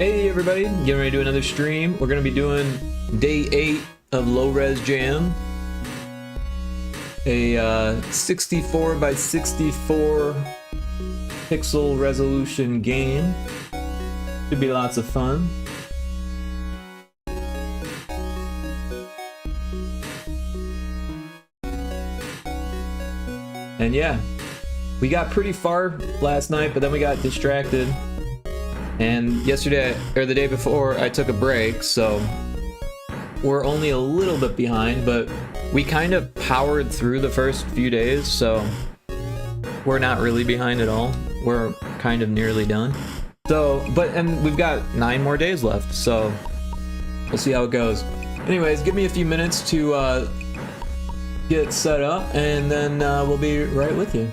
Hey everybody, getting ready to do another stream. We're going to be doing day 8 of LowRez Jam. A 64 by 64 pixel resolution game. Should be lots of fun. And yeah, we got pretty far last night, but then we got distracted. And yesterday, or the day before, I took a break, so we're only a little bit behind, but we kind of powered through the first few days, so we're not really behind at all. We're kind of nearly done. So, and we've got 9 more days left, so we'll see how it goes. Anyways, give me a few minutes to get set up, and then we'll be right with you.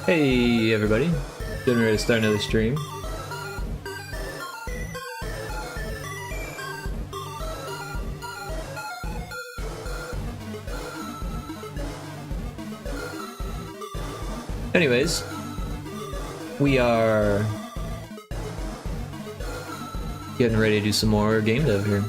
Hey everybody, getting ready to start another stream. Anyways, we are getting ready to do some more game dev here.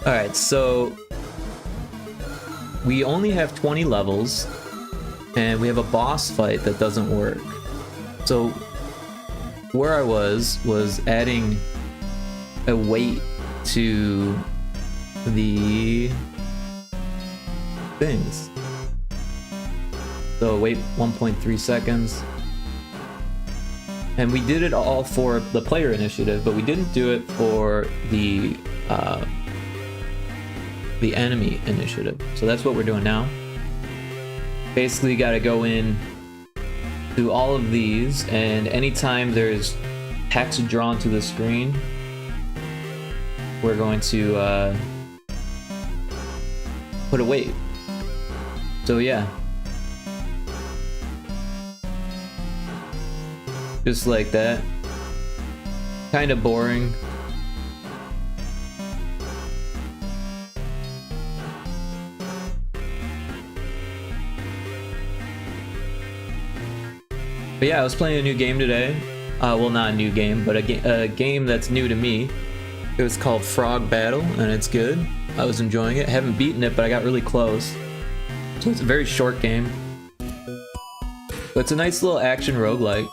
Alright, so we only have 20 levels, and we have a boss fight that doesn't work. So where I was adding a weight to the things. So wait 1.3 seconds. And we did it all for the player initiative, but we didn't do it for the enemy initiative. So that's what we're doing now. Basically, you gotta go in through all of these, and anytime there's text drawn to the screen, we're going to put a weight. So yeah. Just like that. Kind of boring. But yeah, I was playing a new game today. Well, not a new game, but a game that's new to me. It was called Frog Battle, and it's good. I was enjoying it. I haven't beaten it, but I got really close. So it's a very short game. But it's a nice little action roguelike.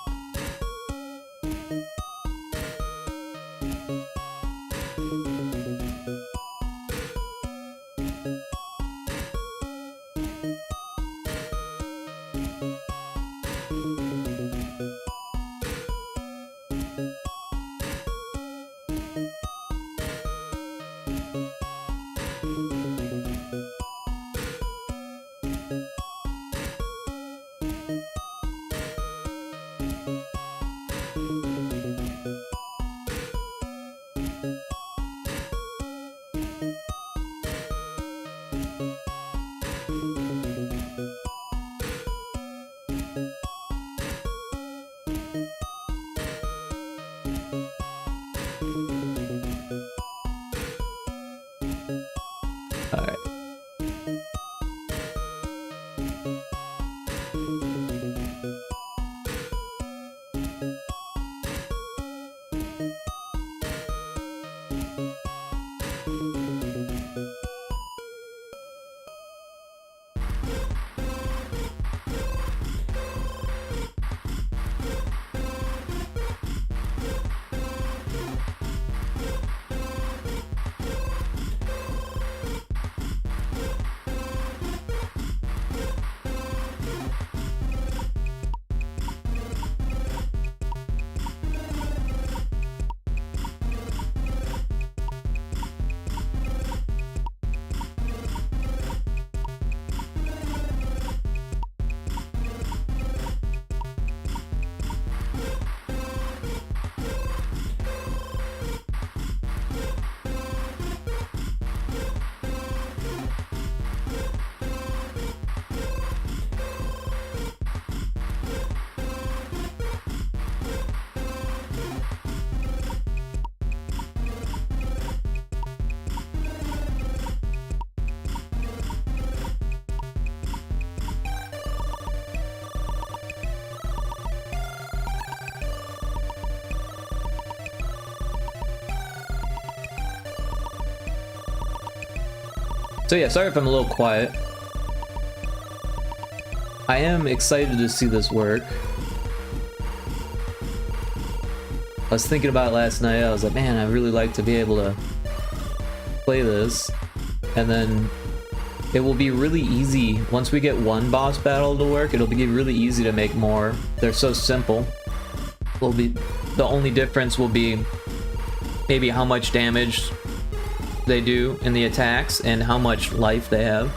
So yeah, sorry if I'm a little quiet. I am excited to see this work. I was thinking about it last night. I was like, man, I really like to be able to play this. And then it will be really easy. Once we get one boss battle to work, it'll be really easy to make more. They're so simple. The only difference will be maybe how much damage they do in the attacks and how much life they have.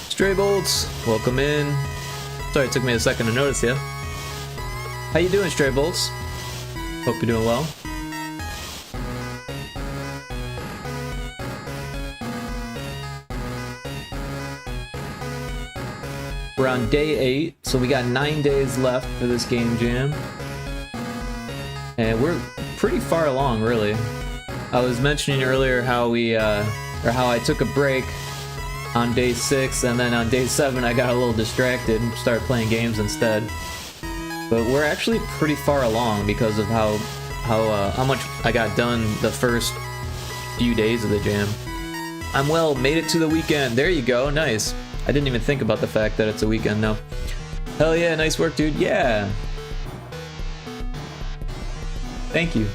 Stray Bolts, welcome in. Sorry it took me a second to notice you. How you doing, Stray Bolts? Hope you're doing well. We're on day 8, so we got 9 days left for this game jam. And we're pretty far along, really. I was mentioning earlier how how I took a break on day 6, and then on day 7 I got a little distracted and started playing games instead. But we're actually pretty far along because of how much I got done the first few days of the jam. I'm well, made it to the weekend. There you go, nice. I didn't even think about the fact that it's a weekend now. Hell yeah, nice work, dude. Yeah. Thank you.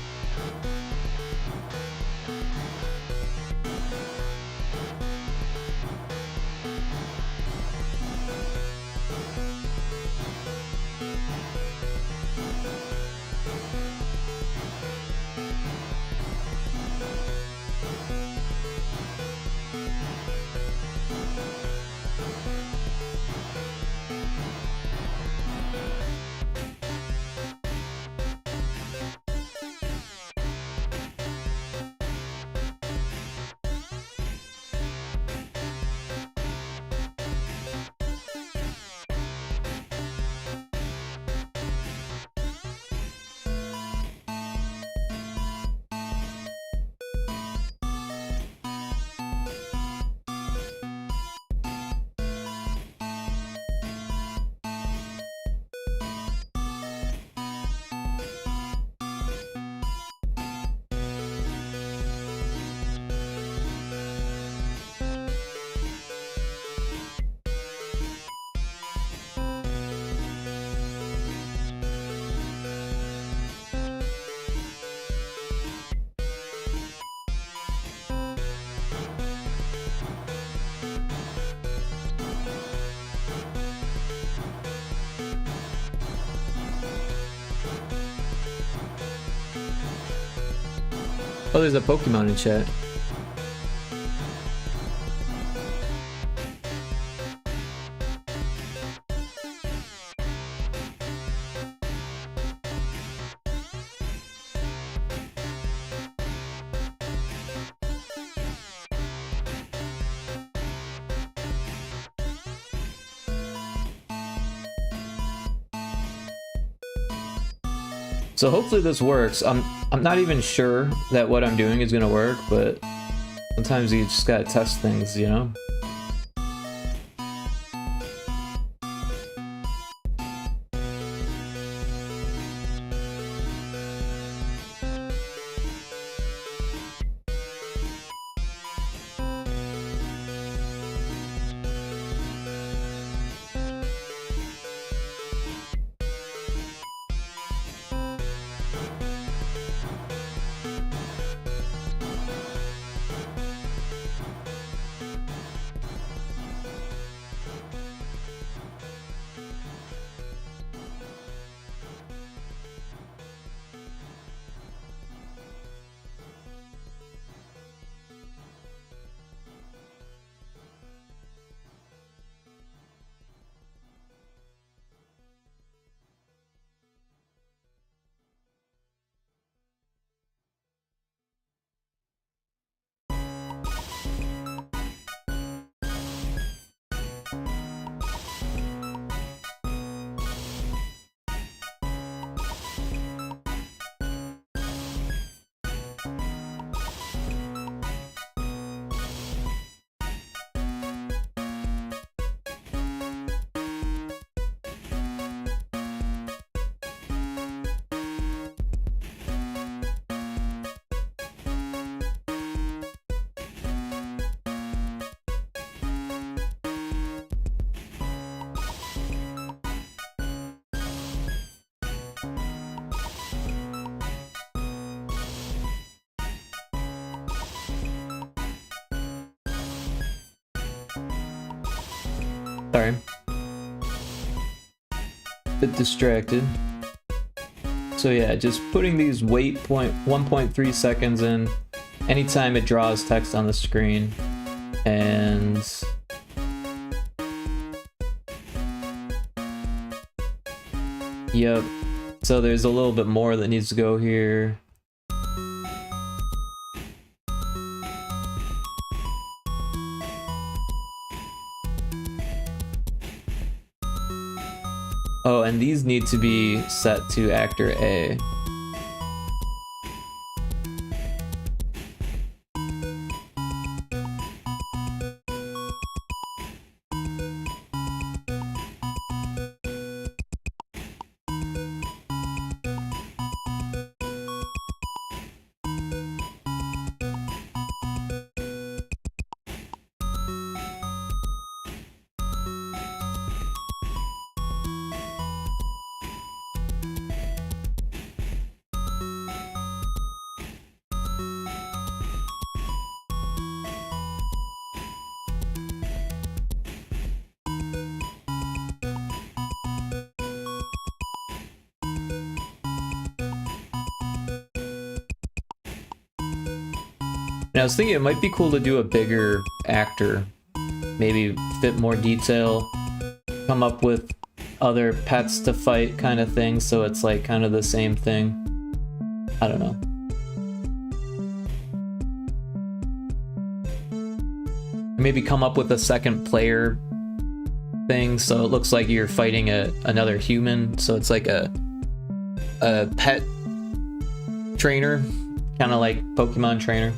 Oh, there's a Pokemon in chat. So hopefully this works. I'm not even sure that what I'm doing is gonna work, but sometimes you just gotta test things, you know? Sorry. Bit distracted. So yeah, just putting these wait point 1.3 seconds in anytime it draws text on the screen. And yep. So there's a little bit more that needs to go here. Oh, and these need to be set to actor A. And I was thinking it might be cool to do a bigger actor, maybe fit more detail, come up with other pets to fight kind of thing, so it's like kind of the same thing. I don't know. Maybe come up with a second player thing, so it looks like you're fighting another human, so it's like a pet trainer, kind of like Pokemon trainer.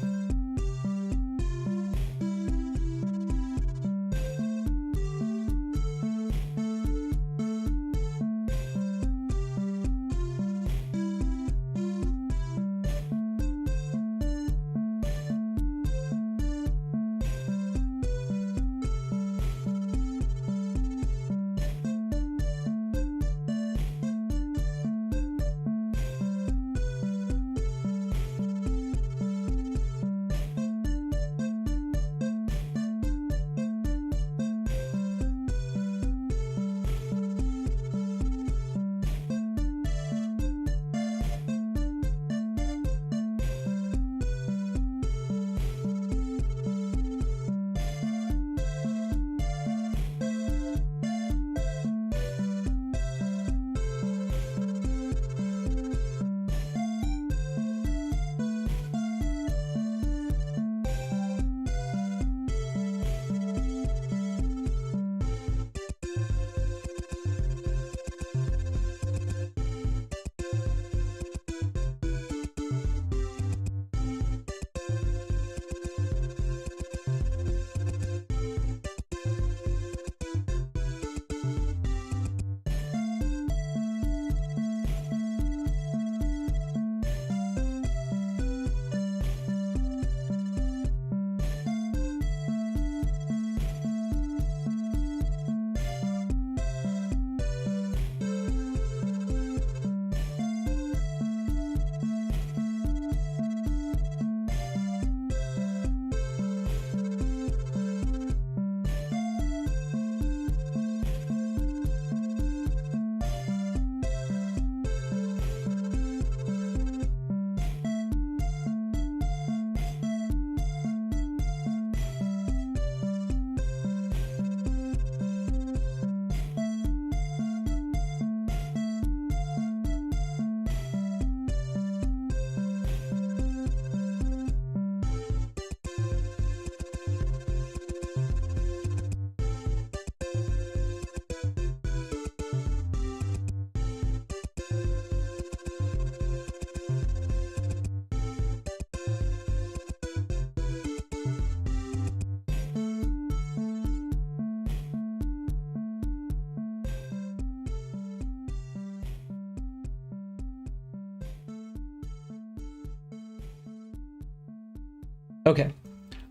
Okay,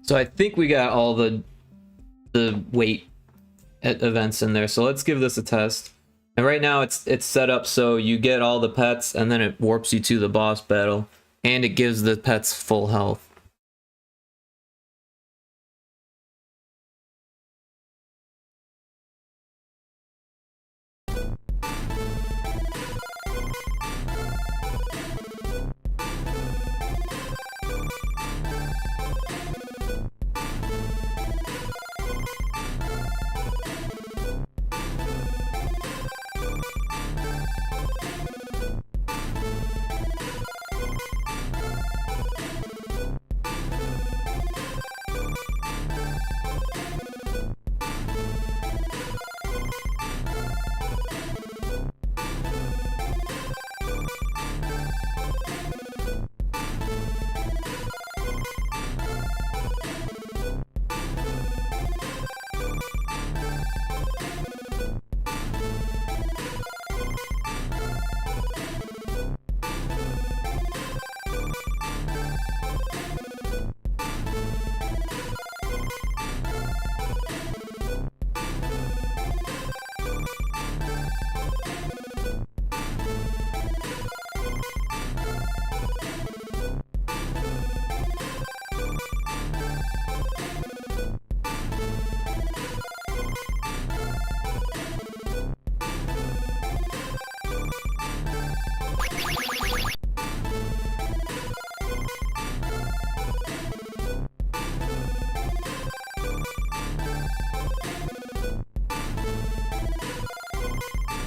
so I think we got all the wait events in there. So let's give this a test. And right now it's set up so you get all the pets and then it warps you to the boss battle and it gives the pets full health.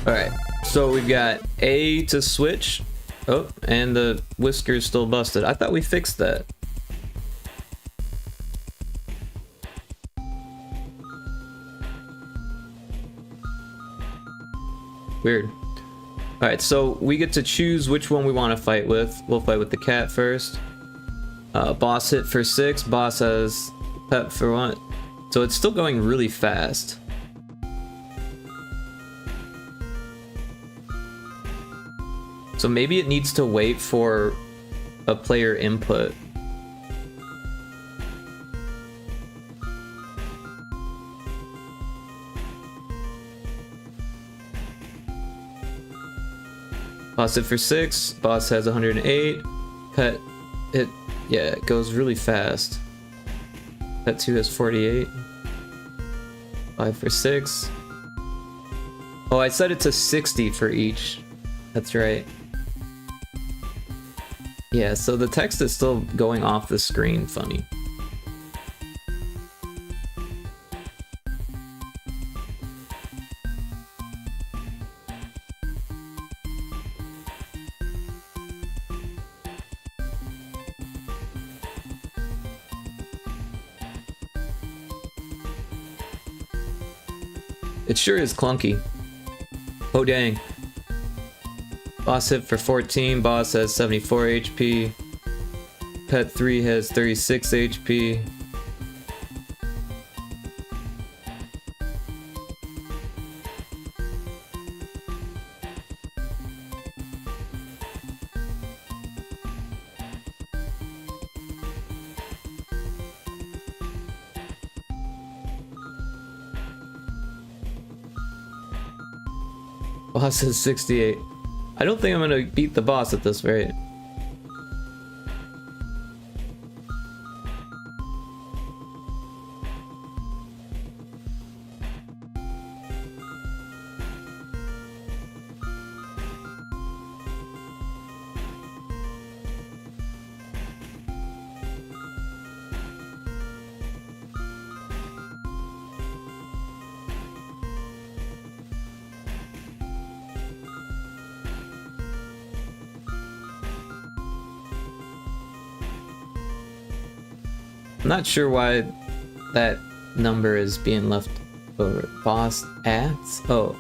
Alright, so we've got A to switch. Oh, and the whisker's still busted. I thought we fixed that. Weird. Alright, so we get to choose which one we want to fight with. We'll fight with the cat first. Boss hit for 6, boss has pet for 1. So it's still going really fast. So maybe it needs to wait for a player input. Boss hit for 6, boss has 108, pet hit, yeah, it goes really fast. Pet 2 has 48, 5 for 6. Oh, I set it to 60 for each, that's right. Yeah, so the text is still going off the screen funny. It sure is clunky. Oh dang. Boss hit for 14, boss has 74 HP. Pet 3 has 36 HP. Boss has 68. I don't think I'm gonna beat the boss at this rate. I'm not sure why that number is being left over. Boss ads? Oh.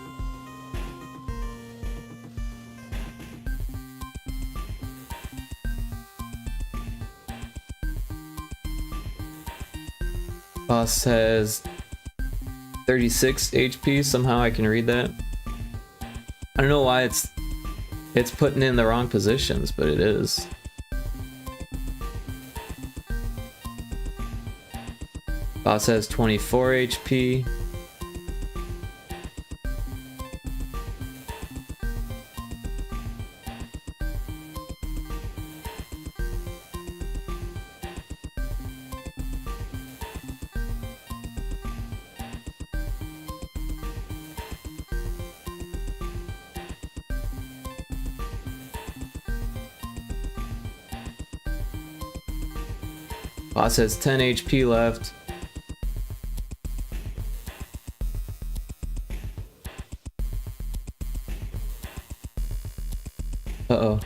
Boss has 36 HP. Somehow I can read that. I don't know why it's putting in the wrong positions, but it is. Boss has 24 HP. Boss has 10 HP left. Uh-oh.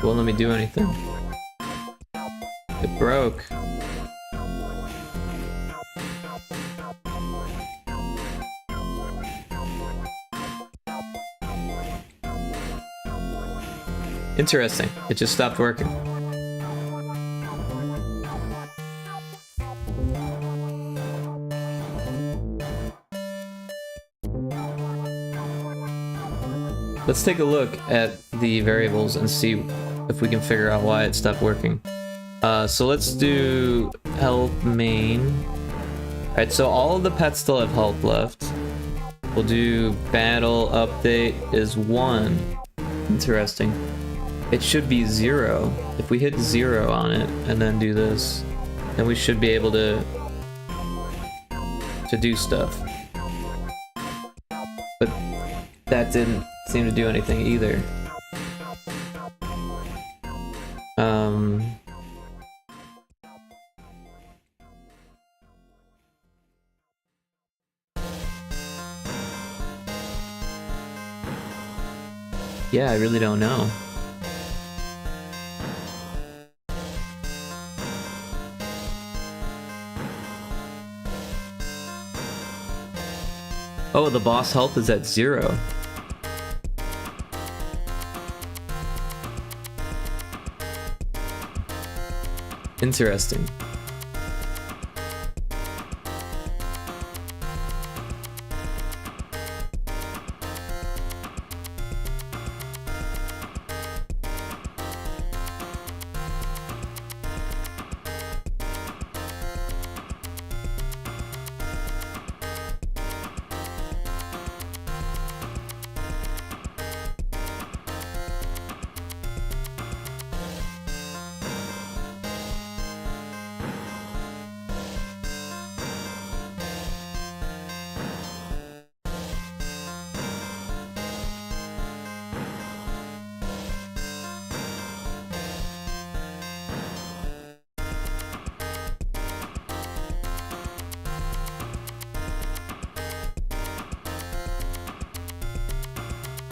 Won't let me do anything. It broke. Interesting. It just stopped working. Let's take a look at the variables and see if we can figure out why it stopped working. So let's do health main. Alright, so all of the pets still have health left. We'll do battle update is 1. Interesting. It should be 0. If we hit 0 on it and then do this, then we should be able to do stuff. But that didn't seem to do anything either. Yeah, I really don't know. Oh, the boss health is at 0. Interesting.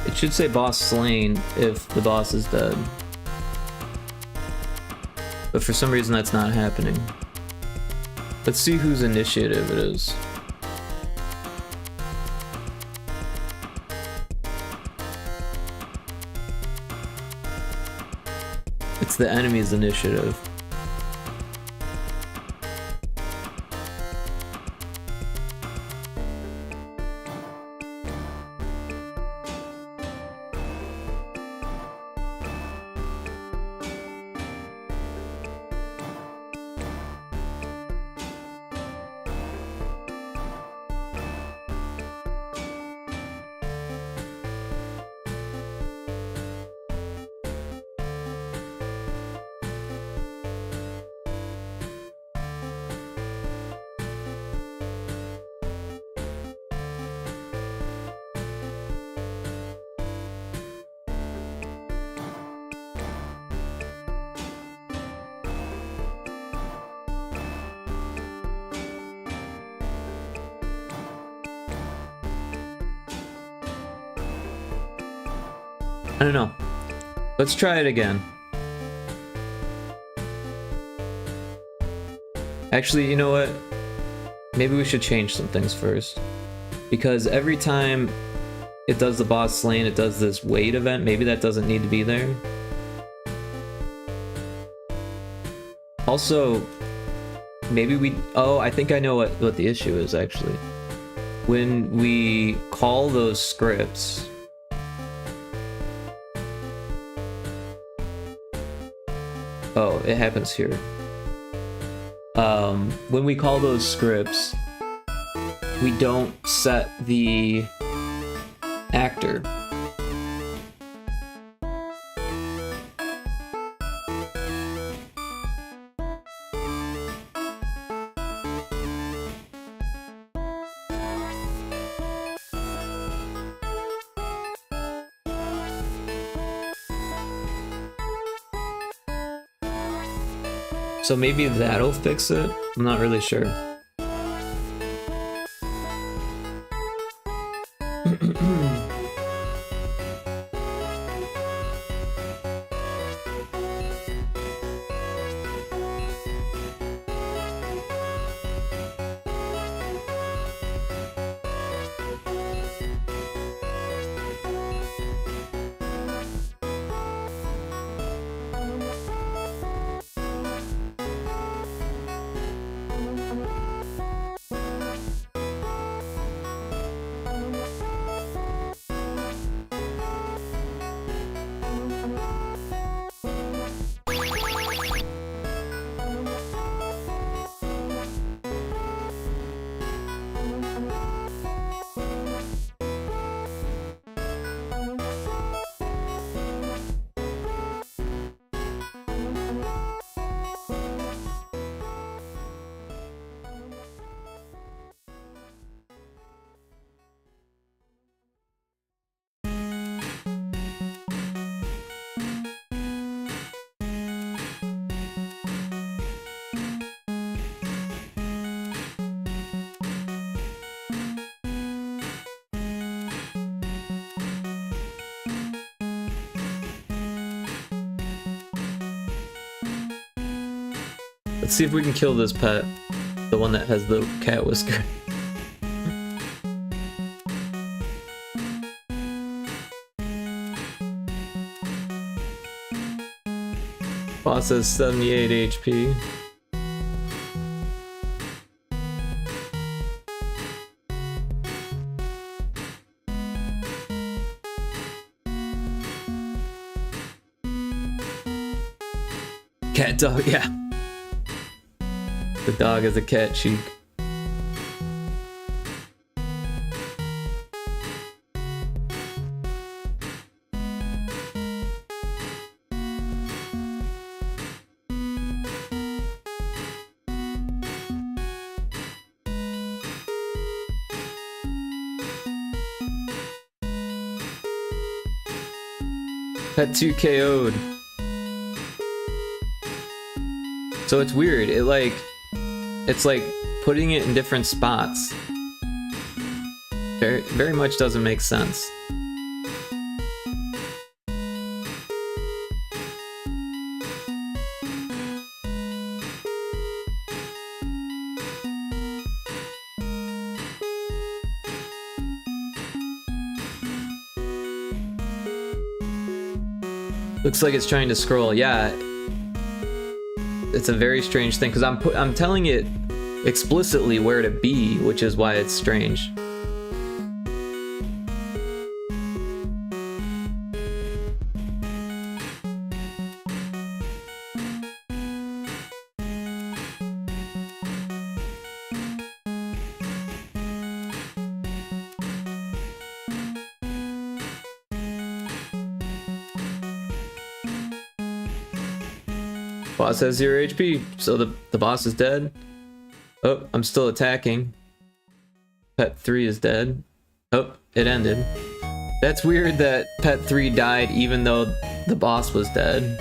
It should say boss slain if the boss is dead. But for some reason that's not happening. Let's see whose initiative it is. It's the enemy's initiative. I don't know. Let's try it again. Actually, you know what? Maybe we should change some things first. Because every time it does the boss slain, it does this wait event. Maybe that doesn't need to be there. Also, maybe we... Oh, I think I know what the issue is, actually. When we call those scripts... Oh, it happens here. When we call those scripts, we don't set the actor. So maybe that'll fix it? I'm not really sure. Let's see if we can kill this pet. The one that has the cat whisker. Boss has 78 HP. Cat dog, yeah. The dog has a cat cheek. Pet 2 KO'd. So it's weird, it's like putting it in different spots. Very much doesn't make sense. Looks like it's trying to scroll. Yeah, it's a very strange thing because I'm telling it explicitly where to be, which is why it's strange. Boss has 0 HP, so the boss is dead. Oh, I'm still attacking. Pet 3 is dead. Oh, it ended. That's weird that Pet 3 died even though the boss was dead.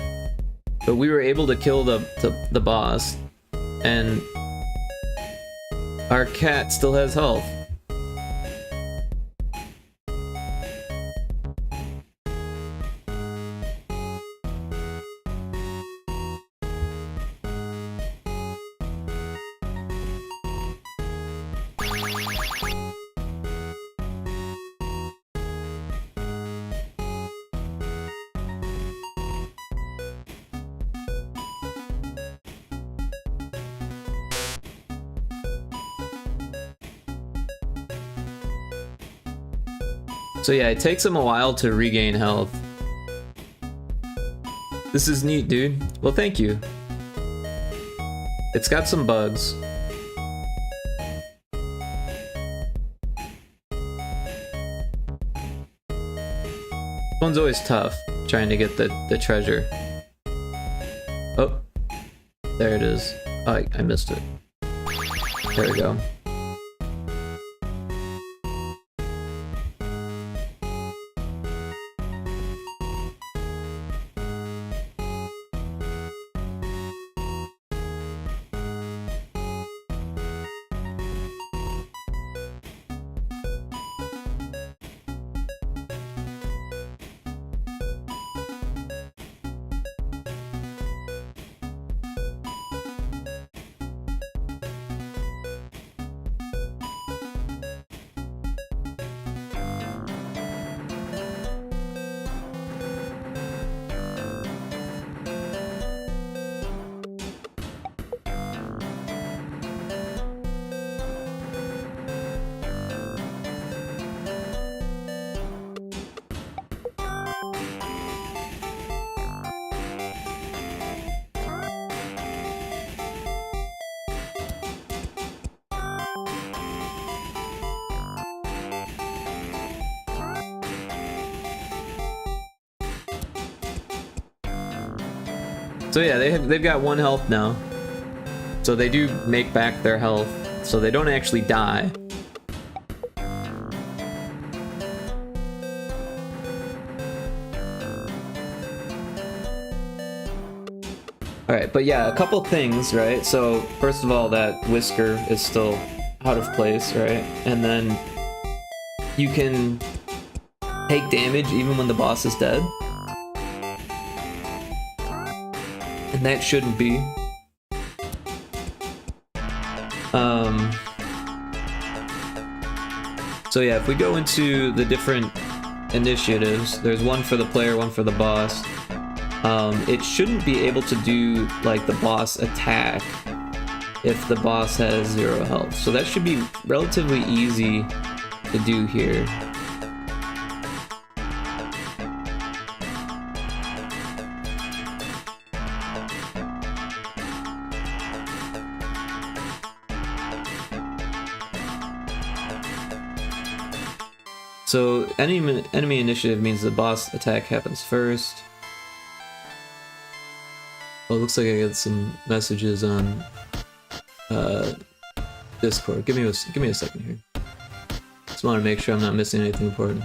But we were able to kill the boss. And our cat still has health. So yeah, it takes him a while to regain health. This is neat, dude. Well, thank you. It's got some bugs. This one's always tough, trying to get the treasure. Oh, there it is. Oh, I missed it. There we go. So yeah, they've got 1 health now. So they do make back their health, so they don't actually die. Alright, but yeah, a couple things, right? So, first of all, that whisker is still out of place, right? And then you can take damage even when the boss is dead. And that shouldn't be. So yeah, if we go into the different initiatives, there's one for the player, one for the boss. It shouldn't be able to do like the boss attack if the boss has 0 health. So that should be relatively easy to do here. So enemy initiative means the boss attack happens first. Well, it looks like I got some messages on Discord. Give me a second here. Just want to make sure I'm not missing anything important.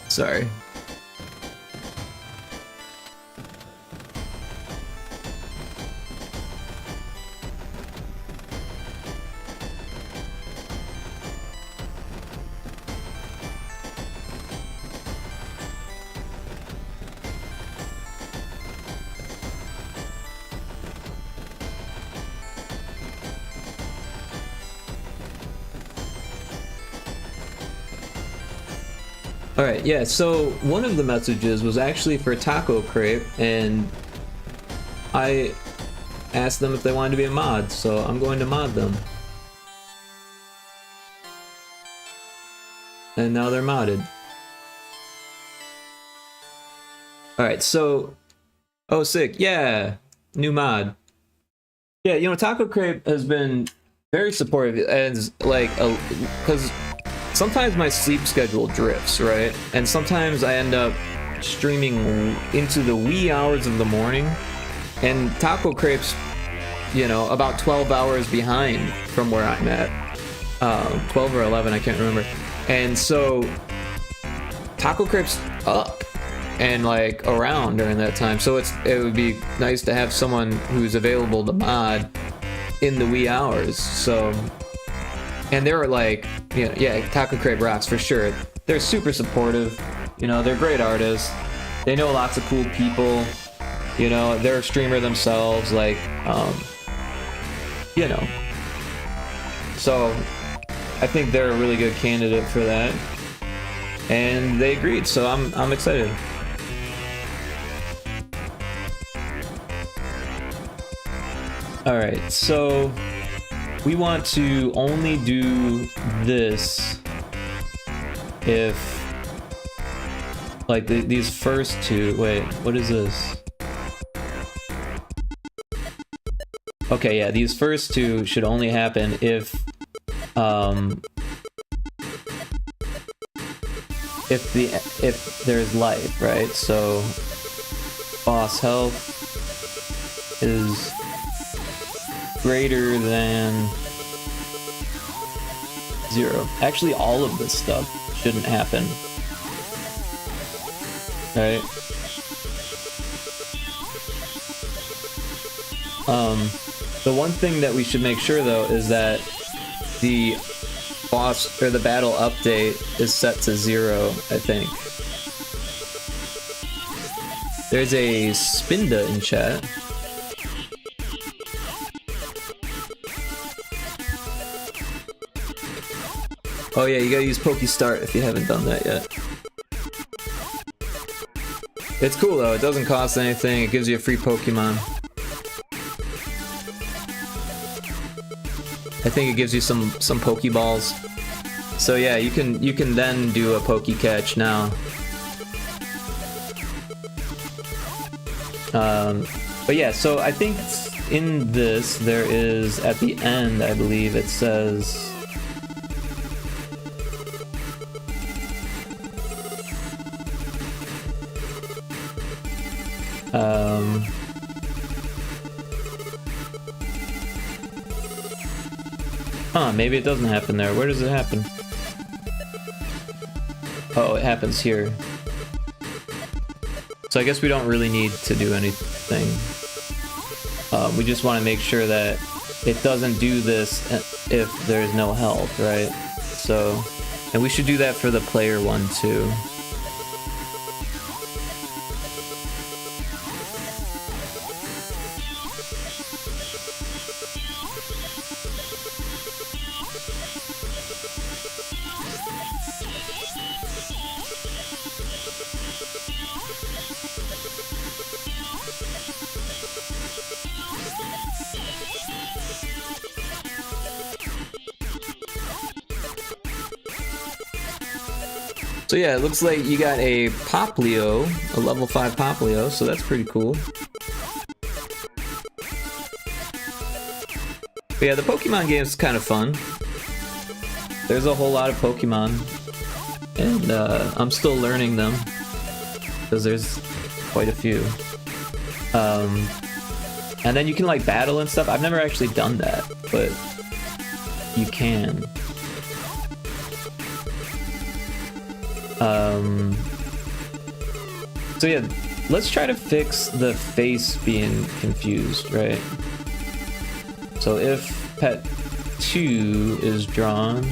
Sorry. Alright, yeah, so one of the messages was actually for Taco Crepe, and I asked them if they wanted to be a mod, so I'm going to mod them. And now they're modded. Alright, so... Oh, sick, yeah! New mod. Yeah, you know, Taco Crepe has been very supportive, as, like, because... Sometimes my sleep schedule drifts, right? And sometimes I end up streaming into the wee hours of the morning. And Taco Crepe's, you know, about 12 hours behind from where I'm at. 12 or 11, I can't remember. And so, Taco Crepe's up and, like, around during that time. So it would be nice to have someone who's available to mod in the wee hours. So... And they're like, you know, yeah, Taco Crepe rocks for sure. They're super supportive, you know, they're great artists. They know lots of cool people, you know, they're a streamer themselves, like, you know. So, I think they're a really good candidate for that. and they agreed, so I'm excited. All right, so we want to only do this if, like, these first two. Wait, what is this? Okay, yeah, these first two should only happen if there's life, right? So boss health is greater than 0. Actually, all of this stuff shouldn't happen, right? The one thing that we should make sure though is that the boss or the battle update is set to 0, I think. There's a Spinda in chat. Oh yeah, you gotta use Pokestart if you haven't done that yet. It's cool though, it doesn't cost anything, it gives you a free Pokemon. I think it gives you some Pokeballs. So yeah, you can then do a Poke Catch now. But yeah, so I think in this there is, at the end, I believe it says maybe it doesn't happen there. Where does it happen? Oh, it happens here. So I guess we don't really need to do anything. We just want to make sure that it doesn't do this if there's no health, right? So, and we should do that for the player one too. So yeah, it looks like you got a Poplio, a level 5 Poplio, so that's pretty cool. But yeah, the Pokemon game is kind of fun. There's a whole lot of Pokemon, and I'm still learning them, because there's quite a few. And then you can like battle and stuff. I've never actually done that, but you can. So yeah, let's try to fix the face being confused, right? So if pet 2 is drawn,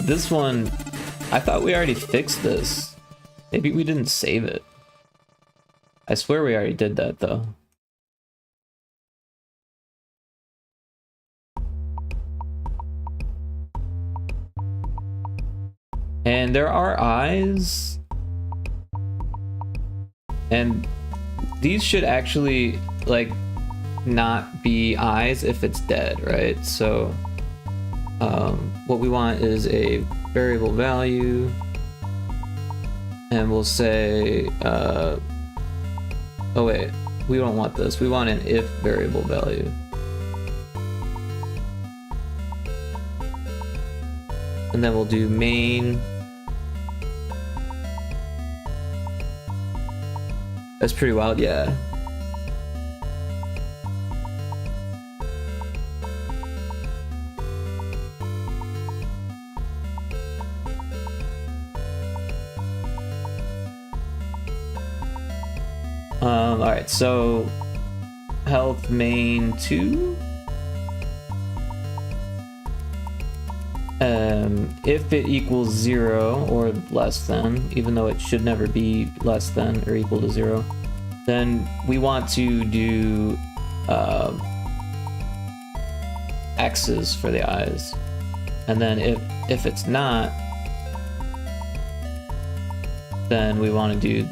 this one, I thought we already fixed this. Maybe we didn't save it. I swear we already did that though. And there are eyes, and these should actually like not be eyes if it's dead, right? So what we want is a variable value, and we'll say oh wait, we don't want this, we want an if variable value. And then we'll do main. That's pretty wild, yeah. Alright, so health main 2. If it equals 0 or less than, even though it should never be less than or equal to 0, Then we want to do X's for the eyes. And then if it's not, then we want to do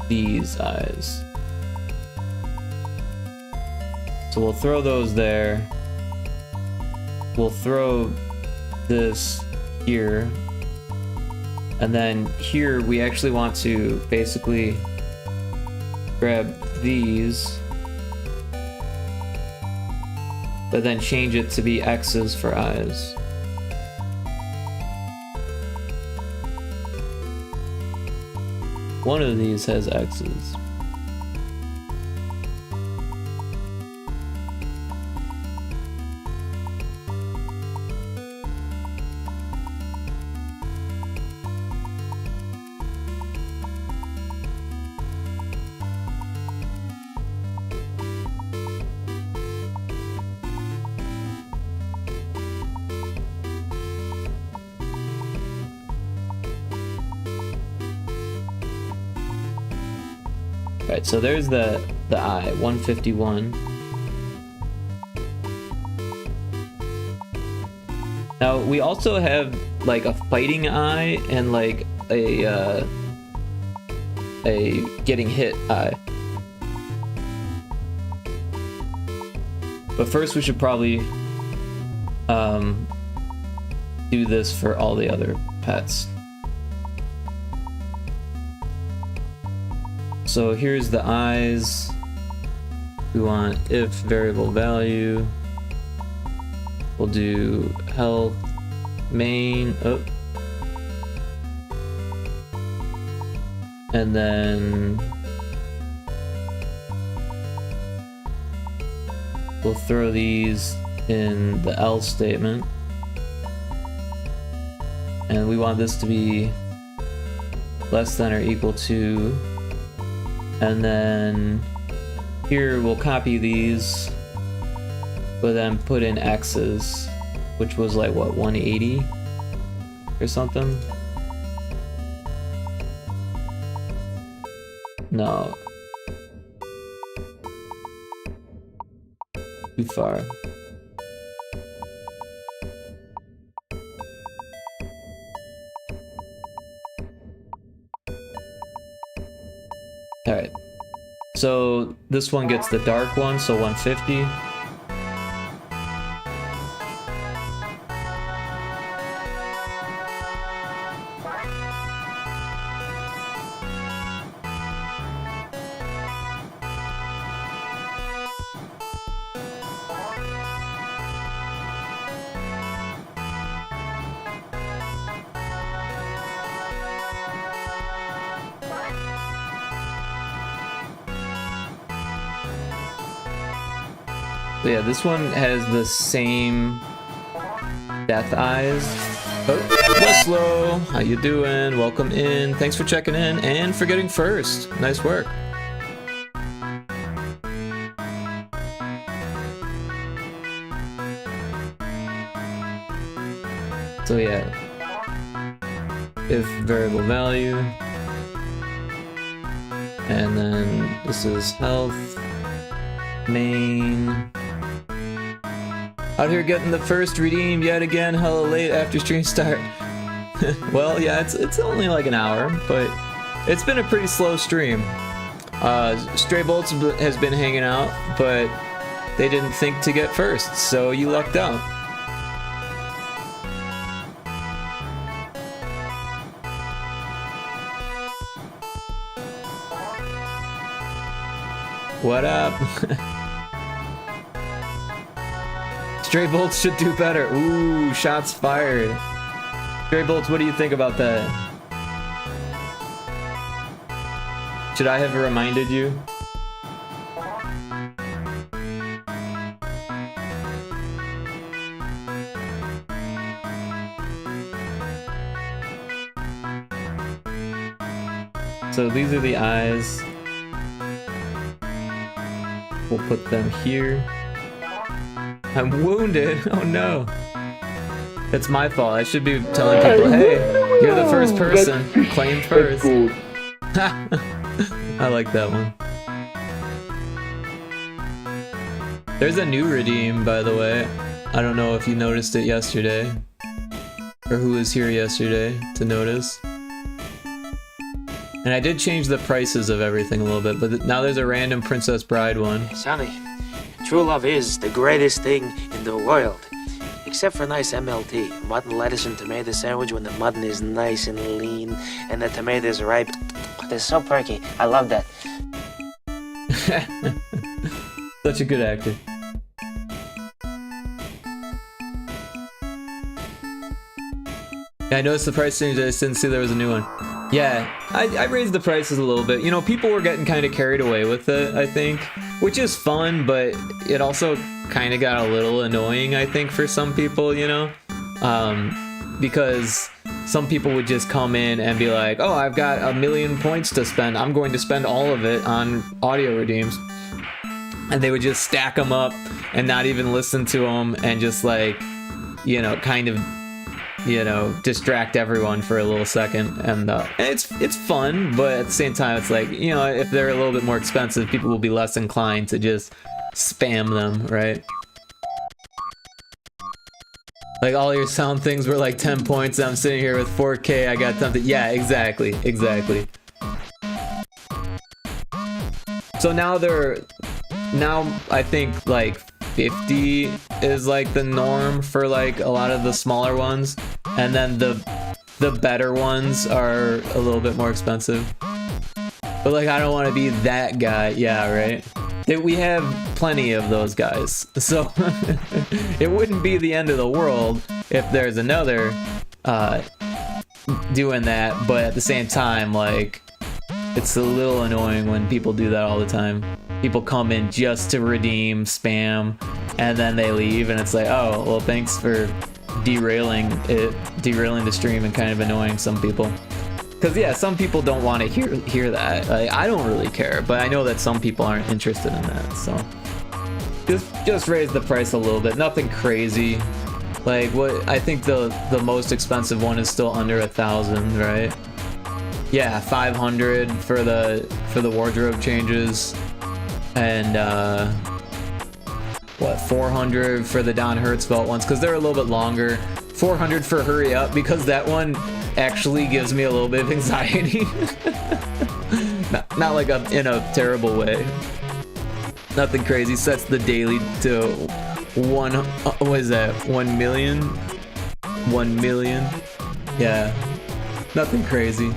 these eyes. So we'll throw those there. We'll throw this here. And then here we actually want to basically grab these, but then change it to be X's for eyes. One of these has X's. Right, so there's the eye, 151. Now we also have like a fighting eye and like a getting hit eye. But first we should probably do this for all the other pets. So here's the eyes. We want if variable value. We'll do health main up. And then we'll throw these in the else statement. And we want this to be less than or equal to. And then here we'll copy these, but then put in X's, which was like what, 180 or something? No. Too far. Alright, so this one gets the dark one, so 150. So yeah, this one has the same death eyes. Oh, Weslow, how you doing? Welcome in. Thanks for checking in and for getting first. Nice work. So yeah, if variable value, and then this is health main. Out here getting the first redeem yet again, hella late after stream start. Well, yeah, it's only like an hour, but it's been a pretty slow stream. Stray Bolts has been hanging out, but they didn't think to get first, so you lucked out. What up? Stray Bolts should do better. Ooh, shots fired. Stray Bolts, what do you think about that? Should I have reminded you? So these are the eyes. We'll put them here. I'm wounded. Oh no. That's my fault. I should be telling people, hey, you're the first person. Claim first. I like that one. There's a new redeem, by the way. I don't know if you noticed it yesterday, or who was here yesterday to notice. And I did change the prices of everything a little bit, but now there's a random Princess Bride one. Sonny, true love is the greatest thing in the world. Except for nice MLT, mutton, lettuce, and tomato sandwich when the mutton is nice and lean and the tomatoes ripe. They're so perky. I love that. Such a good actor. Yeah, I noticed the price change. I just didn't see there was a new one. Yeah, I raised the prices a little bit. You know, people were getting kind of carried away with it, I think, which is fun, but it also kind of got a little annoying, I think, for some people, you know, because some people would just come in and be like, oh, I've got 1,000,000 points to spend. I'm going to spend all of it on audio redeems. And they would just stack them up and not even listen to them and just like, you know, kind of, you know, distract everyone for a little second. And it's fun, but at the same time, it's like, you know, if they're a little bit more expensive, people will be less inclined to just spam them, right? Like all your sound things were like 10 points. I'm sitting here with 4K. I got something. Yeah, exactly. So now I think like 50 is like the norm for like a lot of the smaller ones, and then the better ones are a little bit more expensive. But like I don't want to be that guy. Yeah, right. We have plenty of those guys, so it wouldn't be the end of the world if there's another doing that. But at the same time, like, it's a little annoying when people do that all the time. People come in just to redeem, spam, and then they leave, and it's like, oh, well, thanks for derailing the stream, and kind of annoying some people. Because yeah, some people don't want to hear that. Like, I don't really care, but I know that some people aren't interested in that. So just raise the price a little bit. Nothing crazy. Like what I think the most expensive one is still under 1,000, right? Yeah, 500 for the wardrobe changes, and what, 400 for the Don Hertzfeld ones because they're a little bit longer. 400 for Hurry Up because that one actually gives me a little bit of anxiety. not like in a terrible way. Nothing crazy. Sets the daily to 1 million? 1 million? Yeah. Nothing crazy.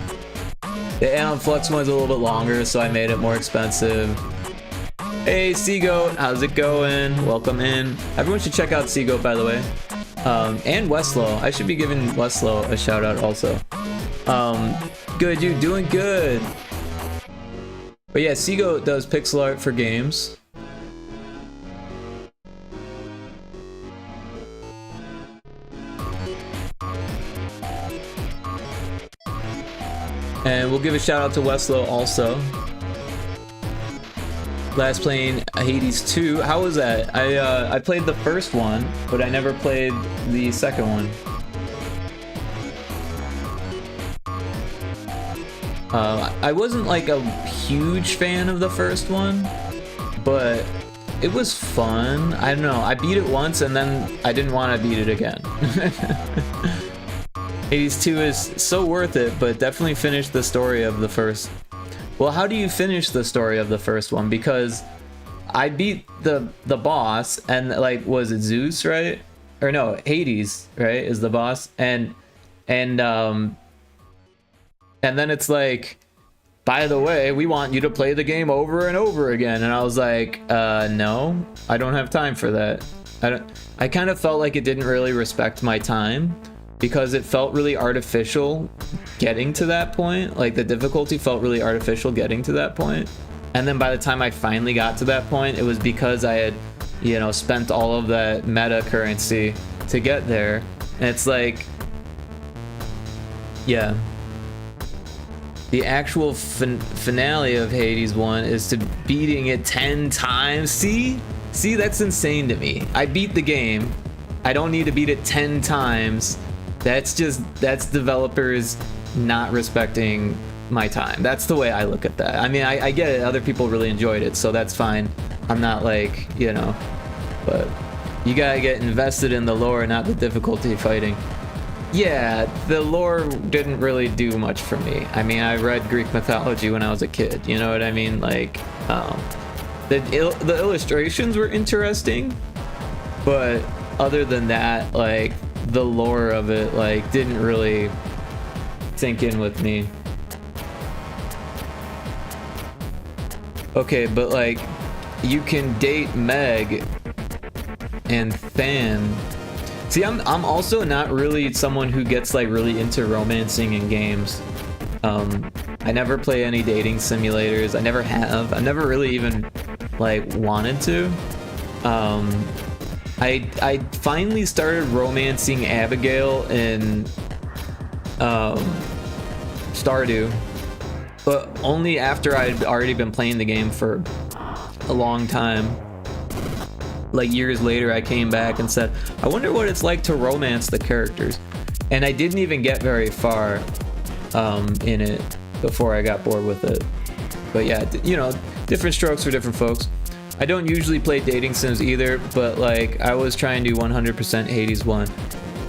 The Anon Flux one's a little bit longer, so I made it more expensive. Hey, Seagoat, how's it going? Welcome in. Everyone should check out Seagoat, by the way. And Westlow. I should be giving Westlow a shout out also. Good, you doing good. But yeah, Seagoat does pixel art for games. And we'll give a shout out to Westlow also. Last playing Hades 2. How was that? I played the first one, but I never played the second one. I wasn't like a huge fan of the first one, but it was fun. I don't know. I beat it once and then I didn't want to beat it again. Hades 2 is so worth it, but definitely finish the story of the first. Well, how do you finish the story of the first one? Because I beat the boss, and like, was it Zeus, right? Or no, Hades, right, is the boss, and then it's like, by the way, we want you to play the game over and over again, and I was like, no, I don't have time for that. I kind of felt like it didn't really respect my time, because it felt really artificial getting to that point. Like, the difficulty felt really artificial getting to that point. And then by the time I finally got to that point, it was because I had, you know, spent all of that meta currency to get there. And it's like, yeah. The actual finale of Hades 1 is to beating it 10 times. See, that's insane to me. I beat the game. I don't need to beat it 10 times. That's developers not respecting my time. That's the way I look at that. I mean, I get it. Other people really enjoyed it, so that's fine. I'm not like, you know, but you gotta get invested in the lore, not the difficulty fighting. Yeah, the lore didn't really do much for me. I mean, I read Greek mythology when I was a kid, you know what I mean? Like, the illustrations were interesting, but other than that, like, the lore of it, like, didn't really sink in with me. Okay, but like, you can date Meg and Than. See, I'm also not really someone who gets like really into romancing in games. I never play any dating simulators. I never have. I never really even like wanted to. I finally started romancing Abigail in Stardew, but only after I'd already been playing the game for a long time. Like years later, I came back and said, I wonder what it's like to romance the characters. And I didn't even get very far in it before I got bored with it. But yeah, you know, different strokes for different folks. I don't usually play dating sims either, but like I was trying to 100% Hades 1.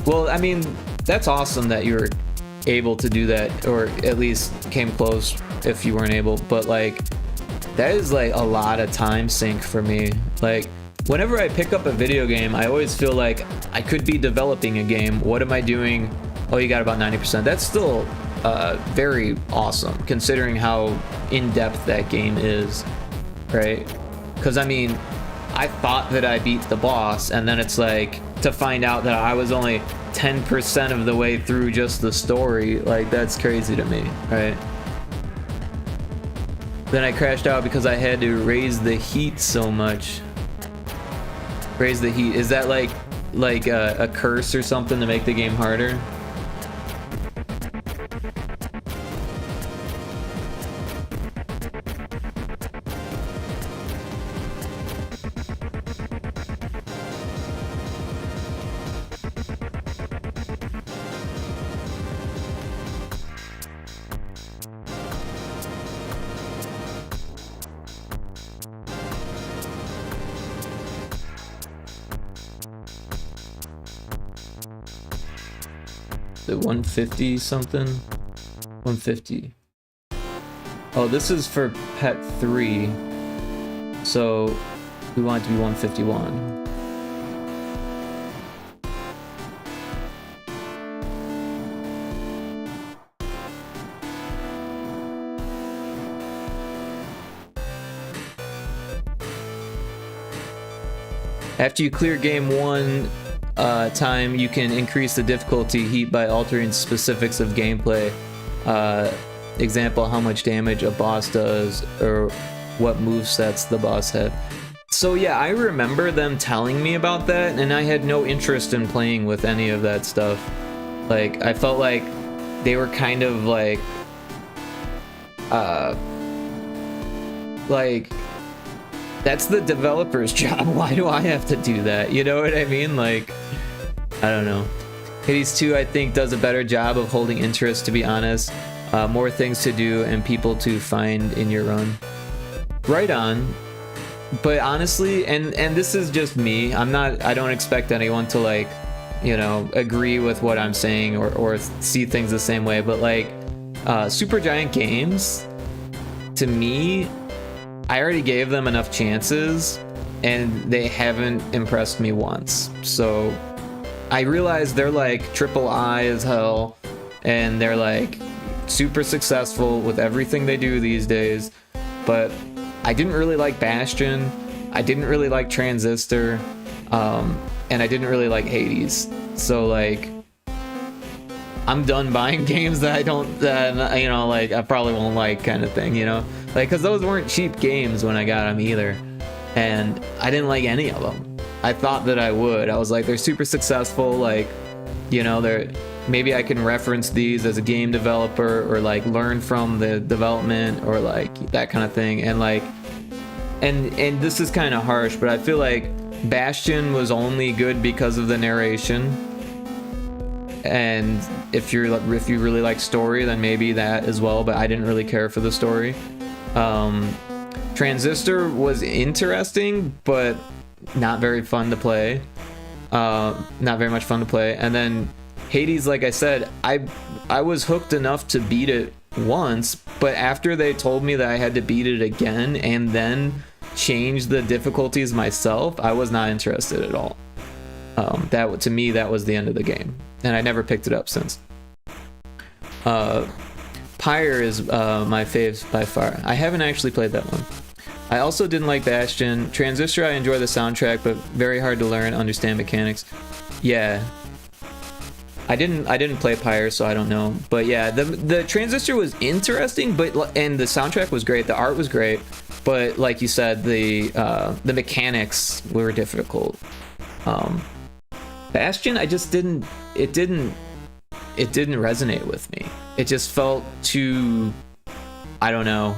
Well, I mean, that's awesome that you were able to do that, or at least came close if you weren't able, but like that is like a lot of time sink for me. Like, whenever I pick up a video game, I always feel like I could be developing a game. What am I doing? Oh, you got about 90%. That's still very awesome, considering how in-depth that game is, right? Because, I mean, I thought that I beat the boss, and then it's like, to find out that I was only 10% of the way through just the story, like, that's crazy to me, right? Then I crashed out because I had to raise the heat so much. Raise the heat. Is that like a curse or something to make the game harder? The 150 something? 150. Oh, this is for pet 3. So we want it to be 151. After you clear game 1 time, you can increase the difficulty heat by altering specifics of gameplay. Example, how much damage a boss does, or what movesets the boss had. So yeah, I remember them telling me about that, and I had no interest in playing with any of that stuff. Like, I felt like they were kind of like that's the developer's job. Why do I have to do that? You know what I mean? Like, I don't know. Hades 2, I think, does a better job of holding interest, to be honest. More things to do and people to find in your run. Right on. But honestly, and this is just me, I don't expect anyone to, like, you know, agree with what I'm saying or see things the same way, but like, Supergiant Games, to me, I already gave them enough chances and they haven't impressed me once. So I realize they're like triple I as hell, and they're like super successful with everything they do these days, but I didn't really like Bastion, I didn't really like Transistor, and I didn't really like Hades. So like, I'm done buying games that I don't, you know, like I probably won't like, kind of thing, you know? Like, because those weren't cheap games when I got them either, and I didn't like any of them. I thought that I would. I was like, they're super successful, like, you know, maybe I can reference these as a game developer, or like learn from the development, or like that kind of thing. And like, and this is kind of harsh, but I feel like Bastion was only good because of the narration. And if you really like story, then maybe that as well, but I didn't really care for the story. Transistor was interesting, but not very fun to play. Not very much fun to play. And then Hades, like I said, I was hooked enough to beat it once, but after they told me that I had to beat it again and then change the difficulties myself, I was not interested at all. That, to me, that was the end of the game, and I never picked it up since. Pyre is my fave by far. I haven't actually played that one. I also didn't like Bastion. Transistor, I enjoy the soundtrack, but very hard to learn, understand mechanics. Yeah. I didn't play Pyre, so I don't know. But yeah, the Transistor was interesting, and the soundtrack was great. The art was great, but like you said, the mechanics were difficult. Bastion, I just didn't. It didn't resonate with me. It just felt too, I don't know.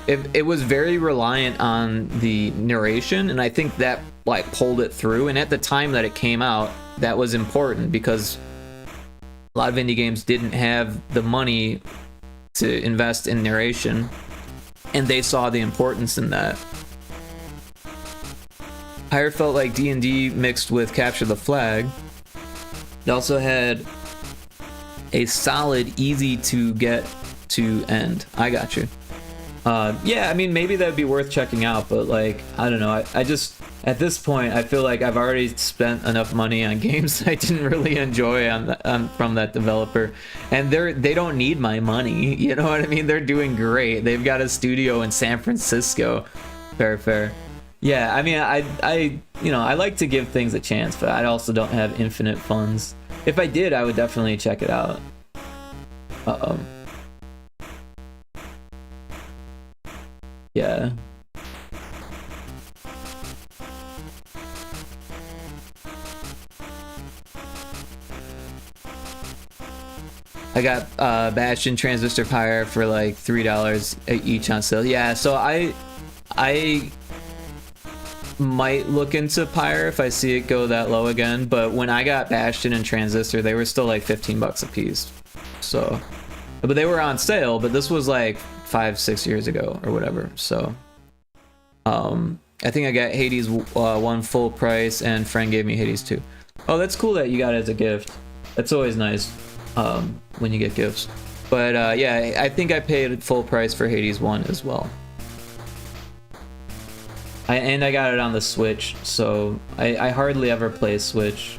It was very reliant on the narration, and I think that like pulled it through. And at the time that it came out, that was important because a lot of indie games didn't have the money to invest in narration, and they saw the importance in that. Pyre felt like D&D mixed with Capture the Flag. It also had a solid, easy to get to end. I got you. Yeah, I mean, maybe that'd be worth checking out, but like, I don't know. I just, at this point, I feel like I've already spent enough money on games I didn't really enjoy from that developer, and they don't need my money. You know what I mean? They're doing great. They've got a studio in San Francisco. Fair. Yeah, I mean, I like to give things a chance, but I also don't have infinite funds. If I did, I would definitely check it out. Yeah. I got Bastion, Transistor, Pyre for like $3 each on sale. Yeah, so I might look into Pyre if I see it go that low again, but when I got Bastion and Transistor, they were still like $15 a piece. So, but they were on sale, but this was like 5-6 years ago or whatever. So I think I got Hades 1 full price, and friend gave me Hades 2. Oh, that's cool that you got it as a gift. That's always nice when you get gifts. But yeah, I think I paid full price for Hades 1 as well. And I got it on the Switch, so I hardly ever play Switch.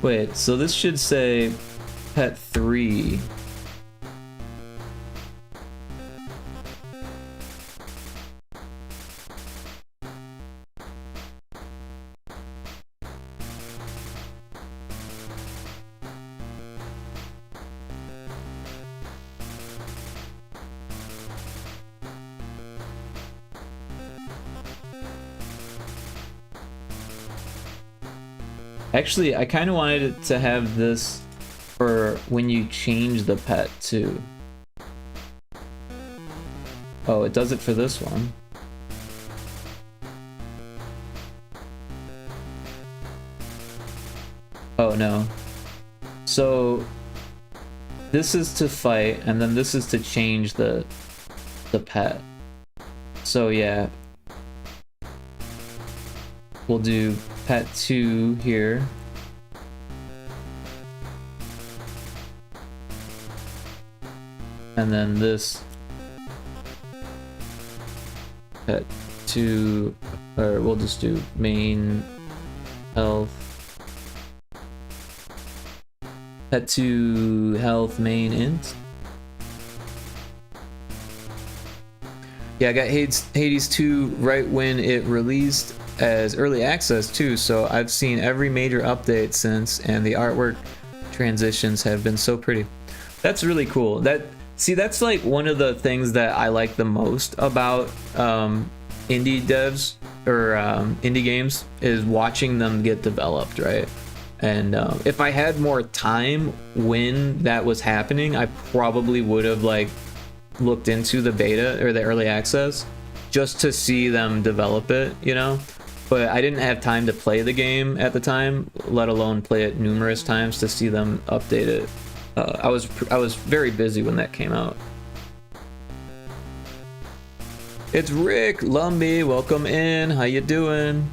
Wait, so this should say Pet 3. Actually, I kind of wanted it to have this for when you change the pet too. Oh, it does it for this one. Oh no. So this is to fight, and then this is to change the pet. So yeah. We'll do Pet 2 here. And then this Pet 2, or we'll just do main health. Pet 2 health main int. Yeah, I got Hades 2 right when it released as early access too, so I've seen every major update since, and the artwork transitions have been so pretty. That's really cool. That's like one of the things that I like the most about indie devs or indie games, is watching them get developed, right? And if I had more time when that was happening, I probably would have like looked into the beta or the early access just to see them develop it, you know? But I didn't have time to play the game at the time, let alone play it numerous times to see them update it. I was very busy when that came out. It's Rick Lumbie, welcome in. How you doing?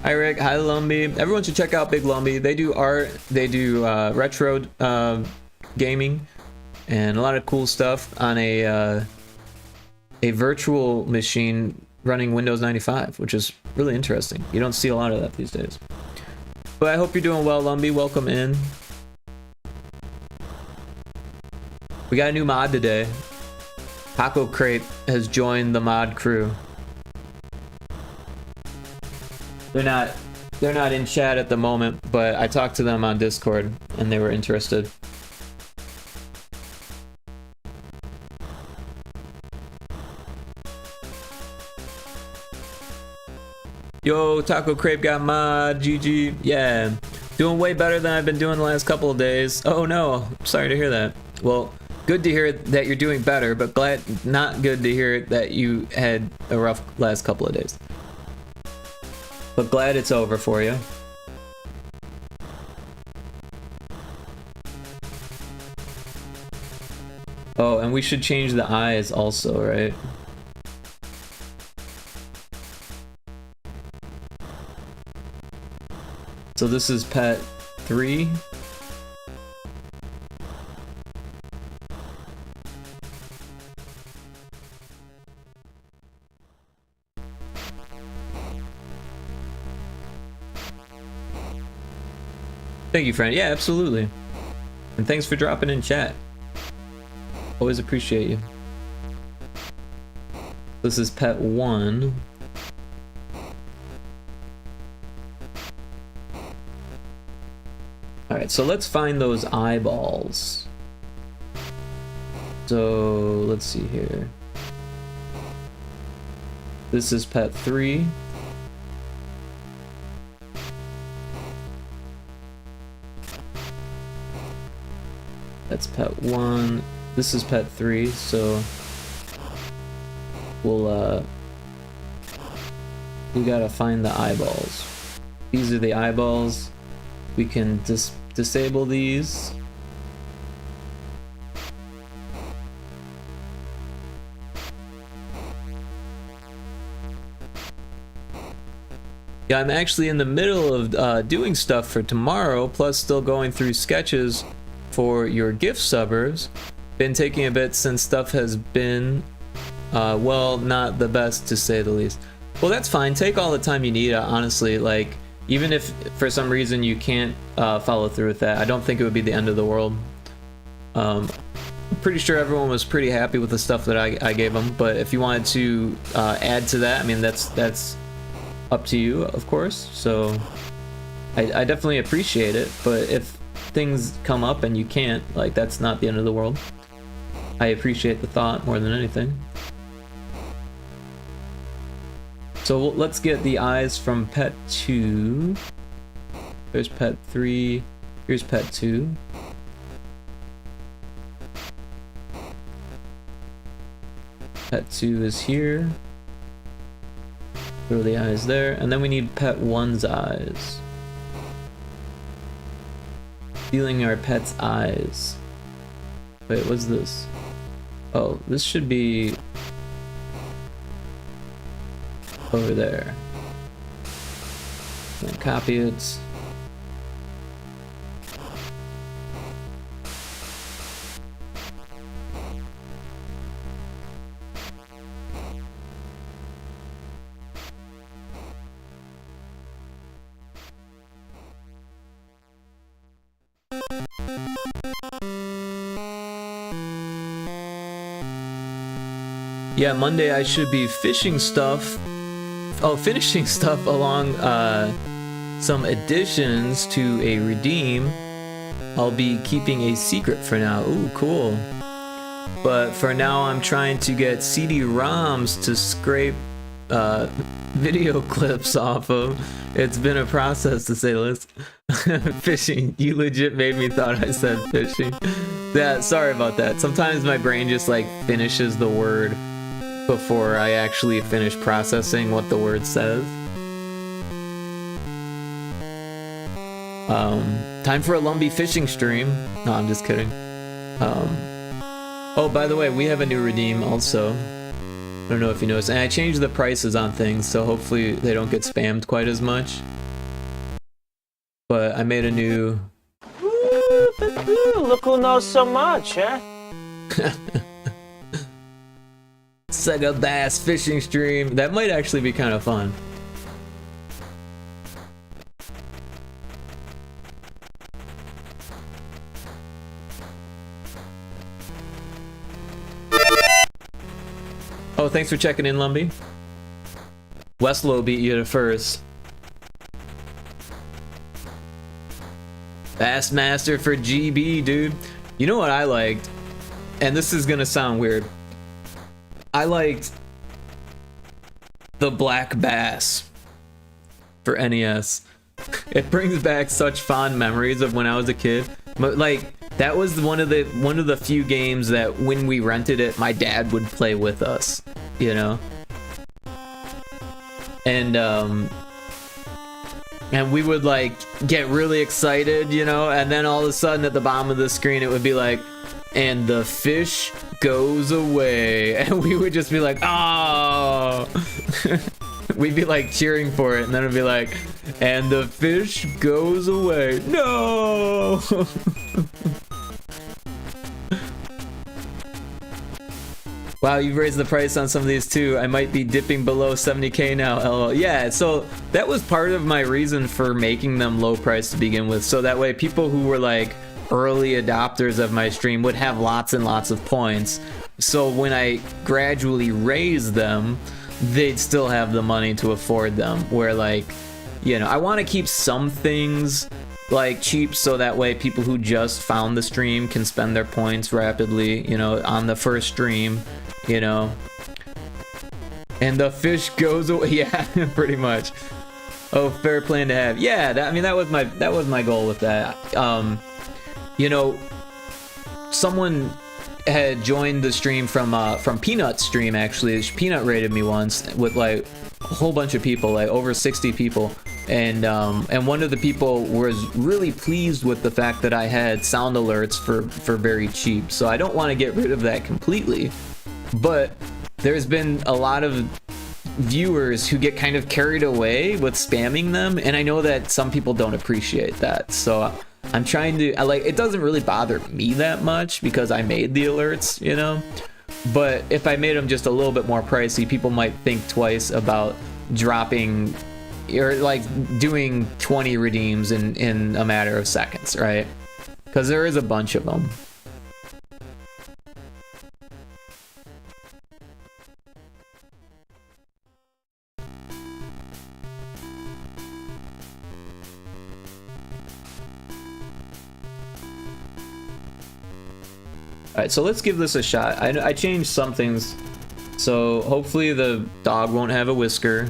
Hi Rick, hi Lumbie. Everyone should check out Big Lumbie. They do art, they do retro gaming, and a lot of cool stuff on a virtual machine running Windows 95, which is really interesting. You don't see a lot of that these days. But I hope you're doing well, Lumbie. Welcome in. We got a new mod today. Taco Crate has joined the mod crew. They're not in chat at the moment, but I talked to them on Discord and they were interested. Yo, Taco Crepe got mod, GG, yeah. Doing way better than I've been doing the last couple of days. Oh no, sorry to hear that. Well, good to hear that you're doing better, but not good to hear that you had a rough last couple of days. But glad it's over for you. Oh, and we should change the eyes also, right? So this is pet 3. Thank you, friend. Yeah, absolutely. And thanks for dropping in chat. Always appreciate you. This is pet 1. Alright, so let's find those eyeballs. So, let's see here. This is pet 3. That's pet 1. This is pet 3, so we gotta find the eyeballs. These are the eyeballs. We can disable these. Yeah, I'm actually in the middle of doing stuff for tomorrow, plus still going through sketches for your gift subbers. Been taking a bit since stuff has been, well, not the best to say the least. Well, that's fine. Take all the time you need, honestly. Like, even if for some reason you can't follow through with that, I don't think it would be the end of the world. I'm pretty sure everyone was pretty happy with the stuff that I gave them, but if you wanted to add to that, I mean, that's up to you, of course. So I definitely appreciate it, but if things come up and you can't, like, that's not the end of the world. I appreciate the thought more than anything. So let's get the eyes from pet 2. There's pet 3. Here's pet 2. Pet 2 is here. Throw the eyes there. And then we need pet 1's eyes. Stealing our pet's eyes. Wait, what's this? Oh, this should be over there. And copy it. Yeah, Monday I should be fishing stuff. Oh, finishing stuff along some additions to a redeem. I'll be keeping a secret for now. Ooh, cool. But for now, I'm trying to get CD-ROMs to scrape video clips off of. It's been a process, to say the least. Fishing. You legit made me thought I said fishing. Yeah, sorry about that. Sometimes my brain just like finishes the word before I actually finish processing what the word says. Time for a Lumbee fishing stream. No, I'm just kidding. Oh, by the way, we have a new redeem also. I don't know if you noticed. And I changed the prices on things, so hopefully they don't get spammed quite as much. But I made a new... Look who knows so much, huh? Sega Bass fishing stream. That might actually be kind of fun. Oh, thanks for checking in, Lumbee. Westlow beat you to first. Bassmaster for GB, dude. You know what I liked? And this is gonna sound weird. I liked the Black Bass for NES. It brings back such fond memories of when I was a kid. But like, that was one of the few games that when we rented it, my dad would play with us, you know? And we would like get really excited, you know, and then all of a sudden at the bottom of the screen it would be like, and the fish goes away, and we would just be like, oh. We'd be like cheering for it, and then it'd be like, and the fish goes away. No. Wow, you've raised the price on some of these too. I might be dipping below 70k now, lol. Yeah, so that was part of my reason for making them low price to begin with, so that way people who were like early adopters of my stream would have lots and lots of points. So when I gradually raise them, they'd still have the money to afford them. Where like, you know, I want to keep some things like cheap so that way people who just found the stream can spend their points rapidly, you know, on the first stream, you know. And the fish goes away. Yeah, pretty much. Oh, fair plan to have. Yeah, I mean that was my goal with that. You know, someone had joined the stream from Peanut's stream, actually. Peanut rated me once with like a whole bunch of people, like over 60 people, and one of the people was really pleased with the fact that I had sound alerts for very cheap. So I don't want to get rid of that completely, but there's been a lot of viewers who get kind of carried away with spamming them, and I know that some people don't appreciate that. So I'm trying to, it doesn't really bother me that much because I made the alerts, you know, but if I made them just a little bit more pricey, people might think twice about dropping or like doing 20 redeems in a matter of seconds, right? Because there is a bunch of them. Alright, so let's give this a shot. I changed some things, so hopefully the dog won't have a whisker,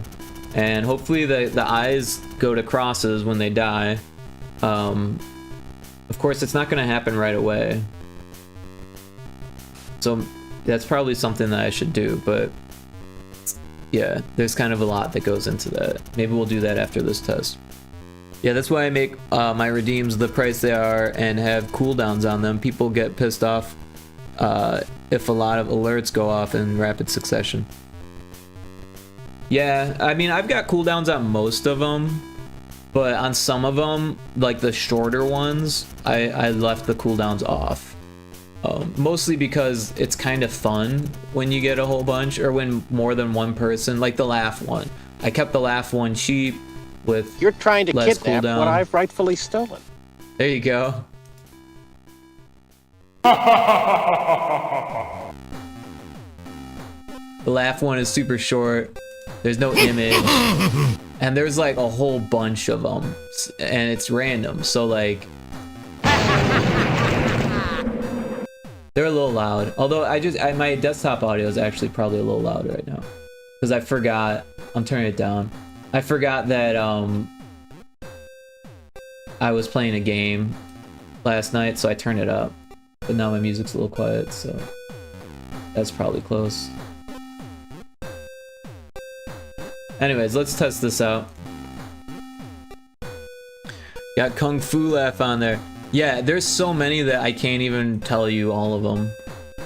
and hopefully the eyes go to crosses when they die. Of course, it's not going to happen right away, so that's probably something that I should do, but yeah, there's kind of a lot that goes into that. Maybe we'll do that after this test. Yeah, that's why I make my redeems the price they are and have cooldowns on them. People get pissed off if a lot of alerts go off in rapid succession. Yeah, I mean, I've got cooldowns on most of them, but on some of them, like the shorter ones, I left the cooldowns off. Mostly because it's kind of fun when you get a whole bunch, or when more than one person, like the laugh one. I kept the laugh one cheap with You're trying to less kidnap cooldown. what I've rightfully stolen. There you go. The laugh one is super short. There's no image. And there's like a whole bunch of them. And it's random. So like... they're a little loud. Although my desktop audio is actually probably a little loud right now. Because I forgot. I'm turning it down. I forgot that I was playing a game last night, so I turned it up. But now my music's a little quiet, so that's probably close. Anyways, let's test this out. Got Kung Fu Laugh on there. Yeah, there's so many that I can't even tell you all of them.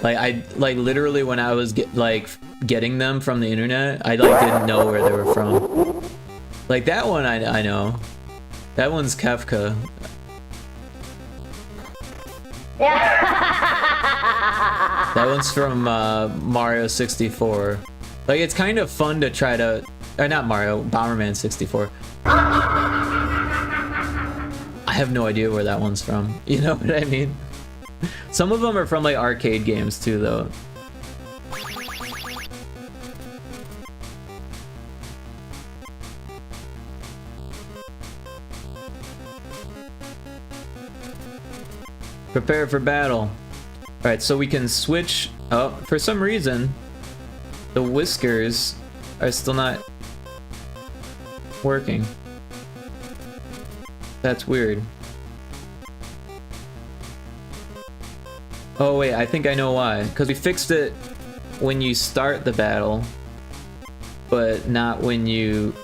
Like literally when I was getting them from the internet, I didn't know where they were from. Like that one I know. That one's Kefka. That one's from Mario 64. Like it's kind of fun to try to, or not Mario, Bomberman 64. I have no idea where that one's from. You know what I mean? Some of them are from like arcade games too, though. Prepare for battle. Alright, so we can switch. Oh, for some reason, the whiskers are still not working. That's weird. Oh wait, I think I know why. Because we fixed it when you start the battle, but not when you,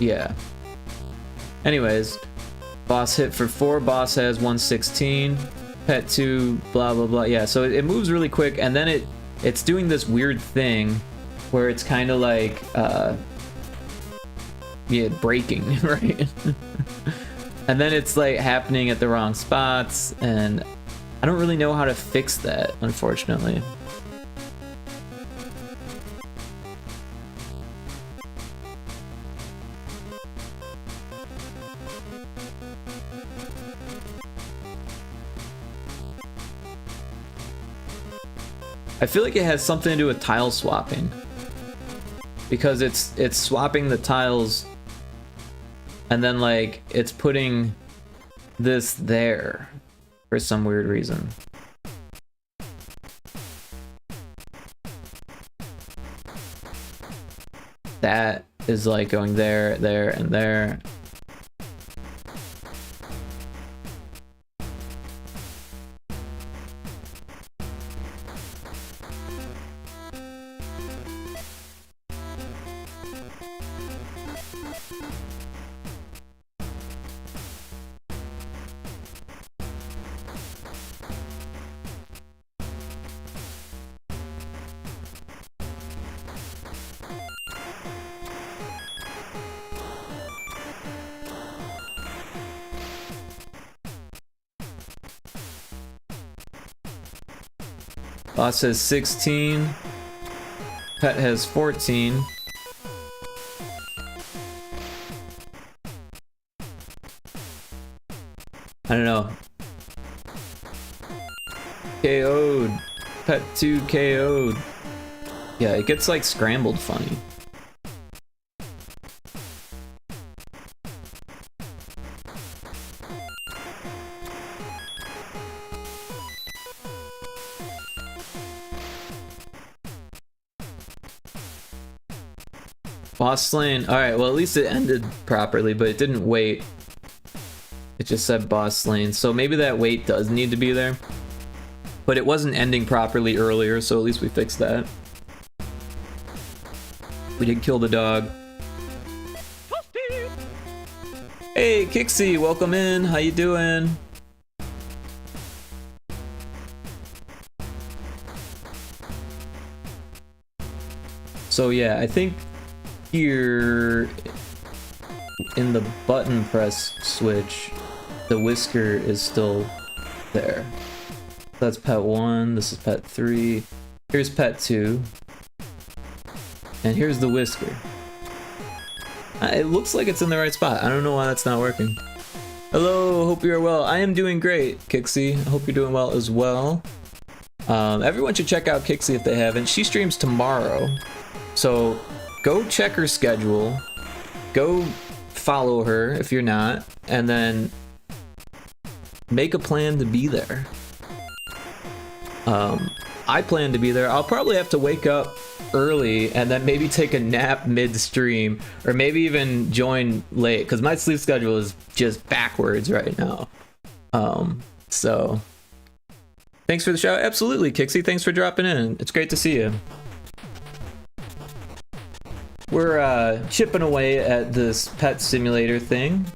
yeah. Anyways, boss hit for 4, boss has 116, pet 2, blah blah blah. Yeah, so it moves really quick, and then it's doing this weird thing where it's kind of like, yeah, breaking, right? And then it's like happening at the wrong spots, and I don't really know how to fix that, unfortunately. I feel like it has something to do with tile swapping, because it's swapping the tiles, and then like it's putting this there for some weird reason. That is like going there, there, and there. Boss has 16. Pet has 14. I don't know. KO'd. Pet 2 KO'd. Yeah, it gets like scrambled funny. Boss slain. Alright, well at least it ended properly, but it didn't wait. It just said boss slain. So maybe that wait does need to be there. But it wasn't ending properly earlier, so at least we fixed that. We did kill the dog. Hey, Kixie, welcome in. How you doing? So yeah, I think here in the button press switch, the whisker is still there. That's pet 1, this is pet 3, here's pet 2, and here's the whisker. It looks like it's in the right spot. I don't know why that's not working. Hello, hope you're well. I am doing great, Kixie. I hope you're doing well as well. Everyone should check out Kixie if they haven't. She streams tomorrow, so go check her schedule, go follow her if you're not, and then make a plan to be there. I plan to be there. I'll probably have to wake up early and then maybe take a nap mid-stream, or maybe even join late, because my sleep schedule is just backwards right now. So Thanks for the shout. Absolutely, Kixie. Thanks for dropping in. It's great to see you. We're chipping away at this pet simulator thing.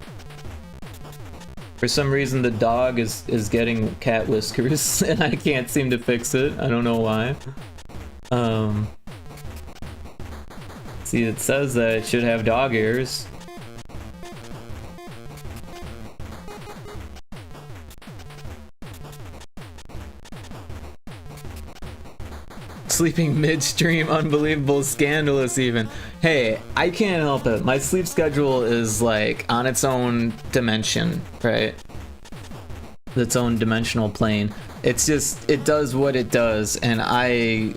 For some reason, the dog is getting cat whiskers, and I can't seem to fix it. I don't know why. See, it says that it should have dog ears. Sleeping midstream, unbelievable, scandalous even. Hey, I can't help it. My sleep schedule is like on its own dimension, right? Its own dimensional plane. It's just, it does what it does, and I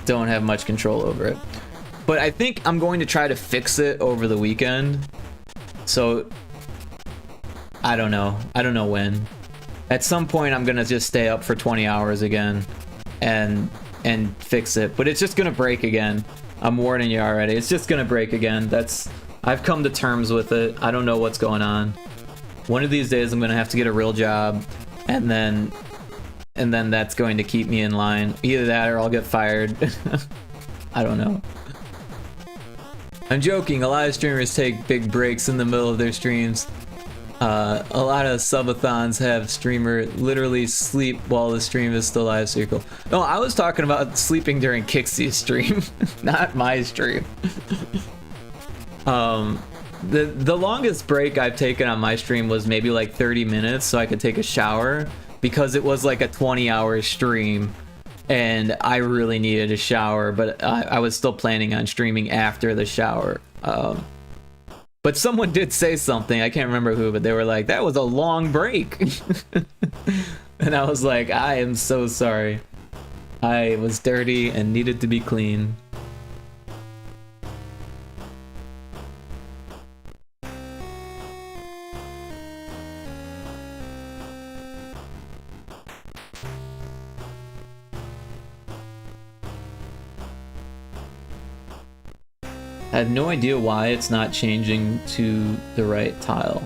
don't have much control over it. But I think I'm going to try to fix it over the weekend. So, I don't know. I don't know when. At some point, I'm gonna just stay up for 20 hours again and fix it. But it's just gonna break again. I'm warning you already. It's just gonna break again. I've come to terms with it. I don't know what's going on. One of these days, I'm gonna have to get a real job, and then that's going to keep me in line. Either that or I'll get fired. I don't know. I'm joking. A lot of streamers take big breaks in the middle of their streams. A lot of subathons have streamer literally sleep while the stream is still live circle. No, I was talking about sleeping during Kixie's stream, not my stream. The longest break I've taken on my stream was maybe like 30 minutes so I could take a shower, because it was like a 20-hour stream and I really needed a shower, but I was still planning on streaming after the shower. But someone did say something, I can't remember who, but they were like, that was a long break. And I was like, I am so sorry. I was dirty and needed to be clean. I have no idea why it's not changing to the right tile.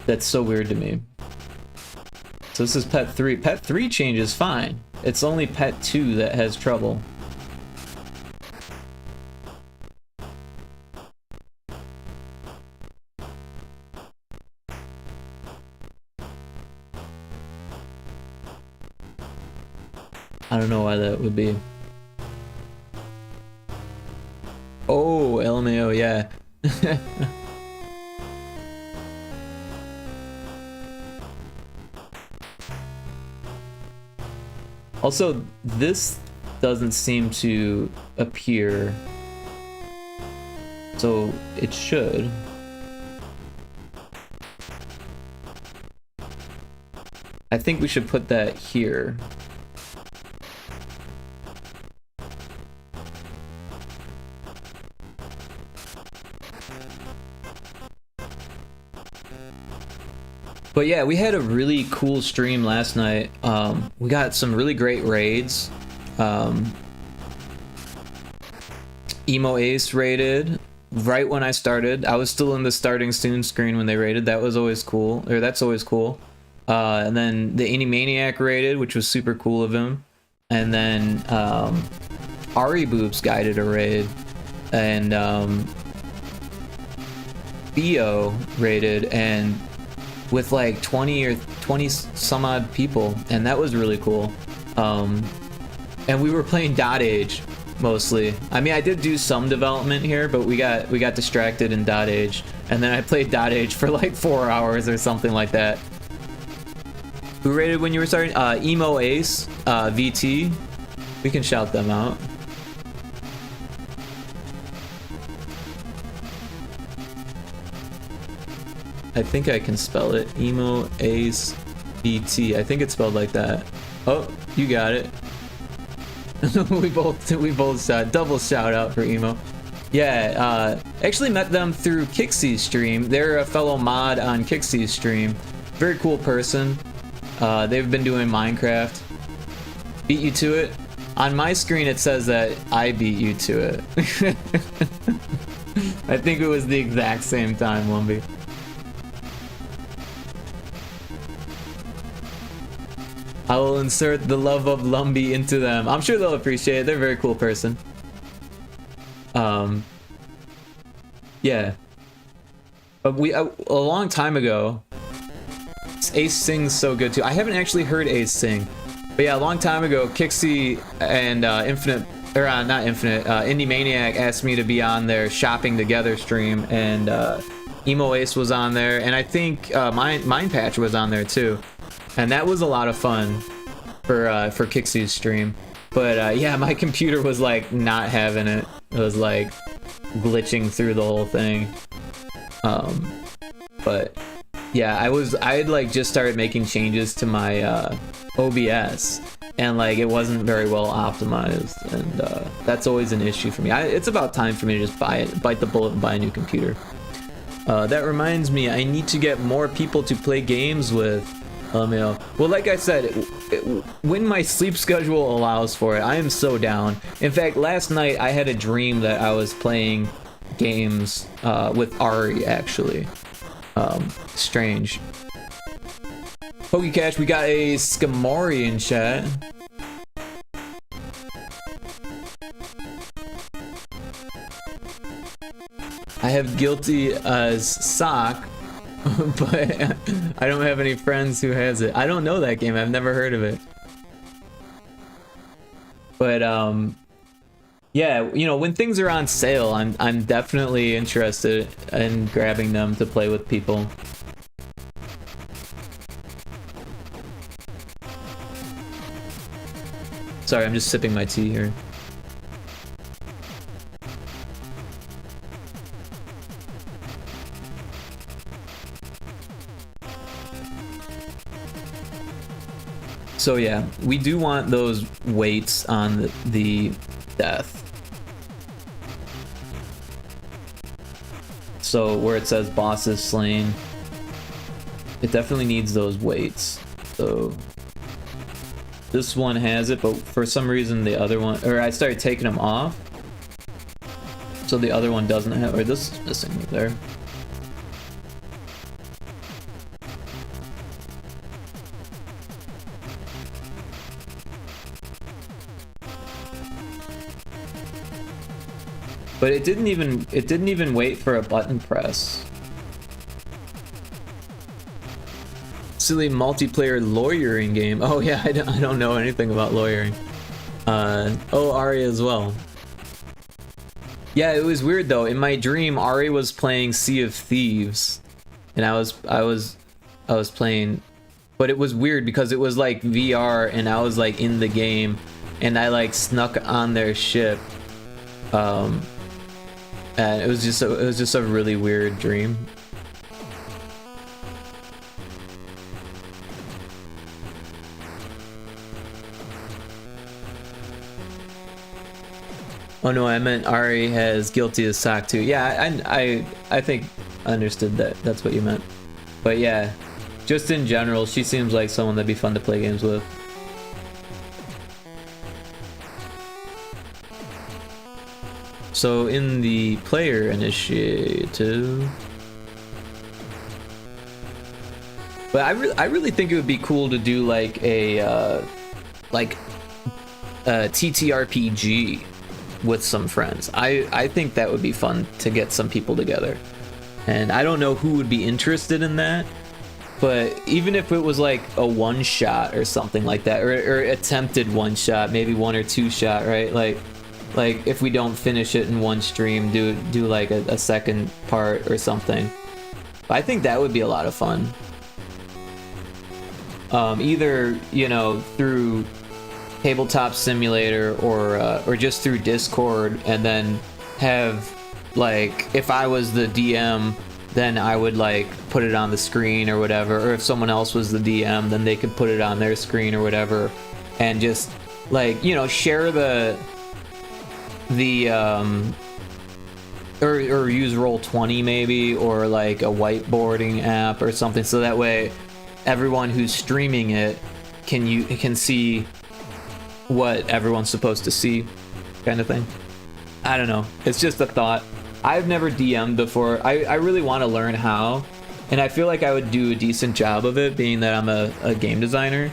That's so weird to me. So this is pet 3. Pet 3 changes fine. It's only pet 2 that has trouble. I don't know why that would be. Oh, LMAO, yeah. Also, this doesn't seem to appear, so it should. I think we should put that here. But yeah, we had a really cool stream last night. We got some really great raids. Emo Ace raided right when I started. I was still in the starting soon screen when they raided. That was always cool, or that's always cool. And then the Animaniac raided, which was super cool of him. And then Ari Boobs guided a raid, and Theo raided, and with like 20 some odd people, and that was really cool. And we were playing Dot Age mostly. I mean, I did do some development here, but we got distracted in Dot Age, and then I played Dot Age for like 4 hours or something like that. Who raided when you were starting? Emo Ace, VT. We can shout them out. I think I can spell it. Emo Ace VT. I think it's spelled like that. Oh, you got it. we both shout. Double shout out for Emo. Yeah, actually met them through Kixie's stream. They're a fellow mod on Kixie's stream. Very cool person. They've been doing Minecraft. Beat you to it? On my screen it says that I beat you to it. I think it was the exact same time, Lumbee. I will insert the love of Lumbee into them. I'm sure they'll appreciate it. They're a very cool person. Yeah. But a long time ago, Ace sings so good too. I haven't actually heard Ace sing. But yeah, a long time ago, Kixie and Indie Maniac asked me to be on their Shopping Together stream, and Emo Ace was on there, and I think Mind Patch was on there too. And that was a lot of fun for Kixie's stream. But yeah, my computer was like not having it. It was like glitching through the whole thing. But yeah, I had like just started making changes to my OBS, and like it wasn't very well optimized, and that's always an issue for me. It's about time for me to just bite the bullet and buy a new computer. That reminds me, I need to get more people to play games with. Well, like I said, when my sleep schedule allows for it, I am so down. In fact, last night I had a dream that I was playing games with Ari, actually. Strange. PokeCash, we got a Skamori in chat. I have Guilty as Sock, but I don't have any friends who has it. I don't know that game. I've never heard of it. But yeah, you know, when things are on sale, I'm definitely interested in grabbing them to play with people. Sorry, I'm just sipping my tea here. So yeah, we do want those weights on the death. So where it says boss is slain, it definitely needs those weights. So this one has it, but for some reason the other one, or I started taking them off, so the other one doesn't have, or this is missing right there. But it didn't even wait for a button press. Silly multiplayer lawyering game. Oh yeah, I don't know anything about lawyering. Oh, Ari as well. Yeah, it was weird though. In my dream, Ari was playing Sea of Thieves, and I was playing, but it was weird because it was like VR, and I was like in the game, and I like snuck on their ship. And it was just a really weird dream. Oh no, I meant Ari has Guilty as Sock too. Yeah, I think I understood that. That's what you meant. But yeah, just in general, she seems like someone that'd be fun to play games with. So in the player initiative, but I really think it would be cool to do like a TTRPG with some friends. I think that would be fun to get some people together, and I don't know who would be interested in that, but even if it was like a one shot or something like that, or attempted one shot, maybe 1 or 2 shot, right? Like if we don't finish it in one stream, do like a second part or something. I think that would be a lot of fun. Either, you know, through Tabletop Simulator or just through Discord, and then have like, if I was the DM, then I would like put it on the screen or whatever, or if someone else was the DM, then they could put it on their screen or whatever, and just like, you know, share or use Roll20 maybe, or like a whiteboarding app or something, so that way everyone who's streaming it can see what everyone's supposed to see, kind of thing. I don't know. It's just a thought. I've never DM'd before. I really want to learn how, and I feel like I would do a decent job of it, being that I'm a game designer.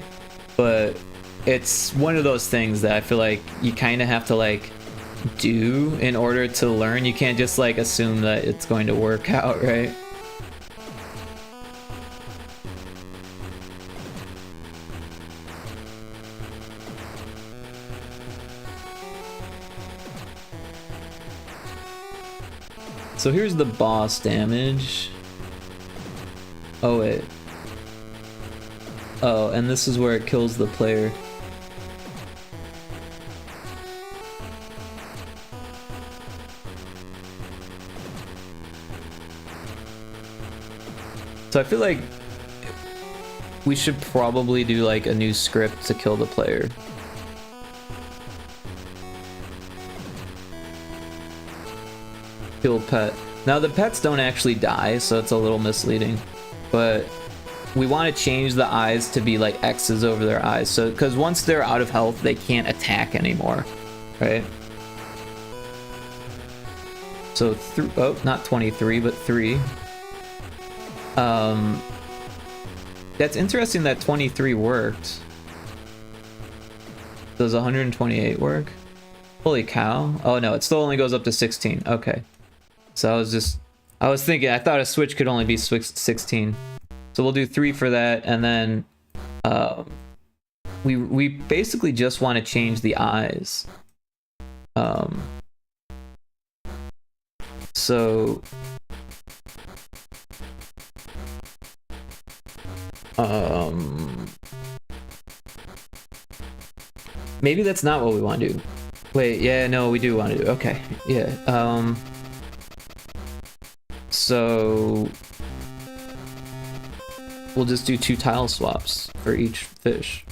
But it's one of those things that I feel like you kind of have to like do in order to learn. You can't just like assume that it's going to work out, right? So here's the boss damage. Oh wait. Oh, and this is where it kills the player. So I feel like we should probably do like a new script to kill the player. Kill pet. Now the pets don't actually die, so it's a little misleading, but we want to change the eyes to be like X's over their eyes, so because once they're out of health they can't attack anymore, right? So oh, not 23 but 3. That's interesting that 23 worked. Does 128 work? Holy cow. Oh no, it still only goes up to 16. Okay. So I was thinking, I thought a switch could only be 16. So we'll do 3 for that, and then we basically just want to change the eyes. So maybe that's not what we want to do. Wait, yeah, no, we do want to do. Okay, yeah. So we'll just do 2 tile swaps for each fish.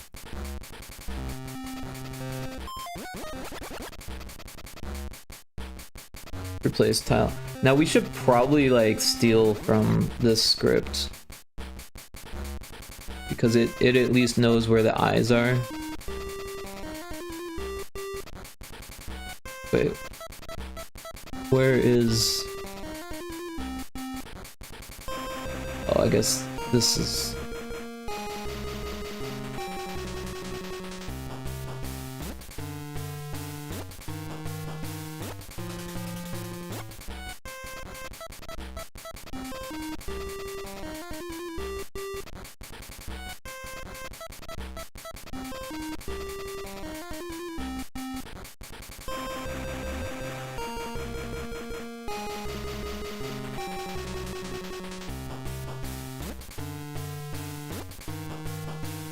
Replace tile. Now we should probably like steal from this script, because it at least knows where the eyes are. Wait, where is... Oh, I guess this is...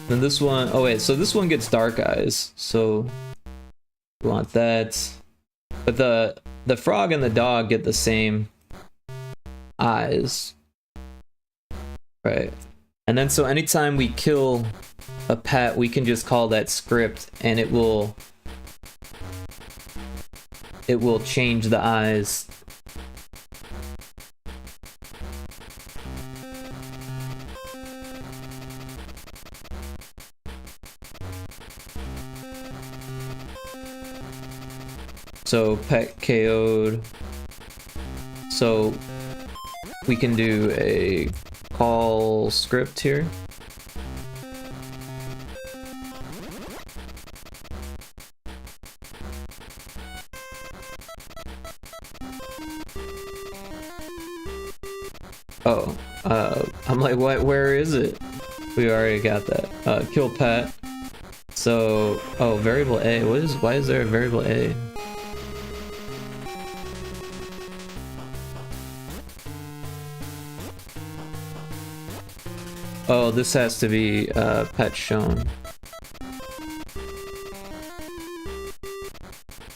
Then this one, oh wait, so this one gets dark eyes, so we want that. But the frog and the dog get the same eyes, right? And then so anytime we kill a pet, we can just call that script, and it will change the eyes. So pet KO'd. So we can do a call script here. Oh, I'm like, what? Where is it? We already got that. Kill pet. So, oh, variable A. Why is there a variable A? Oh, this has to be pet shown.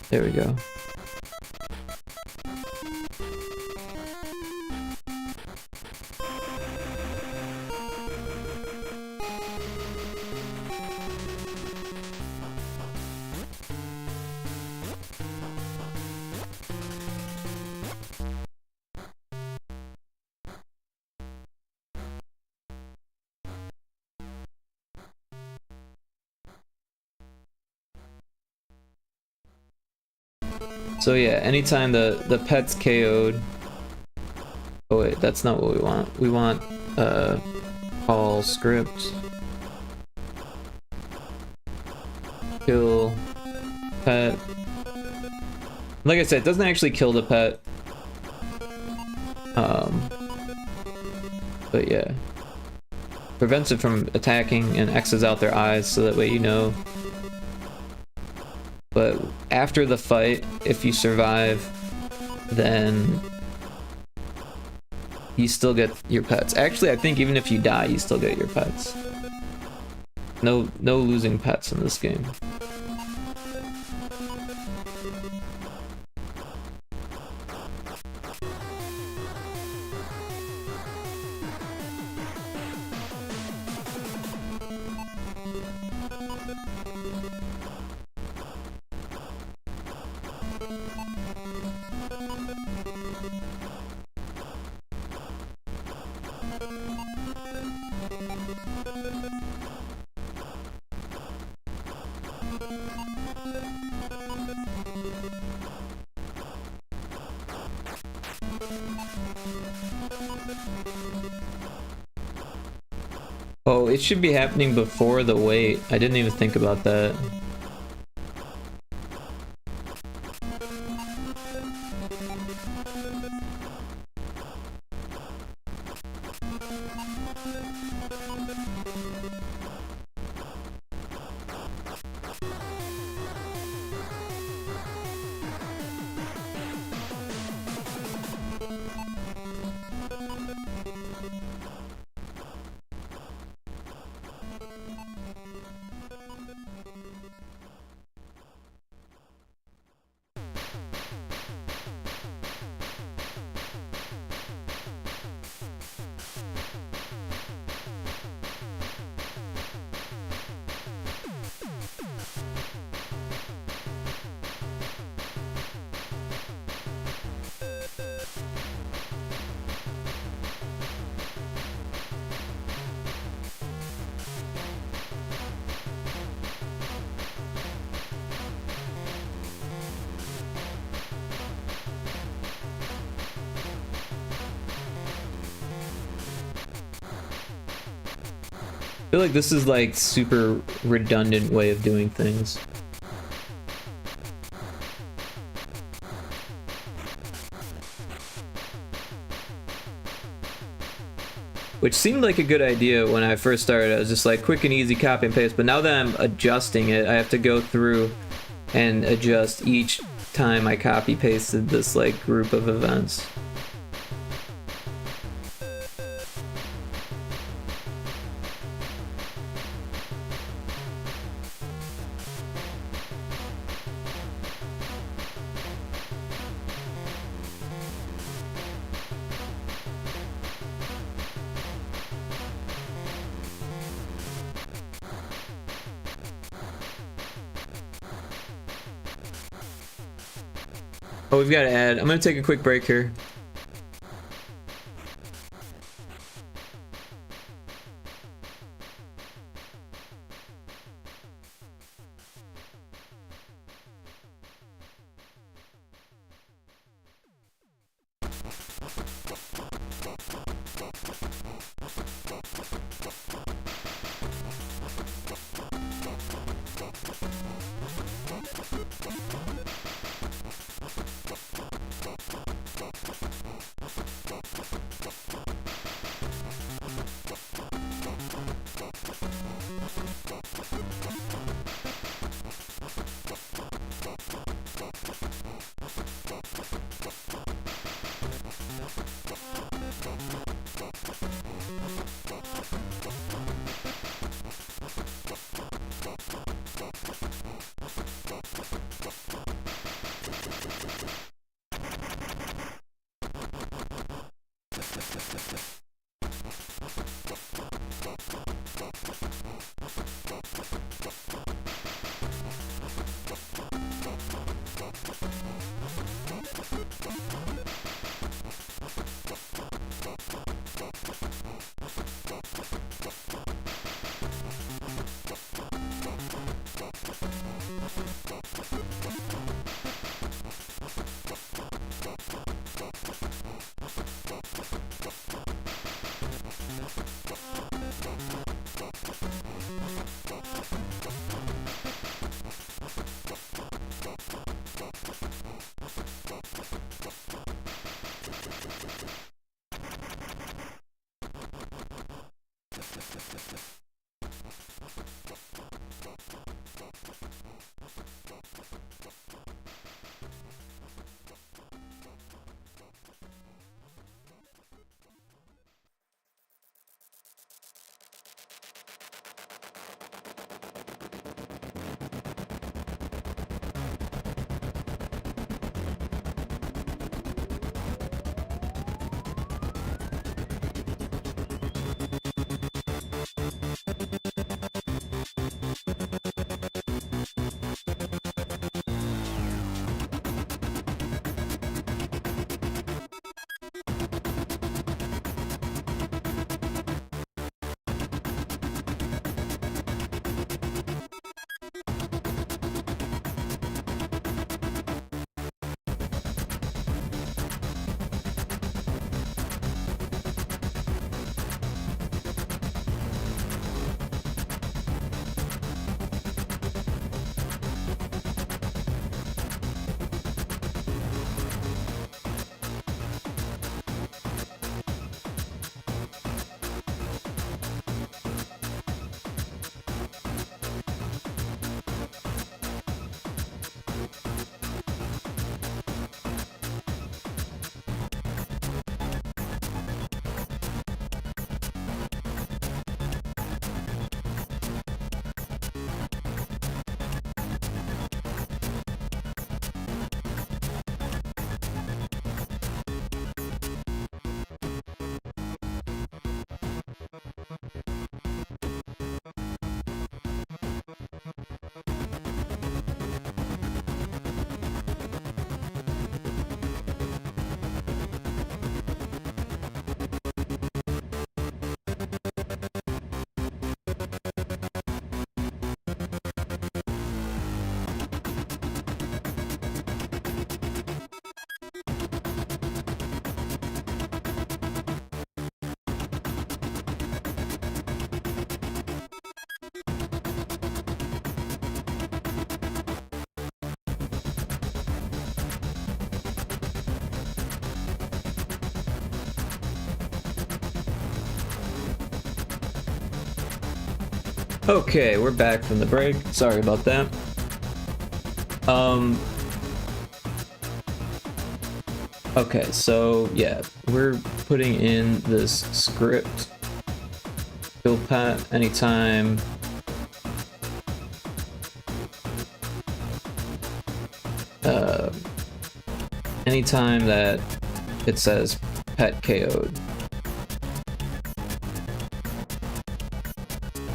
There we go. So yeah, anytime the pet's KO'd. Oh wait, that's not what we want. We want call script. Kill pet. Like I said, it doesn't actually kill the pet. But yeah. Prevents it from attacking and X's out their eyes so that way you know. But after the fight, if you survive, then you still get your pets. Actually, I think even if you die, you still get your pets. No losing pets in this game. Oh, it should be happening before the wait. I didn't even think about that. I feel like this is like super redundant way of doing things. Which seemed like a good idea when I first started. I was just like quick and easy copy and paste, but now that I'm adjusting it, I have to go through and adjust each time I copy pasted this like group of events. Oh, we've got to add. I'm going to take a quick break here. Okay, we're back from the break. Sorry about that. Okay, so yeah, we're putting in this script. Build pat anytime. Anytime that it says pet KO'd.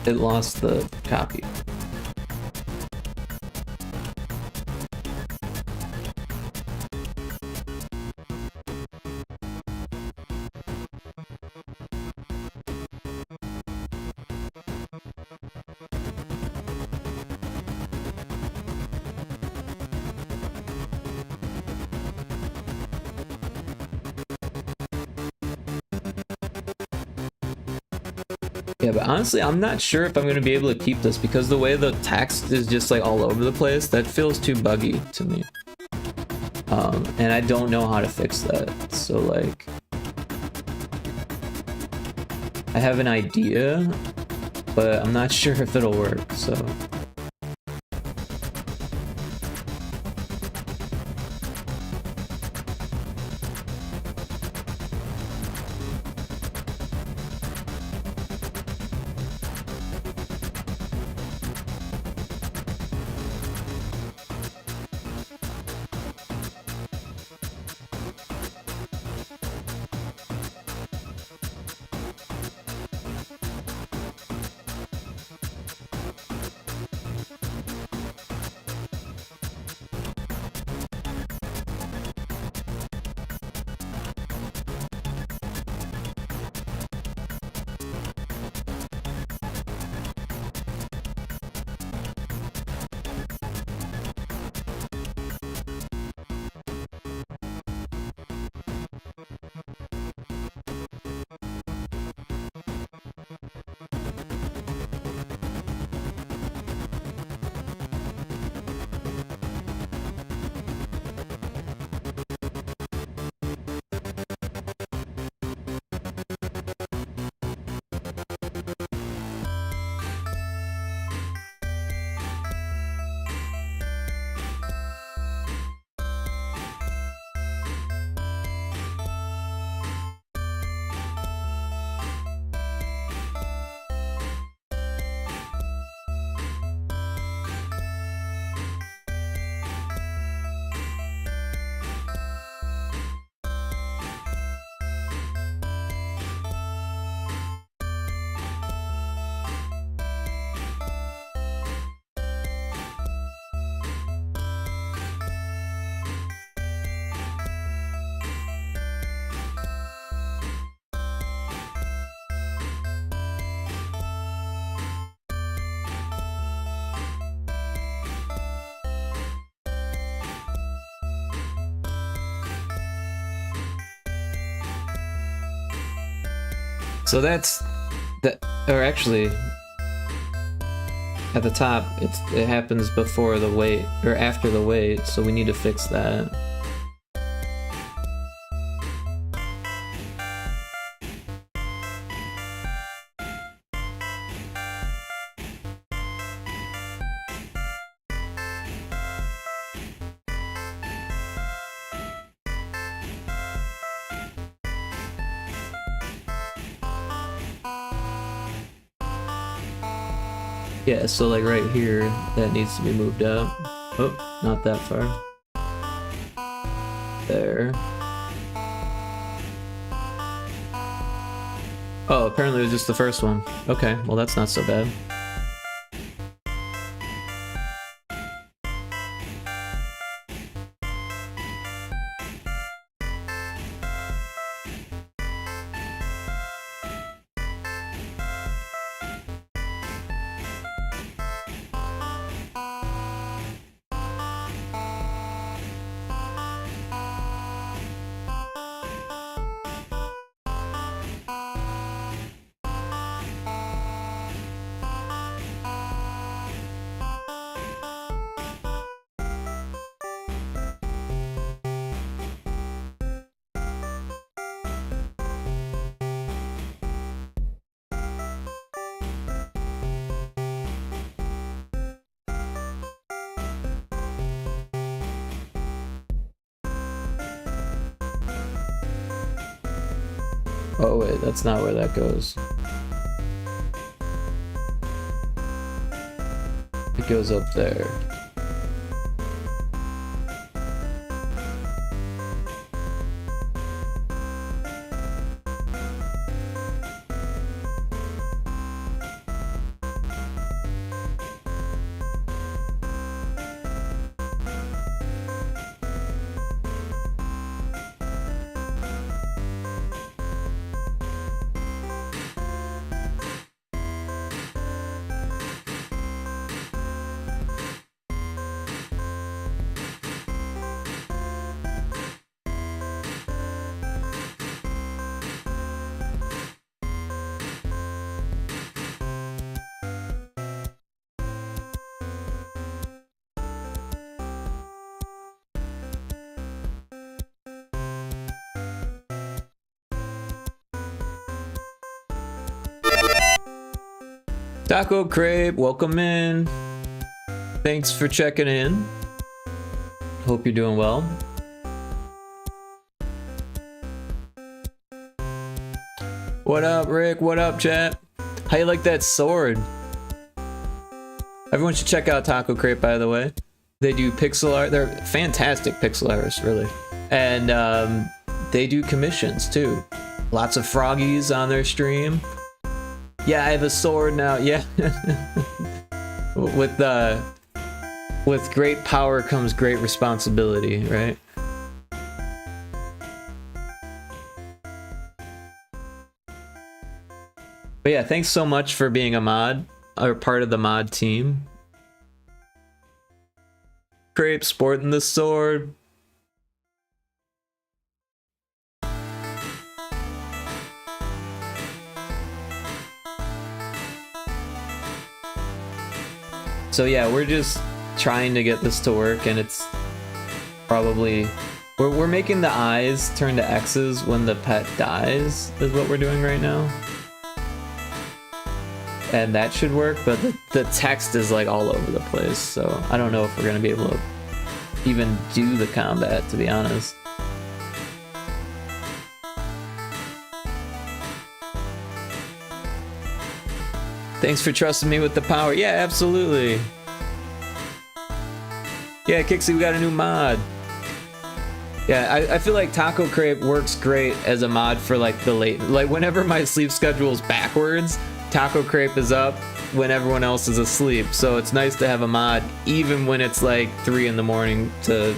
It lost the copy. Yeah, but honestly, I'm not sure if I'm going to be able to keep this because the way the text is just like all over the place, that feels too buggy to me. And I don't know how to fix that. So like, I have an idea, but I'm not sure if it'll work, so. So that's that, or actually, at the top, it happens before the wait, or after the wait, so we need to fix that. Yeah, so like right here, that needs to be moved up. Oh, not that far. There. Oh, apparently it was just the first one. Okay, well that's not so bad. Oh wait, that's not where that goes. It goes up there. Taco Crepe, welcome in. Thanks for checking in. Hope you're doing well. What up, Rick? What up, chat? How you like that sword? Everyone should check out Taco Crepe, by the way. They do pixel art. They're fantastic pixel artists, really. And they do commissions, too. Lots of froggies on their stream. Yeah, I have a sword now. Yeah. With great power comes great responsibility, right? But yeah, thanks so much for being a mod or part of the mod team. Crepe sporting the sword. So yeah, we're just trying to get this to work, and it's probably we're making the eyes turn to X's when the pet dies is what we're doing right now. And that should work, but the text is like all over the place, so I don't know if we're gonna be able to even do the combat, to be honest. Thanks for trusting me with the power. Yeah, absolutely. Yeah, Kixie, we got a new mod. Yeah, I feel like Taco Crepe works great as a mod for like the late, like whenever my sleep schedule is backwards, Taco Crepe is up when everyone else is asleep. So it's nice to have a mod even when it's like 3 in the morning to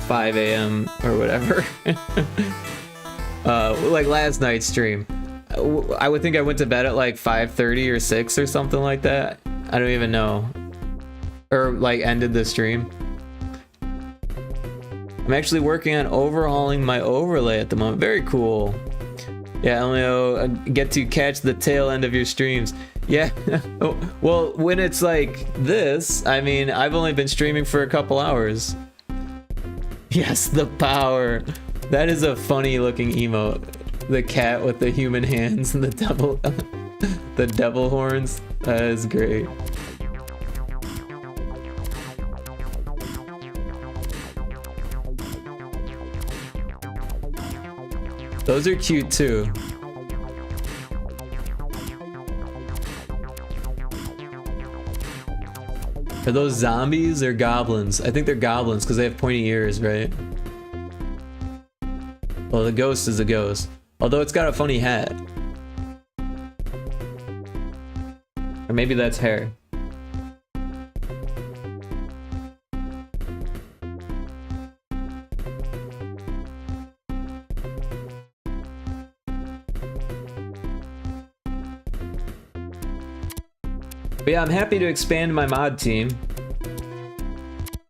5 a.m. or whatever. Like last night's stream. I would think I went to bed at like 5:30 or 6 or something like that. I don't even know. Or like ended the stream. I'm actually working on overhauling my overlay at the moment. Very cool. Yeah, Elio, get to catch the tail end of your streams. Yeah, well, when it's like this, I mean, I've only been streaming for a couple hours. Yes, the power. That is a funny looking emote. The cat with the human hands and the devil horns. That is great. Those are cute too. Are those zombies or goblins? I think they're goblins because they have pointy ears, right? Well, the ghost is a ghost. Although it's got a funny hat. Or maybe that's hair. But yeah, I'm happy to expand my mod team.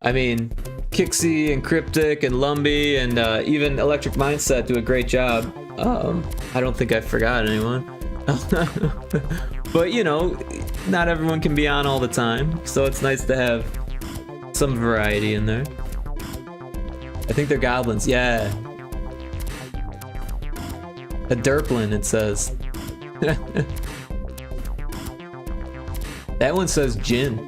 I mean, Kixie and Cryptic and Lumbee and even Electric Mindset do a great job. I don't think I forgot anyone. But you know, not everyone can be on all the time, so it's nice to have some variety in there. I think they're goblins, yeah. A Derplin, it says. That one says Jin.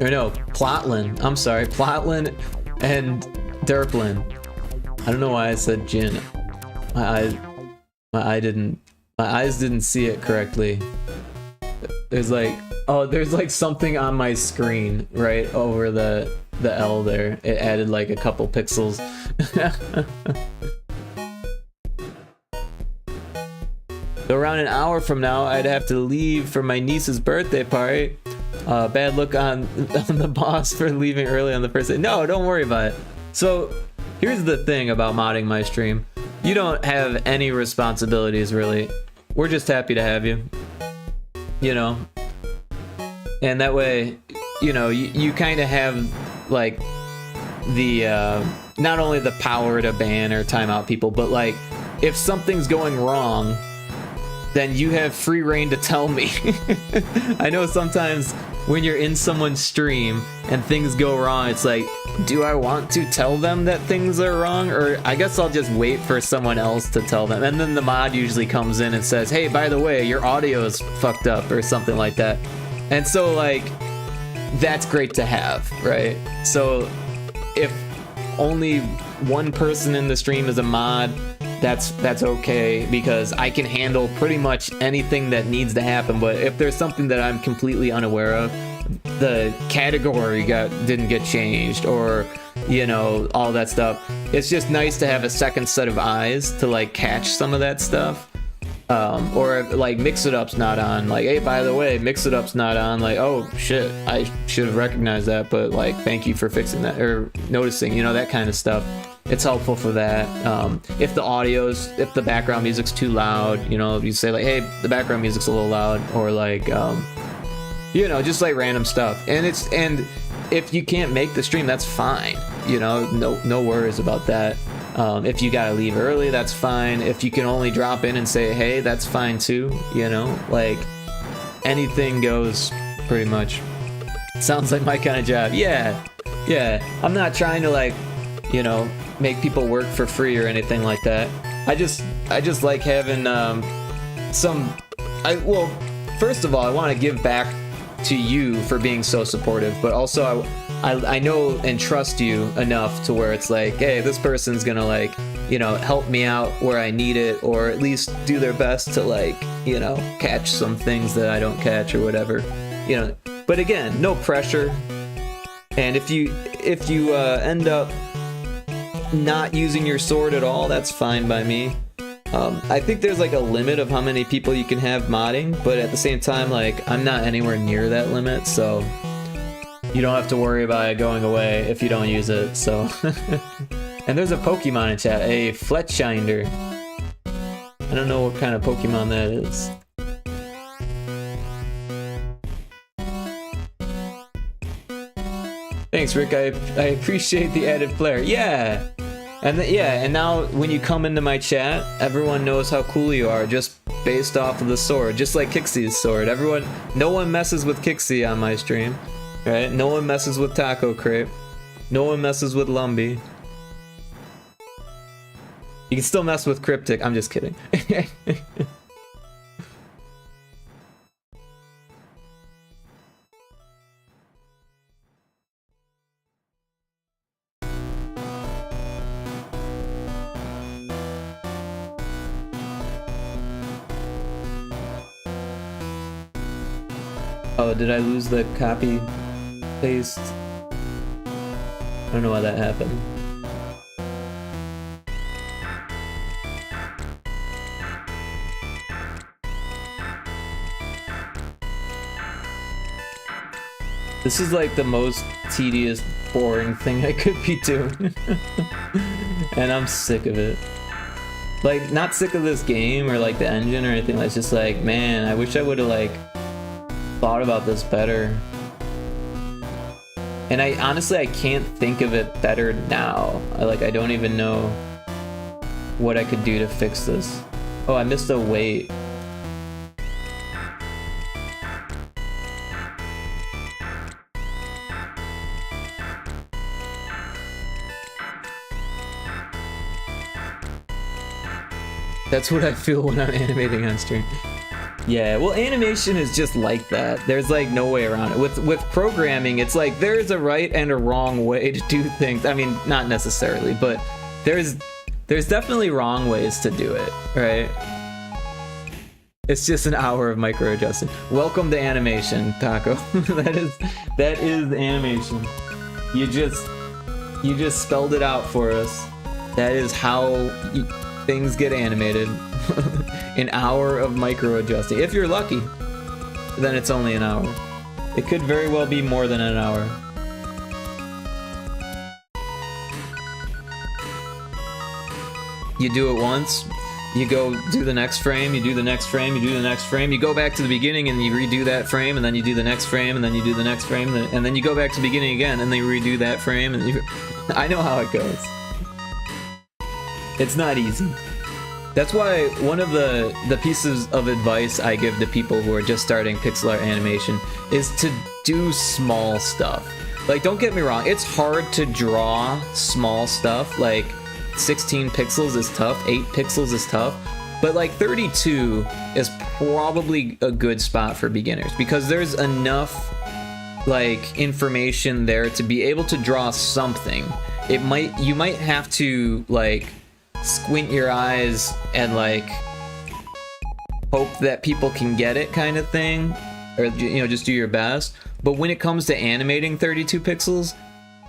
Or no, Plotlin. I'm sorry, Plotlin and Derplin. I don't know why I said gin. My eyes didn't see it correctly. There's like, oh, there's like something on my screen right over the L there. It added like a couple pixels. So around an hour from now, I'd have to leave for my niece's birthday party. Bad look on the boss for leaving early on the first day. No, don't worry about it. So here's the thing about modding my stream. You don't have any responsibilities, really. We're just happy to have you. You know? And that way, you know, you kind of have, like, the, not only the power to ban or time out people, but, like, if something's going wrong, then you have free reign to tell me. I know sometimes when you're in someone's stream and things go wrong, it's like, do I want to tell them that things are wrong? Or I guess I'll just wait for someone else to tell them. And then the mod usually comes in and says, hey, by the way, your audio is fucked up or something like that. And so, like, that's great to have, right? So if only one person in the stream is a mod, that's okay, because I can handle pretty much anything that needs to happen. But if there's something that I'm completely unaware of, the category didn't get changed, or, you know, all that stuff, it's just nice to have a second set of eyes to, like, catch some of that stuff. Or like Mix It Up's not on, like, hey, by the way, Mix It Up's not on, like, oh shit, I should have recognized that, but like, thank you for fixing that or noticing, you know, that kind of stuff. It's helpful for that. If the background music's too loud, you know, you say like, hey, the background music's a little loud, or like, you know, just like random stuff. And if you can't make the stream, that's fine. You know, no worries about that. If you gotta leave early, that's fine. If you can only drop in and say, hey, that's fine too, you know? Like, anything goes, pretty much. Sounds like my kind of job. Yeah. I'm not trying to, like, you know, make people work for free or anything like that. I just like having, well, first of all, I want to give back to you for being so supportive, but also I know and trust you enough to where it's like, hey, this person's gonna, like, you know, help me out where I need it, or at least do their best to, like, you know, catch some things that I don't catch or whatever, you know. But again, no pressure. And if you end up not using your sword at all, that's fine by me. I think there's like a limit of how many people you can have modding, but at the same time, like, I'm not anywhere near that limit, so you don't have to worry about it going away if you don't use it, so. And there's a Pokemon in chat, a Fletchinder. I don't know what kind of Pokemon that is. Thanks, Rick, I appreciate the added flair. Yeah! And now when you come into my chat, everyone knows how cool you are just based off of the sword, just like Kixie's sword. No one messes with Kixie on my stream, right? No one messes with Taco Crepe. No one messes with Lumbee. You can still mess with Cryptic, I'm just kidding. Oh, did I lose the copy paste? I don't know why that happened. This is like the most tedious, boring thing I could be doing. And I'm sick of it. Like, not sick of this game or like the engine or anything. It's just like, man, I wish I would have like thought about this better. And I honestly can't think of it better now. I don't even know what I could do to fix this. Oh, I missed a wait. That's what I feel when I'm animating on stream. Yeah, well, animation is just like that. There's like no way around it. With programming, it's like there's a right and a wrong way to do things. I mean, not necessarily, but there's There's definitely wrong ways to do it, right? It's just an hour of micro adjusting. Welcome to animation, Taco. that is animation. You just spelled it out for us. That is how things get animated. An hour of micro adjusting. If you're lucky, then it's only an hour. It could very well be more than an hour. You do it once, you go do the next frame, you do the next frame, you do the next frame, you go back to the beginning and you redo that frame, and then you do the next frame, and then you do the next frame, and then you go back to the beginning again, and then you redo that frame, and I know how it goes. It's not easy. That's why one of the pieces of advice I give to people who are just starting pixel art animation is to do small stuff. Like, don't get me wrong, it's hard to draw small stuff, like 16 pixels is tough, 8 pixels is tough, but like 32 is probably a good spot for beginners because there's enough like information there to be able to draw something. You might have to like squint your eyes and like hope that people can get it kind of thing, or just do your best. But when it comes to animating 32 pixels,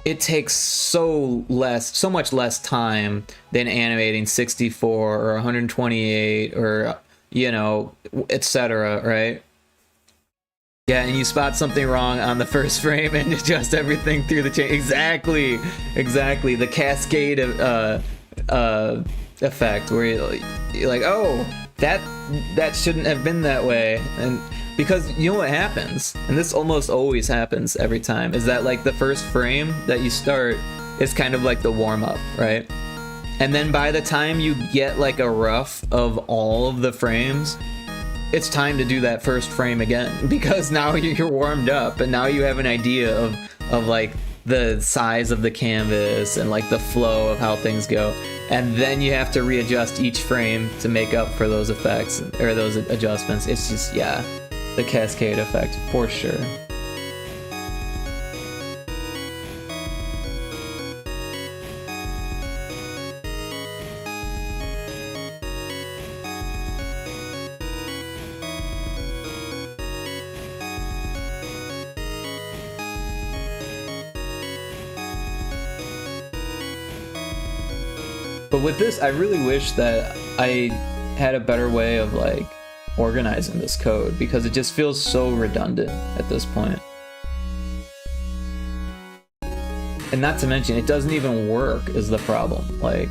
it takes so much less time than animating 64 or 128 or etc., right? Yeah, and you spot something wrong on the first frame and adjust everything through the chain. Exactly. The cascade effect where you're like, oh, that shouldn't have been that way. And because you know what happens, and this almost always happens every time, is that like the first frame that you start is kind of like the warm-up, right? And then by the time you get like a rough of all of the frames, it's time to do that first frame again, because now you're warmed up and now you have an idea of like the size of the canvas and like the flow of how things go. And then you have to readjust each frame to make up for those effects or those adjustments. It's just, yeah, the cascade effect for sure. But with this, I really wish that I had a better way of like organizing this code, because it just feels so redundant at this point. And not to mention, it doesn't even work is the problem. Like,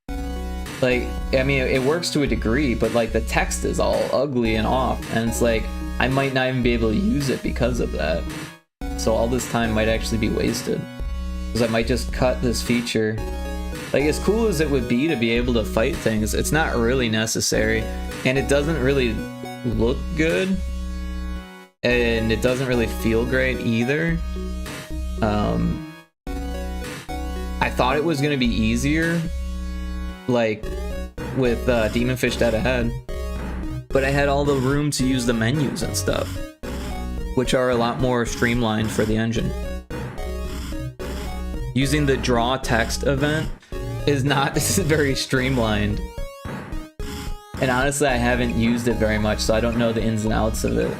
I mean, it works to a degree, but like the text is all ugly and off, and it's like, I might not even be able to use it because of that. So all this time might actually be wasted, because I might just cut this feature. Like, as cool as it would be to be able to fight things, it's not really necessary, and it doesn't really look good, and it doesn't really feel great either. I thought it was going to be easier, like with Demonfish Dead Ahead, but I had all the room to use the menus and stuff, which are a lot more streamlined for the engine. Using the draw text event is not very streamlined, and honestly I haven't used it very much, so I don't know the ins and outs of it.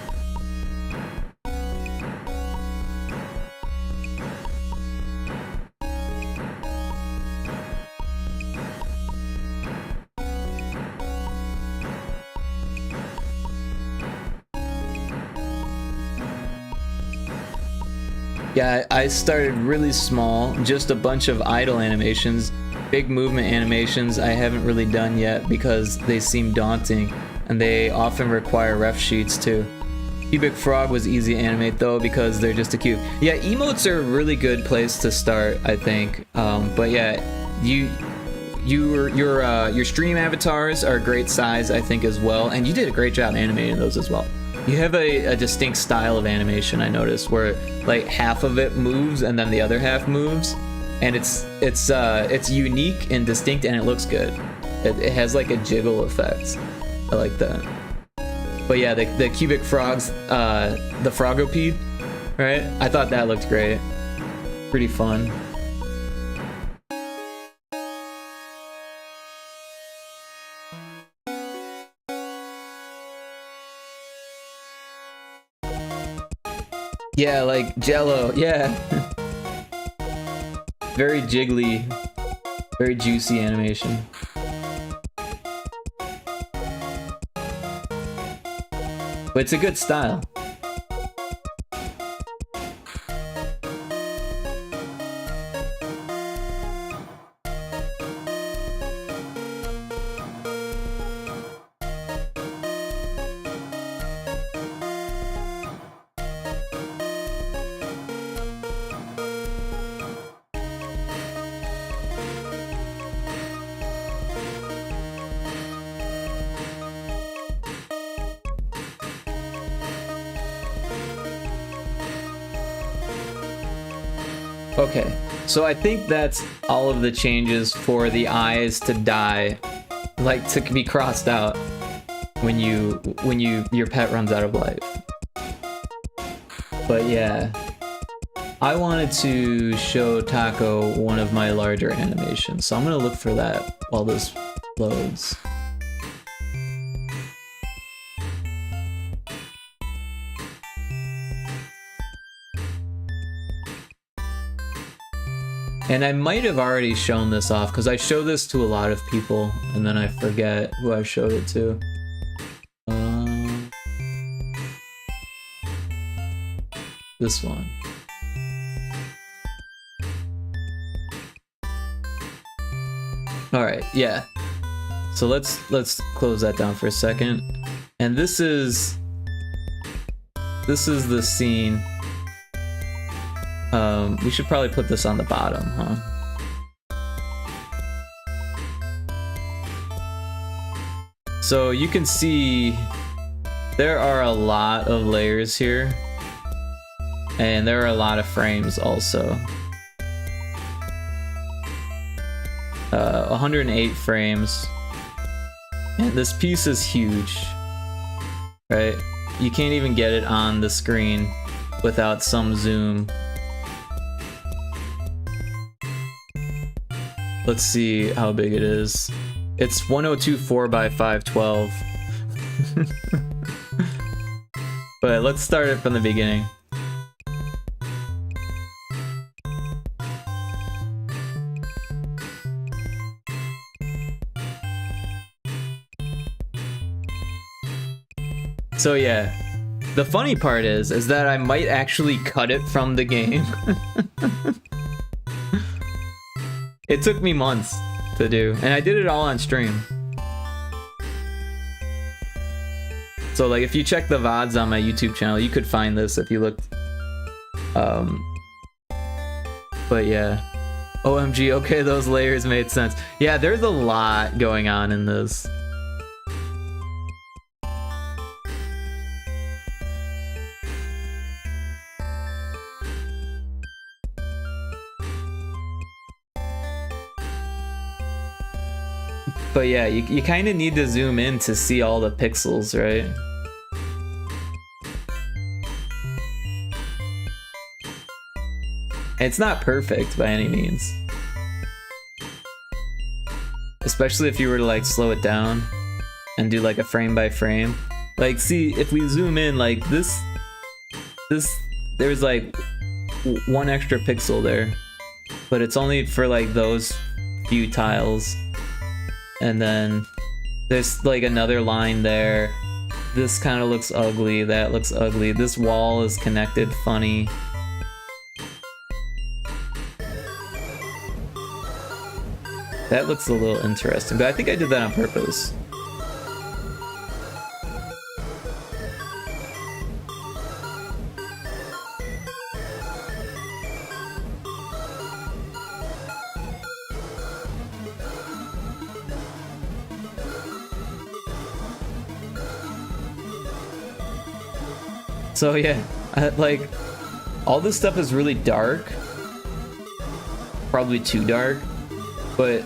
Yeah, I started really small, just a bunch of idle animations. Big movement animations I haven't really done yet because they seem daunting, and they often require ref sheets too. Cubic Frog was easy to animate though because they're just a cube. Yeah, emotes are a really good place to start, I think. But yeah, your stream avatars are a great size, I think, as well, and you did a great job animating those as well. You have a distinct style of animation, I noticed, where like half of it moves and then the other half moves. And it's unique and distinct, and it looks good. It has like a jiggle effect. I like that. But yeah, the cubic frogs, the Frogopede, right? I thought that looked great. Pretty fun. Yeah, like Jello. Yeah. Very jiggly, very juicy animation. But it's a good style. Okay, so I think that's all of the changes for the eyes to die, like to be crossed out when your pet runs out of life. But yeah, I wanted to show Taco one of my larger animations, so I'm gonna look for that while this loads. And I might have already shown this off, because I show this to a lot of people, and then I forget who I showed it to. This one. Alright, yeah. So let's close that down for a second. And this is the scene. We should probably put this on the bottom, huh? So you can see there are a lot of layers here, and there are a lot of frames also. 108 frames, and this piece is huge, right? You can't even get it on the screen without some zoom. Let's see how big it is. It's 1024 by 512. But let's start it from the beginning. So yeah, the funny part is that I might actually cut it from the game. It took me months to do, and I did it all on stream. So like if you check the VODs on my YouTube channel, you could find this if you looked. But yeah. OMG, okay, those layers made sense. Yeah, there's a lot going on in this. But yeah, you kind of need to zoom in to see all the pixels, right? It's not perfect by any means. Especially if you were to like slow it down and do like a frame by frame. Like, see, if we zoom in like this, there's like one extra pixel there, but it's only for like those few tiles. And then there's like another line there. This kind of looks ugly, that looks ugly. This wall is connected funny. That looks a little interesting, but I think I did that on purpose. So yeah, like, all this stuff is really dark. Probably too dark. But,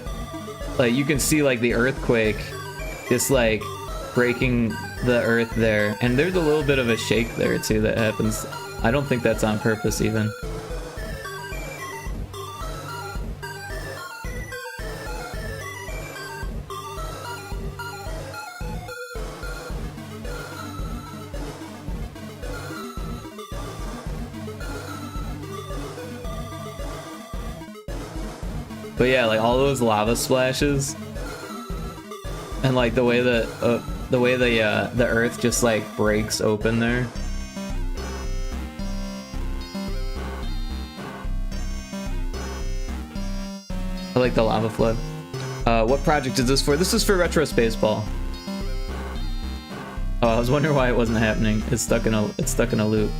like, you can see, like, the earthquake just, like, breaking the earth there. And there's a little bit of a shake there, too, that happens. I don't think that's on purpose, even. But yeah, like all those lava splashes, and like the way the earth just like breaks open there. I like the lava flood. What project is this for? This is for Retro Spaceball. Oh, I was wondering why it wasn't happening. It's stuck in a loop.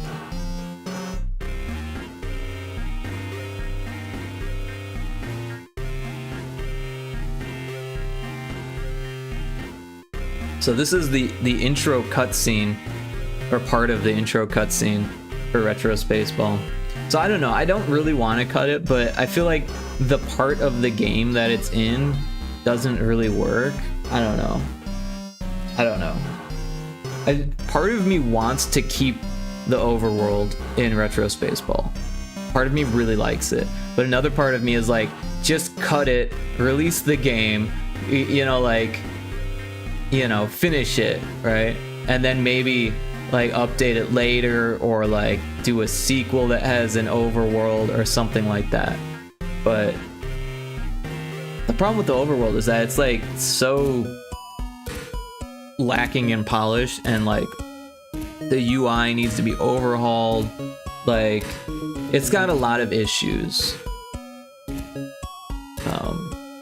So this is the intro cutscene, or part of the intro cutscene for Retro Spaceball. So I don't know, I don't really want to cut it, but I feel like the part of the game that it's in doesn't really work. I don't know. Part of me wants to keep the overworld in Retro Spaceball. Part of me really likes it, but another part of me is like, just cut it, release the game, finish it, right? And then maybe like update it later, or like do a sequel that has an overworld or something like that. But the problem with the overworld is that it's like so lacking in polish, and like the UI needs to be overhauled. Like it's got a lot of issues.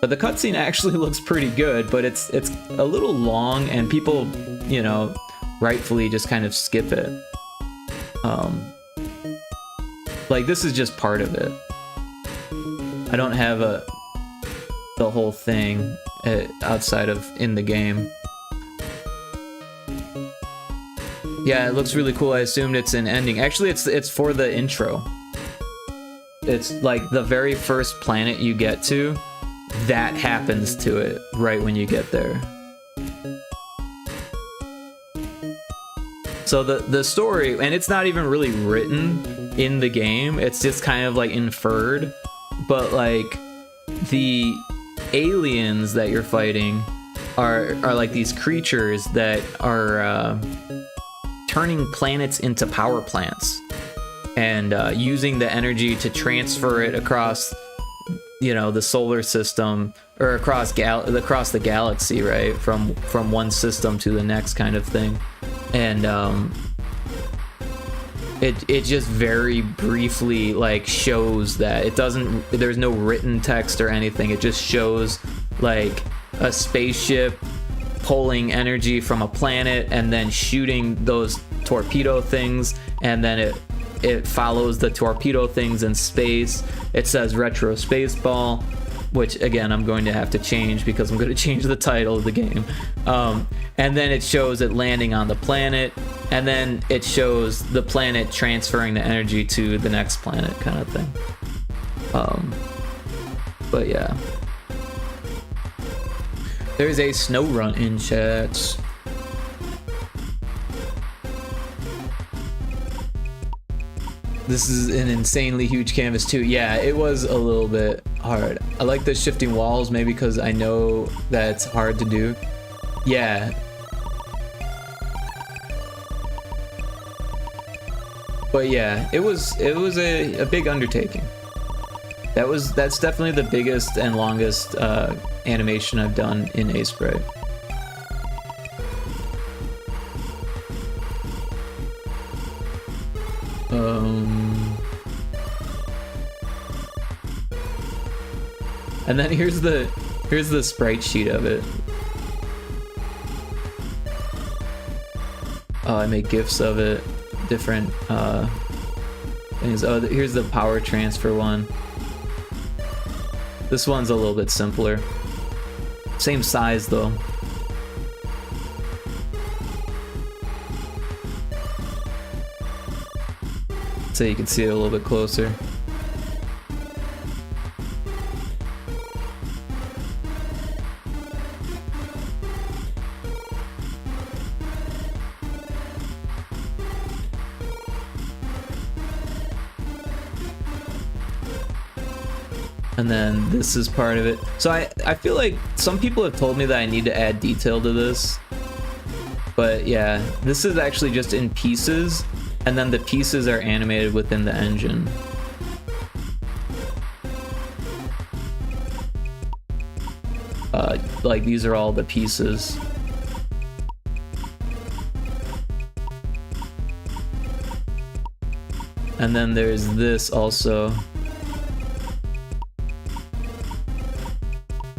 But the cutscene actually looks pretty good, but it's a little long, and people, rightfully just kind of skip it. Like this is just part of it. I don't have the whole thing outside of in the game. Yeah, it looks really cool. I assumed it's an ending. Actually, it's for the intro. It's like the very first planet you get to, that happens to it right when you get there. So the story, and it's not even really written in the game, it's just kind of like inferred, but like the aliens that you're fighting are like these creatures that are turning planets into power plants, and using the energy to transfer it across the solar system, or across the galaxy, right, from one system to the next kind of thing. And it just very briefly like shows that there's no written text or anything. It just shows like a spaceship pulling energy from a planet and then shooting those torpedo things, and then it follows the torpedo things in space. It says Retro Spaceball, which again I'm going to have to change because I'm going to change the title of the game. And then it shows it landing on the planet, and then it shows the planet transferring the energy to the next planet, kind of thing. But yeah. There's a snow run in chat. This is an insanely huge canvas too. Yeah, it was a little bit hard. I like the shifting walls, maybe because I know that it's hard to do. Yeah. But yeah, it was a big undertaking. That's definitely the biggest and longest animation I've done in Sprite. And then here's the sprite sheet of it. Oh, I make GIFs of it, different things. Oh, here's the power transfer one. This one's a little bit simpler. Same size though. So you can see it a little bit closer. And then this is part of it. So I feel like some people have told me that I need to add detail to this. But yeah, this is actually just in pieces, and then the pieces are animated within the engine. like these are all the pieces. And then there's this also.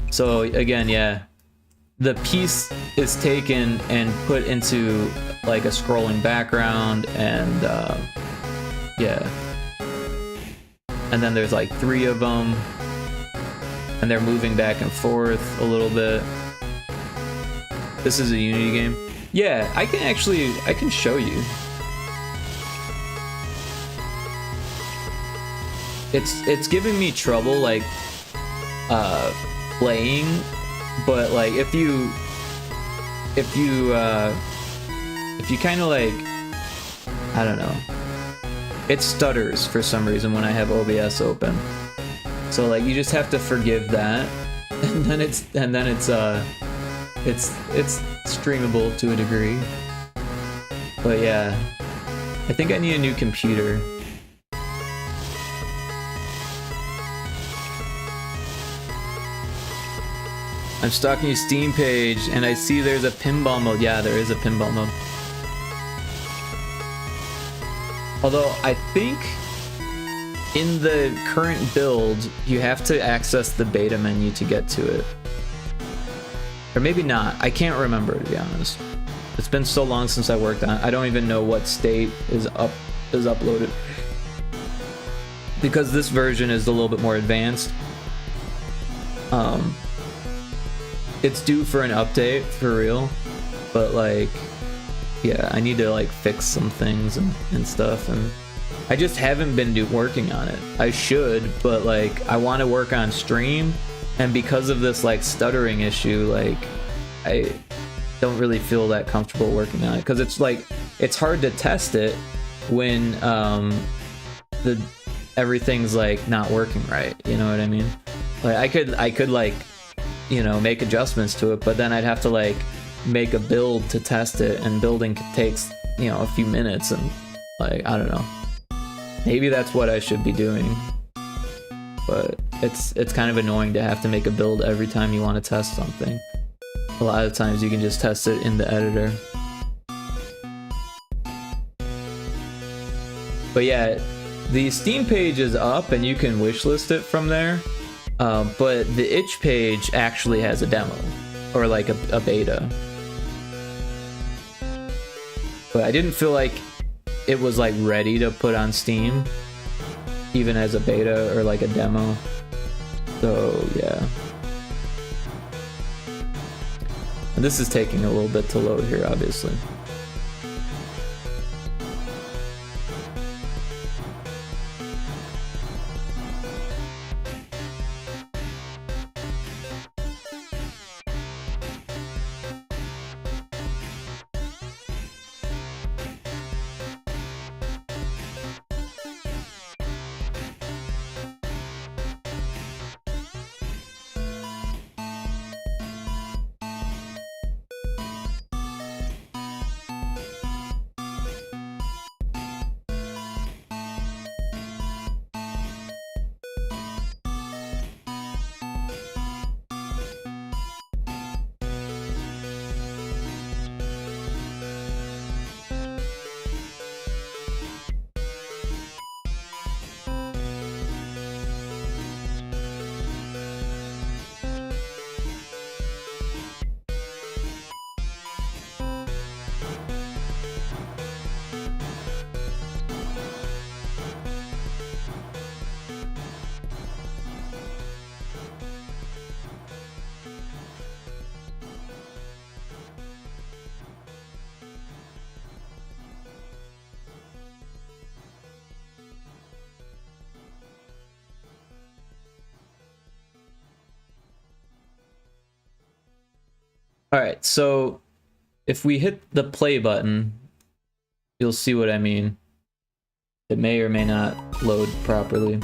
So again, yeah, the piece is taken and put into like a scrolling background, and yeah. And then there's like 3 of them, and they're moving back and forth a little bit. This is a Unity game. Yeah, I can show you. It's giving me trouble like playing, but like if you kind of like, I don't know, it stutters for some reason when I have OBS open. So like you just have to forgive that, and then it's streamable to a degree. But yeah, I think I need a new computer. I'm stalking your Steam page and I see there's a pinball mode. Yeah, there is a pinball mode. Although I think in the current build, you have to access the beta menu to get to it. Or maybe not. I can't remember, to be honest. It's been so long since I worked on it. I don't even know what state is uploaded. Because this version is a little bit more advanced. It's due for an update, for real. But like, yeah, I need to like fix some things and stuff, and I just haven't been working on it. I should, but like I want to work on stream, and because of this like stuttering issue, like I don't really feel that comfortable working on it, because it's like it's hard to test it when everything's like not working right, you know what I mean? Like I could like, you know, make adjustments to it, but then I'd have to like make a build to test it, and building takes, you know, a few minutes, and like I don't know, maybe that's what I should be doing. But it's kind of annoying to have to make a build every time you want to test something. A lot of times you can just test it in the editor. But yeah, the Steam page is up and you can wishlist it from there. But the itch page actually has a demo, or like a beta. But I didn't feel like it was like ready to put on Steam, even as a beta or like a demo. So yeah. And this is taking a little bit to load here, obviously. All right, so if we hit the play button, you'll see what I mean. It may or may not load properly.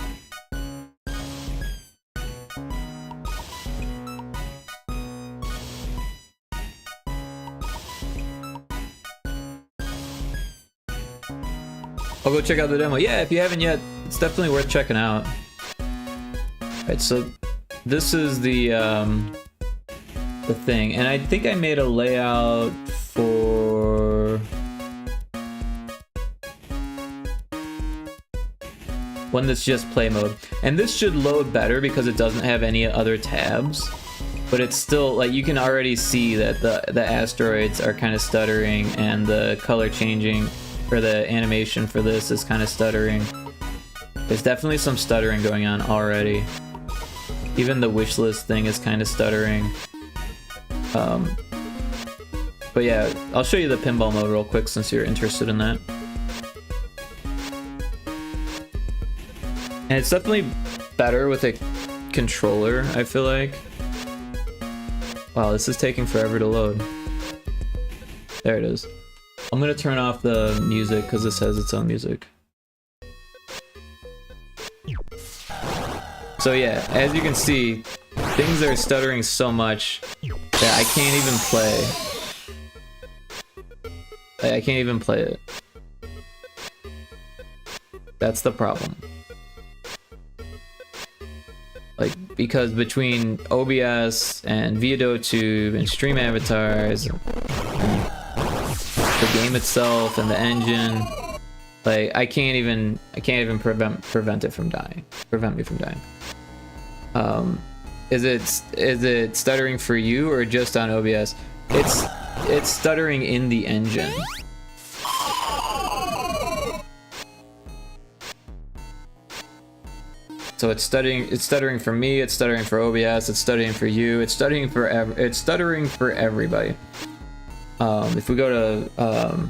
I'll go check out the demo. Yeah, if you haven't yet, it's definitely worth checking out. All right, so this is the the thing. And I think I made a layout for one that's just play mode. And this should load better because it doesn't have any other tabs. But it's still, like, you can already see that the asteroids are kind of stuttering, and the color changing, or the animation for this is kind of stuttering. There's definitely some stuttering going on already. Even the wish list thing is kind of stuttering. But yeah, I'll show you the pinball mode real quick since you're interested in that. And it's definitely better with a controller, I feel like. Wow, this is taking forever to load. There it is. I'm gonna turn off the music because this has its own music. So yeah, as you can see, things are stuttering so much that I can't even play. I can't even play it. That's the problem. Like, because between OBS and ViaDoTube and Stream Avatars and the game itself and the engine, like I can't even prevent it from dying. Prevent me from dying. Is it stuttering for you or just on OBS? It's stuttering in the engine. So it's stuttering for me, it's stuttering for OBS, it's stuttering for you, it's stuttering for everybody. If we go to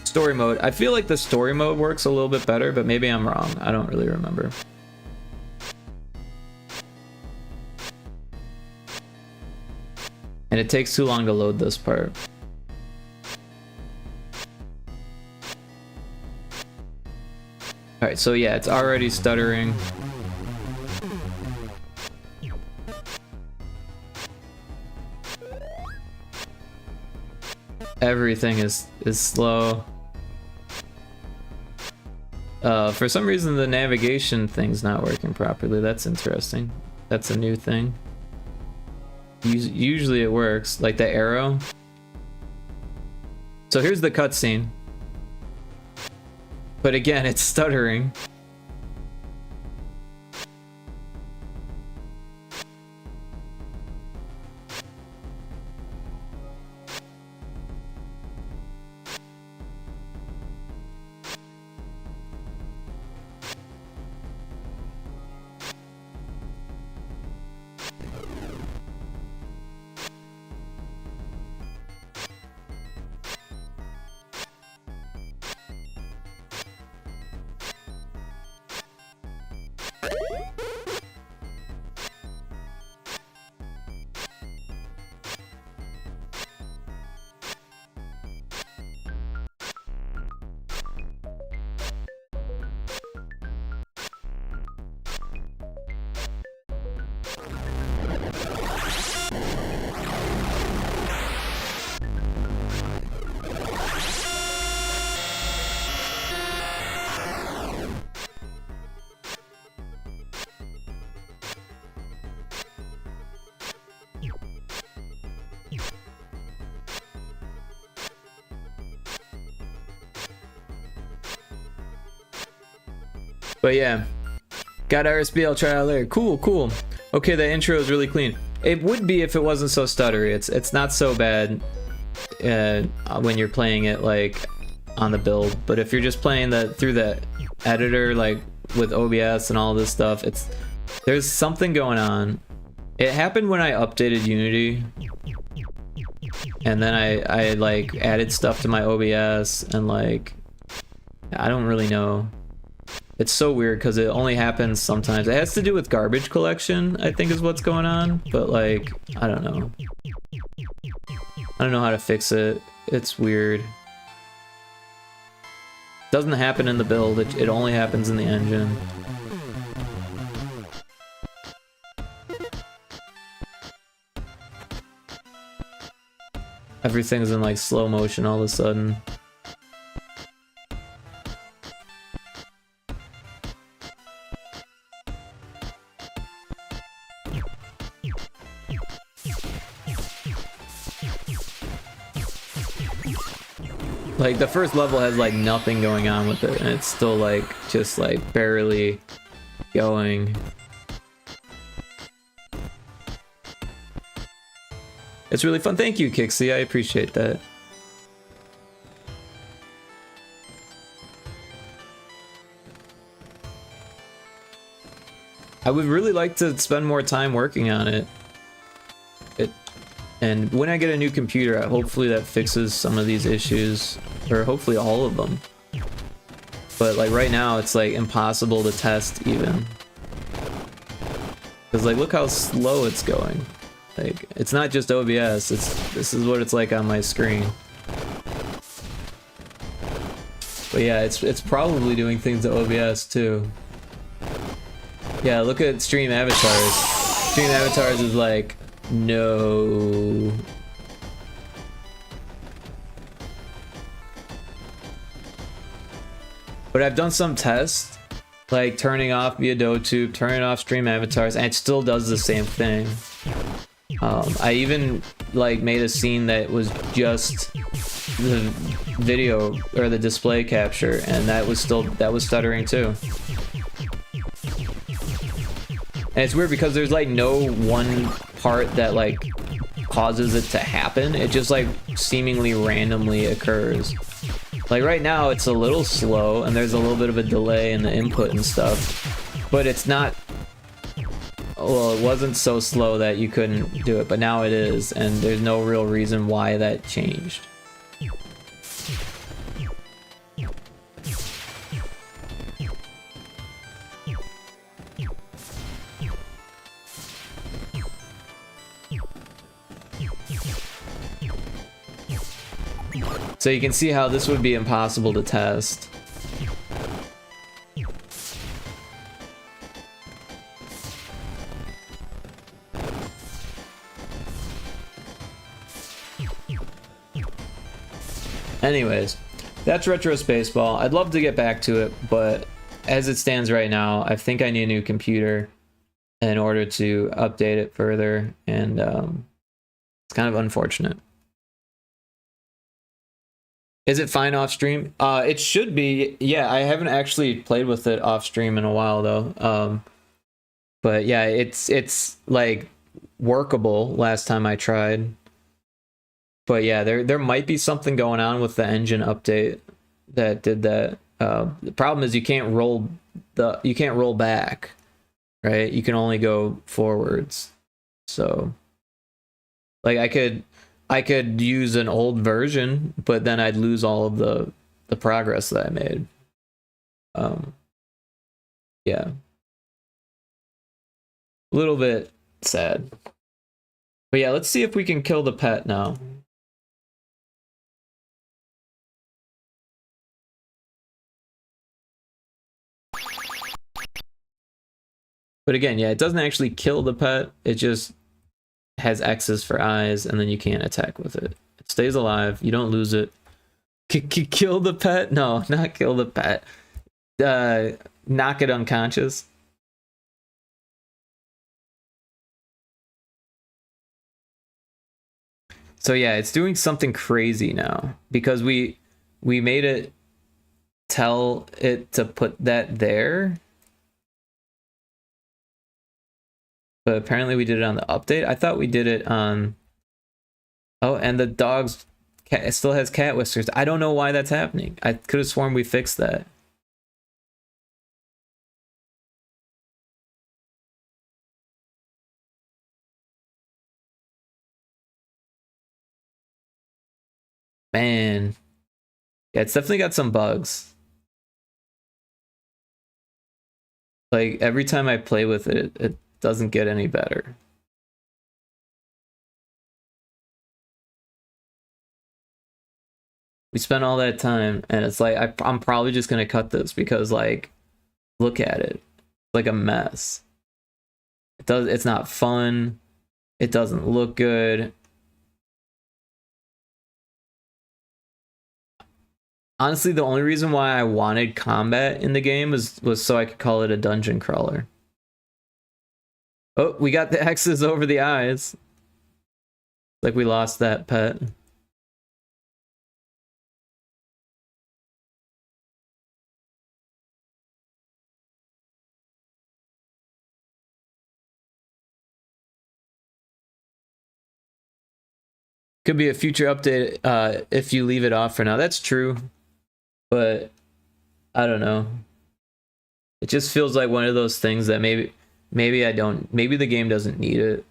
story mode, I feel like the story mode works a little bit better, but maybe I'm wrong. I don't really remember. And it takes too long to load this part. Alright, so yeah, it's already stuttering. Everything is slow. For some reason the navigation thing's not working properly. That's interesting. That's a new thing. Usually it works, like the arrow. So here's the cutscene. But again, it's stuttering. But yeah, got RSBL trial there. Cool, cool. Okay, the intro is really clean. It would be if it wasn't so stuttery. It's not so bad when you're playing it like on the build. But if you're just playing through the editor, like with OBS and all this stuff, there's something going on. It happened when I updated Unity, and then I like added stuff to my OBS, and like I don't really know. It's so weird because it only happens sometimes. It has to do with garbage collection, I think is what's going on. But like, I don't know. I don't know how to fix it. It's weird. Doesn't happen in the build. It only happens in the engine. Everything's in like slow motion all of a sudden. Like the first level has like nothing going on with it, and it's still like just like barely going. It's really fun. Thank you, Kixie. I appreciate that. I would really like to spend more time working on it. And when I get a new computer, hopefully that fixes some of these issues, or hopefully all of them. But like right now, it's like impossible to test even. Because like look how slow it's going. Like it's not just OBS, this is what it's like on my screen. But yeah, it's probably doing things to OBS too. Yeah, look at stream avatars. Stream avatars is like, no. But I've done some tests, like turning off via DoTube, turning off stream avatars, and it still does the same thing. I even like made a scene that was just the video or the display capture, and that was stuttering too. And it's weird because there's like no one part that like causes it to happen. It just like seemingly randomly occurs. Like right now it's a little slow and there's a little bit of a delay in the input and stuff, but it's not, well, it wasn't so slow that you couldn't do it, but now it is, and there's no real reason why that changed. So you can see how this would be impossible to test. Anyways, that's Retro Spaceball. I'd love to get back to it, but as it stands right now, I think I need a new computer in order to update it further, and it's kind of unfortunate. Is it fine off stream? It should be. Yeah, I haven't actually played with it off stream in a while though. But yeah, it's like workable last time I tried. But yeah, there might be something going on with the engine update that did that. The problem is you can't roll back, right? You can only go forwards. So like I could use an old version, but then I'd lose all of the progress that I made. Yeah. A little bit sad. But yeah, let's see if we can kill the pet now. But again, yeah, it doesn't actually kill the pet. It just has X's for eyes, and then you can't attack with it. It stays alive. You don't lose it. Kill the pet? No, not kill the pet. Knock it unconscious. So yeah, it's doing something crazy now because we made it tell it to put that there. But apparently we did it on the update. I thought we did it on... Oh, and the dog's cat, it still has cat whiskers. I don't know why that's happening. I could have sworn we fixed that. Man. Yeah, it's definitely got some bugs. Like, every time I play with it, it doesn't get any better. We spent all that time, and it's like, I'm probably just gonna cut this because, like, look at it. It's like a mess. It's not fun. It doesn't look good. Honestly, the only reason why I wanted combat in the game was so I could call it a dungeon crawler. Oh, we got the X's over the eyes. Like we lost that pet. Could be a future update if you leave it off for now. That's true, but I don't know. It just feels like one of those things that maybe I don't. Maybe the game doesn't need it.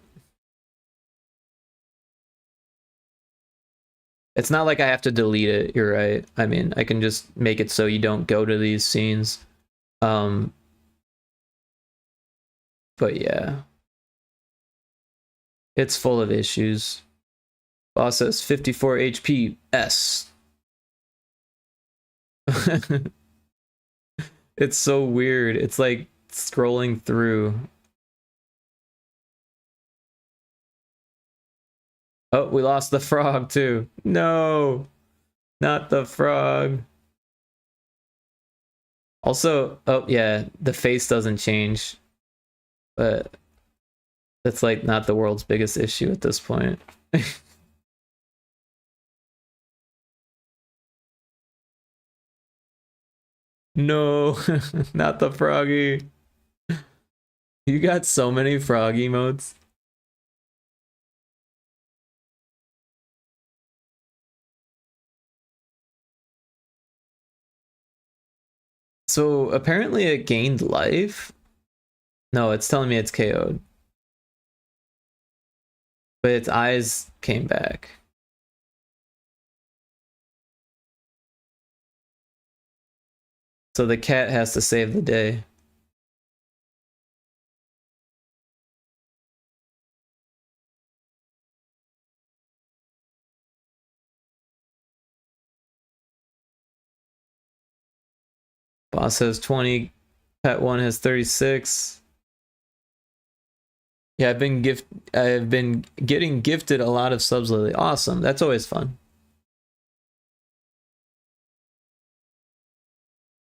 It's not like I have to delete it. You're right. I mean, I can just make it so you don't go to these scenes. But yeah, it's full of issues. Boss says 54 HP S. It's so weird. It's like scrolling through. Oh, we lost the frog too. No, not the frog. Also, oh yeah, the face doesn't change, but that's like not the world's biggest issue at this point. No, not the froggy. You got so many frog emotes. So apparently it gained life. No, it's telling me it's KO'd. But its eyes came back. So the cat has to save the day. Boss has 20, pet 1 has 36. Yeah, I've been getting gifted a lot of subs lately. Awesome. That's always fun.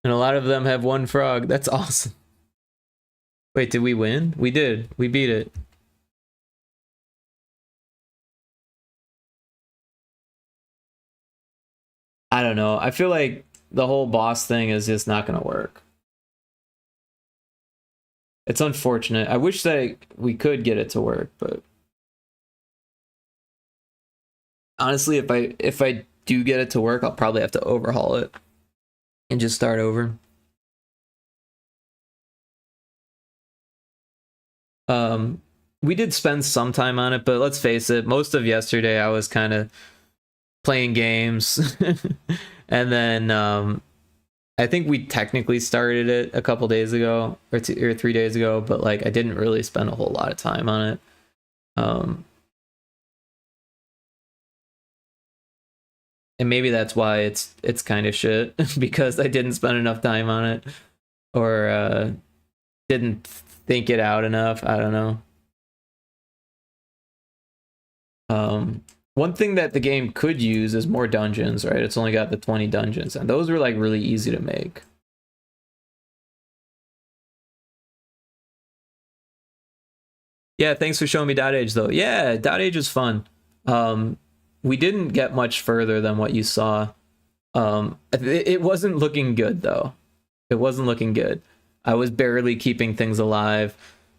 And a lot of them have one frog. That's awesome. Wait, did we win? We did. We beat it. I don't know. I feel like the whole boss thing is just not going to work. It's unfortunate. I wish that we could get it to work, but honestly, if I do get it to work, I'll probably have to overhaul it and just start over. We did spend some time on it, but let's face it, most of yesterday I was kind of playing games. And then I think we technically started it a couple days ago or 2 or 3 days ago, but like I didn't really spend a whole lot of time on it. And maybe that's why it's kind of shit because I didn't spend enough time on it or didn't think it out enough. I don't know. One thing that the game could use is more dungeons, right? It's only got the 20 dungeons, and those were like really easy to make. Yeah, thanks for showing me Dot Age though. Yeah, Dot Age is fun. We didn't get much further than what you saw. It wasn't looking good though. It wasn't looking good. I was barely keeping things alive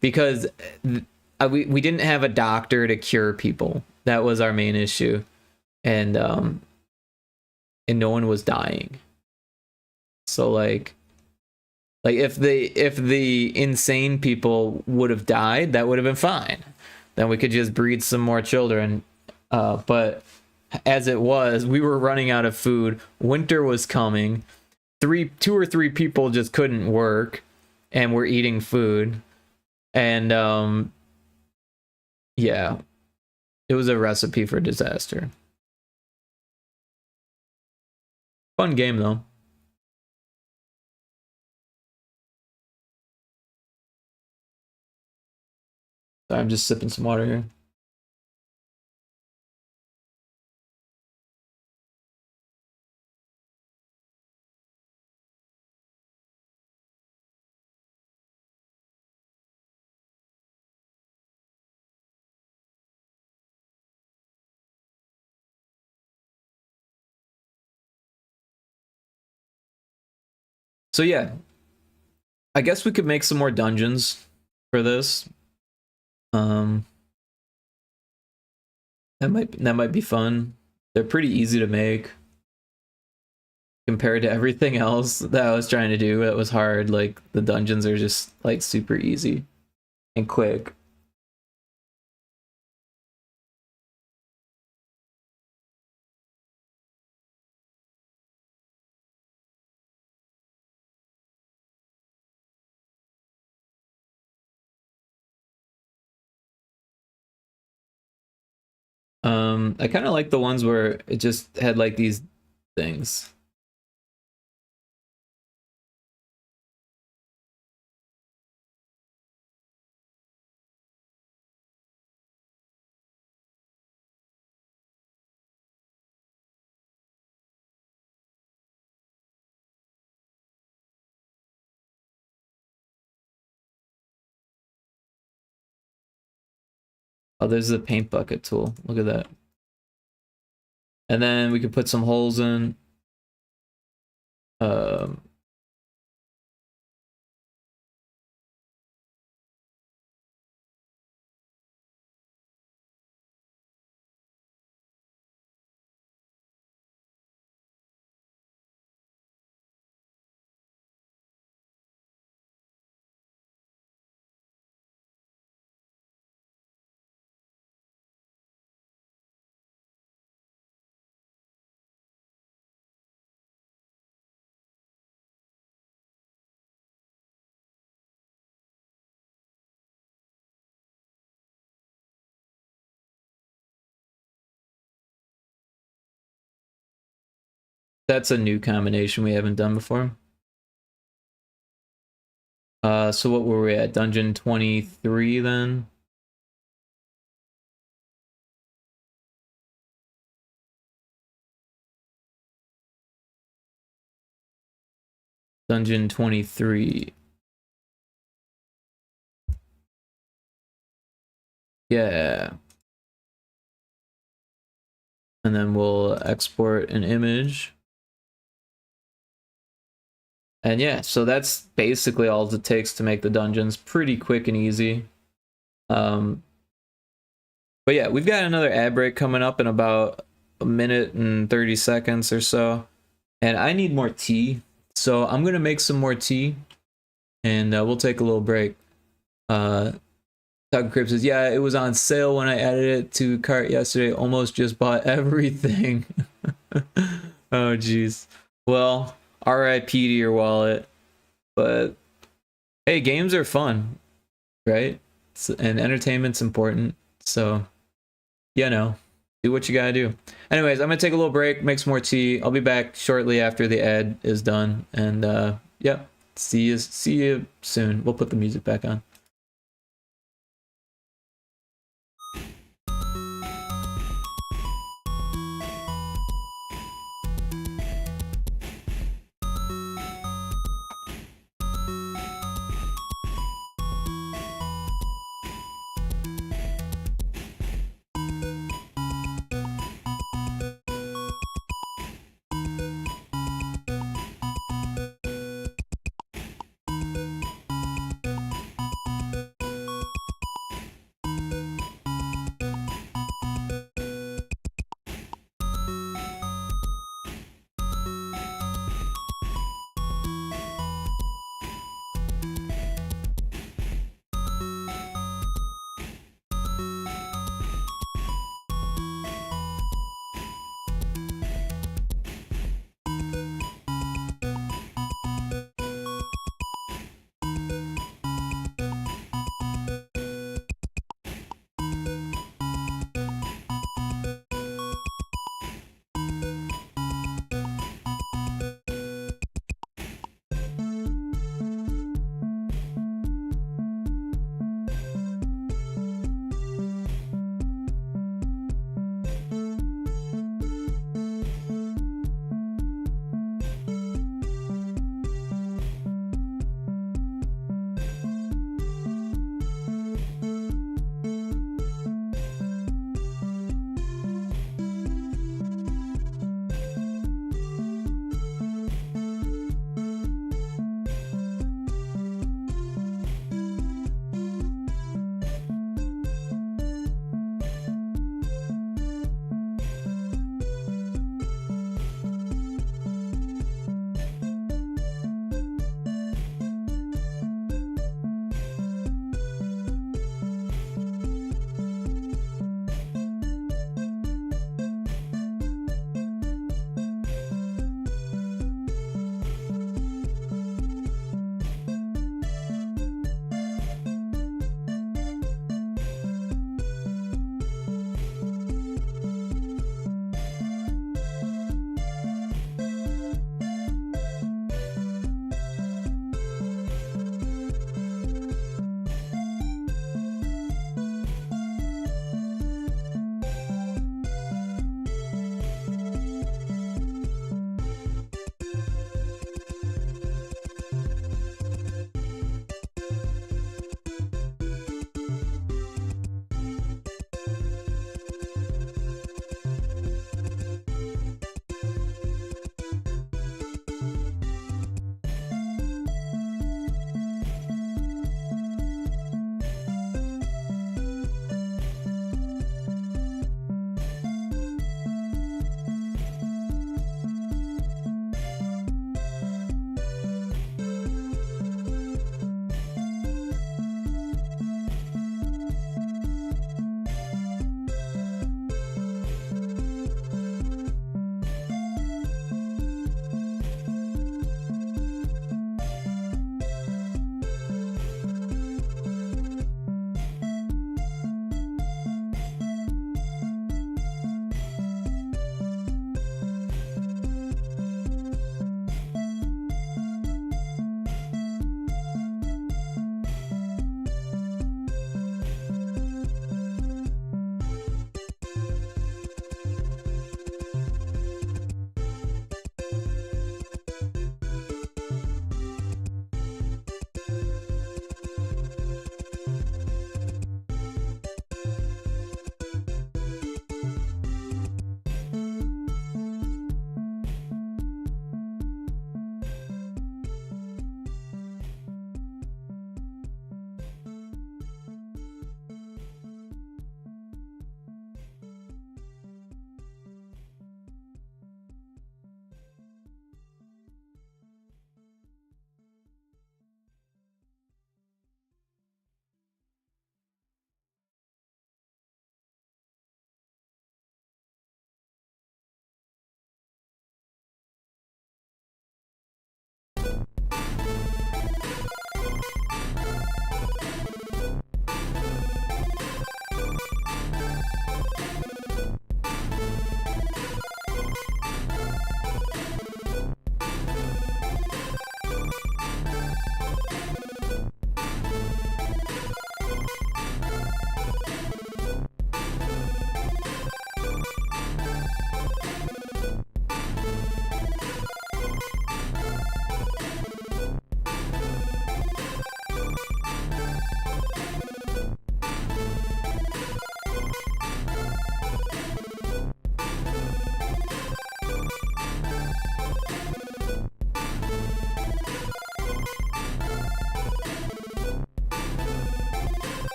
because we didn't have a doctor to cure people. That was our main issue, and no one was dying. So like if the insane people would have died, that would have been fine. Then we could just breed some more children. But as it was, we were running out of food. Winter was coming. 2 or 3 people just couldn't work, and were eating food. And yeah, it was a recipe for disaster. Fun game though. Sorry, I'm just sipping some water here. So yeah, I guess we could make some more dungeons for this. That might be fun. They're pretty easy to make compared to everything else that I was trying to do. That was hard. Like the dungeons are just like super easy and quick. I kind of like the ones where it just had like these things. Oh, there's the paint bucket tool. Look at that. And then we could put some holes in. Um, that's a new combination we haven't done before. So what were we at? Dungeon 23 then? Dungeon 23. Yeah. And then we'll export an image. And yeah, so that's basically all it takes to make the dungeons pretty quick and easy. But yeah, we've got another ad break coming up in about a minute and 30 seconds or so. And I need more tea. So I'm going to make some more tea. And we'll take a little break. Taco Crib says, yeah, it was on sale when I added it to cart yesterday. Almost just bought everything. Oh, jeez. Well, RIP to your wallet. But hey, games are fun, right? And entertainment's important. So, you know, do what you gotta do. Anyways, I'm gonna take a little break, make some more tea. I'll be back shortly after the ad is done. And yeah, see you soon. We'll put the music back on.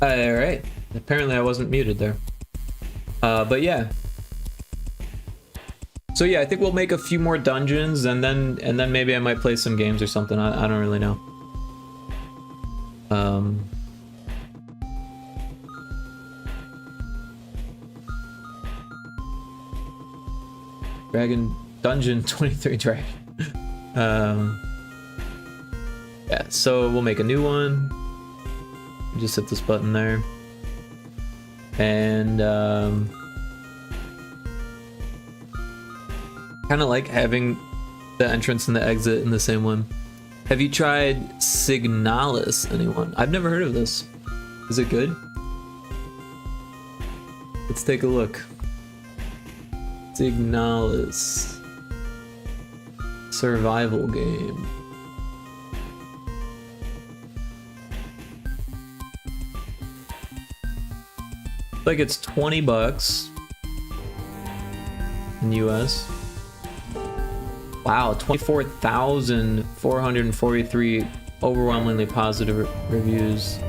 Alright. Apparently I wasn't muted there. But yeah. So yeah, I think we'll make a few more dungeons and then maybe I might play some games or something. I don't really know. Dragon Dungeon 23 Dragon. Yeah, so we'll make a new one. Just hit this button there. And kind of like having the entrance and the exit in the same one. Have you tried Signalis, anyone? I've never heard of this. Is it good? Let's take a look. Signalis. Survival game. Like it's 20 bucks in US. Wow, 24,443 overwhelmingly positive reviews.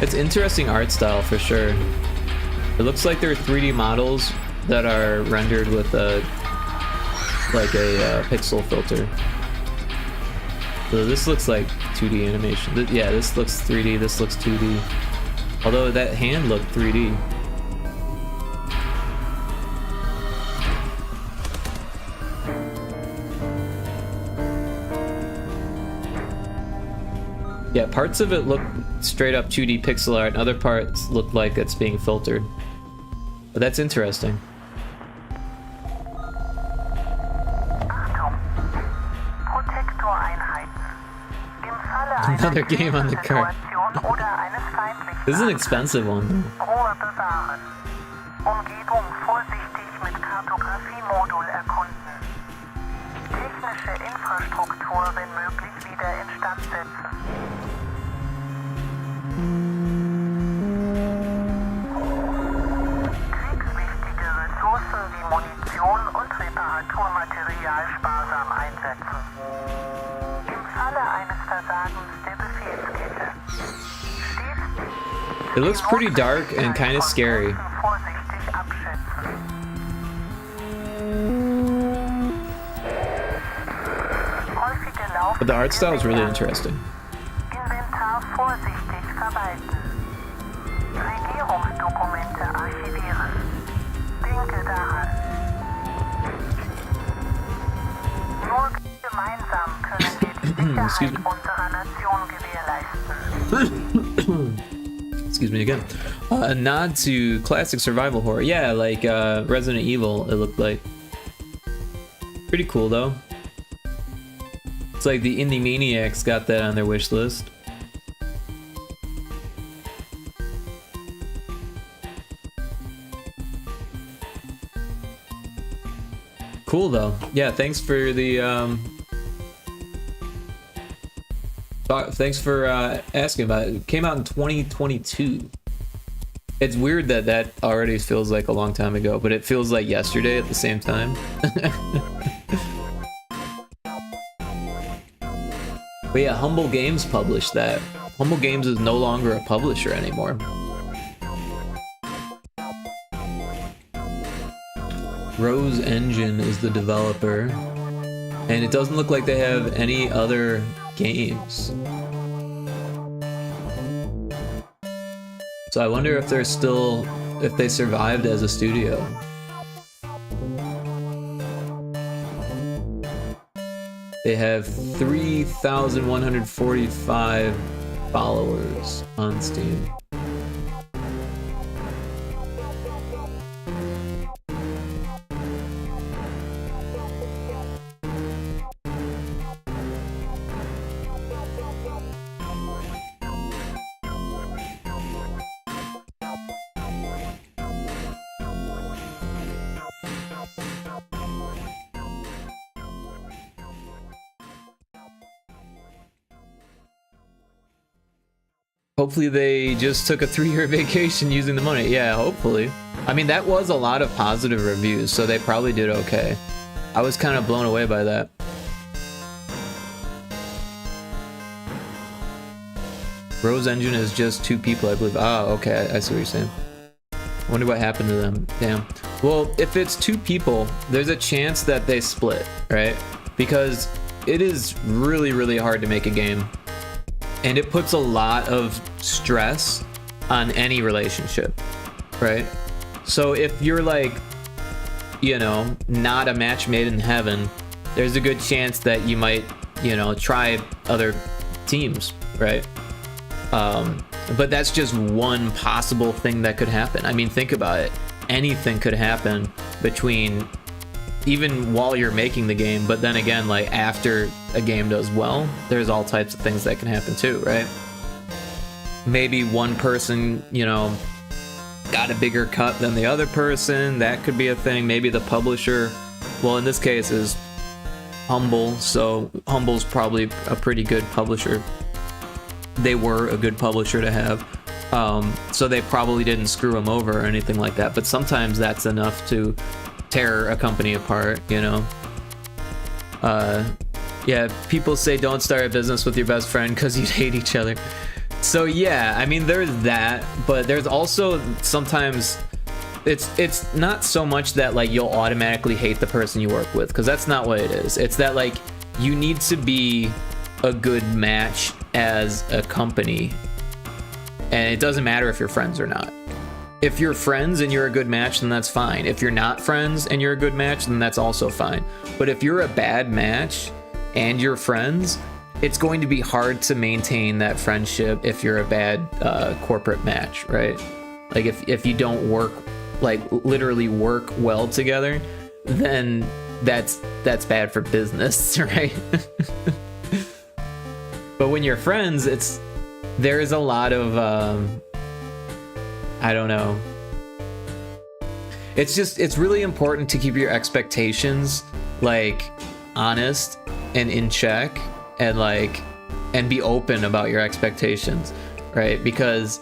It's interesting art style for sure. It looks like they're 3D models that are rendered with a pixel filter. So this looks like 2D animation. Yeah, this looks 3D, this looks 2D. Although that hand looked 3D. Yeah, parts of it look straight up 2D pixel art, and other parts look like it's being filtered. But that's interesting. Another game on the cart. This is an expensive one. It looks pretty dark and kind of scary. But the art style is really interesting. Excuse me. Excuse me again. A nod to classic survival horror. Yeah, like Resident Evil, it looked like. Pretty cool though. It's like the Indie Maniacs got that on their wish list. Cool though. Yeah, thanks for the thanks for asking about it. It came out in 2022. It's weird that that already feels like a long time ago, but it feels like yesterday at the same time. But yeah, Humble Games published that. Humble Games is no longer a publisher anymore. Rose Engine is the developer, and it doesn't look like they have any other games. So I wonder if they're still, if they survived as a studio. They have 3,145 followers on Steam. Hopefully they just took a 3-year vacation using the money. Yeah, hopefully. I mean, that was a lot of positive reviews, so they probably did okay. I was kind of blown away by that. Rose Engine is just 2 people, I believe. Oh, okay, I see what you're saying. I wonder what happened to them. Damn. Well, if it's 2 people, there's a chance that they split, right? Because it is really, really hard to make a game. And it puts a lot of stress on any relationship, right? So if you're like, you know, not a match made in heaven, there's a good chance that you might, you know, try other teams, right? But that's just one possible thing that could happen. I mean, think about it. Anything could happen between, even while you're making the game, but then again, like after a game does well, there's all types of things that can happen too, right? Maybe one person, you know, got a bigger cut than the other person. That could be a thing. Maybe the publisher, well, in this case is Humble, so Humble's probably a pretty good publisher. They were a good publisher to have. So they probably didn't screw them over or anything like that, but sometimes that's enough to tear a company apart, you know? Yeah, people say don't start a business with your best friend because you'd hate each other. So yeah, I mean, there's that, but there's also sometimes it's not so much that like you'll automatically hate the person you work with, because that's not what it is. It's that like you need to be a good match as a company, and it doesn't matter if you're friends or not. If you're friends and you're a good match, then that's fine. If you're not friends and you're a good match, then that's also fine. But if you're a bad match and you're friends, it's going to be hard to maintain that friendship if you're a bad corporate match, right? Like if you don't work, like literally work well together, then that's bad for business, right? But when you're friends, there is a lot of I don't know. It's really important to keep your expectations like honest and in check, and be open about your expectations, right? Because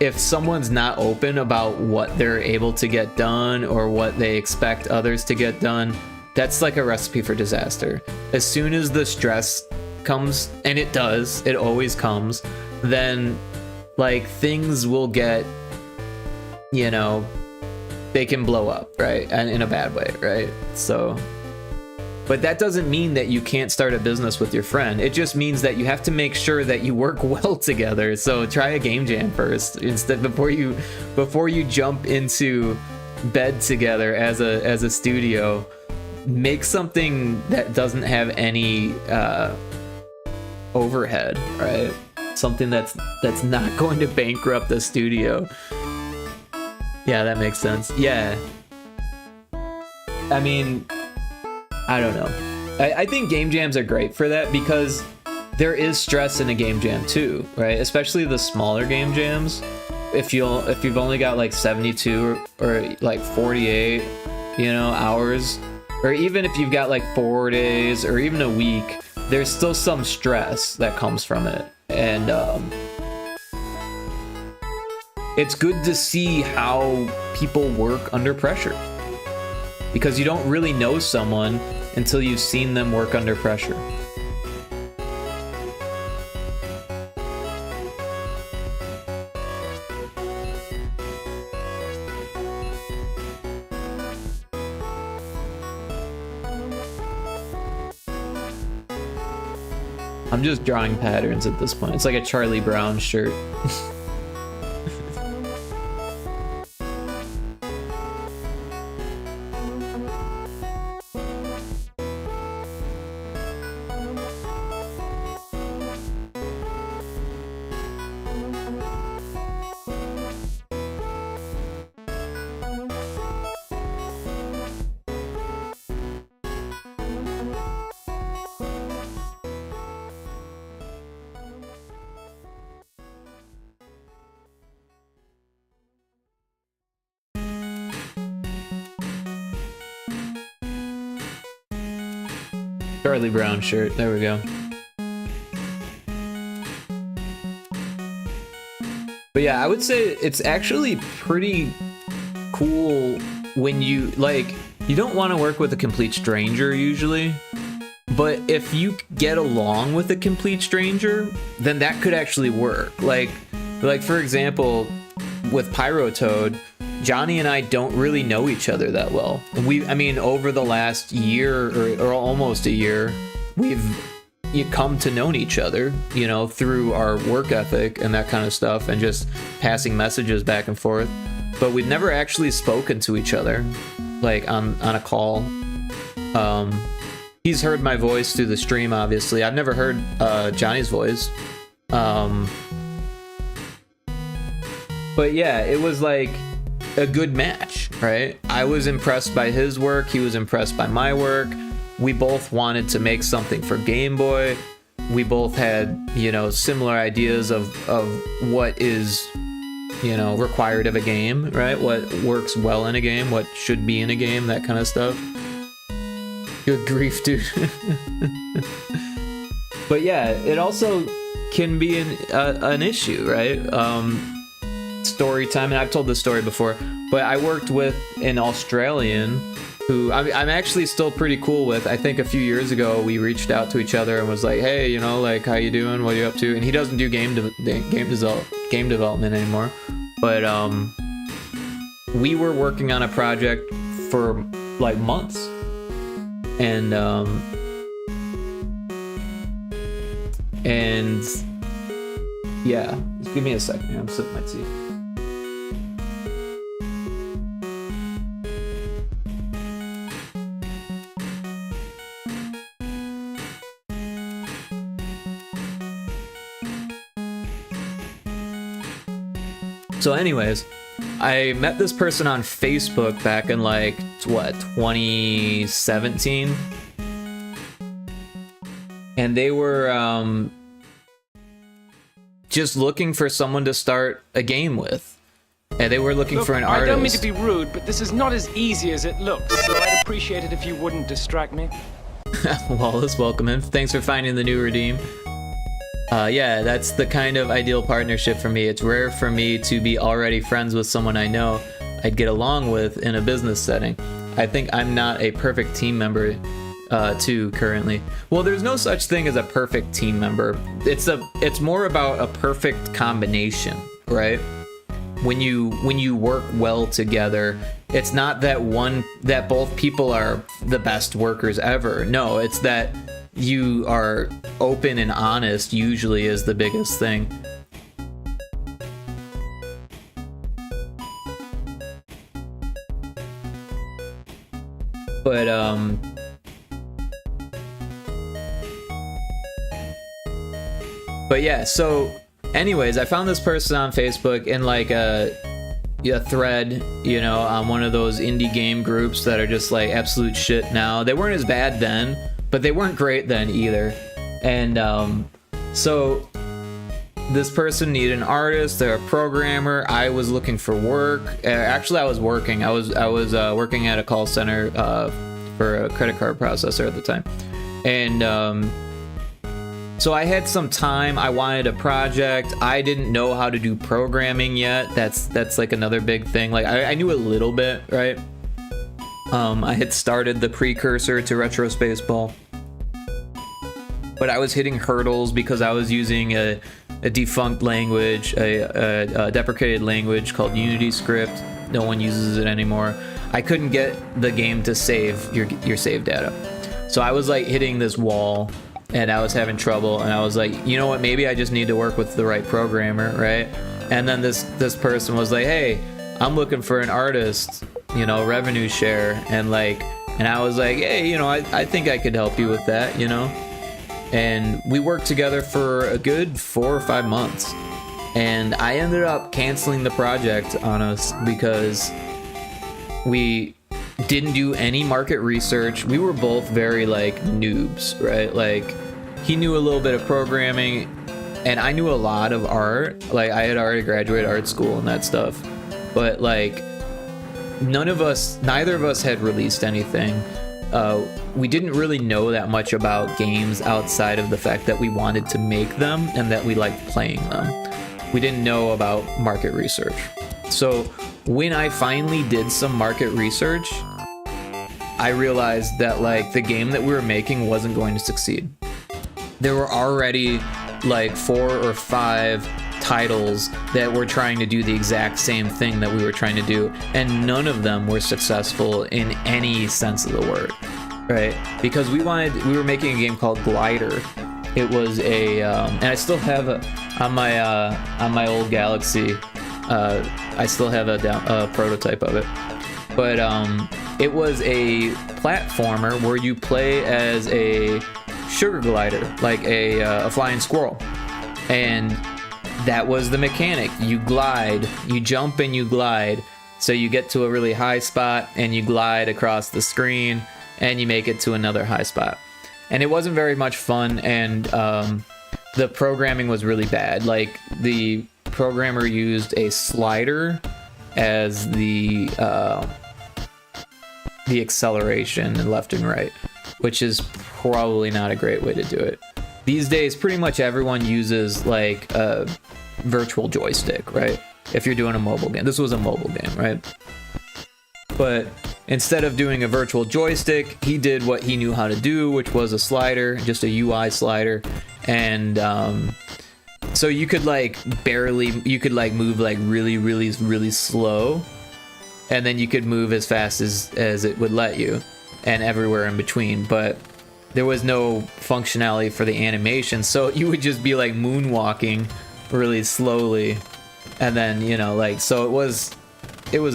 if someone's not open about what they're able to get done or what they expect others to get done, that's like a recipe for disaster. As soon as the stress comes, and it does, it always comes, then like things will get, you know, they can blow up, right? And in a bad way, right? So, but that doesn't mean that you can't start a business with your friend. It just means that you have to make sure that you work well together. So try a game jam first, instead, before you jump into bed together as a studio. Make something that doesn't have any overhead, right? Something that's not going to bankrupt the studio. Yeah, that makes sense. Yeah. I mean, I don't know. I think game jams are great for that, because there is stress in a game jam too, right? Especially the smaller game jams. If you've only got like 72 or like 48, you know, hours, or even if you've got like 4 days or even a week, there's still some stress that comes from it. And it's good to see how people work under pressure, because you don't really know someone until you've seen them work under pressure. I'm just drawing patterns at this point. It's like a Charlie Brown shirt. Charlie Brown shirt. There we go. But yeah, I would say it's actually pretty cool when you like, you don't want to work with a complete stranger usually, but if you get along with a complete stranger, then that could actually work. Like for example, with Pyrotoad, Johnny and I don't really know each other that well. I mean, over the last year or almost a year, we've come to know each other, you know, through our work ethic and that kind of stuff, and just passing messages back and forth. But we've never actually spoken to each other, like on a call. He's heard my voice through the stream, obviously. I've never heard Johnny's voice. But yeah, it was like a good match, right? I was impressed by his work. He was impressed by my work. We both wanted to make something for Game Boy. We both had, you know, similar ideas of what is, you know, required of a game, right? What works well in a game, what should be in a game, that kind of stuff. Good grief, dude. But yeah, it also can be an issue, right? Story time, and I've told this story before, but I worked with an Australian who I'm actually still pretty cool with. I think a few years ago we reached out to each other and was like, hey, you know, like, how you doing? What are you up to? And he doesn't do game development anymore, but we were working on a project for like months, and yeah, just give me a second here. I'm sipping my tea. So anyways, I met this person on Facebook back in like, what, 2017? And they were just looking for someone to start a game with. And they were looking for an artist. I don't mean to be rude, but this is not as easy as it looks, so I'd appreciate it if you wouldn't distract me. Wallace, welcome in. Thanks for finding the new redeem. Yeah, that's the kind of ideal partnership for me. It's rare for me to be already friends with someone I know I'd get along with in a business setting. I think I'm not a perfect team member too currently. Well, there's no such thing as a perfect team member. It's more about a perfect combination, right? When you work well together, it's not that both people are the best workers ever. No, it's that you are open and honest usually is the biggest thing. But yeah, so anyways, I found this person on Facebook in like a thread, you know, on one of those indie game groups that are just like absolute shit now. They weren't as bad then, but they weren't great then either. And so this person needed an artist, they're a programmer. I was looking for work. Actually, I was working. I was working at a call center for a credit card processor at the time. And so I had some time. I wanted a project. I didn't know how to do programming yet. That's like another big thing. Like I knew a little bit, right? I had started the precursor to Retro Spaceball, but I was hitting hurdles because I was using a defunct language, a deprecated language called Unity script. No one uses it anymore. I couldn't get the game to save your save data. So I was like hitting this wall and I was having trouble, and I was like, you know what, maybe I just need to work with the right programmer, right? And then this person was like, hey, I'm looking for an artist, you know, revenue share. And I was like, hey, you know, I think I could help you with that, you know? And we worked together for a good 4 or 5 months. And I ended up canceling the project on us because we didn't do any market research. We were both very like noobs, right? Like he knew a little bit of programming and I knew a lot of art. Like I had already graduated art school and that stuff. But like neither of us had released anything. We didn't really know that much about games outside of the fact that we wanted to make them and that we liked playing them. We didn't know about market research. So when I finally did some market research, I realized that like the game that we were making wasn't going to succeed. There were already like 4 or 5 titles that were trying to do the exact same thing that we were trying to do, and none of them were successful in any sense of the word, right? Because we were making a game called Glider. It was and I still have on my old Galaxy. I still have a prototype of it, but it was a platformer where you play as a sugar glider, like a flying squirrel, and that was the mechanic. You glide, you jump and you glide, so you get to a really high spot and you glide across the screen and you make it to another high spot. And it wasn't very much fun, and the programming was really bad. Like the programmer used a slider as the acceleration left and right, which is probably not a great way to do it. These days, pretty much everyone uses like a virtual joystick, right? If you're doing a mobile game. This was a mobile game, right? But instead of doing a virtual joystick, he did what he knew how to do, which was a slider, just a UI slider. And so you could like move like really slow, and then you could move as fast as it would let you, and everywhere in between. But there was no functionality for the animation, so you would just be like moonwalking really slowly, and then so it was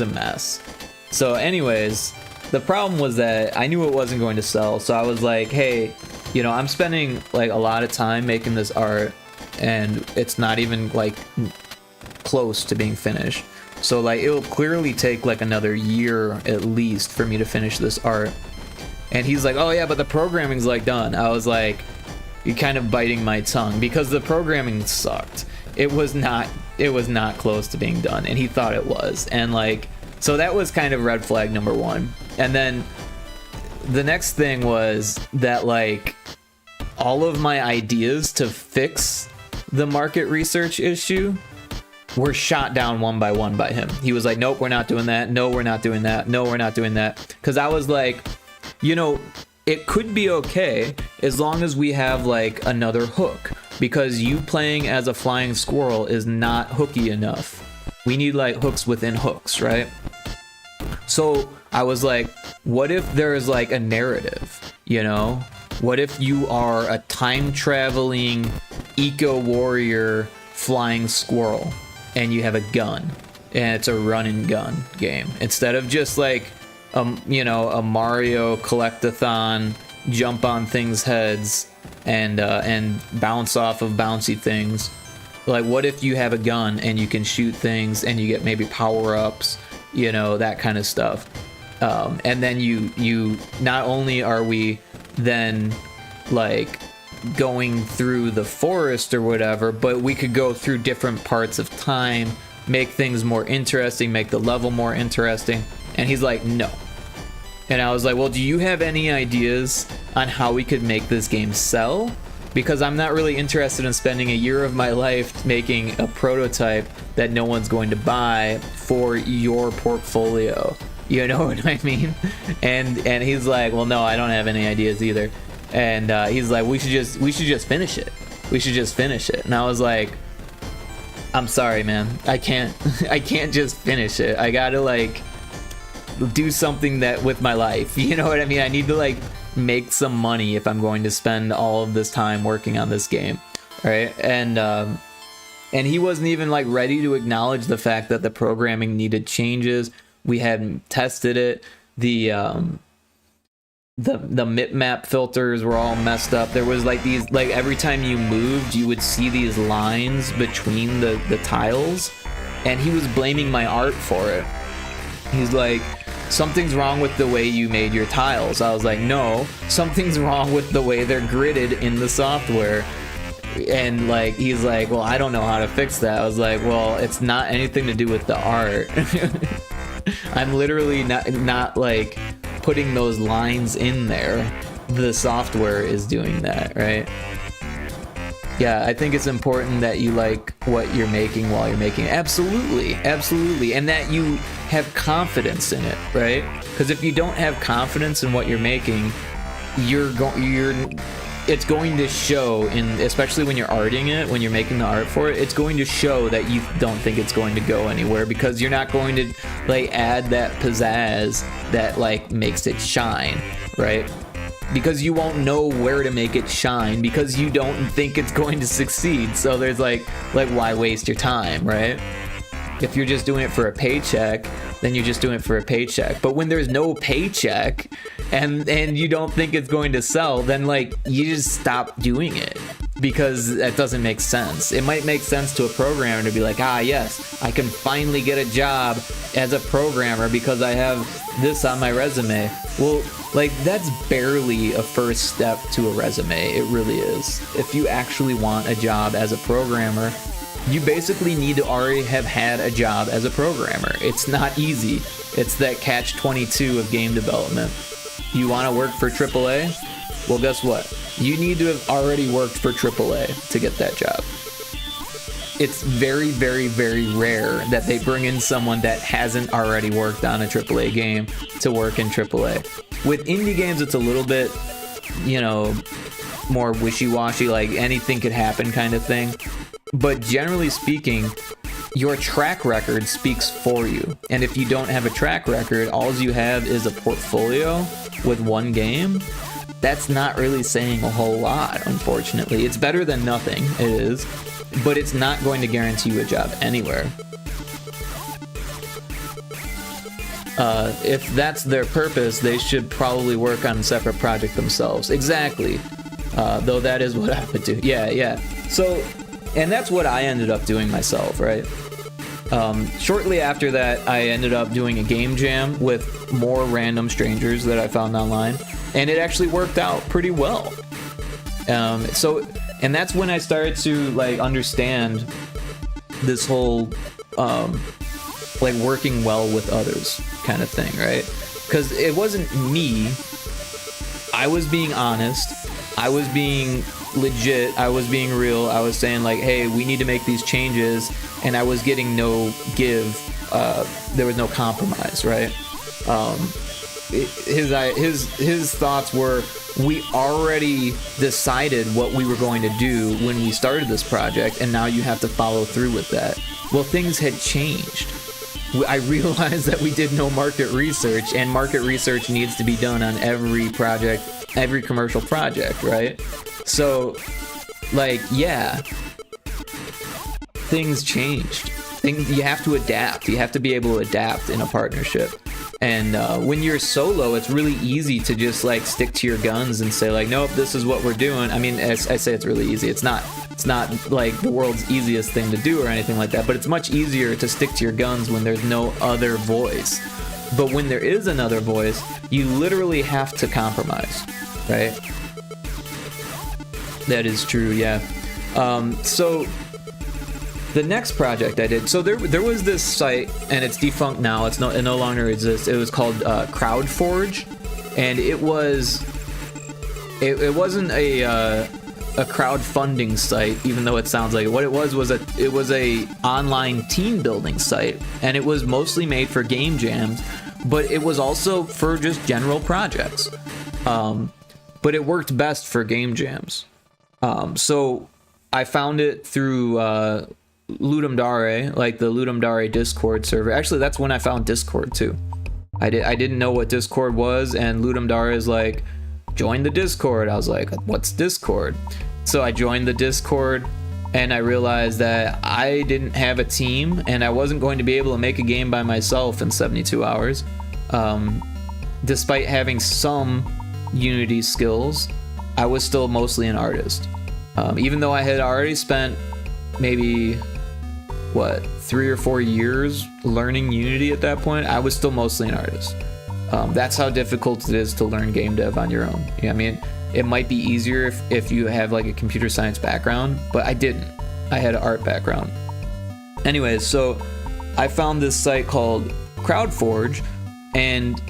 a mess. So anyways, the problem was that I knew it wasn't going to sell, so I was like, hey, I'm spending like a lot of time making this art, and it's not even like close to being finished. So like it'll clearly take like another year at least for me to finish this art. And he's like, oh yeah, but the programming's like done. I was like, you're kind of biting my tongue, because the programming sucked. It was not close to being done, and he thought it was. And like, so that was kind of red flag number 1. And then the next thing was that like all of my ideas to fix the market research issue were shot down one by one by him. He was like, nope, we're not doing that. No, we're not doing that. No, we're not doing that. Because I was like, it could be okay as long as we have like another hook, because you playing as a flying squirrel is not hooky enough. We need like hooks within hooks, right? So I was like, what if there is like a narrative, What if you are a time traveling eco warrior flying squirrel and you have a gun, and it's a run and gun game instead of just like a Mario collectathon, jump on things heads and bounce off of bouncy things. Like, what if you have a gun and you can shoot things and you get maybe power-ups, that kind of stuff. And then you not only are we then like going through the forest or whatever, but we could go through different parts of time, make things more interesting, make the level more interesting. And he's like, no. And I was like, well, do you have any ideas on how we could make this game sell? Because I'm not really interested in spending a year of my life making a prototype that no one's going to buy for your portfolio. You know what I mean? And he's like, well, no, I don't have any ideas either. And he's like, we should just finish it. We should just finish it. And I was like, I'm sorry, man. I can't just finish it. I gotta like do something that with my life. You know what I mean? I need to like make some money if I'm going to spend all of this time working on this game, right? And he wasn't even like ready to acknowledge the fact that the programming needed changes. We hadn't tested it. The mip-map filters were all messed up. There was like these, like every time you moved, you would see these lines between the tiles, and he was blaming my art for it. He's like, something's wrong with the way you made your tiles. I was like, no, something's wrong with the way they're gridded in the software. And like, he's like, well, I don't know how to fix that. I was like, well, it's not anything to do with the art. I'm literally not like putting those lines in there. The software is doing that, right? Yeah, I think it's important that you like what you're making while you're making it. Absolutely, absolutely. And that you have confidence in it, right? Because if you don't have confidence in what you're making, it's going to show especially when you're arting it, when you're making the art for it, it's going to show that you don't think it's going to go anywhere, because you're not going to like add that pizzazz that like makes it shine, right? Because you won't know where to make it shine, because you don't think it's going to succeed. So there's like why waste your time, right? If you're just doing it for a paycheck, then you're just doing it for a paycheck. But when there's no paycheck and you don't think it's going to sell, then like you just stop doing it, because that doesn't make sense. It might make sense to a programmer to be like, yes, I can finally get a job as a programmer because I have this on my resume. Well, like that's barely a first step to a resume. It really is. If you actually want a job as a programmer, you basically need to already have had a job as a programmer. It's not easy. It's that catch-22 of game development. You want to work for AAA? Well, guess what? You need to have already worked for AAA to get that job. It's very, very, very rare that they bring in someone that hasn't already worked on a AAA game to work in AAA. With indie games, it's a little bit, more wishy-washy, like anything could happen kind of thing. But generally speaking, your track record speaks for you. And if you don't have a track record, all you have is a portfolio with one game. That's not really saying a whole lot, unfortunately. It's better than nothing, it is, but it's not going to guarantee you a job anywhere. If that's their purpose, they should probably work on a separate project themselves. Exactly. Though that is what I would do. Yeah. So, and that's what I ended up doing myself, right? Shortly after that, I ended up doing a game jam with more random strangers that I found online, and it actually worked out pretty well. And that's when I started to like understand this whole like working well with others kind of thing, right? Because it wasn't me. I was being honest. I was being legit. I was being real. I was saying like, hey, we need to make these changes, and I was getting no give. There was no compromise, right? His thoughts were, we already decided what we were going to do when we started this project, and now you have to follow through with that. Well, things had changed. I realized that we did no market research, and market research needs to be done on every project, every commercial project, right? So, like, yeah, things changed. You have to adapt. You have to be able to adapt in a partnership. And when you're solo, it's really easy to just like stick to your guns and say like, nope, this is what we're doing. I mean, as I say, it's really easy. It's not like the world's easiest thing to do or anything like that, but it's much easier to stick to your guns when there's no other voice. But when there is another voice, you literally have to compromise, right? That is true, yeah. So the next project I did, so there was this site, and it's defunct now. It no longer exists. It was called CrowdForge, and it wasn't a crowdfunding site, even though it sounds like it. What it was a online team building site, and it was mostly made for game jams, but it was also for just general projects. But it worked best for game jams. So I found it through Ludum Dare, like the Ludum Dare Discord server. Actually, that's when I found Discord too. I didn't know what Discord was, and Ludum Dare is like, join the Discord. I was like, what's Discord? So I joined the Discord, and I realized that I didn't have a team, and I wasn't going to be able to make a game by myself in 72 hours. Despite having some Unity skills, I was still mostly an artist. Even though I had already spent maybe 3 or 4 years learning Unity at that point, I was still mostly an artist. That's how difficult it is to learn game dev on your own. I mean, it might be easier if you have like a computer science background, but I didn't. I had an art background. Anyways, so I found this site called CrowdForge, and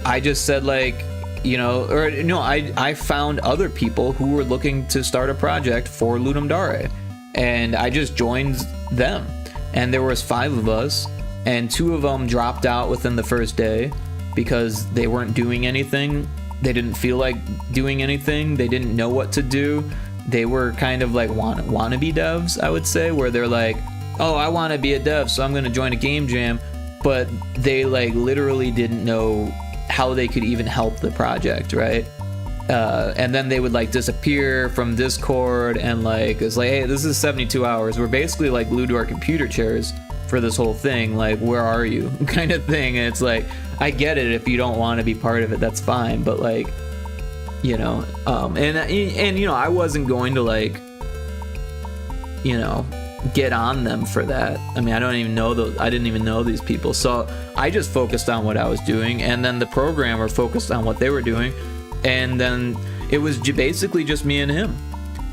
I just said like, you know, or no, I found other people who were looking to start a project for Ludum Dare, and I just joined them. And there was 5 of us, and 2 of them dropped out within the first day because they weren't doing anything. They didn't feel like doing anything. They didn't know what to do. They were kind of like wannabe devs, I would say, where they're like, oh, I want to be a dev, so I'm going to join a game jam. But they like literally didn't know how they could even help the project, right? And then they would like disappear from Discord, and like it's like, hey, this is 72 hours. We're basically like glued to our computer chairs for this whole thing. Like, where are you? Kind of thing. And it's like, I get it if you don't want to be part of it, that's fine. But like, you know, and you know, I wasn't going to like, you know, get on them for that. I mean, I didn't even know these people, so I just focused on what I was doing, and then the programmer focused on what they were doing, and then it was basically just me and him.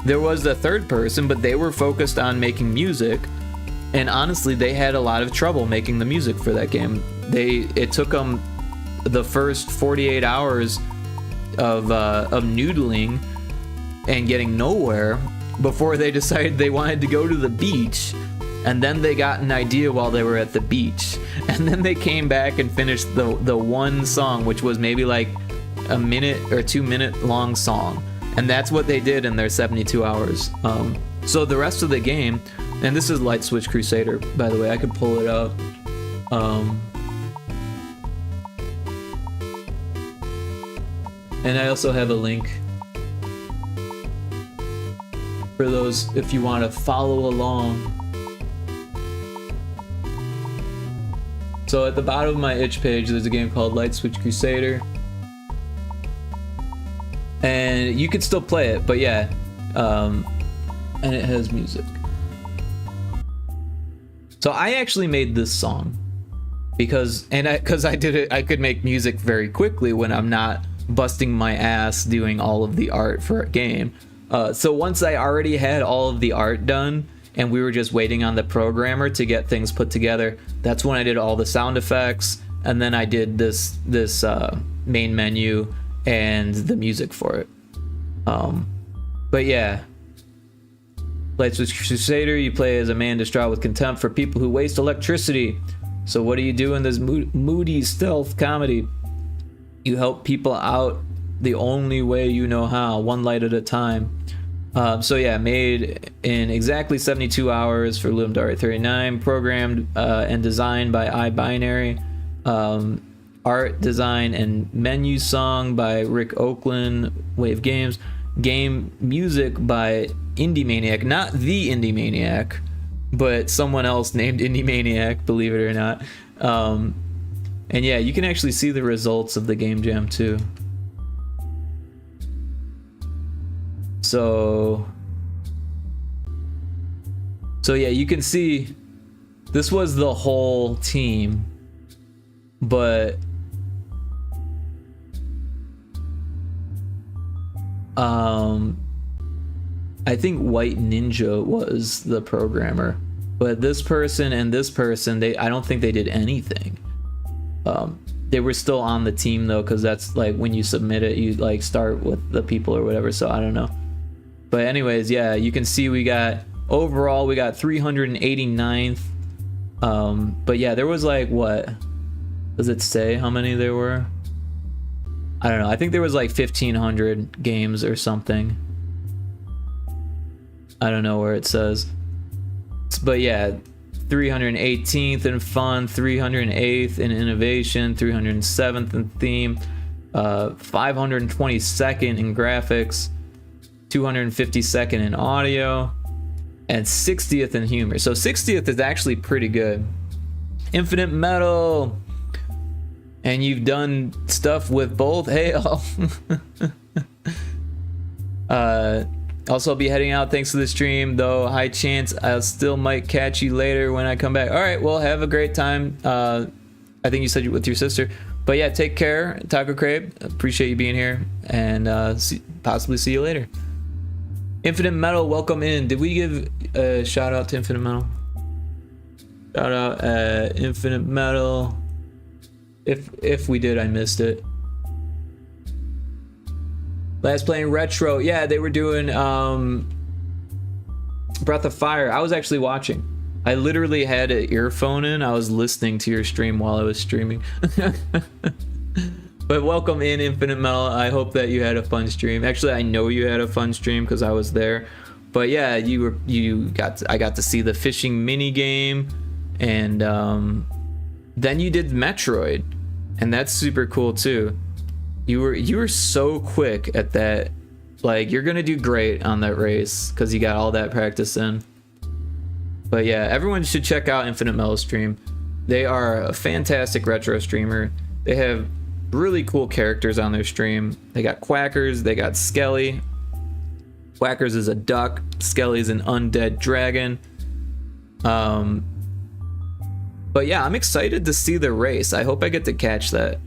There was a third person, but they were focused on making music, and honestly they had a lot of trouble making the music for that game. It took them the first 48 hours of noodling and getting nowhere before they decided they wanted to go to the beach, and then they got an idea while they were at the beach, and then they came back and finished the one song, which was maybe like a minute or 2 minute long song, and that's what they did in their 72 hours. So the rest of the game, and this is Light Switch Crusader, by the way, I could pull it up. And I also have a link for those if you want to follow along. So at the bottom of my itch page, there's a game called Light Switch Crusader, and you could still play it, but yeah, and it has music. So I actually made this song because I did it. I could make music very quickly when I'm not busting my ass doing all of the art for a game. So once I already had all of the art done and we were just waiting on the programmer to get things put together, that's when I did all the sound effects, and then I did this main menu and the music for it. But yeah, Light Switch Crusader, you play as a man distraught with contempt for people who waste electricity. So what do you do in this moody stealth comedy? You help people out the only way you know how, one light at a time. So yeah, made in exactly 72 hours for Ludum Dare 39, programmed and designed by iBinary, art design and menu song by Rick Oakland, Wave Games, game music by Indie Maniac, not the Indie Maniac, but someone else named Indie Maniac, believe it or not. And yeah, you can actually see the results of the game jam too. So yeah, you can see this was the whole team, but I think White Ninja was the programmer, but this person and this person, I don't think they did anything. They were still on the team though, because that's like when you submit it, you like start with the people or whatever, so I don't know. But anyways, yeah, you can see we got 389th. But yeah, there was like, what does it say how many there were? I don't know. I think there was like 1,500 games or something. I don't know where it says. But yeah, 318th in fun, 308th in innovation, 307th in theme, 522nd in graphics, 252nd in audio, and 60th in humor. So 60th is actually pretty good. Infinite Metal, and you've done stuff with both. Hey, also, I'll be heading out thanks to the stream, though high chance I still might catch you later when I come back. All right, well, have a great time. I think you said you with your sister. But yeah, take care, Taco Crabe. Appreciate you being here, and possibly see you later. Infinite Metal, welcome in. Did we give a shout out to Infinite Metal? Shout out at Infinite Metal. If we did, I missed it. Last playing retro. Yeah, they were doing Breath of Fire. I was actually watching. I literally had an earphone in. I was listening to your stream while I was streaming. But welcome in, Infinite Metal. I hope that you had a fun stream. Actually, I know you had a fun stream because I was there. But yeah, I got to see the fishing mini game, and then you did Metroid, and that's super cool too. You were so quick at that. Like, you're gonna do great on that race because you got all that practice in. But yeah, everyone should check out Infinite Metal stream. They are a fantastic retro streamer. They have really cool characters on their stream. They got Quackers, they got Skelly. Quackers is a duck, Skelly's an undead dragon. But yeah, I'm excited to see the race. I hope I get to catch that.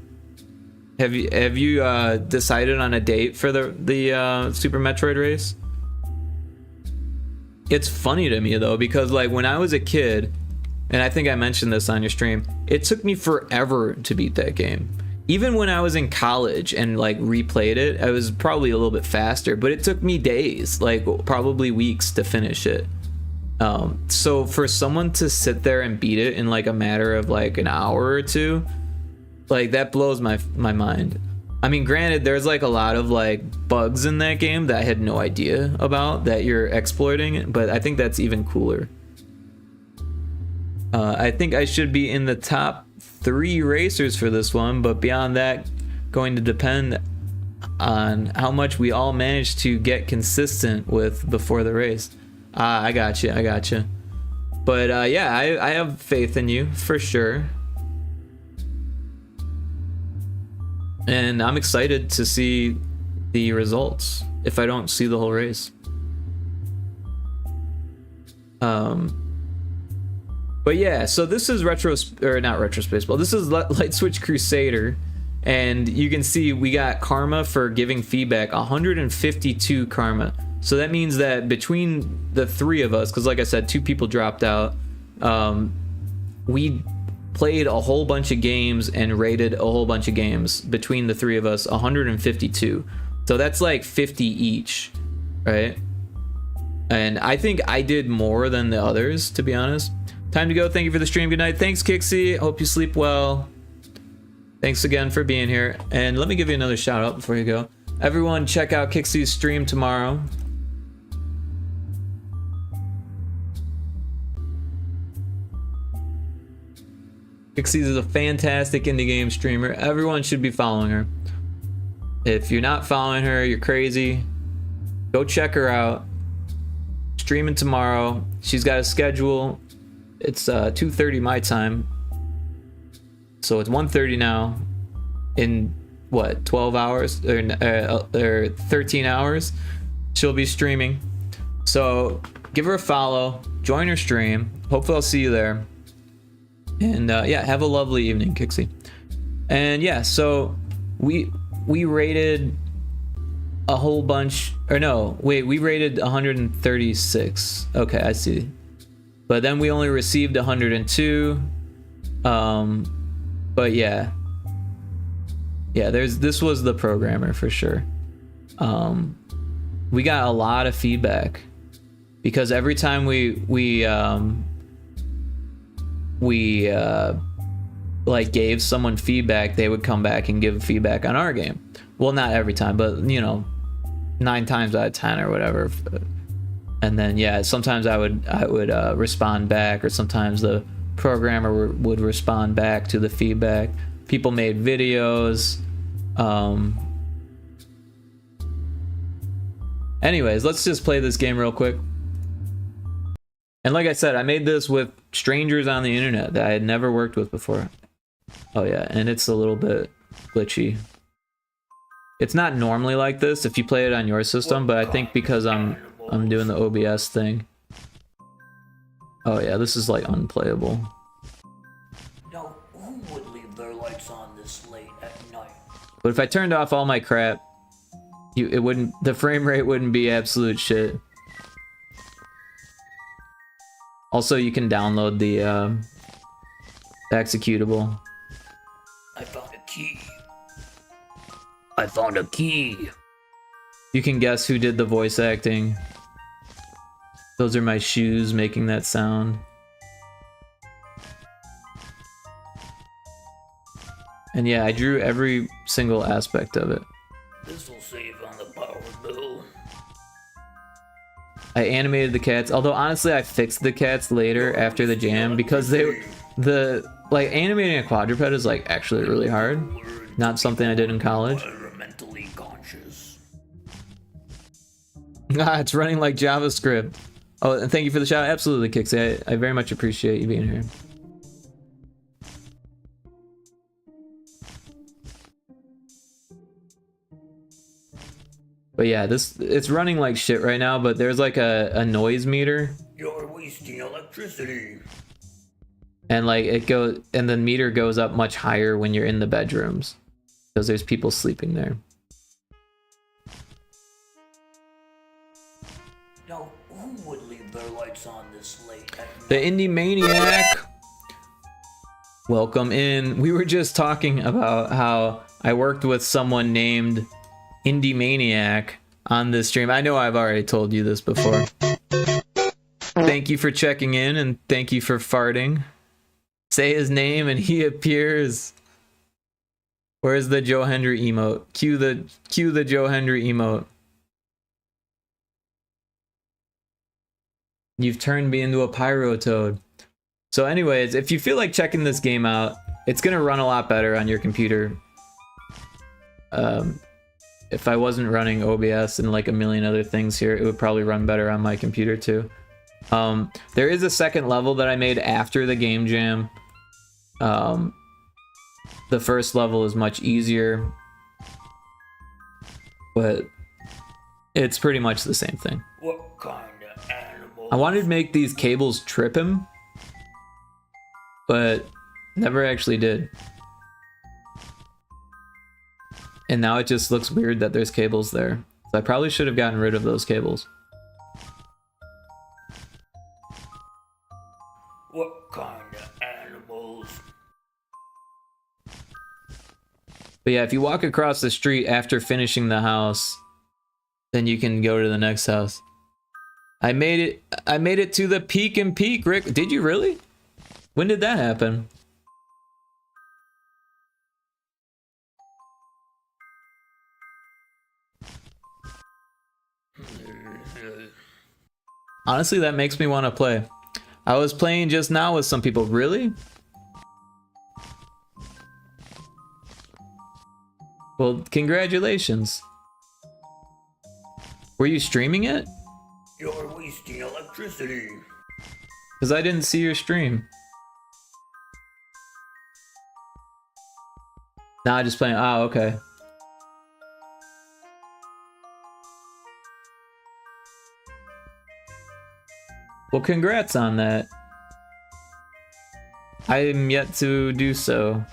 Have you decided on a date for the Super Metroid race? It's funny to me though, because like when I was a kid, and I think I mentioned this on your stream, it took me forever to beat that game. Even when I was in college and like replayed it, I was probably a little bit faster, but it took me days, like probably weeks to finish it. So for someone to sit there and beat it in like a matter of like an hour or two, like that blows my mind. I mean, granted, there's like a lot of like bugs in that game that I had no idea about that you're exploiting, but I think that's even cooler. I think I should be in the top 3 racers for this one, but beyond that, going to depend on how much we all manage to get consistent with before the race. I got you. But yeah, I have faith in you for sure. And I'm excited to see the results if I don't see the whole race. But yeah, so this is not Retro Spaceball. This is Light Switch Crusader, and you can see we got karma for giving feedback, 152 karma. So that means that between the 3 of us, because like I said, 2 people dropped out, we played a whole bunch of games and rated a whole bunch of games. Between the 3 of us, 152. So that's like 50 each, right? And I think I did more than the others, to be honest. Time to go. Thank you for the stream. Good night. Thanks, Kixie. Hope you sleep well. Thanks again for being here. And let me give you another shout out before you go. Everyone, check out Kixie's stream tomorrow. Kixie is a fantastic indie game streamer. Everyone should be following her. If you're not following her, you're crazy. Go check her out. Streaming tomorrow. She's got a schedule. It's 2:30 my time, so it's 1:30 now. In what, 12 hours or 13 hours, she'll be streaming. So give her a follow, join her stream. Hopefully I'll see you there. And yeah, have a lovely evening, Kixie. And yeah, so we rated a whole bunch, or no, wait, we rated 136. Okay, I see. But then we only received 102. But yeah, this was the programmer for sure. We got a lot of feedback because every time we like gave someone feedback, they would come back and give feedback on our game. Well, not every time, but you know, 9 times out of 10 or whatever. And then yeah, sometimes I would respond back, or sometimes the programmer would respond back to the feedback. People made videos. Anyways, let's just play this game real quick. And like I said, I made this with strangers on the internet that I had never worked with before. Oh yeah, and it's a little bit glitchy. It's not normally like this if you play it on your system, but I think because I'm doing the OBS thing. Oh yeah, this is like unplayable. Now, who would leave their lights on this late at night? But if I turned off all my crap, the frame rate wouldn't be absolute shit. Also, you can download the executable. I found a key. I found a key. You can guess who did the voice acting. Those are my shoes making that sound. And yeah, I drew every single aspect of it. This'll save on the power bill. I animated the cats, although honestly I fixed the cats later after the jam because like animating a quadruped is like actually really hard. Not something I did in college. Environmentally conscious. Ah, it's running like JavaScript. Oh, and thank you for the shout. Absolutely, Kixie. I very much appreciate you being here. But yeah, it's running like shit right now, but there's like a noise meter. You're wasting electricity. And like and the meter goes up much higher when you're in the bedrooms. Because there's people sleeping there. Now, who would leave their lights on this late at The night? Indie Maniac! Welcome in. We were just talking about how I worked with someone named Indie Maniac on this stream. I know I've already told you this before. Thank you for checking in and thank you for farting. Say his name and he appears. Where's the Joe Hendry emote? Cue the Joe Hendry emote. You've turned me into a Pyrotoad. So anyways, if you feel like checking this game out, it's gonna run a lot better on your computer. If I wasn't running OBS and like a million other things here, it would probably run better on my computer too. There is a second level that I made after the game jam. The first level is much easier, but it's pretty much the same thing. What kind of animal? I wanted to make these cables trip him, but never actually did. And now it just looks weird that there's cables there. So I probably should have gotten rid of those cables. What kind of animals? But yeah, if you walk across the street after finishing the house, then you can go to the next house. I made it to the peak and peak, Rick. Did you really? When did that happen? Honestly, that makes me want to play. I was playing just now with some people. Really? Well, congratulations. Were you streaming it? You're wasting electricity. Because I didn't see your stream. Nah, just playing. Oh, okay. Well, congrats on that. I am yet to do so.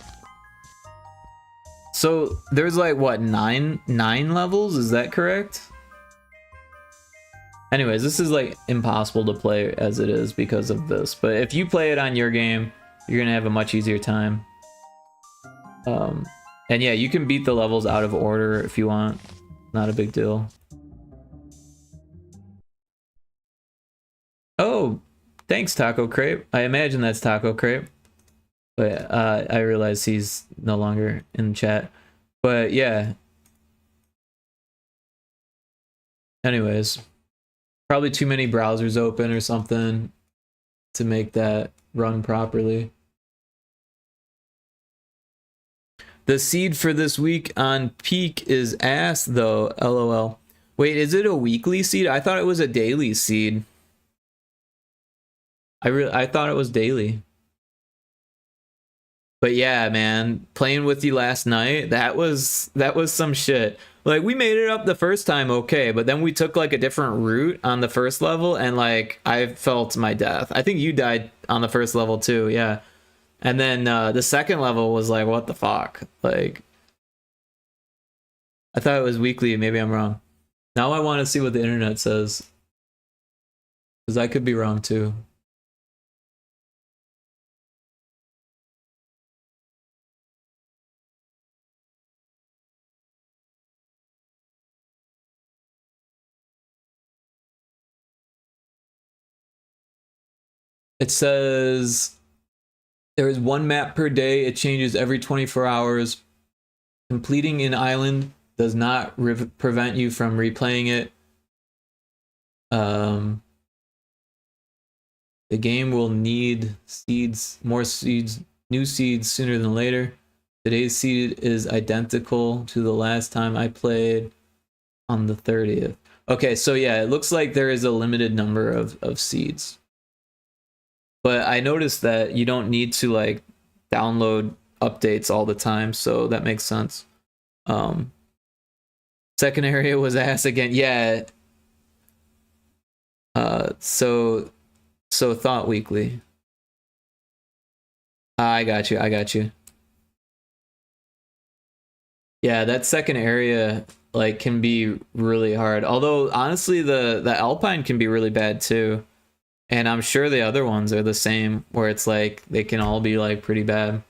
So there's like what, nine levels? Is that correct? Anyways, this is like impossible to play as it is because of this. But if you play it on your game, you're gonna have a much easier time. And yeah, you can beat the levels out of order if you want. Not a big deal. Oh, thanks, Taco Crepe. I imagine that's Taco Crepe. But I realize he's no longer in chat. But yeah. Anyways. Probably too many browsers open or something to make that run properly. The seed for this week on Peak is ass though, LOL. Wait, is it a weekly seed? I thought it was a daily seed. I thought it was daily. But yeah, man, playing with you last night, that was some shit. Like, we made it up the first time okay, but then we took like a different route on the first level and like I felt my death. I think you died on the first level too, yeah. And then the second level was like, what the fuck? Like, I thought it was weekly, maybe I'm wrong. Now I want to see what the internet says. Because I could be wrong too. It says there is one map per day. It changes every 24 hours. Completing an island does not prevent you from replaying it. The game will need seeds, more seeds, new seeds sooner than later. Today's seed is identical to the last time I played on the 30th. Okay, so yeah, it looks like there is a limited number of seeds. But I noticed that you don't need to like download updates all the time, so that makes sense. Second area was ass again. Yeah. So Thought Weekly. I got you. Yeah, that second area like can be really hard. Although honestly the Alpine can be really bad too. And I'm sure the other ones are the same, where it's like they can all be like pretty bad.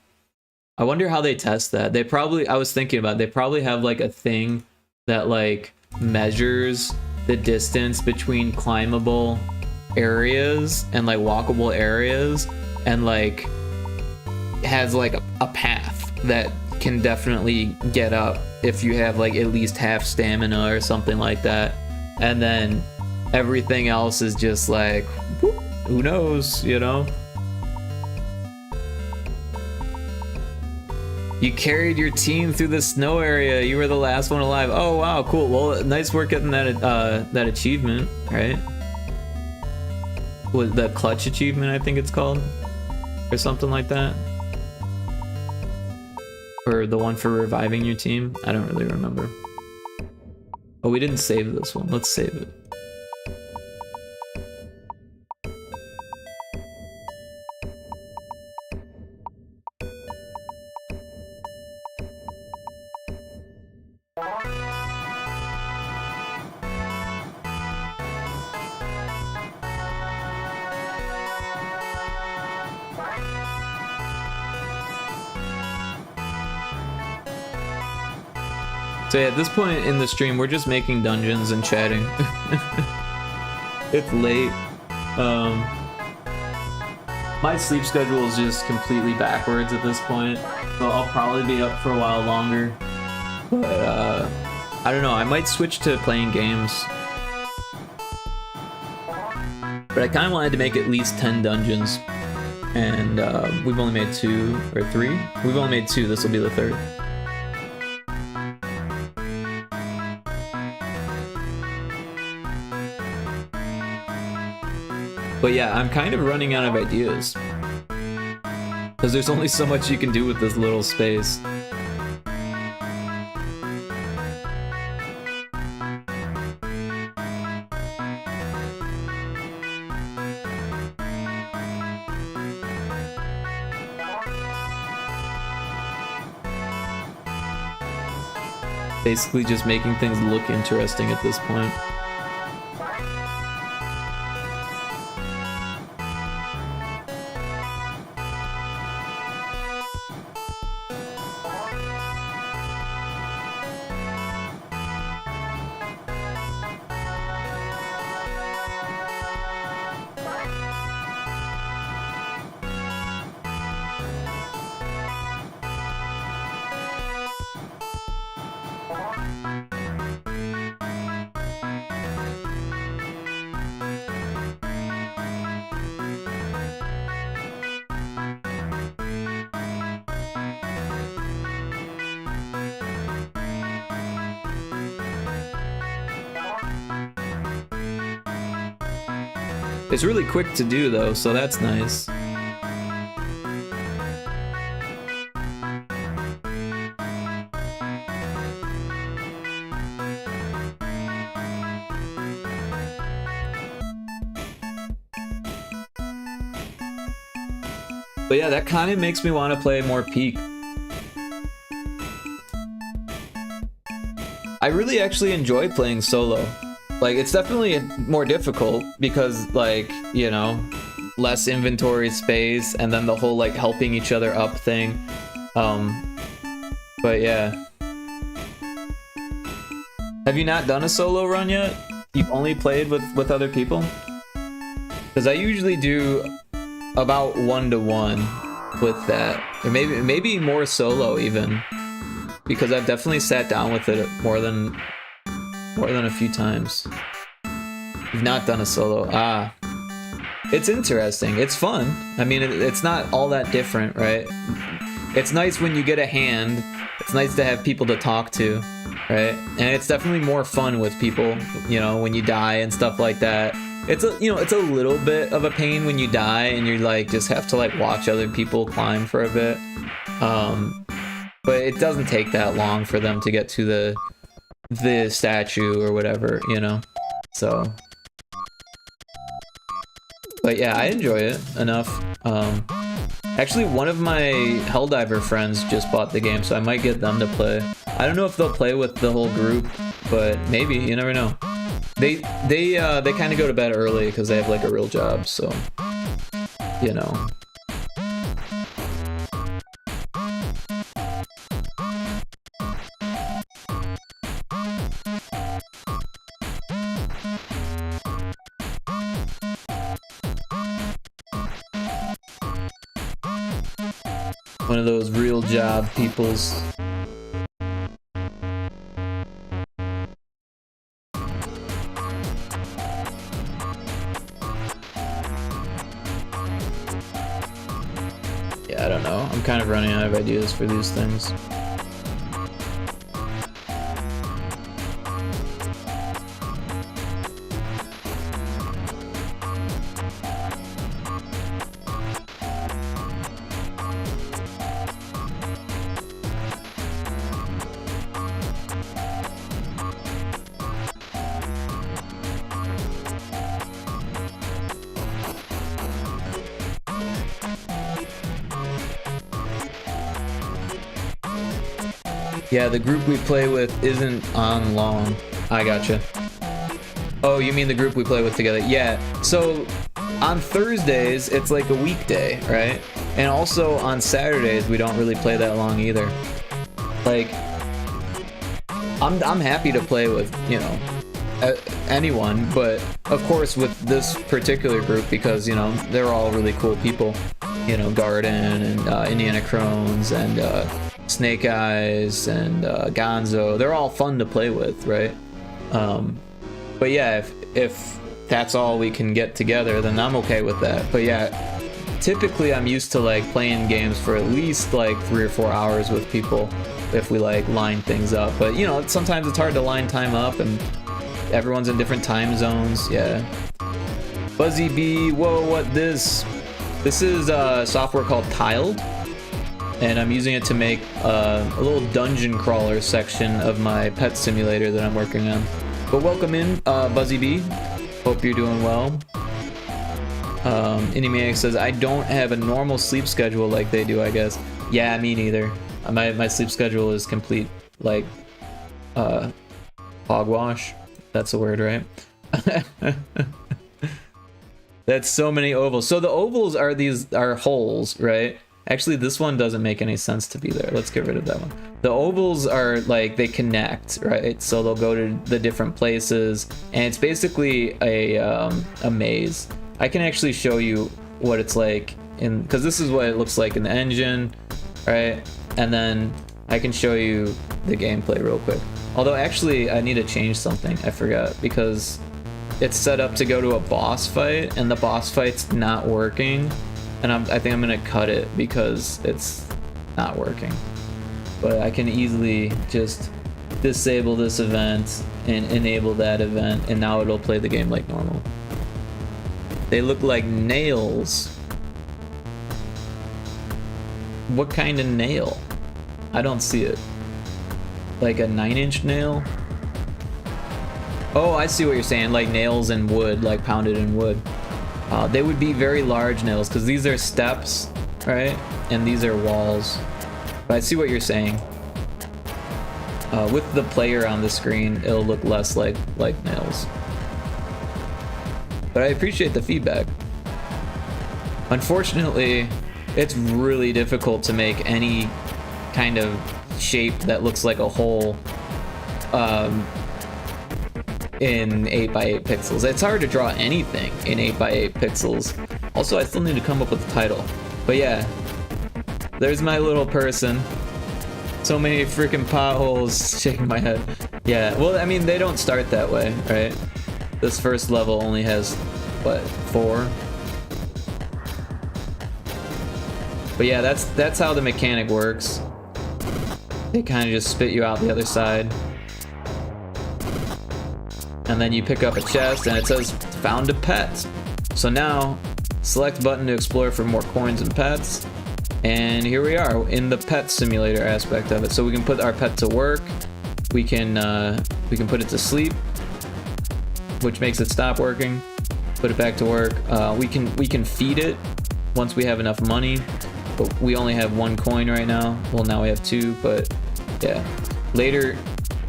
I wonder how they test that. They probably, I was thinking about it, they probably have like a thing that like measures the distance between climbable areas and like walkable areas, and like has like a path that can definitely get up if you have like at least half stamina or something like that. And then everything else is just like, whoop, who knows, you know? You carried your team through the snow area. You were the last one alive. Oh wow, cool. Well, nice work getting that that achievement, right? With the clutch achievement, I think it's called, or something like that. Or the one for reviving your team. I don't really remember. Oh, we didn't save this one. Let's save it. So yeah, at this point in the stream, we're just making dungeons and chatting. It's late. My sleep schedule is just completely backwards at this point, so I'll probably be up for a while longer. But I don't know, I might switch to playing games. But I kind of wanted to make at least 10 dungeons, and we've only made 2 or 3. We've only made 2. This will be the 3rd. But yeah, I'm kind of running out of ideas, because there's only so much you can do with this little space. Basically just making things look interesting at this point. It's really quick to do though, so that's nice. But yeah, that kind of makes me want to play more Peak. I really actually enjoy playing solo. Like, it's definitely more difficult because, like, you know, less inventory space, and then the whole, like, helping each other up thing. But yeah. Have you not done a solo run yet? You've only played with other people? Because I usually do about 1-to-1 with that, or maybe more solo even, because I've definitely sat down with it more than a few times. You've not done a solo. It's interesting. It's fun. I mean, it's not all that different, right? It's nice when you get a hand. It's nice to have people to talk to, right? And it's definitely more fun with people, you know, when you die and stuff like that. It's a little bit of a pain when you die and you like just have to like watch other people climb for a bit. But it doesn't take that long for them to get to the statue or whatever, you know? So, but yeah, I enjoy it enough. Actually, one of my Helldiver friends just bought the game, so I might get them to play. I don't know if they'll play with the whole group, but maybe, you never know. They kind of go to bed early because they have like a real job, so, you know. One of those real job peoples. Yeah, I don't know. I'm kind of running out of ideas for these things. Yeah, the group we play with isn't on long. I gotcha. Oh, you mean the group we play with together? Yeah, so on Thursdays, it's like a weekday, right? And also on Saturdays, we don't really play that long either. Like, I'm happy to play with, you know, anyone, but of course with this particular group, because, you know, they're all really cool people. You know, Garden and Indiana Crones and Snake Eyes and Gonzo. They're all fun to play with, right? But yeah, if that's all we can get together, then I'm okay with that. But yeah, typically I'm used to like playing games for at least like 3 or 4 hours with people if we like line things up. But you know, sometimes it's hard to line time up and everyone's in different time zones. Yeah. Buzzy B, whoa, what this? This is software called Tiled, and I'm using it to make a little dungeon crawler section of my pet simulator that I'm working on. But welcome in, Buzzy B. Hope you're doing well. Inimaniac says, I don't have a normal sleep schedule like they do, I guess. Yeah, me neither. My sleep schedule is complete, like, hogwash. That's a word, right? That's so many ovals. So the ovals are holes, right? Actually, this one doesn't make any sense to be there. Let's get rid of that one. The ovals are like, they connect, right? So they'll go to the different places, and it's basically a maze. I can actually show you what it's like because this is what it looks like in the engine, right? And then I can show you the gameplay real quick. Although actually, I need to change something. I forgot, because it's set up to go to a boss fight, and the boss fight's not working. And I think I'm gonna cut it because it's not working. But I can easily just disable this event and enable that event, and now it'll play the game like normal. They look like nails. What kind of nail? I don't see it. Like a 9-inch nail? Oh, I see what you're saying, like nails in wood, like pounded in wood. They would be very large nails, because these are steps, right? And these are walls. But I see what you're saying. With the player on the screen, it'll look less like nails. But I appreciate the feedback. Unfortunately, it's really difficult to make any kind of shape that looks like a hole in 8x8 pixels. It's hard to draw anything in 8x8 pixels. Also, I still need to come up with a title. But yeah, there's my little person. So many freaking potholes, shaking my head. Yeah, well, I mean, they don't start that way, right? This first level only has, what, 4? But yeah, that's how the mechanic works. They kind of just spit you out the other side. And then you pick up a chest and it says, found a pet. So now, select button to explore for more coins and pets. And here we are in the pet simulator aspect of it. So we can put our pet to work. We can put it to sleep, which makes it stop working. Put it back to work. We can feed it once we have enough money, but we only have 1 coin right now. Well, now we have 2, but yeah. Later,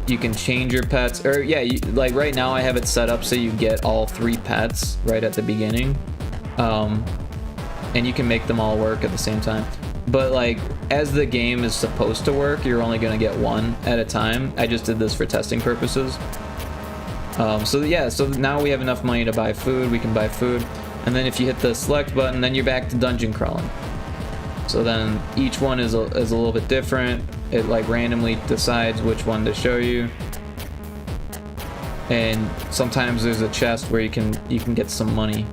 you can change your pets, or yeah, like right now I have it set up so you get all 3 pets right at the beginning, and you can make them all work at the same time. But like, as the game is supposed to work, you're only gonna get 1 at a time. I just did this for testing purposes. So yeah, so now we have enough money to buy food. We can buy food, and then if you hit the select button, then you're back to dungeon crawling. So then each one is a little bit different. It like randomly decides which one to show you. And sometimes there's a chest where you can get some money.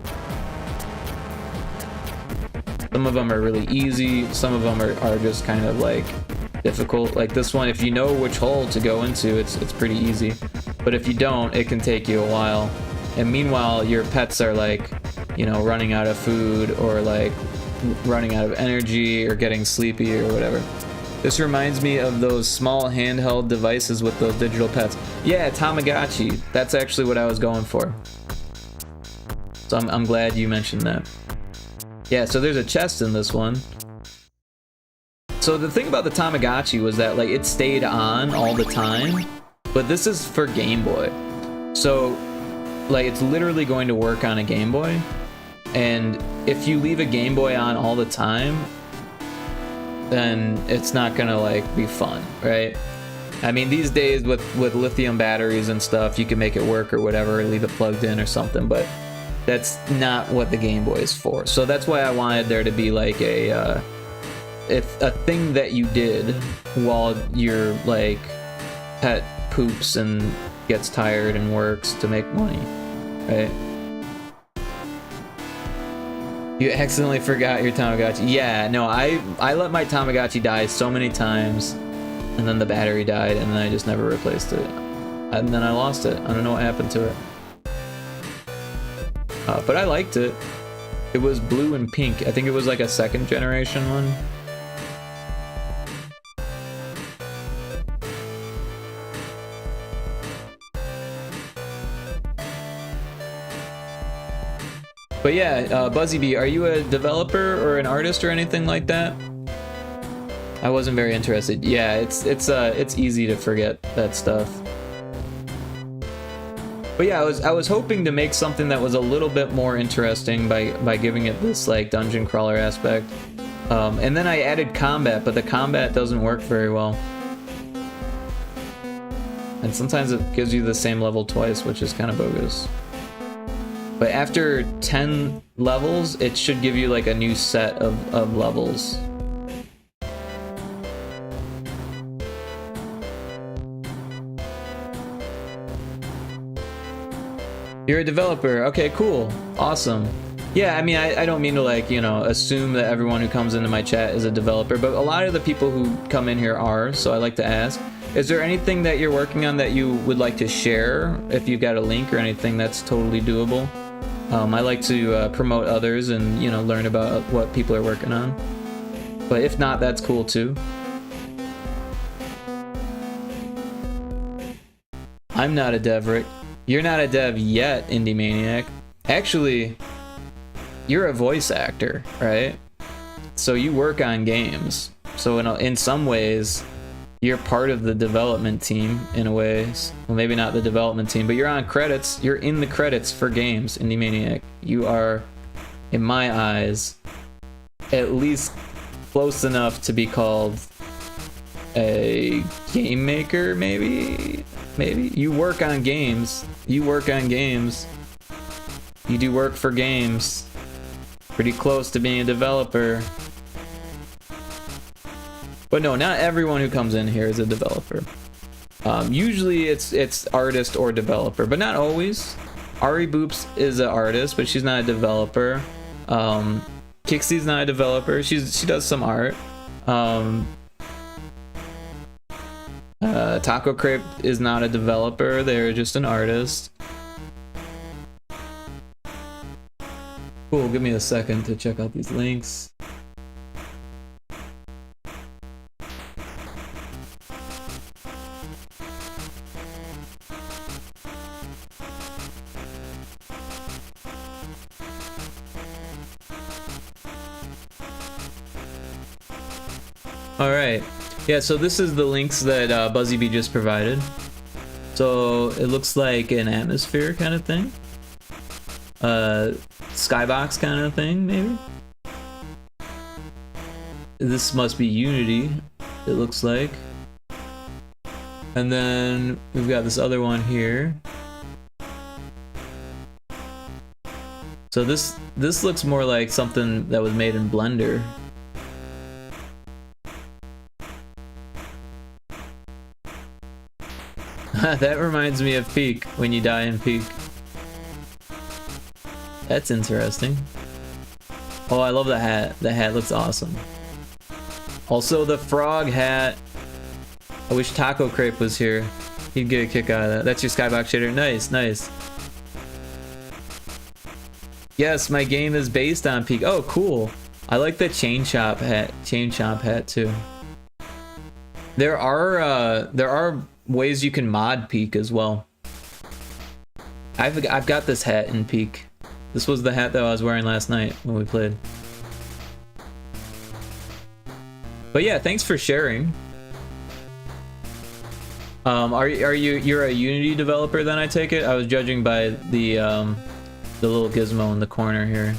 Some of them are really easy, some of them are just kind of like difficult. Like this one, if you know which hole to go into, it's pretty easy. But if you don't, it can take you a while. And meanwhile, your pets are like, you know, running out of food, or like running out of energy, or getting sleepy, or whatever. This reminds me of those small handheld devices with those digital pets. Yeah, Tamagotchi. That's actually what I was going for. So I'm glad you mentioned that. Yeah, so there's a chest in this one. So the thing about the Tamagotchi was that like it stayed on all the time, but this is for Game Boy. So like it's literally going to work on a Game Boy. And if you leave a Game Boy on all the time, then it's not gonna like be fun, right? I mean, these days with lithium batteries and stuff, you can make it work or whatever, leave it plugged in or something, but that's not what the Game Boy is for. So that's why I wanted there to be like a thing that you did while your like pet poops and gets tired and works to make money, right? You accidentally forgot your Tamagotchi. Yeah, no, I let my Tamagotchi die so many times, and then the battery died, and then I just never replaced it. And then I lost it. I don't know what happened to it. But I liked it. It was blue and pink. I think it was like a 2nd generation one. But yeah, Buzzy Bee, are you a developer or an artist or anything like that? I wasn't very interested. Yeah, it's easy to forget that stuff. But yeah, I was hoping to make something that was a little bit more interesting by giving it this like dungeon crawler aspect. And then I added combat, but the combat doesn't work very well. And sometimes it gives you the same level twice, which is kind of bogus. But after 10 levels, it should give you like a new set of levels. You're a developer. Okay, cool. Awesome. Yeah, I mean, I don't mean to like, you know, assume that everyone who comes into my chat is a developer, but a lot of the people who come in here are, so I like to ask. Is there anything that you're working on that you would like to share? If you've got a link or anything, that's totally doable. I like to promote others and, you know, learn about what people are working on. But if not, that's cool too. I'm not a dev, Rick. You're not a dev yet, Indie Maniac. Actually, you're a voice actor, right? So you work on games. So in some ways, you're part of the development team in a way. Well, maybe not the development team, but you're on credits. You're in the credits for games, Indie Maniac. You are, in my eyes, at least close enough to be called a game maker, maybe? Maybe? You work on games. You work on games. You do work for games. Pretty close to being a developer. But no, not everyone who comes in here is a developer. Usually it's artist or developer, but not always. Ari Boops is an artist, but she's not a developer. Kixie's not a developer. She does some art. Taco Crepe is not a developer. They're just an artist. Cool. Give me a second to check out these links. All right. Yeah, so this is the links that BuzzyBee just provided. So it looks like an atmosphere kind of thing. Skybox kind of thing, maybe. This must be Unity, it looks like. And then we've got this other one here. So this looks more like something that was made in Blender. That reminds me of Peak, when you die in Peak. That's interesting. Oh, I love the hat. The hat looks awesome. Also, the frog hat. I wish Taco Crepe was here. He'd get a kick out of that. That's your skybox shader. Nice, nice. Yes, my game is based on Peak. Oh, cool. I like the chain chomp hat too. There are ways you can mod Peak as well. I've got this hat in Peak. This was the hat that I was wearing last night when we played. But yeah, thanks for sharing. You're a Unity developer then, I take it? I was judging by the little gizmo in the corner here.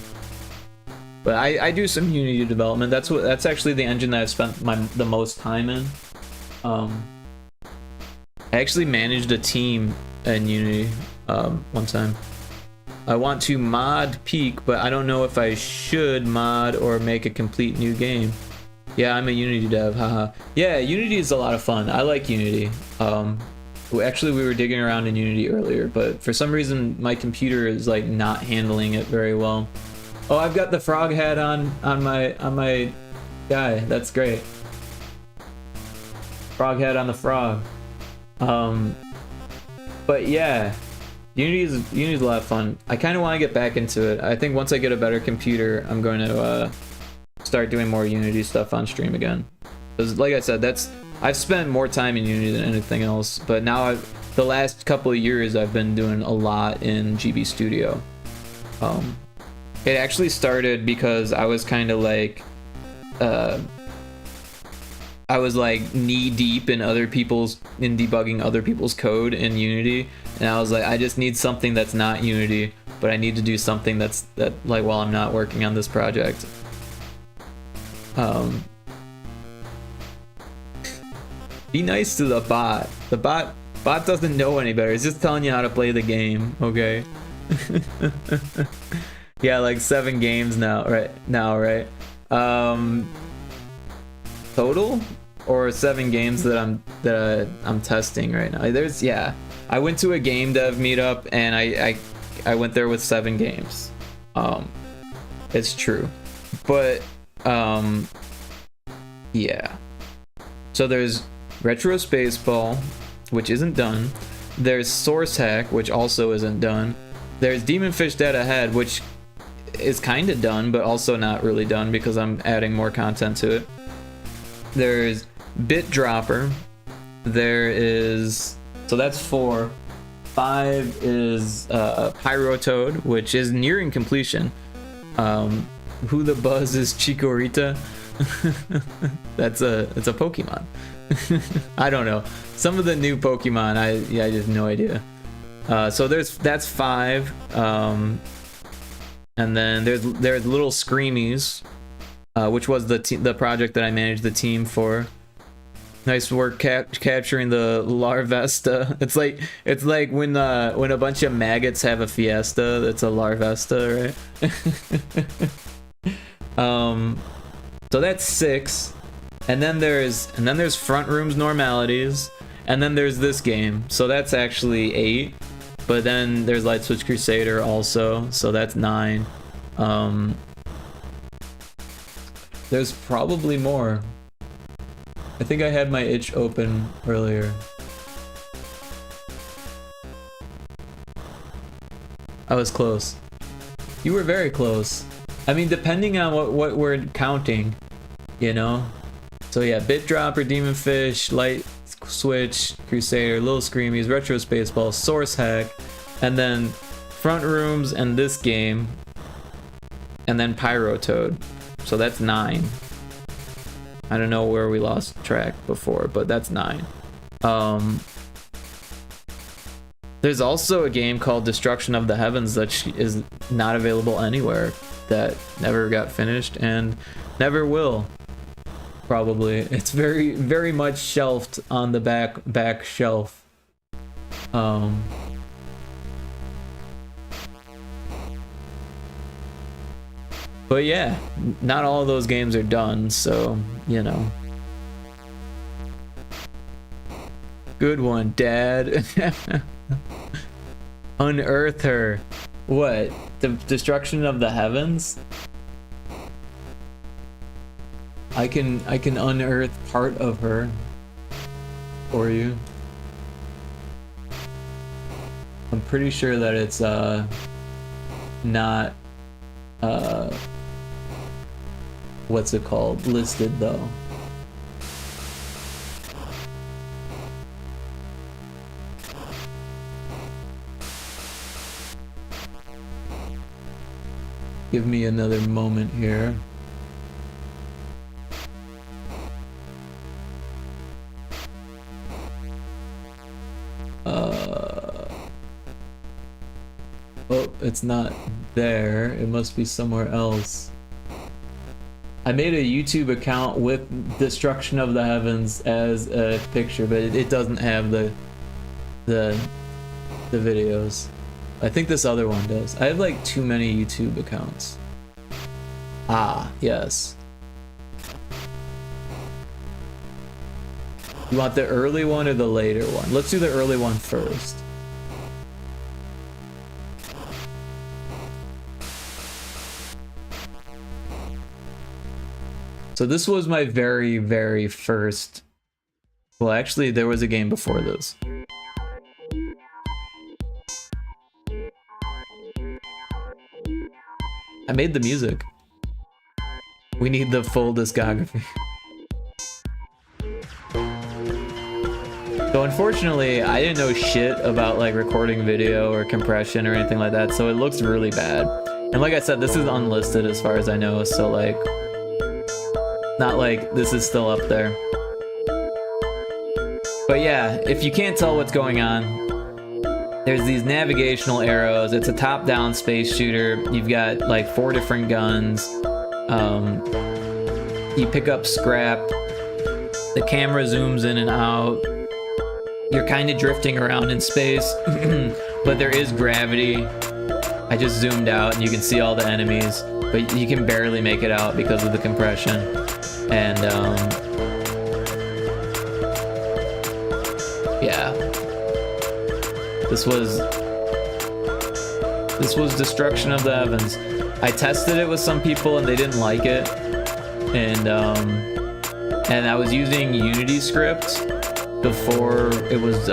But I do some Unity development. That's actually the engine that I've spent the most time in. I actually managed a team in Unity one time. I want to mod Peak, but I don't know if I should mod or make a complete new game. Yeah, I'm a Unity dev, haha. Yeah, Unity is a lot of fun. I like Unity. Actually, we were digging around in Unity earlier, but for some reason my computer is like not handling it very well. Oh, I've got the frog hat on my guy. That's great. Frog hat on the frog. But yeah, Unity's a lot of fun. I kind of want to get back into it. I think once I get a better computer, I'm going to start doing more Unity stuff on stream again. Because like I said, I've spent more time in Unity than anything else. But now the last couple of years, I've been doing a lot in GB Studio. It actually started because I was kind of like, I was like knee deep in debugging other people's code in Unity, and I was like, I just need something that's not Unity, but I need to do something that like while I'm not working on this project. Be nice to the bot. The bot doesn't know any better. It's just telling you how to play the game, okay? Yeah, like 7 games now, right? Total, or 7 games that I'm testing right now. Yeah, I went to a game dev meetup and I went there with 7 games. It's true, but yeah. So there's Retro Spaceball, which isn't done. There's Source Hack, which also isn't done. There's Demonfish Dead Ahead, which is kind of done, but also not really done because I'm adding more content to it. There's Bit Dropper. There is, so that's 4. 5 is Pyrotoad, which is nearing completion. Who the Buzz is Chikorita? It's a Pokemon. I don't know. Some of the new Pokemon, I just have no idea. So that's 5. And then there's Little Screamies, which was the project that I managed the team for. Nice work capturing the Larvesta. It's like when a bunch of maggots have a fiesta. That's a Larvesta, right? So that's 6. And then there's Frontrooms Normalities. And then there's this game. So that's actually 8. But then there's Light Switch Crusader also. So that's 9. There's probably more. I think I had my itch open earlier. I was close. You were very close. I mean, depending on what we're counting, you know? So yeah, Bit Dropper, Demon Fish, Light Switch, Crusader, Little Screamies, Retro Spaceball, Source Hack, and then Frontrooms and this game, and then Pyrotoad. So that's 9. I don't know where we lost track before, but that's 9. There's also a game called Destruction of the Heavens that is not available anywhere, that never got finished and never will. Probably. It's very, very much shelved on the back shelf. But yeah, not all of those games are done, so, you know. Good one, Dad. Unearth her. What? The Destruction of the Heavens? I can unearth part of her for you. I'm pretty sure that it's not what's it called? Listed though. Give me another moment here. Oh, it's not there. It must be somewhere else. I made a YouTube account with Destruction of the Heavens as a picture, but it doesn't have the videos. I think this other one does. I have like too many YouTube accounts. Ah, yes. You want the early one or the later one? Let's do the early one first. So this was my very, very first... Well, actually, there was a game before this. I made the music. We need the full discography. So unfortunately, I didn't know shit about like recording video or compression or anything like that, so it looks really bad. And like I said, this is unlisted as far as I know, so like... Not like this is still up there. But yeah, if you can't tell what's going on, there's these navigational arrows. It's a top-down space shooter. You've got like 4 different guns. You pick up scrap. The camera zooms in and out. You're kind of drifting around in space, but there is gravity. I just zoomed out and you can see all the enemies, but you can barely make it out because of the compression. And yeah, this was Destruction of the Heavens. I tested it with some people and they didn't like it, and I was using Unity script before it was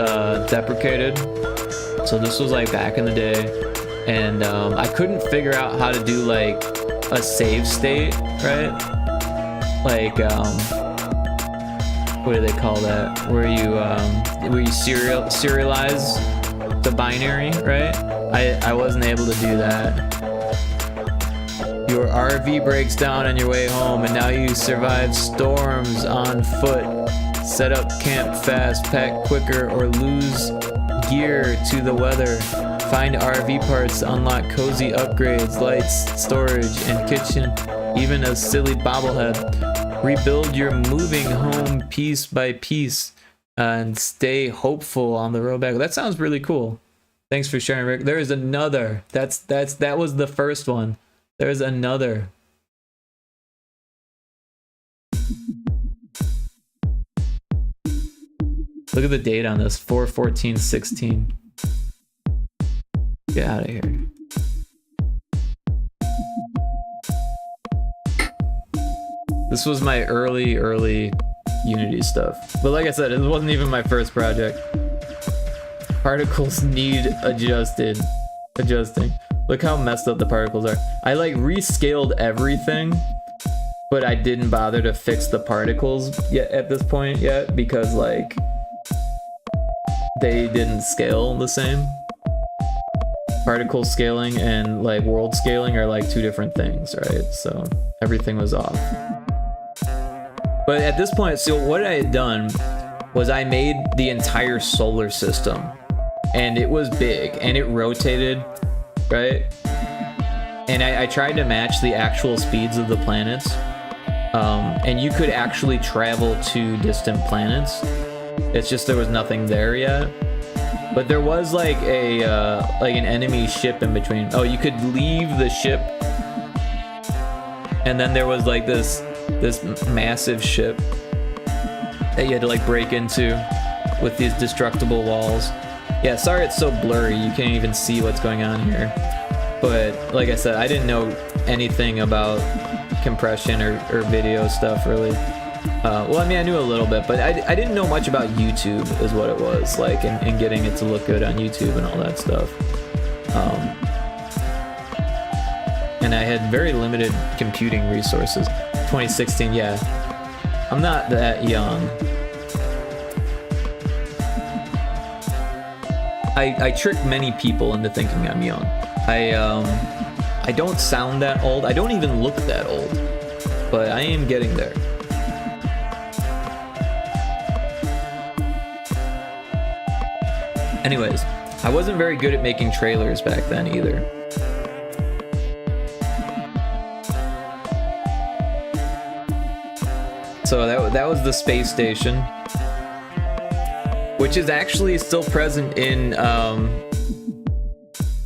deprecated, so this was like back in the day, and I couldn't figure out how to do like a save state, right? Like what do they call that? Where you serialize the binary, right? I wasn't able to do that. Your RV breaks down on your way home, and now you survive storms on foot. Set up camp fast, pack quicker, or lose gear to the weather. Find RV parts to unlock cozy upgrades, lights, storage, and kitchen. Even a silly bobblehead. Rebuild your moving home piece by piece and stay hopeful on the road back. That sounds really cool. Thanks for sharing, Rick. There is another. That was the first one. There's another. Look at the date on this, 4/14/16. Get out of here. This was my early Unity stuff. But like I said, it wasn't even my first project. Particles need adjusting. Look how messed up the particles are. I like rescaled everything, but I didn't bother to fix the particles yet at this point yet because like they didn't scale the same. Particle scaling and like world scaling are like two different things, right? So everything was off. But at this point, so what I had done was I made the entire solar system, and it was big and it rotated, right? And I tried to match the actual speeds of the planets, and you could actually travel to distant planets. It's just there was nothing there yet. But there was like a like an enemy ship in between. Oh, you could leave the ship, and then there was like this massive ship that you had to like break into with these destructible walls. Yeah, sorry it's so blurry, you can't even see what's going on here. But like I said, I didn't know anything about compression or video stuff really. Well, I mean, I knew a little bit, but I didn't know much about YouTube is what it was like, and getting it to look good on YouTube and all that stuff. And I had very limited computing resources. 2016, yeah. I'm not that young. I trick many people into thinking I'm young. I don't sound that old. I don't even look that old, but I am getting there. Anyways, I wasn't very good at making trailers back then either. So that was the space station, which is actually still present in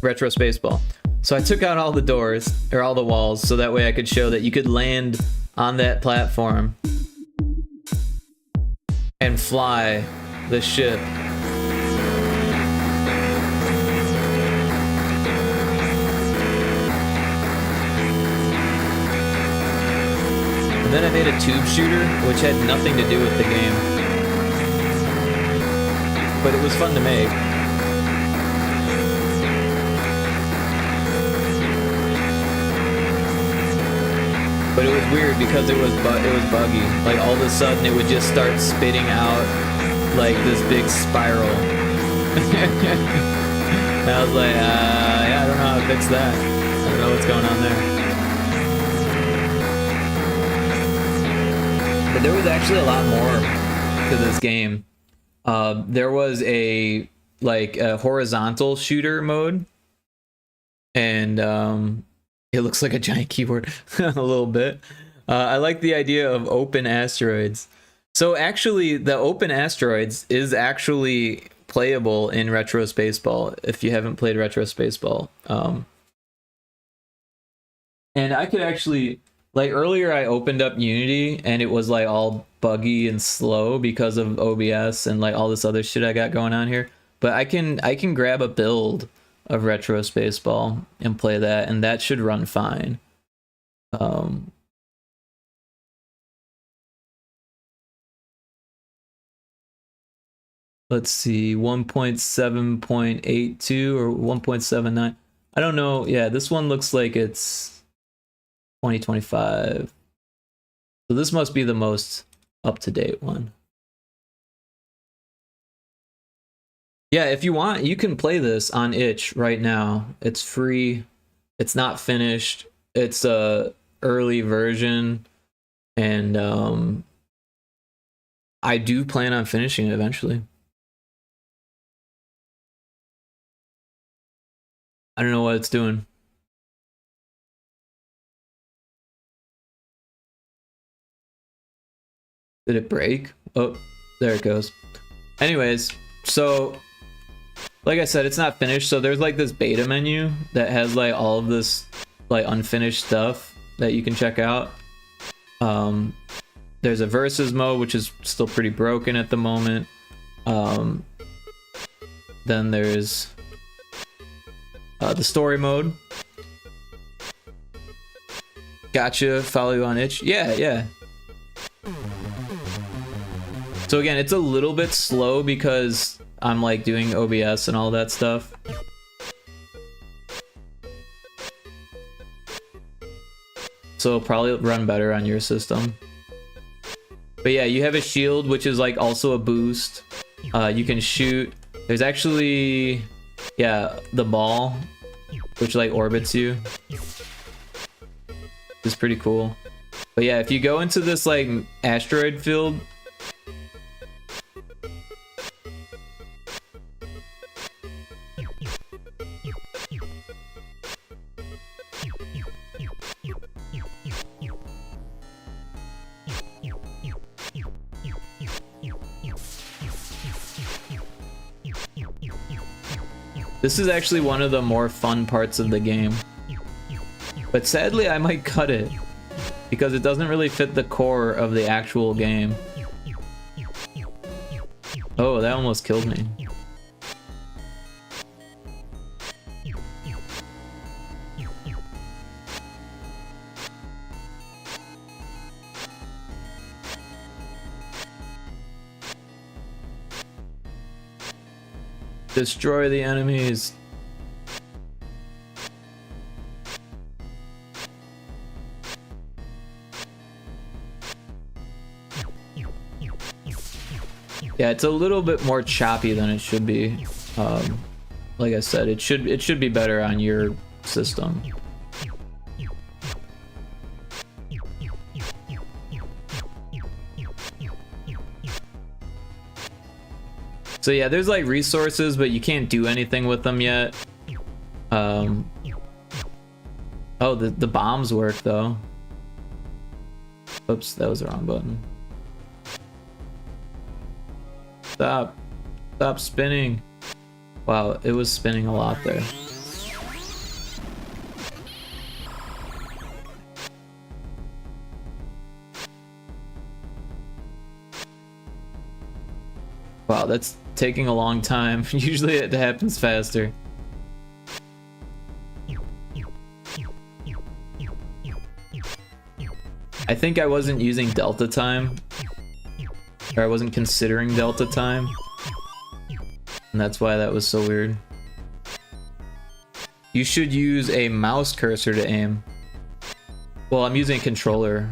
Retro Spaceball. So I took out all the doors, or all the walls, so that way I could show that you could land on that platform and fly the ship. And then I made a tube shooter, which had nothing to do with the game. But it was fun to make. But it was weird because it was buggy. Like all of a sudden it would just start spitting out like this big spiral. And I was like, yeah, I don't know how to fix that. I don't know what's going on there. But there was actually a lot more to this game. There was a horizontal shooter mode, and it looks like a giant keyboard a little bit. I like the idea of open asteroids. So actually, the open asteroids is actually playable in Retro Spaceball if you haven't played Retro Spaceball. And I could actually. Like earlier I opened up Unity and it was like all buggy and slow because of OBS and like all this other shit I got going on here. But I can grab a build of Retro Spaceball and play that, and that should run fine. Let's see, 1.7.82 or 1.79. I don't know. Yeah, this one looks like it's 2025. So this must be the most up-to-date one. Yeah, if you want, you can play this on itch right now. It's free. It's not finished. It's a early version, and I do plan on finishing it eventually. I don't know what it's doing. Did it break? Oh, there it goes. Anyways, so like I said, it's not finished. So there's like this beta menu that has like all of this like unfinished stuff that you can check out. There's a versus mode, which is still pretty broken at the moment. Then there's the story mode. Gotcha, follow you on itch. Yeah. So again, it's a little bit slow because I'm like doing OBS and all that stuff. So it'll probably run better on your system. But yeah, you have a shield, which is like also a boost. You can shoot. There's actually, yeah, the ball, which like orbits you. It's pretty cool. But yeah, if you go into this like asteroid field, this is actually one of the more fun parts of the game. But sadly, I might cut it because it doesn't really fit the core of the actual game. Oh, that almost killed me. Destroy the enemies. Yeah, it's a little bit more choppy than it should be. Like I said, it should be better on your system. So yeah, there's like resources, but you can't do anything with them yet. Oh, the bombs work though. Oops, that was the wrong button. Stop spinning. Wow, it was spinning a lot there. Wow, that's taking a long time. Usually it happens faster. I think I wasn't using delta time, or I wasn't considering delta time, and that's why that was so weird. You should use a mouse cursor to aim. Well, I'm using a controller.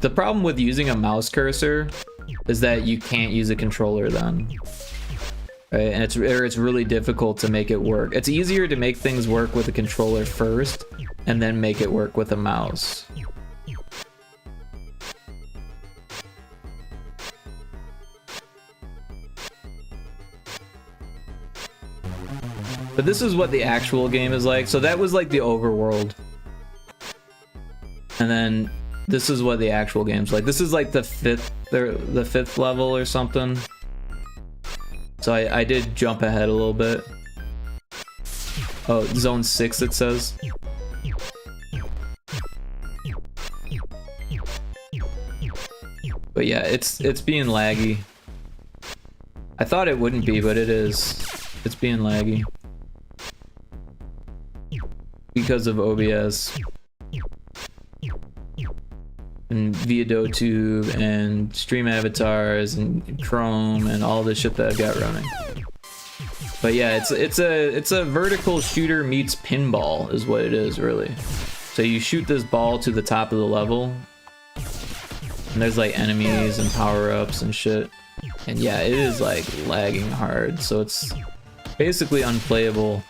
The problem with using a mouse cursor is that you can't use a controller then. Right? And it's really difficult to make it work. It's easier to make things work with a controller first and then make it work with a mouse. But this is what the actual game is like. So that was like the overworld. And then this is what the actual game's like. This is like the fifth level or something. So I did jump ahead a little bit. Oh, zone 6 it says. But yeah, it's being laggy. I thought it wouldn't be, but it is. It's being laggy because of OBS and ViaDoTube and Stream Avatars and Chrome and all the shit that I've got running. But yeah, it's a vertical shooter meets pinball is what it is really. So you shoot this ball to the top of the level, and there's like enemies and power-ups and shit. And yeah, it is like lagging hard, so it's basically unplayable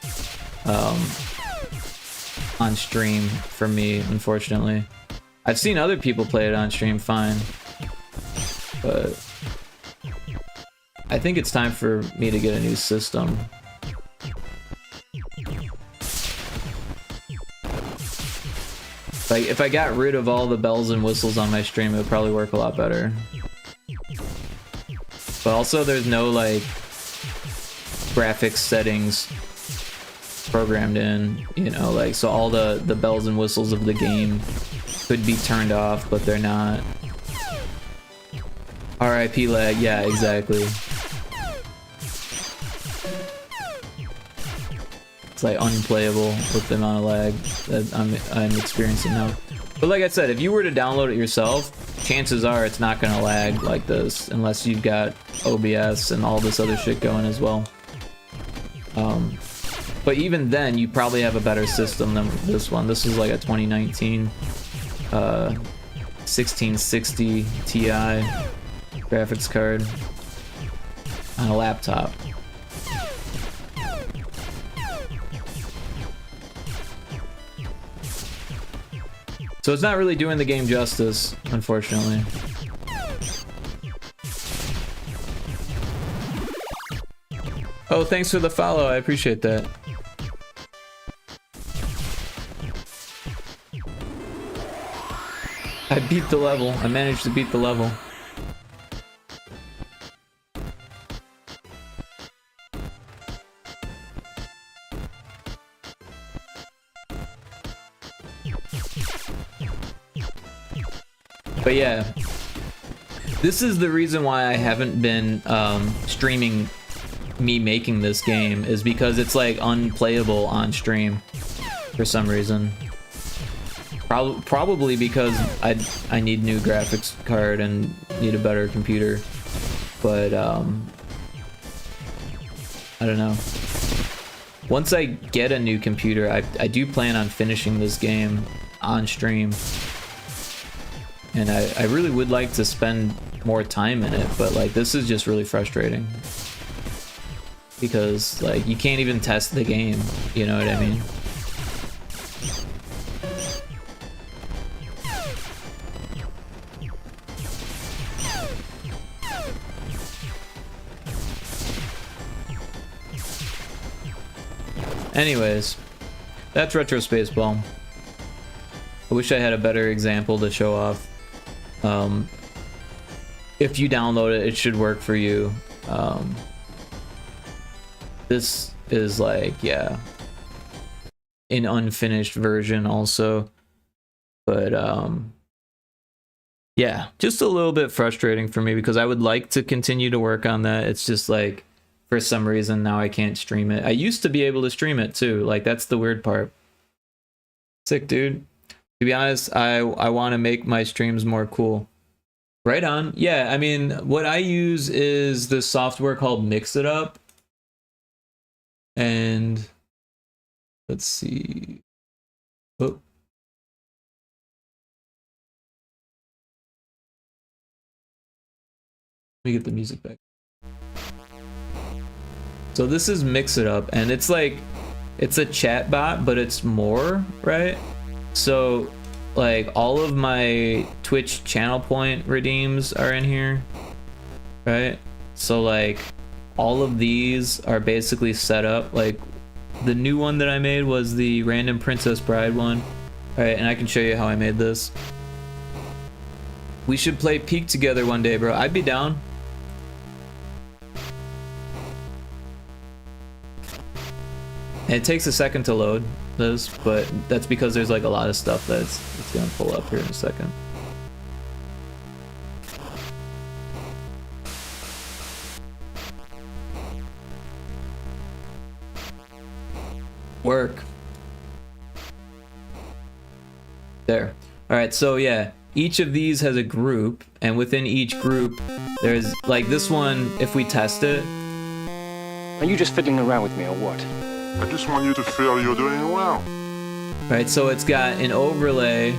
on stream for me, unfortunately. I've seen other people play it on stream fine, but I think it's time for me to get a new system. Like, if I got rid of all the bells and whistles on my stream, it would probably work a lot better. But also, there's no, like, graphics settings programmed in, you know, like, so all the bells and whistles of the game could be turned off, but they're not. RIP lag, yeah, exactly. It's like unplayable with the amount of lag that I'm experiencing now. But like I said, if you were to download it yourself, chances are it's not gonna lag like this unless you've got OBS and all this other shit going as well. But even then, you probably have a better system than this one. This is like a 2019 1660 Ti graphics card on a laptop. So it's not really doing the game justice, unfortunately. Oh, thanks for the follow. I appreciate that. I beat the level. I managed to beat the level. But yeah, this is the reason why I haven't been streaming me making this game, is because it's like unplayable on stream for some reason. Probably because I need new graphics card and need a better computer, but I don't know. Once I get a new computer, I do plan on finishing this game on stream, and I really would like to spend more time in it, but like this is just really frustrating because like you can't even test the game, you know what I mean? Anyways, that's Retro Spaceball. I wish I had a better example to show off. If you download it, it should work for you. This is like, yeah, an unfinished version also. But yeah, just a little bit frustrating for me because I would like to continue to work on that. It's just like, for some reason now I can't stream it. I used to be able to stream it too. Like that's the weird part. Sick, dude. To be honest, I want to make my streams more cool. Right on. Yeah, I mean, what I use is this software called Mix It Up. And let's see. Oh. Let me get the music back. So this is Mix It Up, and it's like, it's a chat bot, but it's more, right? So like all of my Twitch channel point redeems are in here, right? So like all of these are basically set up. Like the new one that I made was the random Princess Bride one. All right, and I can show you how I made this. We should play Peak together one day, bro. I'd be down. And it takes a second to load this, but that's because there's like a lot of stuff that's gonna pull up here in a second. Work. There. All right, so yeah, each of these has a group, and within each group, there's like this one, if we test it. Are you just fiddling around with me or what? I just want you to feel you're doing well. Right, so it's got an overlay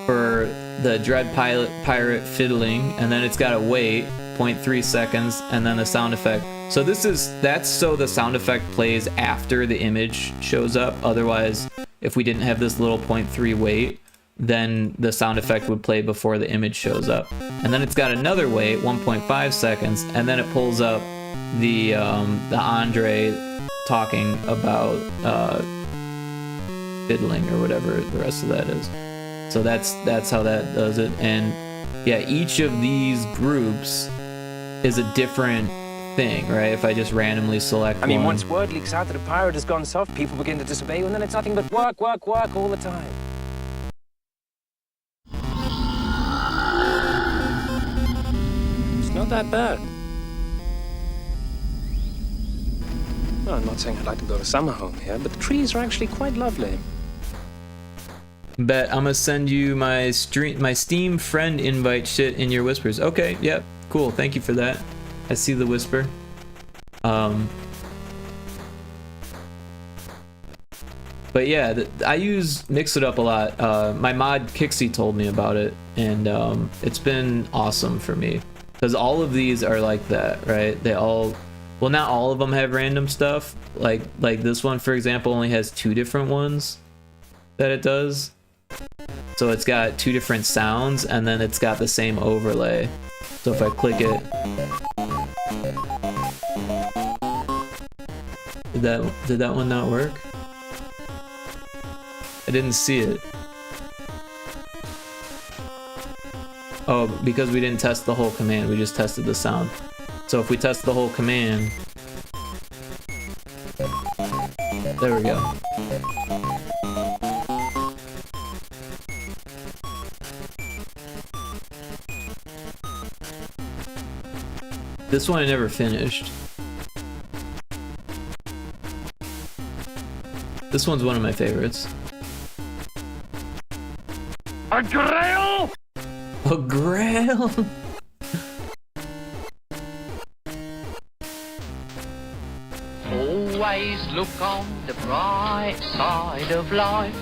for the Dread Pirate fiddling, and then it's got a wait, 0.3 seconds, and then the sound effect. So that's so the sound effect plays after the image shows up. Otherwise, if we didn't have this little 0.3 wait, then the sound effect would play before the image shows up. And then it's got another wait, 1.5 seconds, and then it pulls up the Andre talking about fiddling or whatever the rest of that is. So that's how that does it. And yeah, each of these groups is a different thing, right? If I just randomly select I mean, one. once word leaks out that a pirate has gone soft, people begin to disobey you, and then it's nothing but work, work, work all the time. not that bad. Well, I'm not saying I'd like to build a summer home here, but the trees are actually quite lovely. Bet I'm gonna send you my Steam friend invite shit in your whispers. Okay, yep, cool. Thank you for that. I see the whisper. But yeah, I use Mix It Up a lot. My mod Kixie told me about it, and it's been awesome for me because all of these are like that, right? They all, well, not all of them have random stuff. Like this one, for example, only has 2 different ones that it does. So it's got 2 different sounds, and then it's got the same overlay. So if I click it, did that one not work? I didn't see it. Oh, because we didn't test the whole command, we just tested the sound. So if we test the whole command, there we go. This one I never finished. This one's one of my favorites. A grail? A grail? Always look on the bright side of life.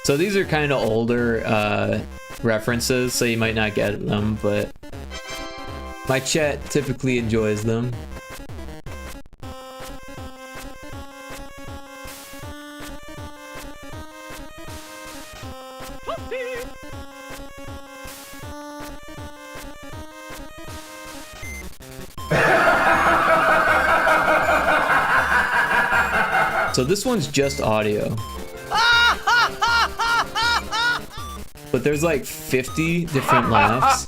So these are kind of older references, so you might not get them, but my chat typically enjoys them. So this one's just audio. But there's like 50 different laughs.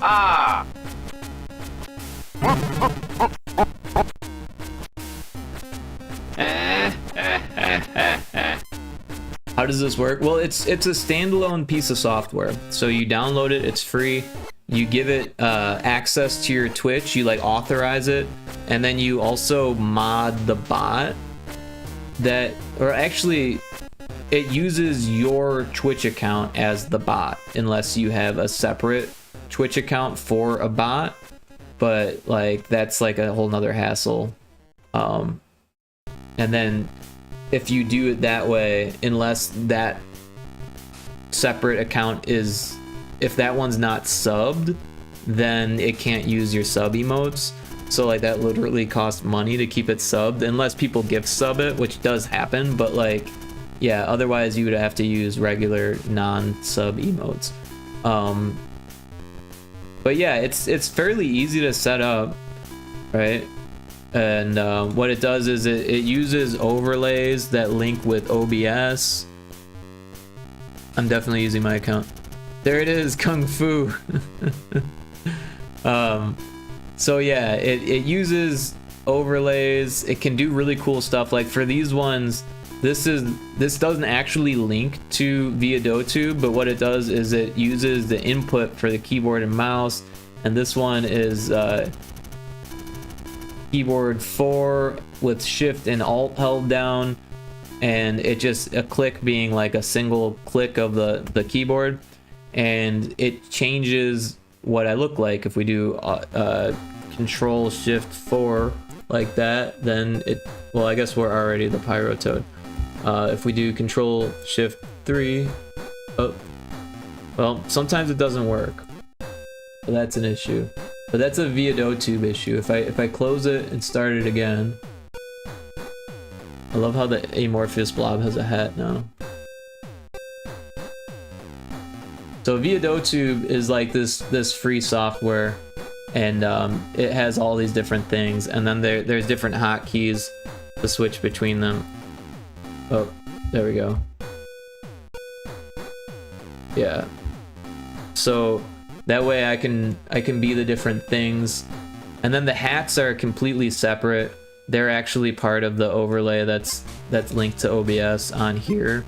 How does this work? Well, it's a standalone piece of software. So you download it, it's free. You give it access to your Twitch, you like authorize it, and then you also mod the bot that, or actually it uses your Twitch account as the bot unless you have a separate Twitch account for a bot, but like that's like a whole nother hassle. And then if you do it that way, unless that separate account is, if that one's not subbed, then it can't use your sub emotes. So like that literally costs money to keep it subbed, unless people gift sub it, which does happen, but like, yeah, otherwise you would have to use regular non-sub emotes. But yeah, it's fairly easy to set up, right? And what it does is it uses overlays that link with OBS. I'm definitely using my account. There it is, Kung Fu. So yeah, it uses overlays. It can do really cool stuff. Like for these ones, this doesn't actually link to via DoTube, but what it does is it uses the input for the keyboard and mouse. And this one is keyboard 4 with Shift and Alt held down, and it just a click being like a single click of the keyboard, and it changes what I look like. If we do Control Shift 4 like that, then it, well, I guess we're already the Pyrotoad. If we do Control Shift 3, oh, well, sometimes it doesn't work. So that's an issue. But that's a via DoTube issue. If I close it and start it again, I love how the Amorphous Blob has a hat now. So via DoTube is like this free software, and it has all these different things, and then there's different hotkeys to switch between them. Oh, there we go. Yeah. So that way I can be the different things. And then the hats are completely separate. They're actually part of the overlay that's linked to OBS on here.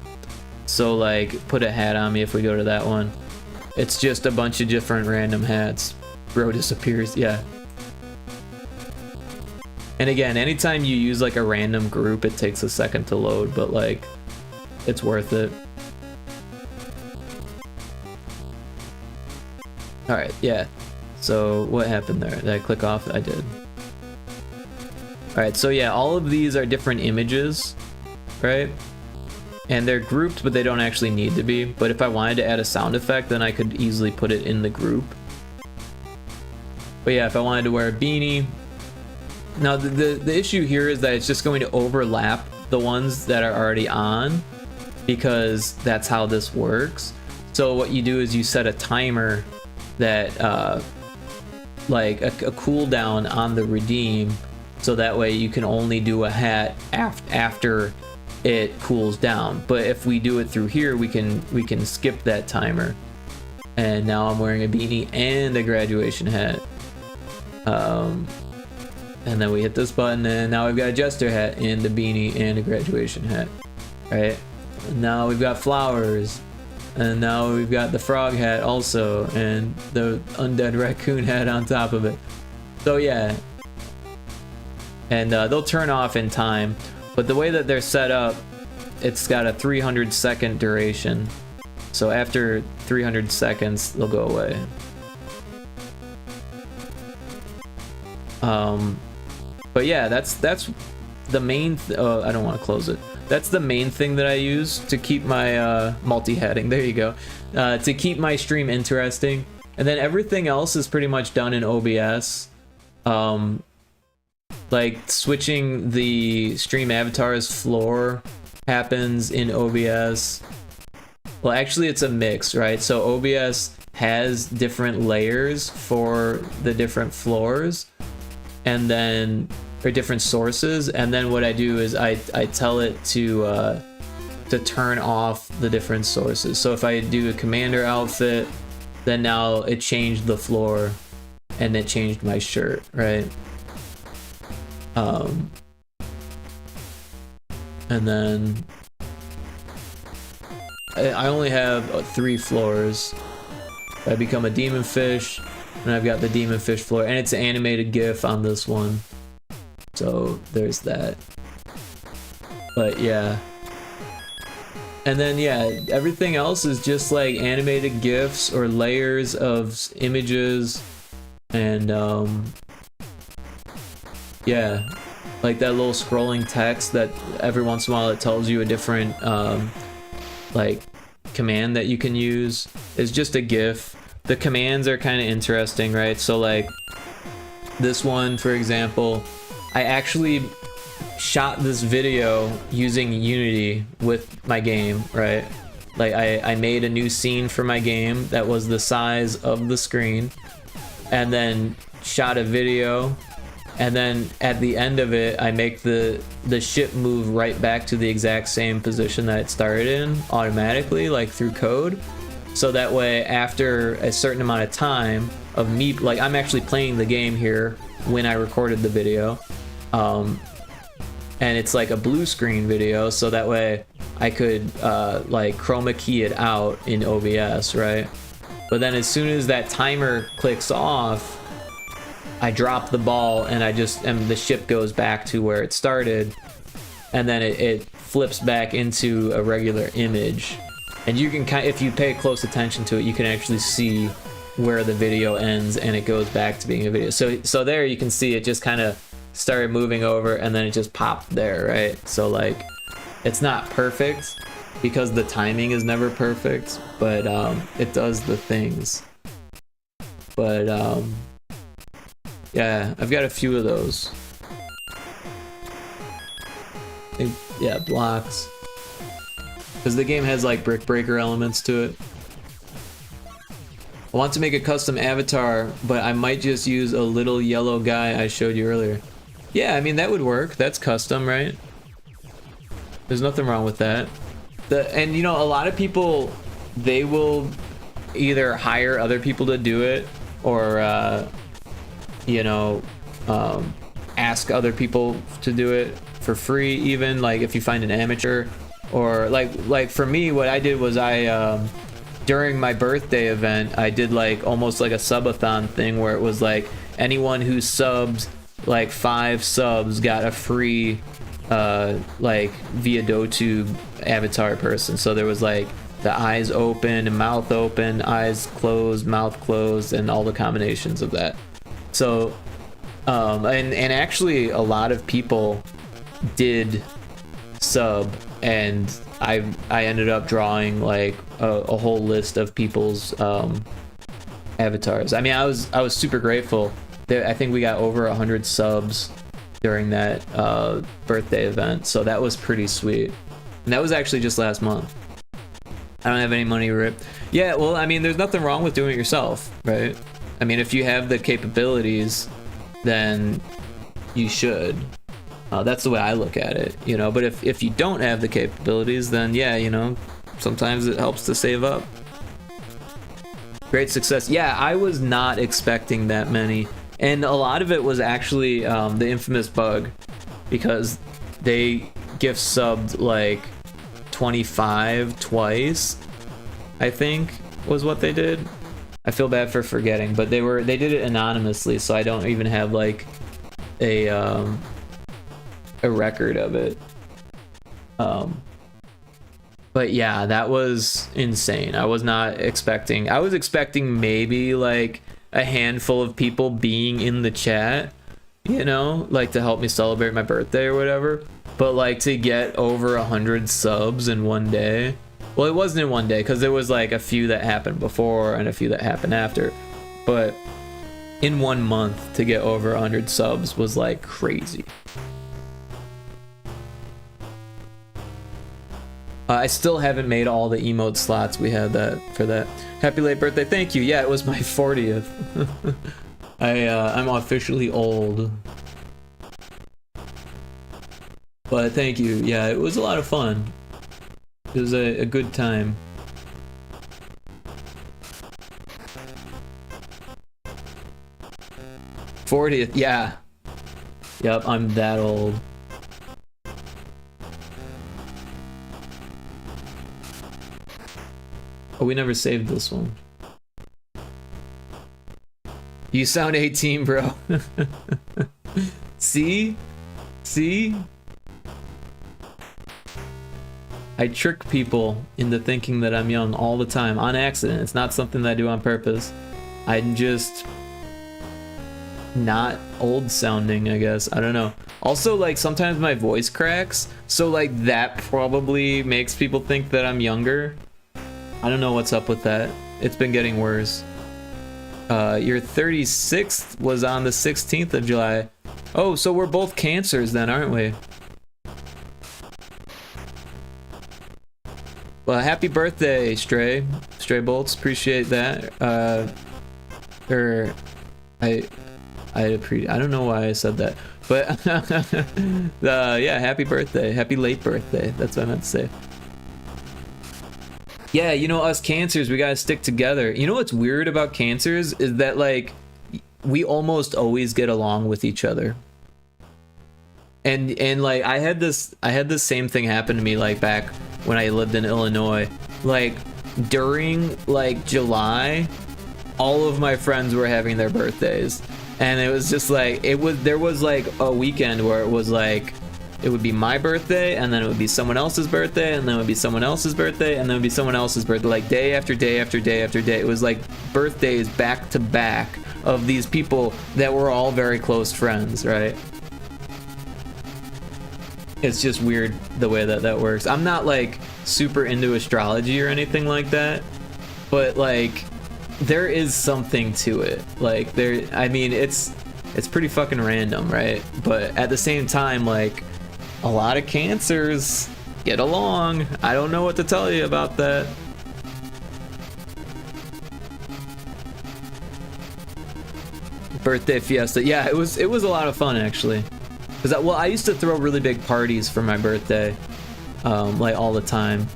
So like, put a hat on me if we go to that one. it's just a bunch of different random hats. Bro disappears, yeah. And again, anytime you use like a random group, it takes a second to load, but like, it's worth it. Alright, yeah. So what happened there? Did I click off? I did. Alright, so yeah, all of these are different images, right? And they're grouped, but they don't actually need to be. But if I wanted to add a sound effect, then I could easily put it in the group. But yeah, if I wanted to wear a beanie... Now, the issue here is that it's just going to overlap the ones that are already on, because that's how this works. So what you do is you set a timer that, like a cooldown on the redeem, so that way you can only do a hat after it cools down. But if we do it through here, we can skip that timer. And now I'm wearing a beanie and a graduation hat. And then we hit this button, and now we've got a jester hat and a beanie and a graduation hat, right? And now we've got flowers, and now we've got the frog hat also, and the undead raccoon hat on top of it. So yeah, and they'll turn off in time, but the way that they're set up, it's got a 300-second duration. So after 300 seconds, they'll go away. But yeah, that's the main I don't want to close it. That's the main thing that I use to keep my multi-hatting, there you go, to keep my stream interesting. And then everything else is pretty much done in OBS. Like switching the stream avatar's floor happens in OBS. Well, actually it's a mix, right? So OBS has different layers for the different floors, and then or different sources, and then what I do is I tell it to turn off the different sources. So if I do a commander outfit, then now it changed the floor and it changed my shirt, right? And then I only have 3 floors. I become a demon fish, and I've got the demon fish floor, and it's an animated GIF on this one. So there's that. But yeah. And then yeah, everything else is just like animated GIFs or layers of images, and yeah, like that little scrolling text that every once in a while it tells you a different like command that you can use is just a GIF. The commands are kind of interesting, right? So like this one, for example, I actually shot this video using Unity with my game, right? Like I made a new scene for my game that was the size of the screen, and then shot a video, and then at the end of it I make the ship move right back to the exact same position that it started in automatically, like through code. So that way after a certain amount of time of me, like I'm actually playing the game here when I recorded the video, and it's like a blue screen video, so that way I could like chroma key it out in OBS, right? But then as soon as that timer clicks off, I drop the ball and the ship goes back to where it started, and then it flips back into a regular image. And you can if you pay close attention to it, you can actually see where the video ends and it goes back to being a video. So there you can see it just kind of started moving over, and then it just popped there, right? So like it's not perfect because the timing is never perfect, but it does the things. But yeah, I've got a few of those. Yeah, blocks, because the game has like brick breaker elements to it. I want to make a custom avatar, but I might just use a little yellow guy I showed you earlier. Yeah, I mean that would work. That's custom, right? There's nothing wrong with that. And you know, a lot of people, they will either hire other people to do it, or you know, ask other people to do it for free, even like if you find an amateur. Or like for me, what I did was I during my birthday event, I did like almost like a subathon thing where it was like anyone who subbed like 5 subs got a free like via DoTube avatar person. So there was like the eyes open and mouth open, eyes closed, mouth closed, and all the combinations of that. So and actually a lot of people did sub, and I ended up drawing like a whole list of people's avatars. I mean, I was super grateful. I think we got over 100 subs during that birthday event, so that was pretty sweet. And that was actually just last month. I don't have any money, Rip. Yeah, well, I mean, there's nothing wrong with doing it yourself, right? I mean, if you have the capabilities, then you should. That's the way I look at it, you know. But if you don't have the capabilities, then yeah, you know, sometimes it helps to save up. Great success. Yeah, I was not expecting that many. And a lot of it was actually the infamous bug, because they gift subbed like 25 twice, I think was what they did. I feel bad for forgetting, but they did it anonymously, so I don't even have like a record of it. But yeah, that was insane. I was not expecting. I was expecting maybe like a handful of people being in the chat, you know, like to help me celebrate my birthday or whatever. But like to get over 100 subs in one day. Well, it wasn't in one day because there was like a few that happened before and a few that happened after. But in 1 month to get over 100 subs was like crazy. I still haven't made all the emote slots we had for that. Happy late birthday. Thank you. Yeah, it was my 40th. I'm officially old. But thank you. Yeah, it was a lot of fun. It was a good time. '40th. Yeah. Yep, I'm that old. Oh, we never saved this one. You sound 18, bro. See? See? I trick people into thinking that I'm young all the time, on accident. It's not something that I do on purpose. I'm just not old sounding, I guess. I don't know. Also, like, sometimes my voice cracks, so like that probably makes people think that I'm younger. I don't know what's up with that. It's been getting worse. Your 36th was on the 16th of July. Oh, so we're both Cancers then, aren't we? Well, happy birthday, Stray Bolts. Appreciate that. I don't know why I said that, but yeah, happy birthday, happy late birthday. That's what I meant to say. Yeah, you know, us Cancers, we gotta stick together. You know what's weird about Cancers is that like we almost always get along with each other. And like I had this same thing happen to me like back when I lived in Illinois. Like during like July, all of my friends were having their birthdays, and it was just like there was like a weekend where it was like it would be my birthday, and then it would be someone else's birthday, and then it would be someone else's birthday, and then it would be someone else's birthday, like day after day after day after day. It was like birthdays back to back of these people that were all very close friends, right? It's just weird the way that works. I'm not like super into astrology or anything like that, but like there is something to it. Like I mean, it's pretty fucking random, right? But at the same time, like a lot of Cancers get along. I don't know what to tell you about that. Birthday fiesta. Yeah, it was a lot of fun actually. Cause I used to throw really big parties for my birthday, like all the time.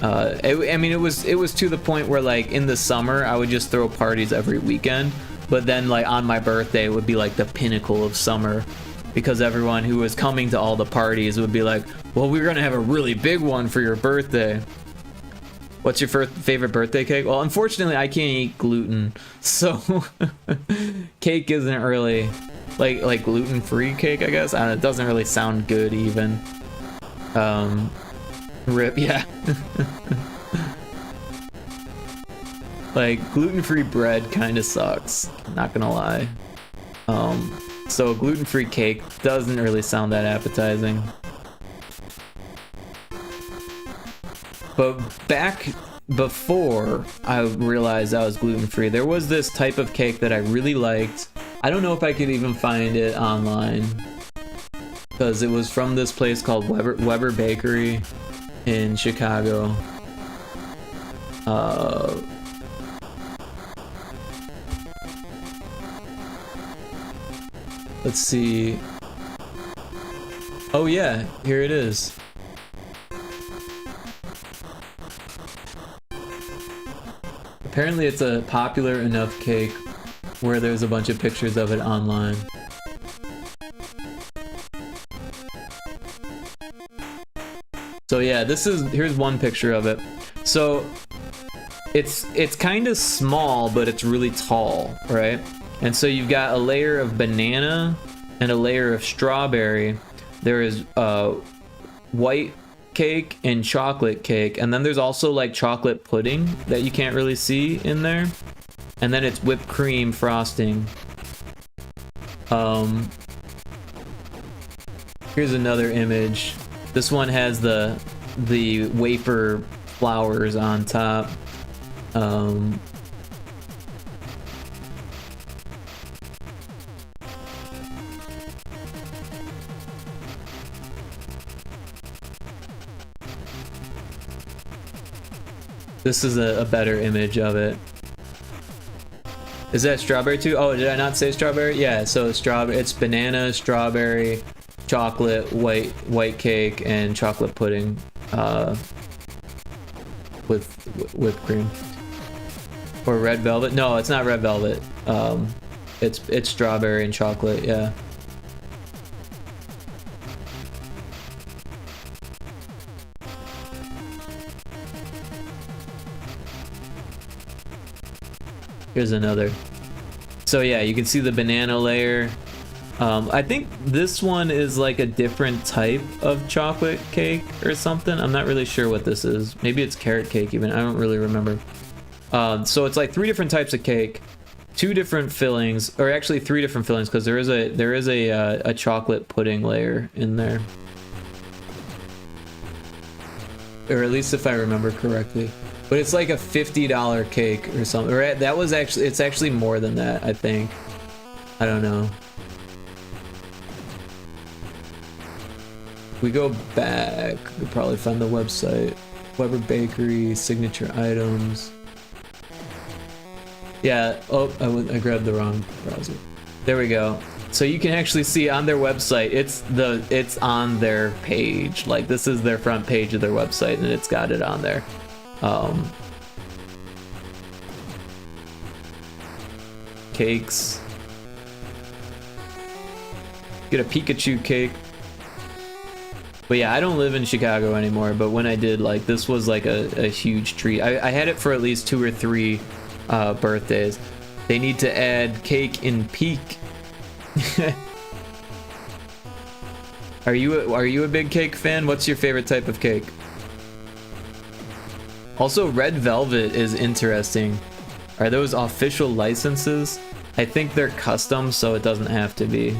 I mean, it was to the point where like in the summer I would just throw parties every weekend, but then like on my birthday it would be like the pinnacle of summer, because everyone who was coming to all the parties would be like, well, we're gonna have a really big one for your birthday. What's your favorite birthday cake? Well, unfortunately, I can't eat gluten, so cake isn't really like gluten-free cake, I guess. It doesn't really sound good even. Rip, yeah. Like gluten-free bread kind of sucks. Not gonna lie. So gluten-free cake doesn't really sound that appetizing. But back before I realized I was gluten-free, there was this type of cake that I really liked. I don't know if I could even find it online, because it was from this place called Weber Bakery in Chicago. Let's see. Oh yeah, here it is. Apparently it's a popular enough cake where there's a bunch of pictures of it online. So yeah, here's one picture of it. So it's kind of small, but it's really tall, right? And so you've got a layer of banana and a layer of strawberry. There is white cake and chocolate cake, and then there's also like chocolate pudding that you can't really see in there, and then it's whipped cream frosting. Here's another image. This one has the wafer flowers on top. This is a better image of it. Is that strawberry too? Oh, did I not say strawberry? Yeah, so it's banana, strawberry, chocolate, white cake, and chocolate pudding with whipped cream. Or red velvet? No, it's not red velvet. It's strawberry and chocolate, yeah. Here's another. So yeah, you can see the banana layer. I think this one is like a different type of chocolate cake or something. I'm not really sure what this is. Maybe it's carrot cake even. I don't really remember. So it's like 3 different types of cake, 2 different fillings, or actually 3 different fillings, because there is a chocolate pudding layer in there, or at least if I remember correctly. But it's like a $50 cake or something. Or it's actually more than that, I think. I don't know. We go back, we'll probably find the website. Weber Bakery, signature items. Yeah, oh, I grabbed the wrong browser. There we go. So you can actually see on their website, it's on their page. Like this is their front page of their website, and it's got it on there. Cakes. Get a Pikachu cake. But yeah, I don't live in Chicago anymore, but when I did, like, this was like a huge treat. I had it for at least 2 or 3 birthdays. They need to add cake in peak. Are you a big cake fan? What's your favorite type of cake? Also, red velvet is interesting. Are those official licenses? I think they're custom, so it doesn't have to be.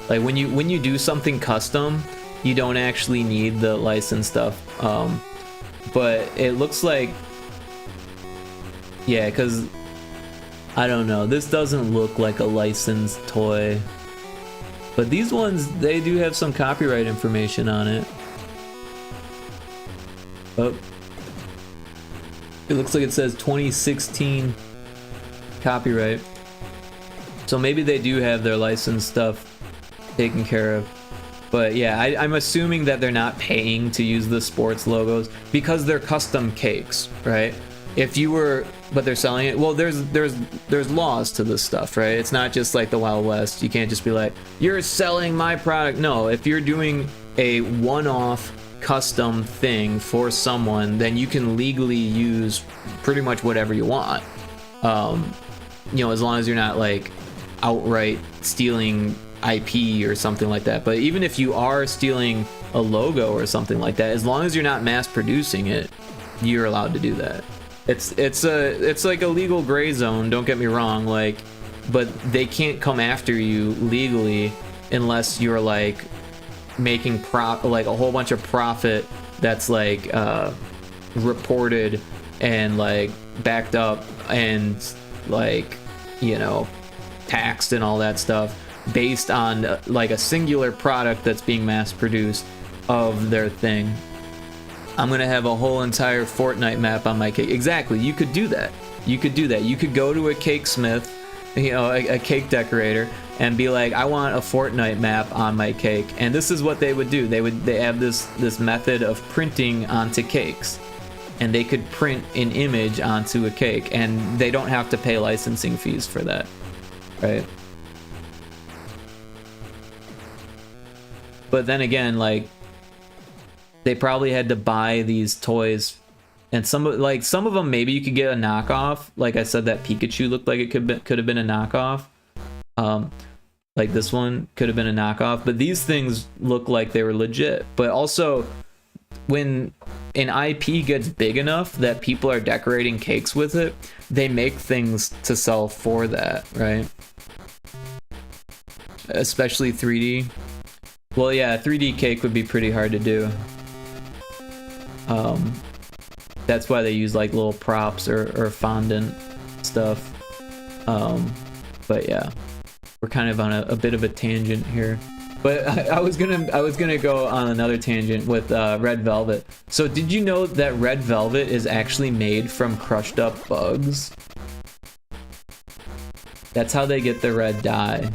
Like when you do something custom, you don't actually need the licensed stuff. But it looks like, yeah, because I don't know, this doesn't look like a licensed toy. But these ones, they do have some copyright information on it. Oh. It looks like it says 2016 copyright. So maybe they do have their licensed stuff taken care of. But yeah, I'm assuming that they're not paying to use the sports logos because they're custom cakes, right? If you were, but they're selling it. Well, there's laws to this stuff, right? It's not just like the Wild West. You can't just be like, you're selling my product. No, if you're doing a one-off custom thing for someone, then you can legally use pretty much whatever you want. You know, as long as you're not like outright stealing IP or something like that. But even if you are stealing a logo or something like that, as long as you're not mass producing it, you're allowed to do that. It's like a legal gray zone, don't get me wrong, like, but they can't come after you legally unless you're like making like a whole bunch of profit that's like reported and like backed up and like, you know, taxed and all that stuff based on like a singular product that's being mass produced of their thing. I'm gonna have a whole entire Fortnite map on my cake. Exactly, you could do that. You could do that. You could go to a cake smith, you know, a cake decorator, and be like, I want a Fortnite map on my cake. And this is what they would do. They have this method of printing onto cakes, and they could print an image onto a cake, and they don't have to pay licensing fees for that, right? But then again, like, they probably had to buy these toys, and some of them maybe you could get a knockoff. Like I said, that Pikachu looked like it could have been a knockoff. Like this one could have been a knockoff, but these things look like they were legit. But also, when an IP gets big enough that people are decorating cakes with it, they make things to sell for that, right? Especially 3D. Well, yeah, 3D cake would be pretty hard to do. That's why they use like little props or fondant stuff. But yeah, we're kind of on a bit of a tangent here. But I was gonna go on another tangent with red velvet. So did you know that red velvet is actually made from crushed up bugs? That's how they get the red dye.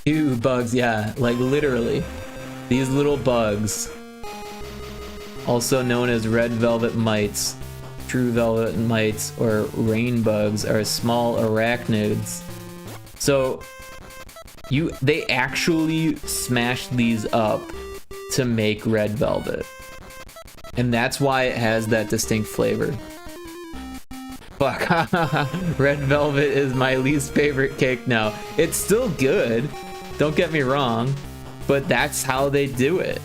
Ew, bugs, yeah, like literally. These little bugs, also known as red velvet mites, true velvet mites, or rain bugs, are small arachnids. So they actually smash these up to make red velvet, and that's why it has that distinct flavor. Fuck. Red velvet is my least favorite cake now. It's still good, don't get me wrong, but that's how they do it.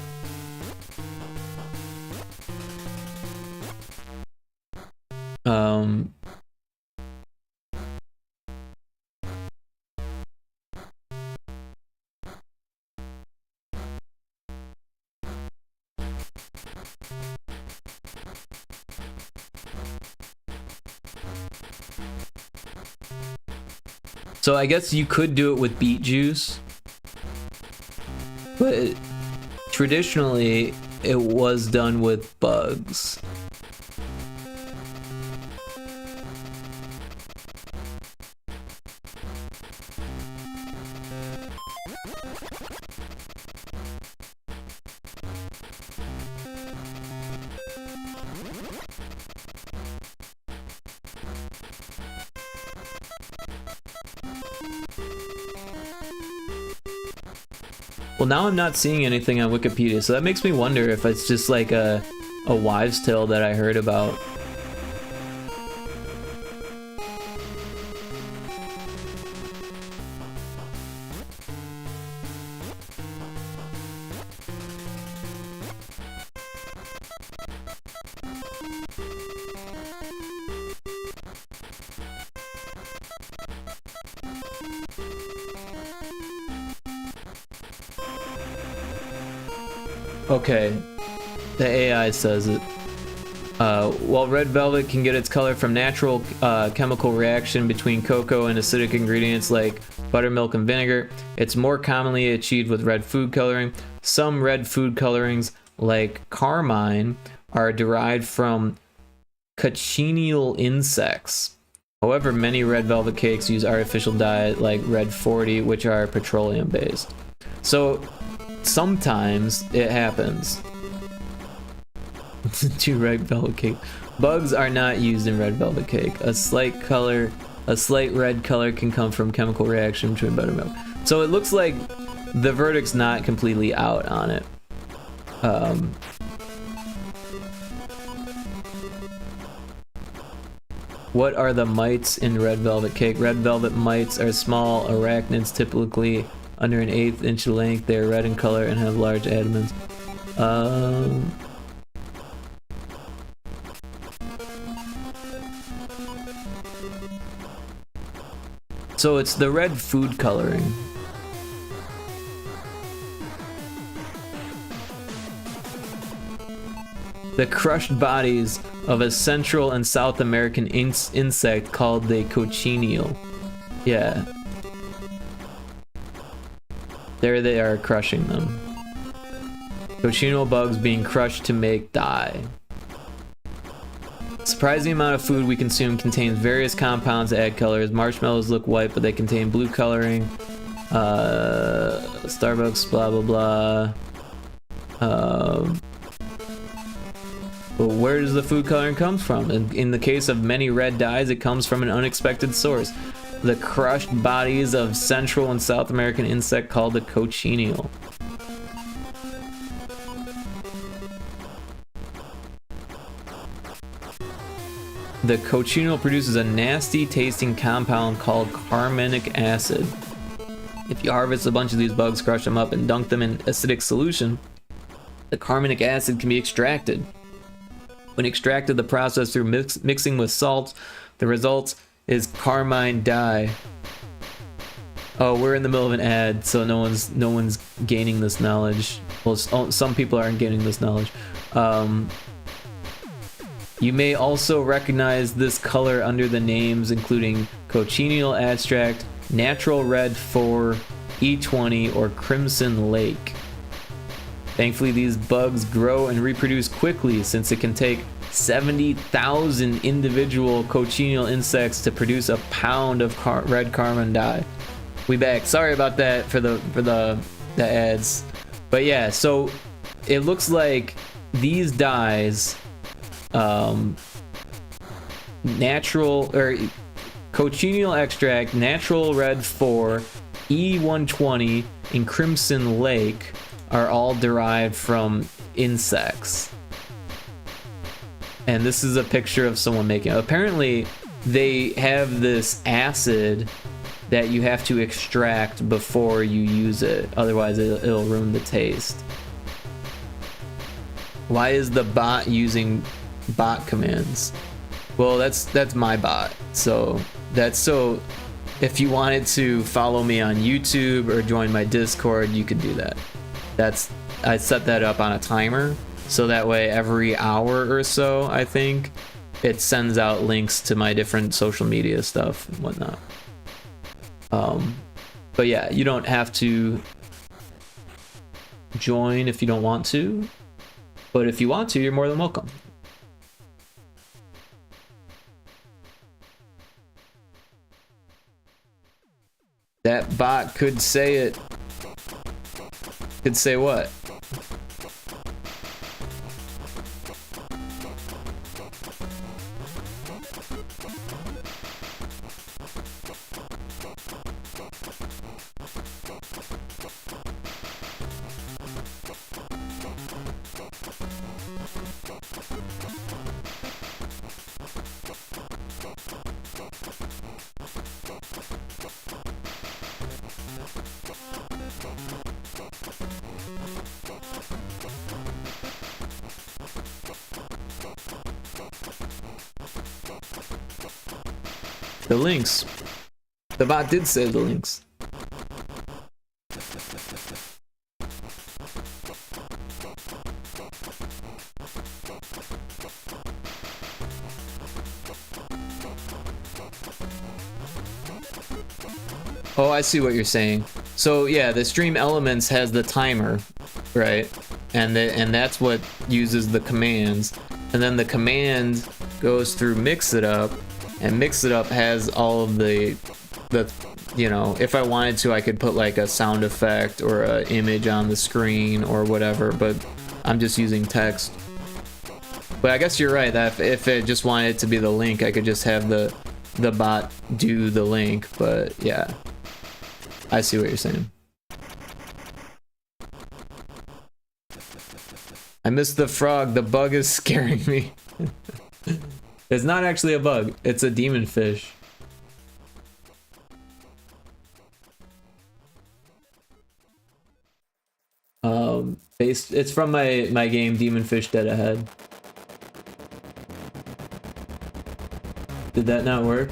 So I guess you could do it with beet juice, but traditionally it was done with bugs. Well, now I'm not seeing anything on Wikipedia, so that makes me wonder if it's just like a wives' tale that I heard about. Okay, the AI says it. While red velvet can get its color from natural chemical reaction between cocoa and acidic ingredients like buttermilk and vinegar, it's more commonly achieved with red food coloring. Some red food colorings, like carmine, are derived from cochineal insects. However, many red velvet cakes use artificial dye like red 40, which are petroleum based. So sometimes it happens. To red velvet cake. Bugs are not used in red velvet cake. A slight color A slight red color can come from chemical reaction between buttermilk. So it looks like the verdict's not completely out on it. What are the mites in red velvet cake? Red velvet mites are small arachnids, typically under an 1/8 inch length. They are red in color and have large abdomens. So it's the red food coloring. The crushed bodies of a Central and South American insect called the cochineal. Yeah. There they are crushing them. Cochineal bugs being crushed to make dye. Surprising amount of food we consume contains various compounds that add colors. Marshmallows look white, but they contain blue coloring. Starbucks, blah blah blah. But where does the food coloring come from? In the case of many red dyes, it comes from an unexpected source. The crushed bodies of Central and South American insect called the cochineal. The cochineal produces a nasty tasting compound called carminic acid. If you harvest a bunch of these bugs, crush them up, and dunk them in acidic solution, the carminic acid can be extracted. When extracted, the process through mixing with salt, the result is carmine dye. Oh, we're in the middle of an ad, so no one's gaining this knowledge. Well, some people aren't gaining this knowledge. You may also recognize this color under the names including cochineal abstract, natural red 4, E20, or crimson lake. Thankfully, these bugs grow and reproduce quickly since it can take 70,000 individual cochineal insects to produce a pound of red carmine dye. We back. Sorry about that for the ads. But yeah, so it looks like these dyes, natural or cochineal extract, natural red 4, E120, and crimson lake are all derived from insects. And this is a picture of someone making it. Apparently they have this acid that you have to extract before you use it, otherwise it'll ruin the taste. Why is the bot using bot commands? Well, that's my bot. So if you wanted to follow me on YouTube or join my Discord, you could do that. I set that up on a timer, so that way every hour or so, I think, it sends out links to my different social media stuff and whatnot. But yeah, you don't have to join if you don't want to, but if you want to, you're more than welcome. That bot could say it. Could say what? The links. The bot did save the links. Oh, I see what you're saying. So yeah, the stream elements has the timer, right? And that's what uses the commands. And then the command goes through mix it up. And Mix It Up has all of the, you know, if I wanted to, I could put like a sound effect or an image on the screen or whatever, but I'm just using text. But I guess you're right, that if it just wanted it to be the link, I could just have the the bot do the link, but yeah, I see what you're saying. I missed the frog. The bug is scaring me. It's not actually a bug. It's a demon fish. It's from my game Demon Fish Dead Ahead. Did that not work?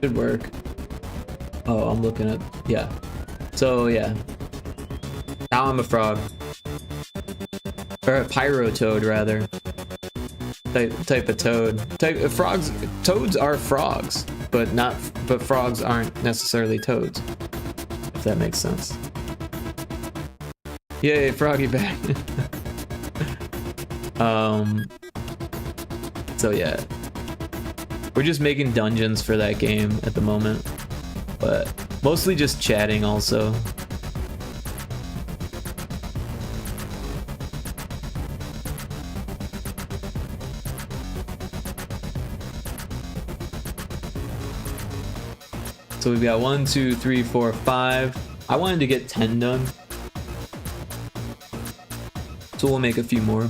Should work. Oh, I'm looking at, yeah. So yeah. Now I'm a frog. Or a Pyrotoad rather. Type of toad. Frogs, toads are frogs, but frogs aren't necessarily toads. If that makes sense. Yay, froggy back. So yeah. We're just making dungeons for that game at the moment, but mostly just chatting also. So we've got 1, 2, 3, 4, 5. I wanted to get 10 done, so we'll make a few more.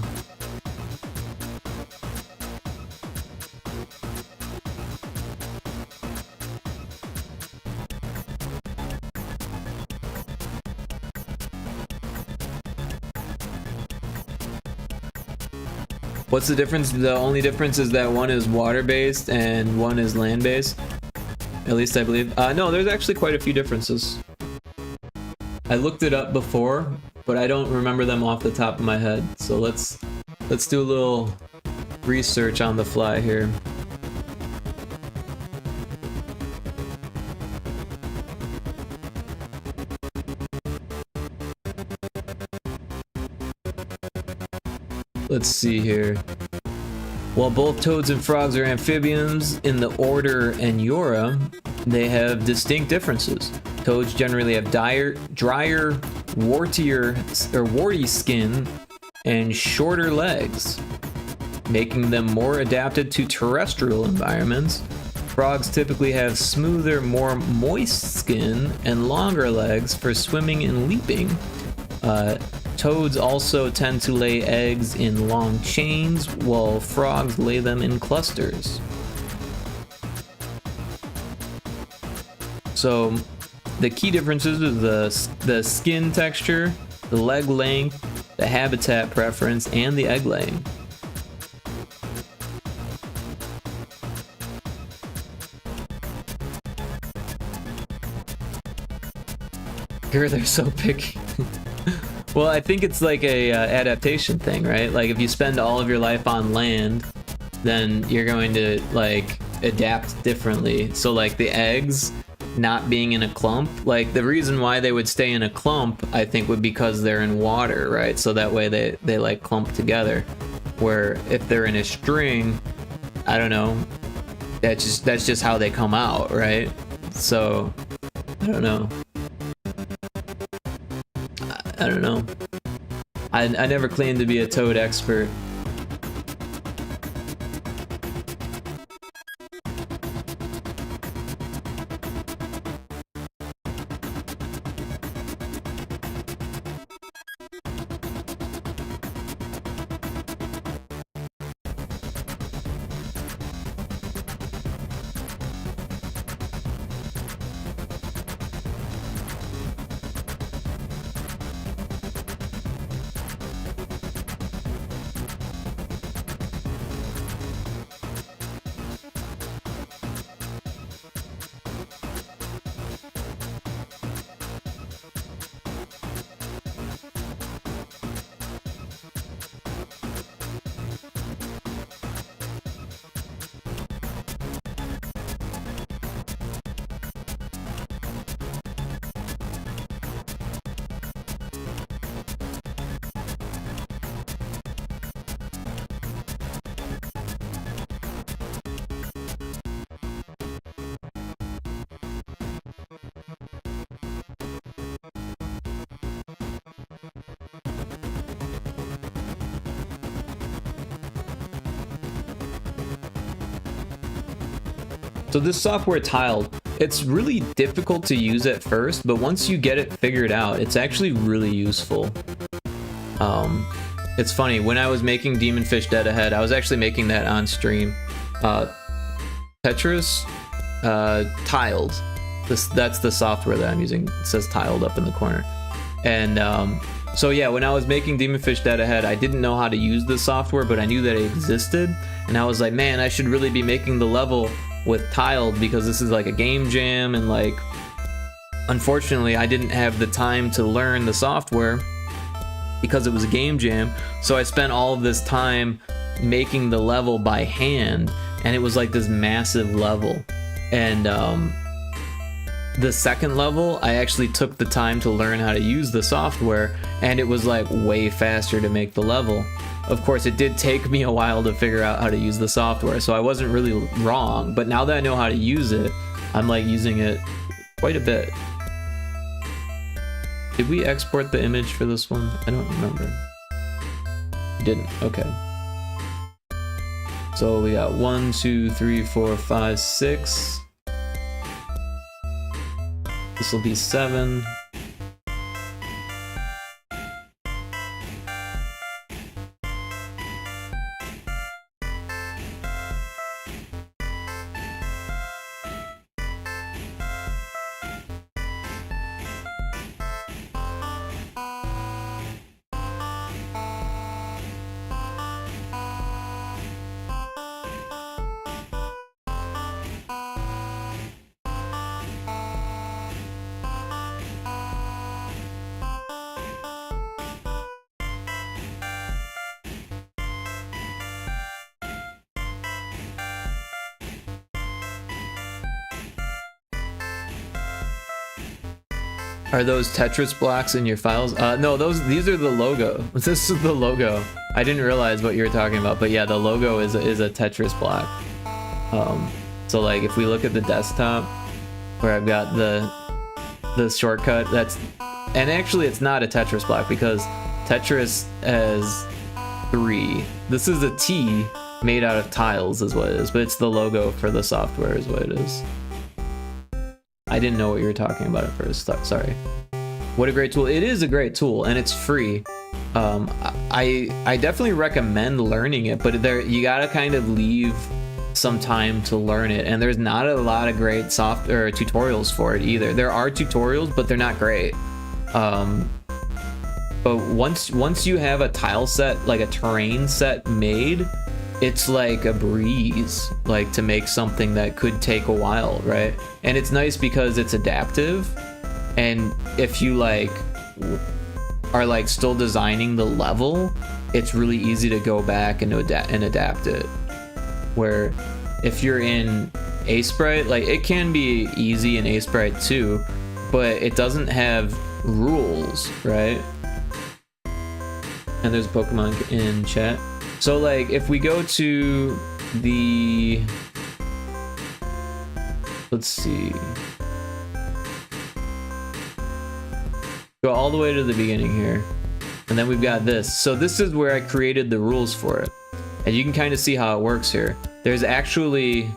What's the difference? The only difference is that one is water-based and one is land-based. At least I believe. No, there's actually quite a few differences. I looked it up before, but I don't remember them off the top of my head. So let's do a little research on the fly here. Let's see here. While both toads and frogs are amphibians in the order Aniora, they have distinct differences. Toads generally have drier, warty skin and shorter legs, making them more adapted to terrestrial environments. Frogs typically have smoother, more moist skin and longer legs for swimming and leaping. Toads also tend to lay eggs in long chains, while frogs lay them in clusters. So the key differences are the skin texture, the leg length, the habitat preference, and the egg laying. They're so picky. Well, I think it's like a adaptation thing, right? Like if you spend all of your life on land, then you're going to like adapt differently. So like the eggs not being in a clump, like the reason why they would stay in a clump, I think would be because they're in water, right? So that way they like clump together. Where if they're in a string, I don't know, that's just how they come out, right? So I don't know. I don't know. I never claimed to be a toad expert. So this software Tiled, it's really difficult to use at first, but once you get it figured out, it's actually really useful. It's funny, when I was making Demon Fish Dead Ahead, I was actually making that on stream. Tetris, Tiled. That's the software that I'm using. It says Tiled up in the corner. And so yeah, when I was making Demon Fish Dead Ahead, I didn't know how to use the software, but I knew that it existed. And I was like, man, I should really be making the level with Tiled because this is like a game jam, and like, unfortunately, I didn't have the time to learn the software because it was a game jam. So I spent all of this time making the level by hand, and it was like this massive level. And the second level, I actually took the time to learn how to use the software, and it was like way faster to make the level. Of course, it did take me a while to figure out how to use the software, so I wasn't really wrong, but now that I know how to use it, I'm like using it quite a bit. Did we export the image for this one? I don't remember. We didn't, okay. So we got 1, 2, 3, 4, 5, 6. This will be 7. Are those Tetris blocks in your files? No, these are the logo. This is the logo. I didn't realize what you were talking about, but yeah, the logo is a Tetris block. So like if we look at the desktop where I've got the shortcut, and actually it's not a Tetris block because Tetris has 3. This is a T made out of tiles is what it is, but it's the logo for the software is what it is. I didn't know what you were talking about at first. Sorry. What a great tool. It is a great tool and it's free. I definitely recommend learning it, but you gotta kind of leave some time to learn it, and there's not a lot of great tutorials for it either. There are tutorials, but they're not great. But once you have a tile set, like a terrain set made, it's like a breeze, like to make something that could take a while, right? And it's nice because it's adaptive, and if you like are like still designing the level, it's really easy to go back and adapt it. Where if you're in Sprite, like it can be easy in Sprite too, but it doesn't have rules, right? And there's a Pokemon in chat. So like if we go to the, let's see, go all the way to the beginning here, and then we've got this. So this is where I created the rules for it, and you can kind of see how it works here. There's actually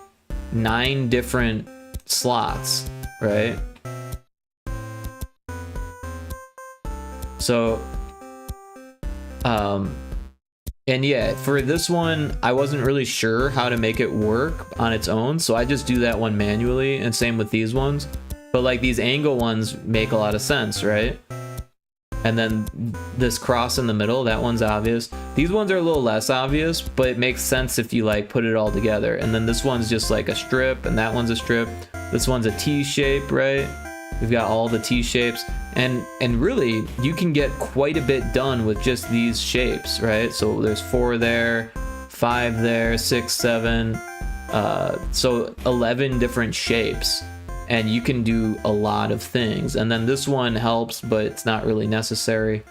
9 different slots, right? So and yeah, for this one, I wasn't really sure how to make it work on its own, so I just do that one manually, and same with these ones. But like these angle ones make a lot of sense, right? And then this cross in the middle, that one's obvious. These ones are a little less obvious, but it makes sense if you like put it all together. And then this one's just like a strip, and that one's a strip. This one's a T shape, right? We've got all the T shapes, and really you can get quite a bit done with just these shapes, right? So there's 4 there, 5 there, 6, 7, so 11 different shapes, and you can do a lot of things. And then this one helps, but it's not really necessary.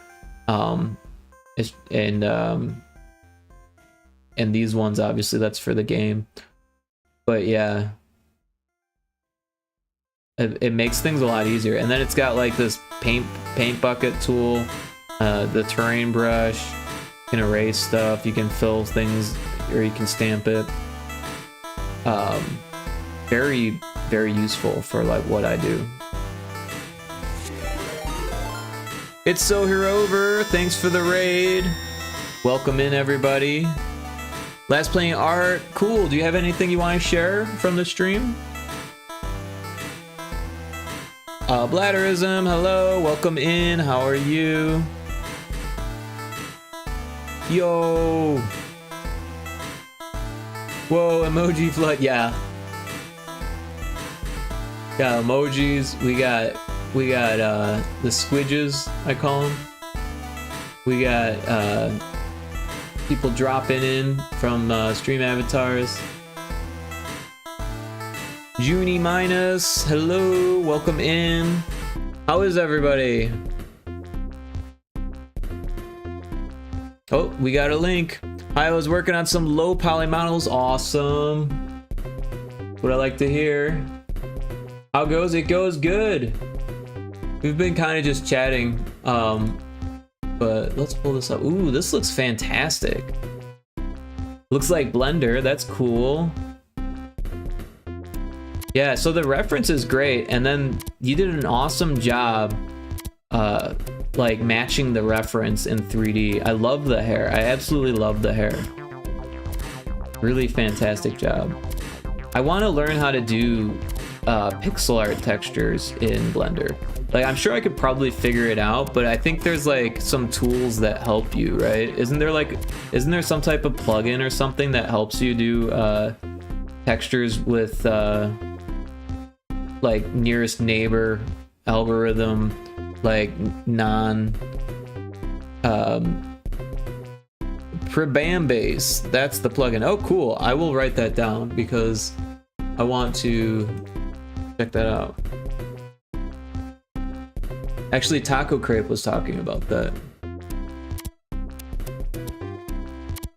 And these ones, obviously that's for the game, but yeah, it makes things a lot easier. And then it's got like this paint bucket tool, the terrain brush, you can erase stuff, you can fill things, or you can stamp it. very, very useful for like what I do. It's So Here Over. Thanks for the raid. Welcome in, everybody. Last playing art. Cool. Do you have anything you want to share from the stream? Bladderism. Hello. Welcome in. How are you? Yo. Whoa, emoji flood. Yeah. Got emojis. We got the squidges, I call them. We got people dropping in from stream avatars. Junie Minus, hello, welcome in. How is everybody? Oh, we got a link. I was working on some low poly models. Awesome. What I like to hear. How goes? It goes good. We've been kind of just chatting, but let's pull this up. Ooh, this looks fantastic. Looks like Blender. That's cool. Yeah, so the reference is great, and then you did an awesome job like matching the reference in 3D. I love the hair. I absolutely love the hair. Really fantastic job. I want to learn how to do pixel art textures in Blender. Like, I'm sure I could probably figure it out, but I think there's like some tools that help you, right? Isn't there some type of plugin or something that helps you do textures with like nearest neighbor algorithm, like Prebambase? That's the plugin. Oh, cool. I will write that down because I want to check that out. Actually, Taco Crepe was talking about that.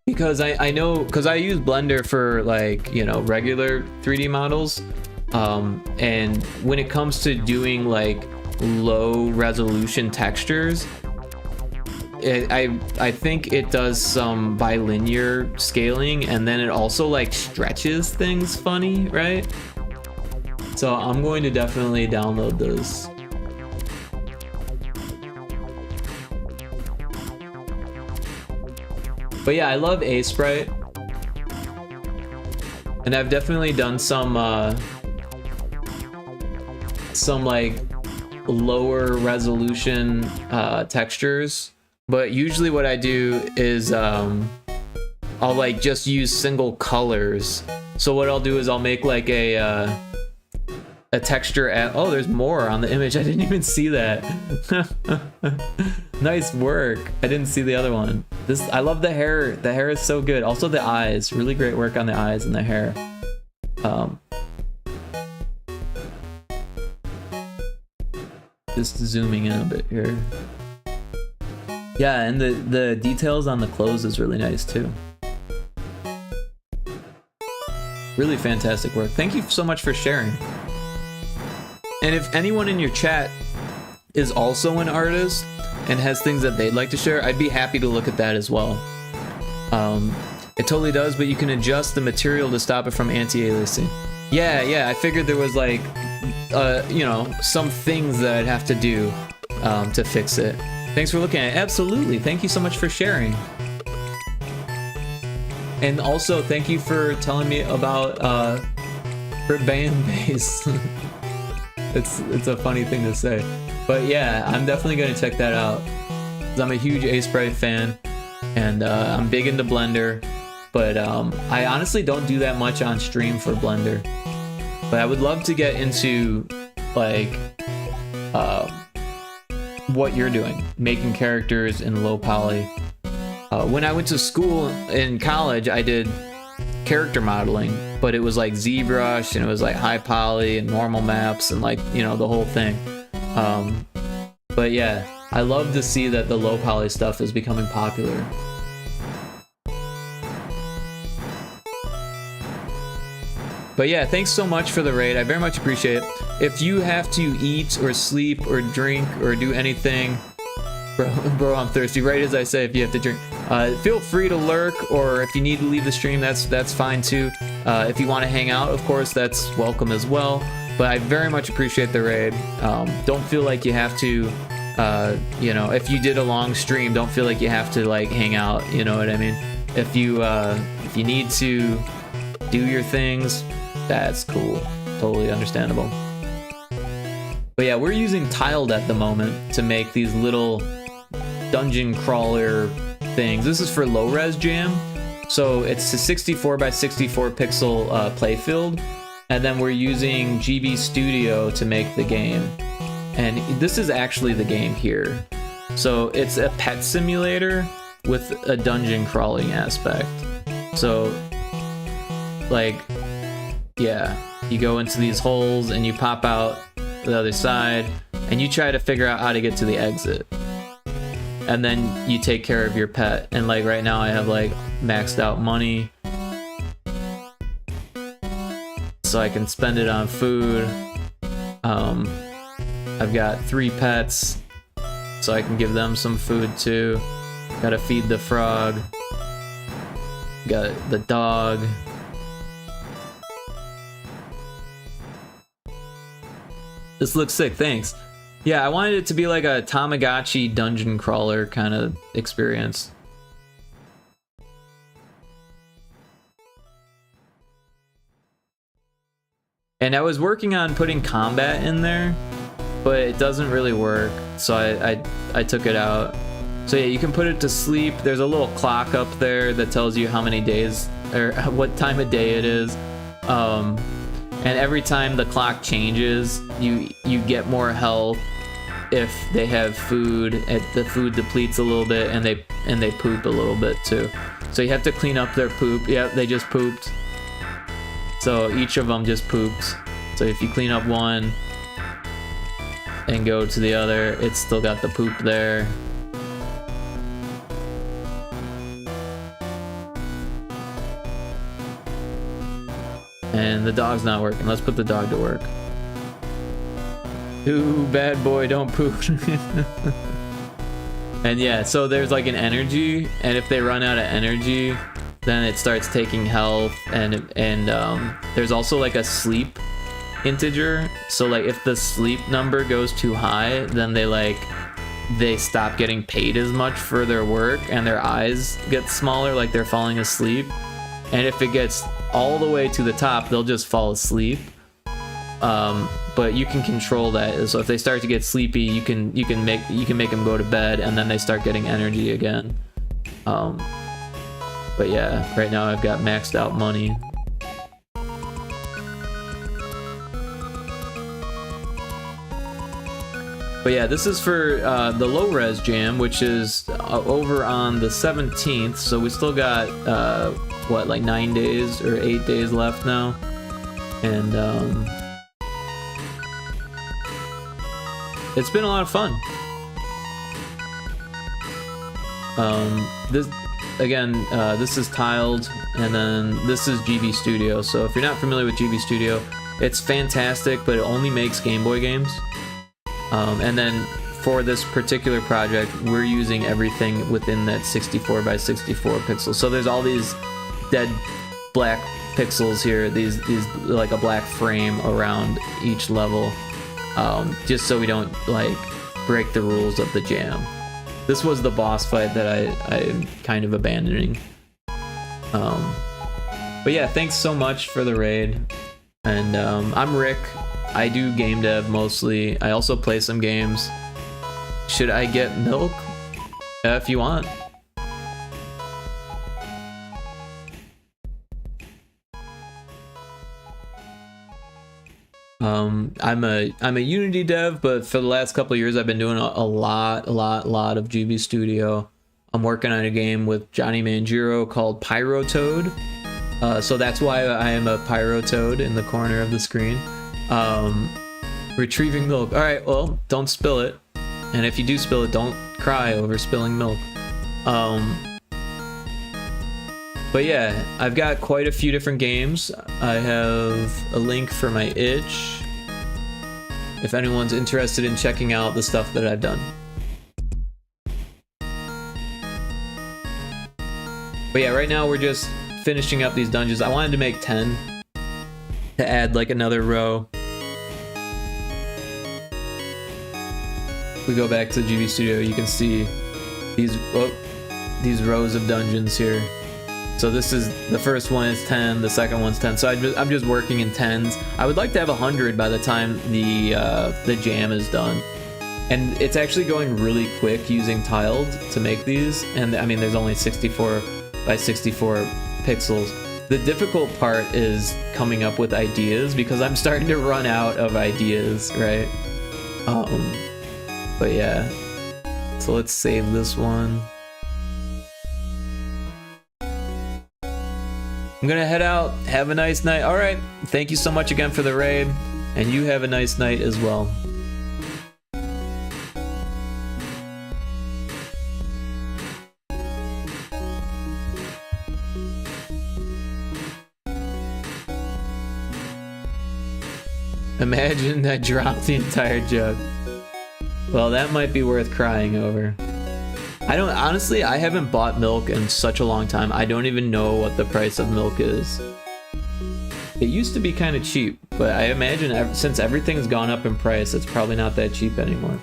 Because I know, because I use Blender for like, you know, regular 3D models. And when it comes to doing like low resolution textures, I think it does some bilinear scaling, and then it also like stretches things funny, right? So I'm going to definitely download those. But yeah, I love A-Sprite. And I've definitely done some like lower resolution textures. But usually what I do is I'll like just use single colors. So what I'll do is I'll make like a texture at, oh, there's more on the image. I didn't even see that. Nice work. I didn't see the other one. I love the hair. The hair is so good. Also the eyes, really great work on the eyes and the hair. Just zooming in a bit here. Yeah, and the details on the clothes is really nice too. Really fantastic work. Thank you so much for sharing. And if anyone in your chat is also an artist and has things that they'd like to share, I'd be happy to look at that as well. It totally does, but you can adjust the material to stop it from anti-aliasing. Yeah, I figured there was like, you know, some things that I'd have to do to fix it. Thanks for looking at it. Absolutely. Thank you so much for sharing. And also, thank you for telling me about Prebambase. It's a funny thing to say. But yeah, I'm definitely going to check that out. 'Cause I'm a huge A-Sprite fan, and I'm big into Blender. But I honestly don't do that much on stream for Blender. But I would love to get into, like, what you're doing, making characters in low poly. When I went to school in college, I did character modeling, but it was like ZBrush, and it was like high poly and normal maps and like, you know, the whole thing. But yeah, I love to see that the low poly stuff is becoming popular. But yeah, thanks so much for the raid. I very much appreciate it. If you have to eat or sleep or drink or do anything, bro, I'm thirsty. Right as I say, if you have to drink, Feel free to lurk, or if you need to leave the stream, that's fine too. If you want to hang out, of course, that's welcome as well. But I very much appreciate the raid. Don't feel like you have to, you know, if you did a long stream, don't feel like you have to like hang out. You know what I mean? If you need to do your things, that's cool. Totally understandable. But yeah, we're using tiled at the moment to make these little dungeon crawler things. This is for LowRez Jam, so it's a 64 by 64 pixel playfield, and then we're using GB Studio to make the game. And this is actually the game here. So it's a pet simulator with a dungeon crawling aspect. So like, yeah, you go into these holes and you pop out the other side and you try to figure out how to get to the exit. And then you take care of your pet. And like right now I have like maxed out money, so I can spend it on food. I've got 3 pets, so I can give them some food too. Gotta feed the frog. Got the dog. This looks sick, thanks. Yeah, I wanted it to be like a Tamagotchi dungeon crawler kind of experience. And I was working on putting combat in there, but it doesn't really work, so I took it out. So yeah, you can put it to sleep. There's a little clock up there that tells you how many days, or what time of day it is. And every time the clock changes, you get more health if they have food. The food depletes a little bit, and they poop a little bit too. So you have to clean up their poop. Yep, they just pooped. So each of them just pooped. So if you clean up one and go to the other, it's still got the poop there. And the dog's not working. Let's put the dog to work. Ooh, bad boy, don't poop. And yeah, so there's like an energy, and if they run out of energy, then it starts taking health, and there's also like a sleep integer. So like if the sleep number goes too high, then they stop getting paid as much for their work, and their eyes get smaller, like they're falling asleep. And if it gets all the way to the top, they'll just fall asleep. But you can control that. So if they start to get sleepy, you can make them go to bed, and then they start getting energy again. But yeah, right now I've got maxed out money. But yeah, this is for the LowRez Jam, which is over on the 17th. So we still got what, like 9 days or 8 days left now, and it's been a lot of fun. This is tiled, and then this is GB Studio. So if you're not familiar with GB Studio, it's fantastic, but it only makes Game Boy games. And then for this particular project, we're using everything within that 64 by 64 pixels. So there's all these dead black pixels here, these like a black frame around each level, just so we don't like break the rules of the jam. This was the boss fight that I'm kind of abandoning. But yeah, thanks so much for the raid. And I'm Rick. I do game dev mostly. I also play some games. Should I get milk? If you want. I'm a Unity dev, but for the last couple of years I've been doing a lot of GB Studio. I'm working on a game with Johnny Manjiro called Pyrotoad. So that's why I am a Pyrotoad in the corner of the screen. Retrieving milk. Alright, well, don't spill it. And if you do spill it, don't cry over spilling milk. But yeah, I've got quite a few different games. I have a link for my itch, if anyone's interested in checking out the stuff that I've done. But yeah, right now we're just finishing up these dungeons. I wanted to make 10 to add like another row. If we go back to the GB Studio, you can see these rows of dungeons here. So this is the first one is 10, the second one's 10. So I'm just working in 10s. I would like to have 100 by the time the jam is done. And it's actually going really quick using tiled to make these. And I mean, there's only 64 by 64 pixels. The difficult part is coming up with ideas because I'm starting to run out of ideas, right? But yeah. So let's save this one. I'm gonna head out. Have a nice night. All right. Thank you so much again for the raid. And you have a nice night as well. Imagine I dropped the entire jug. Well, that might be worth crying over. Honestly, I haven't bought milk in such a long time. I don't even know what the price of milk is. It used to be kind of cheap, but I imagine since everything's gone up in price, it's probably not that cheap anymore.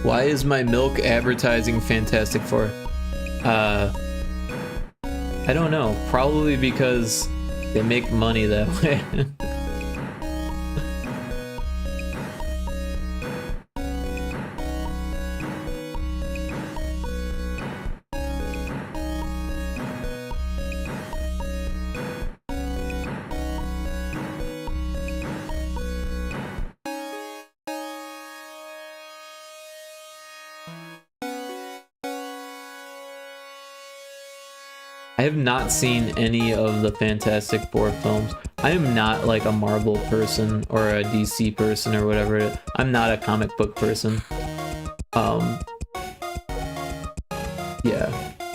Why is my milk advertising Fantastic Four? I don't know. Probably because they make money that way. I have not seen any of the Fantastic Four films. I am not like a Marvel person or a DC person or whatever. I'm not a comic book person. Yeah.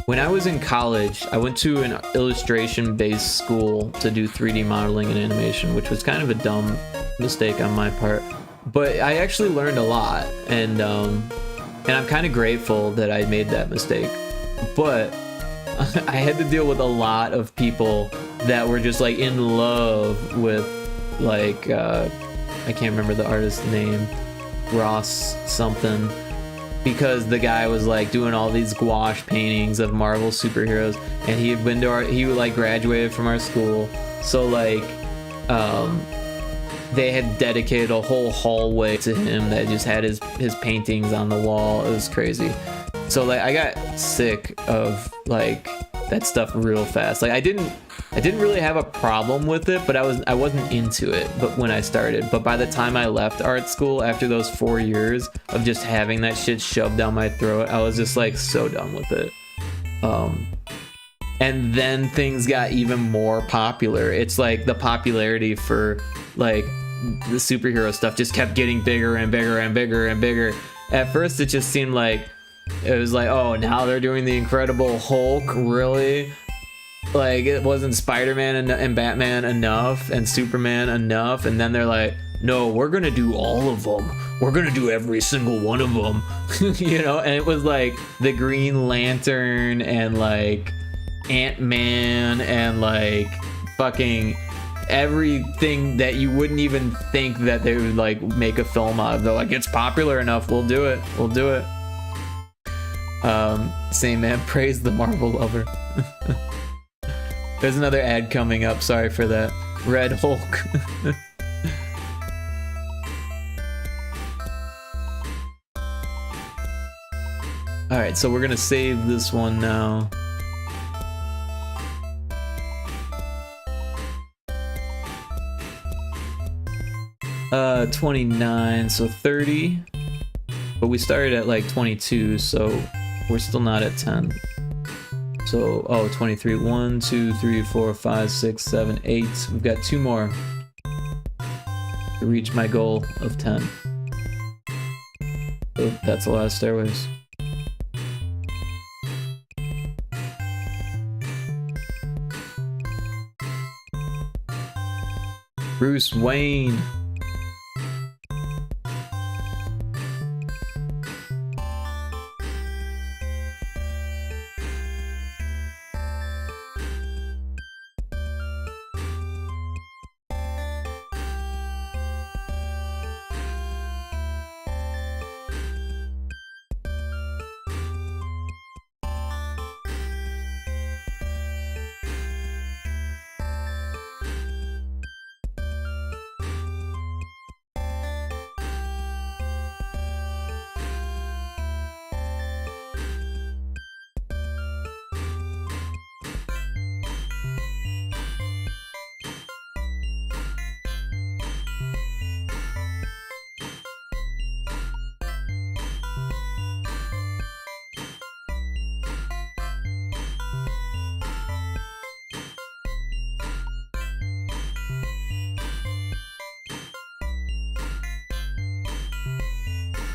When I was in college, I went to an illustration-based school to do 3D modeling and animation, which was kind of a dumb mistake on my part. But I actually learned a lot, and I'm kind of grateful that I made that mistake. But I had to deal with a lot of people that were just like in love with like I can't remember the artist's name, Ross something, because the guy was like doing all these gouache paintings of Marvel superheroes, and he had been to he like graduated from our school, so like they had dedicated a whole hallway to him that just had his paintings on the wall. It was crazy. So like I got sick of like that stuff real fast. Like I didn't really have a problem with it, but I wasn't into it. But when I started, but by the time I left art school after those 4 years of just having that shit shoved down my throat, I was just like so done with it. And then things got even more popular. It's like the popularity for like the superhero stuff just kept getting bigger and bigger and bigger and bigger. At first it just seemed like it was like, oh, now they're doing the Incredible Hulk, really? Like, it wasn't Spider-Man and Batman enough and Superman enough, and then they're like, no, we're gonna do all of them. We're gonna do every single one of them. You know, and it was like the Green Lantern and like Ant-Man and like fucking everything that you wouldn't even think that they would like make a film out of. They're like, it's popular enough, we'll do it. Same man, praise the Marvel lover. There's another ad coming up, sorry for that. Red Hulk. Alright, so we're gonna save this one now. Uh, 29, so 30. But we started at like 22, so we're still not at 10. So, oh, 23. 1, 2, 3, 4, 5, 6, 7, 8. We've got 2 more to reach my goal of 10. Oh, that's a lot of stairways. Bruce Wayne.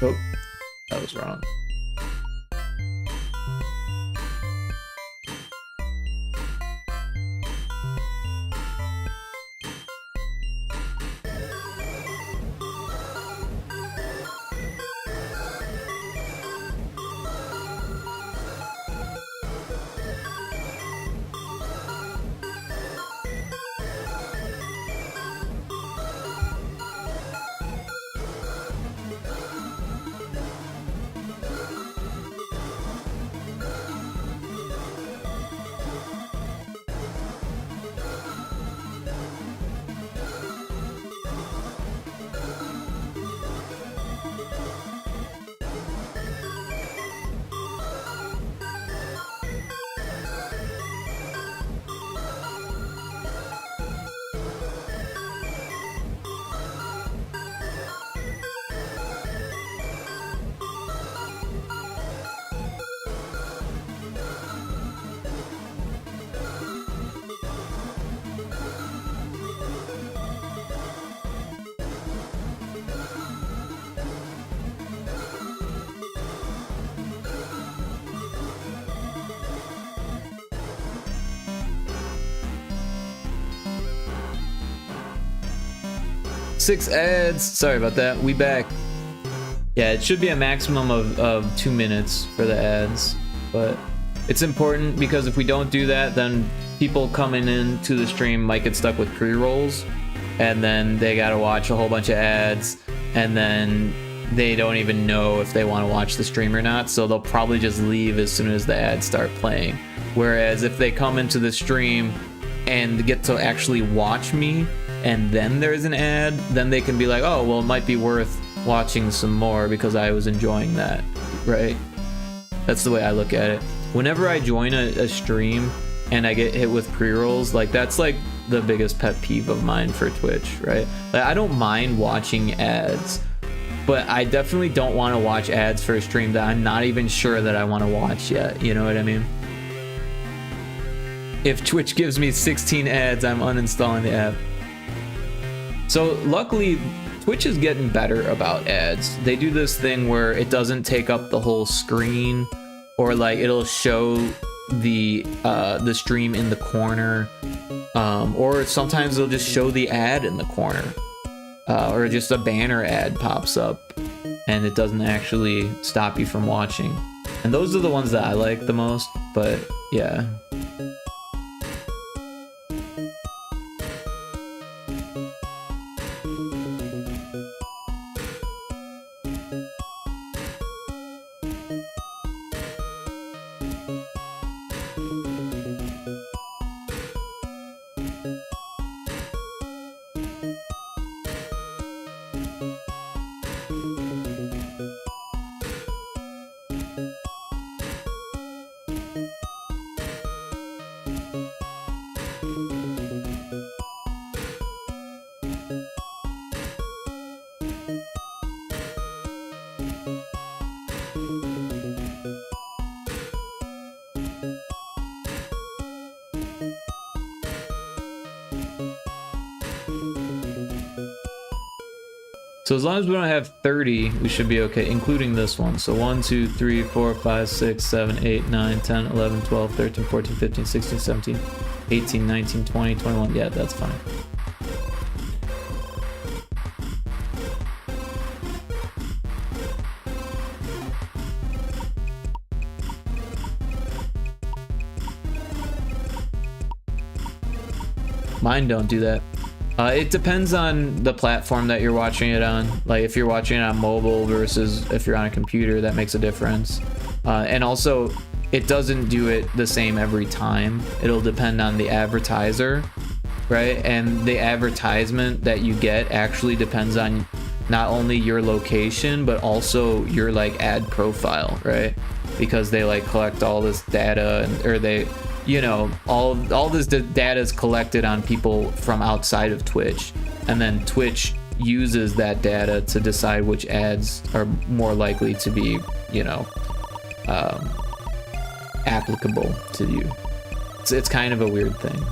Oh, that was wrong. Six ads. Sorry about that. We back. Yeah, it should be a maximum of 2 minutes for the ads, but it's important because if we don't do that, then people coming into the stream might get stuck with pre-rolls, and then they gotta watch a whole bunch of ads, and then they don't even know if they want to watch the stream or not, so they'll probably just leave as soon as the ads start playing. Whereas if they come into the stream and get to actually watch me, and then there's an ad, then they can be like, oh, well, it might be worth watching some more because I was enjoying that, right? That's the way I look at it. Whenever I join a stream and I get hit with pre-rolls, like that's like the biggest pet peeve of mine for Twitch, right? Like, I don't mind watching ads, but I definitely don't want to watch ads for a stream that I'm not even sure that I want to watch yet, you know what I mean? If Twitch gives me 16 ads, I'm uninstalling the app. So luckily, Twitch is getting better about ads. They do this thing where it doesn't take up the whole screen, or like it'll show the stream in the corner, or sometimes they'll just show the ad in the corner, or just a banner ad pops up, and it doesn't actually stop you from watching. And those are the ones that I like the most. But yeah. So as long as we don't have 30, we should be okay, including this one. So 1, 2, 3, 4, 5, 6, 7, 8, 9, 10, 11, 12, 13, 14, 15, 16, 17, 18, 19, 20, 21. Yeah, that's fine. Mine don't do that. It depends on the platform that you're watching it on. Like if you're watching it on mobile versus if you're on a computer, that makes a difference. And also, it doesn't do it the same every time. It'll depend on the advertiser, right? And the advertisement that you get actually depends on not only your location, but also your like ad profile, right? Because they like collect all this data, or they, you know, all this data is collected on people from outside of Twitch, and then Twitch uses that data to decide which ads are more likely to be, you know, applicable to you. It's kind of a weird thing.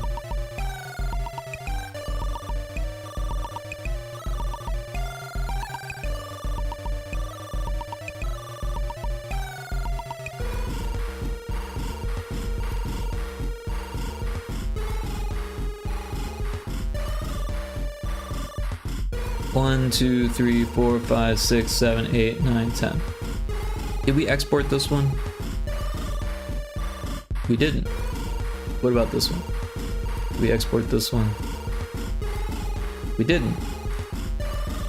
One, 2, 3, 4, 5, 6, 7, 8, 9, 10. Did we export this one? We didn't. What about this one? Did we export this one? We didn't.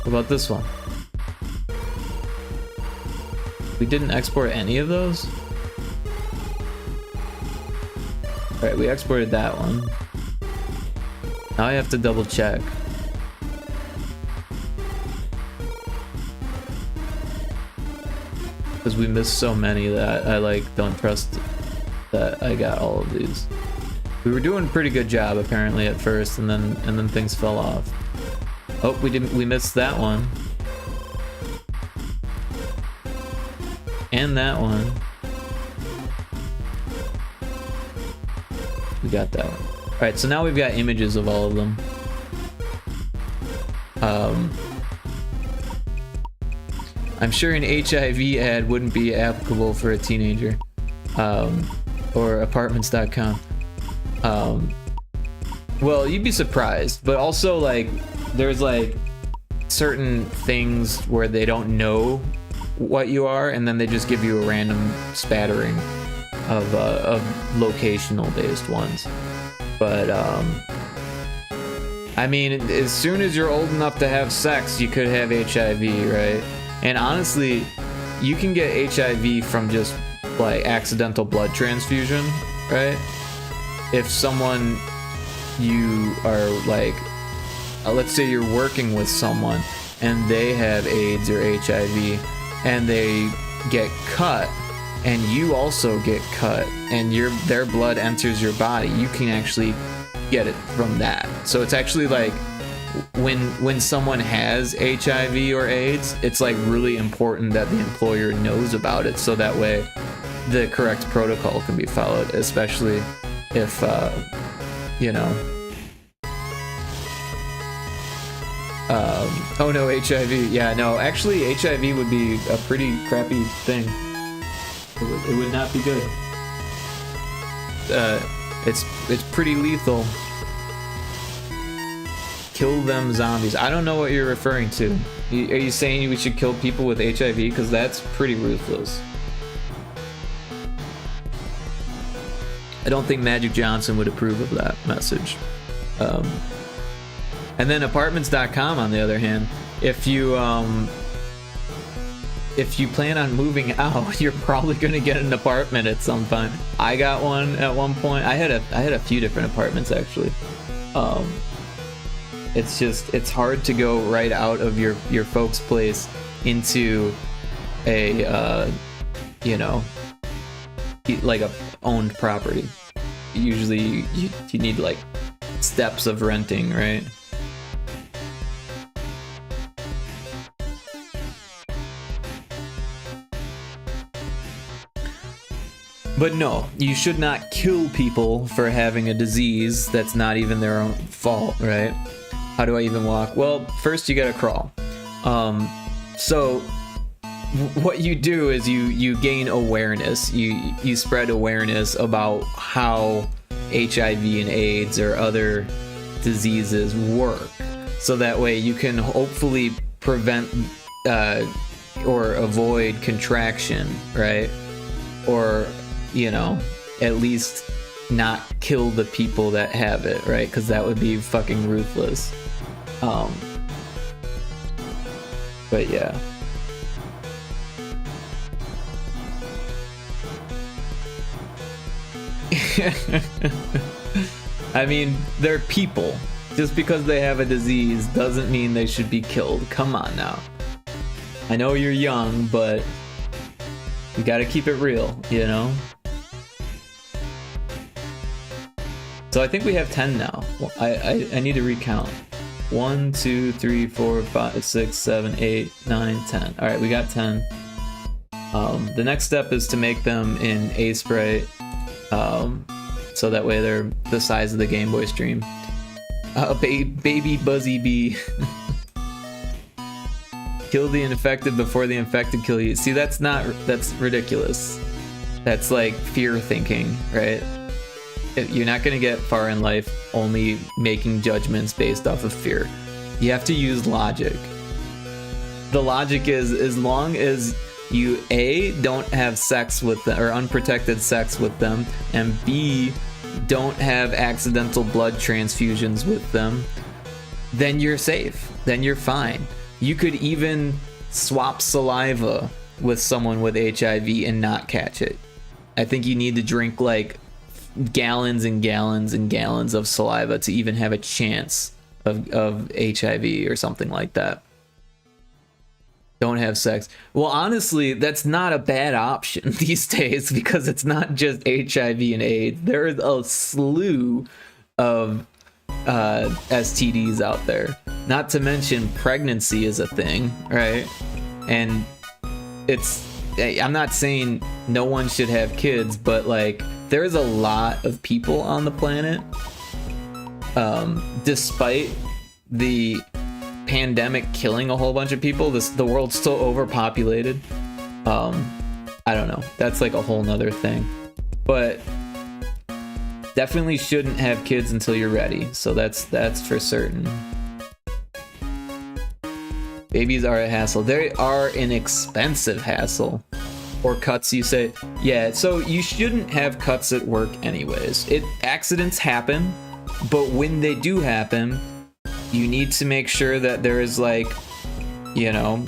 What about this one? We didn't export any of those? Alright, we exported that one. Now I have to double check. Because we missed so many that I like don't trust that I got all of these. We were doing a pretty good job apparently at first, and then things fell off. Oh, we missed that one. And that one. We got that one. Alright, so now we've got images of all of them. I'm sure an HIV ad wouldn't be applicable for a teenager. Or apartments.com. Well, you'd be surprised, but also like there's like certain things where they don't know what you are, and then they just give you a random spattering of locational based ones. But I mean, as soon as you're old enough to have sex, you could have HIV, right? And honestly, you can get HIV from just like accidental blood transfusion, right? If someone, you are like, let's say you're working with someone and they have AIDS or HIV and they get cut and you also get cut and their blood enters your body, you can actually get it from that. So it's actually like when someone has HIV or AIDS, it's like really important that the employer knows about it, so that way the correct protocol can be followed, especially if you know, oh no, HIV. Yeah, no, actually HIV would be a pretty crappy thing. It would not be good. It's pretty lethal. Kill them zombies. I don't know what you're referring to. Are you saying we should kill people with HIV? Because that's pretty ruthless. I don't think Magic Johnson would approve of that message. And then apartments.com, on the other hand, if you plan on moving out, you're probably gonna get an apartment at some point. I got one at one point. I had a few different apartments actually. It's hard to go right out of your folks' place into a you know, like a owned property. Usually you need like steps of renting, right? But no, you should not kill people for having a disease that's not even their own fault, right? How do I even walk? Well, first you gotta crawl. So what you do is you gain awareness. You spread awareness about how HIV and AIDS or other diseases work, so that way you can hopefully prevent or avoid contraction, right? Or, you know, at least not kill the people that have it, right? Because that would be fucking ruthless. But yeah. I mean, they're people. Just because they have a disease doesn't mean they should be killed. Come on now. I know you're young, but you gotta keep it real, you know? So I think we have 10 now. I need to recount. 1, 2, 3, 4, 5, 6, 7, 8, 9, 10. Alright, we got 10. The next step is to make them in A-Sprite. So that way they're the size of the Game Boy stream. Baby Buzzy Bee. Kill the infected before the infected kill you. See, that's ridiculous. That's like fear thinking, right? You're not gonna get far in life only making judgments based off of fear. You have to use logic. The logic is, as long as you A, don't have sex with them, or unprotected sex with them, and B, don't have accidental blood transfusions with them, then you're safe. Then you're fine. You could even swap saliva with someone with HIV and not catch it. I think you need to drink like gallons and gallons and gallons of saliva to even have a chance of HIV or something like that. Don't have sex. Well, honestly, that's not a bad option these days, because it's not just HIV and AIDS. There's a slew of STDs out there. Not to mention pregnancy is a thing, right? And I'm not saying no one should have kids, but like, there's a lot of people on the planet. Despite the pandemic killing a whole bunch of people, the world's still overpopulated. I don't know, that's like a whole nother thing, but definitely shouldn't have kids until you're ready. So that's for certain. Babies are a hassle. They are an expensive hassle. Or cuts, you say. Yeah, so you shouldn't have cuts at work anyways. Accidents happen, but when they do happen, you need to make sure that there is, like, you know,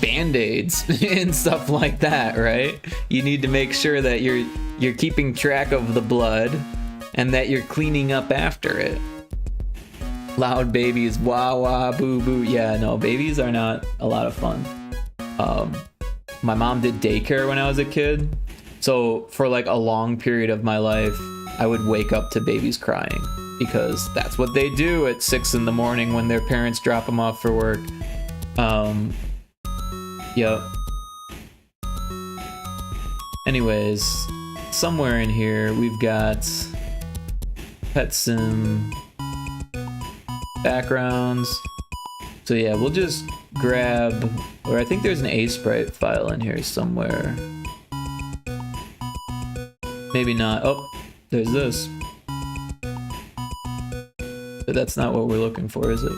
band-aids and stuff like that, right? You need to make sure that you're keeping track of the blood and that you're cleaning up after it. Loud babies, wah wah boo boo. Yeah, no, babies are not a lot of fun. My mom did daycare when I was a kid, so for like a long period of my life, I would wake up to babies crying, because that's what they do at 6 in the morning when their parents drop them off for work. Yep. Anyways, somewhere in here we've got pet sim backgrounds. So yeah, we'll just grab, or I think there's an A-Sprite file in here somewhere. Maybe not. Oh, there's this. But that's not what we're looking for, is it?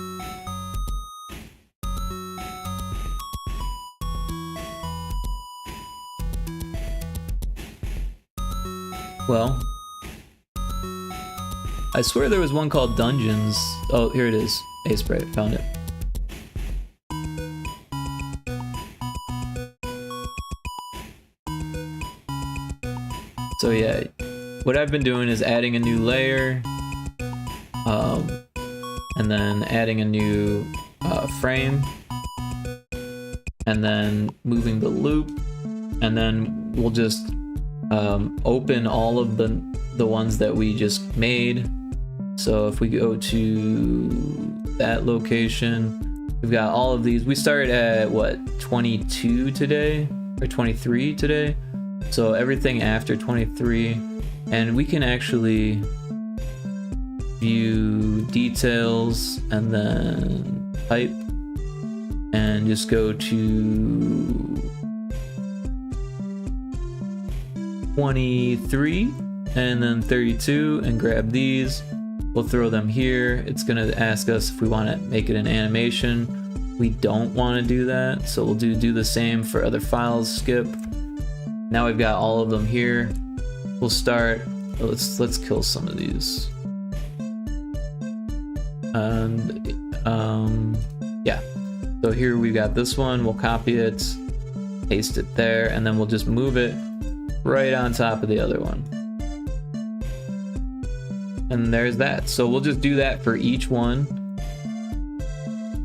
Well, I swear there was one called Dungeons. Oh, here it is. A-Sprite, found it. So yeah, what I've been doing is adding a new layer, and then adding a new frame, and then moving the loop, and then we'll just open all of the ones that we just made. So if we go to that location, we've got all of these. We started at what, 22 today, or 23 today? So everything after 23, and we can actually view details and then type. and just go to 23 and then 32 and grab these. We'll throw them here. It's gonna ask us if we want to make it an animation. We don't want to do that, so we'll do the same for other files. Skip. Now we've got all of them here. We'll start. Let's kill some of these. And yeah. So here we got this one. We'll copy it, paste it there, and then we'll just move it right on top of the other one. And there's that. So we'll just do that for each one.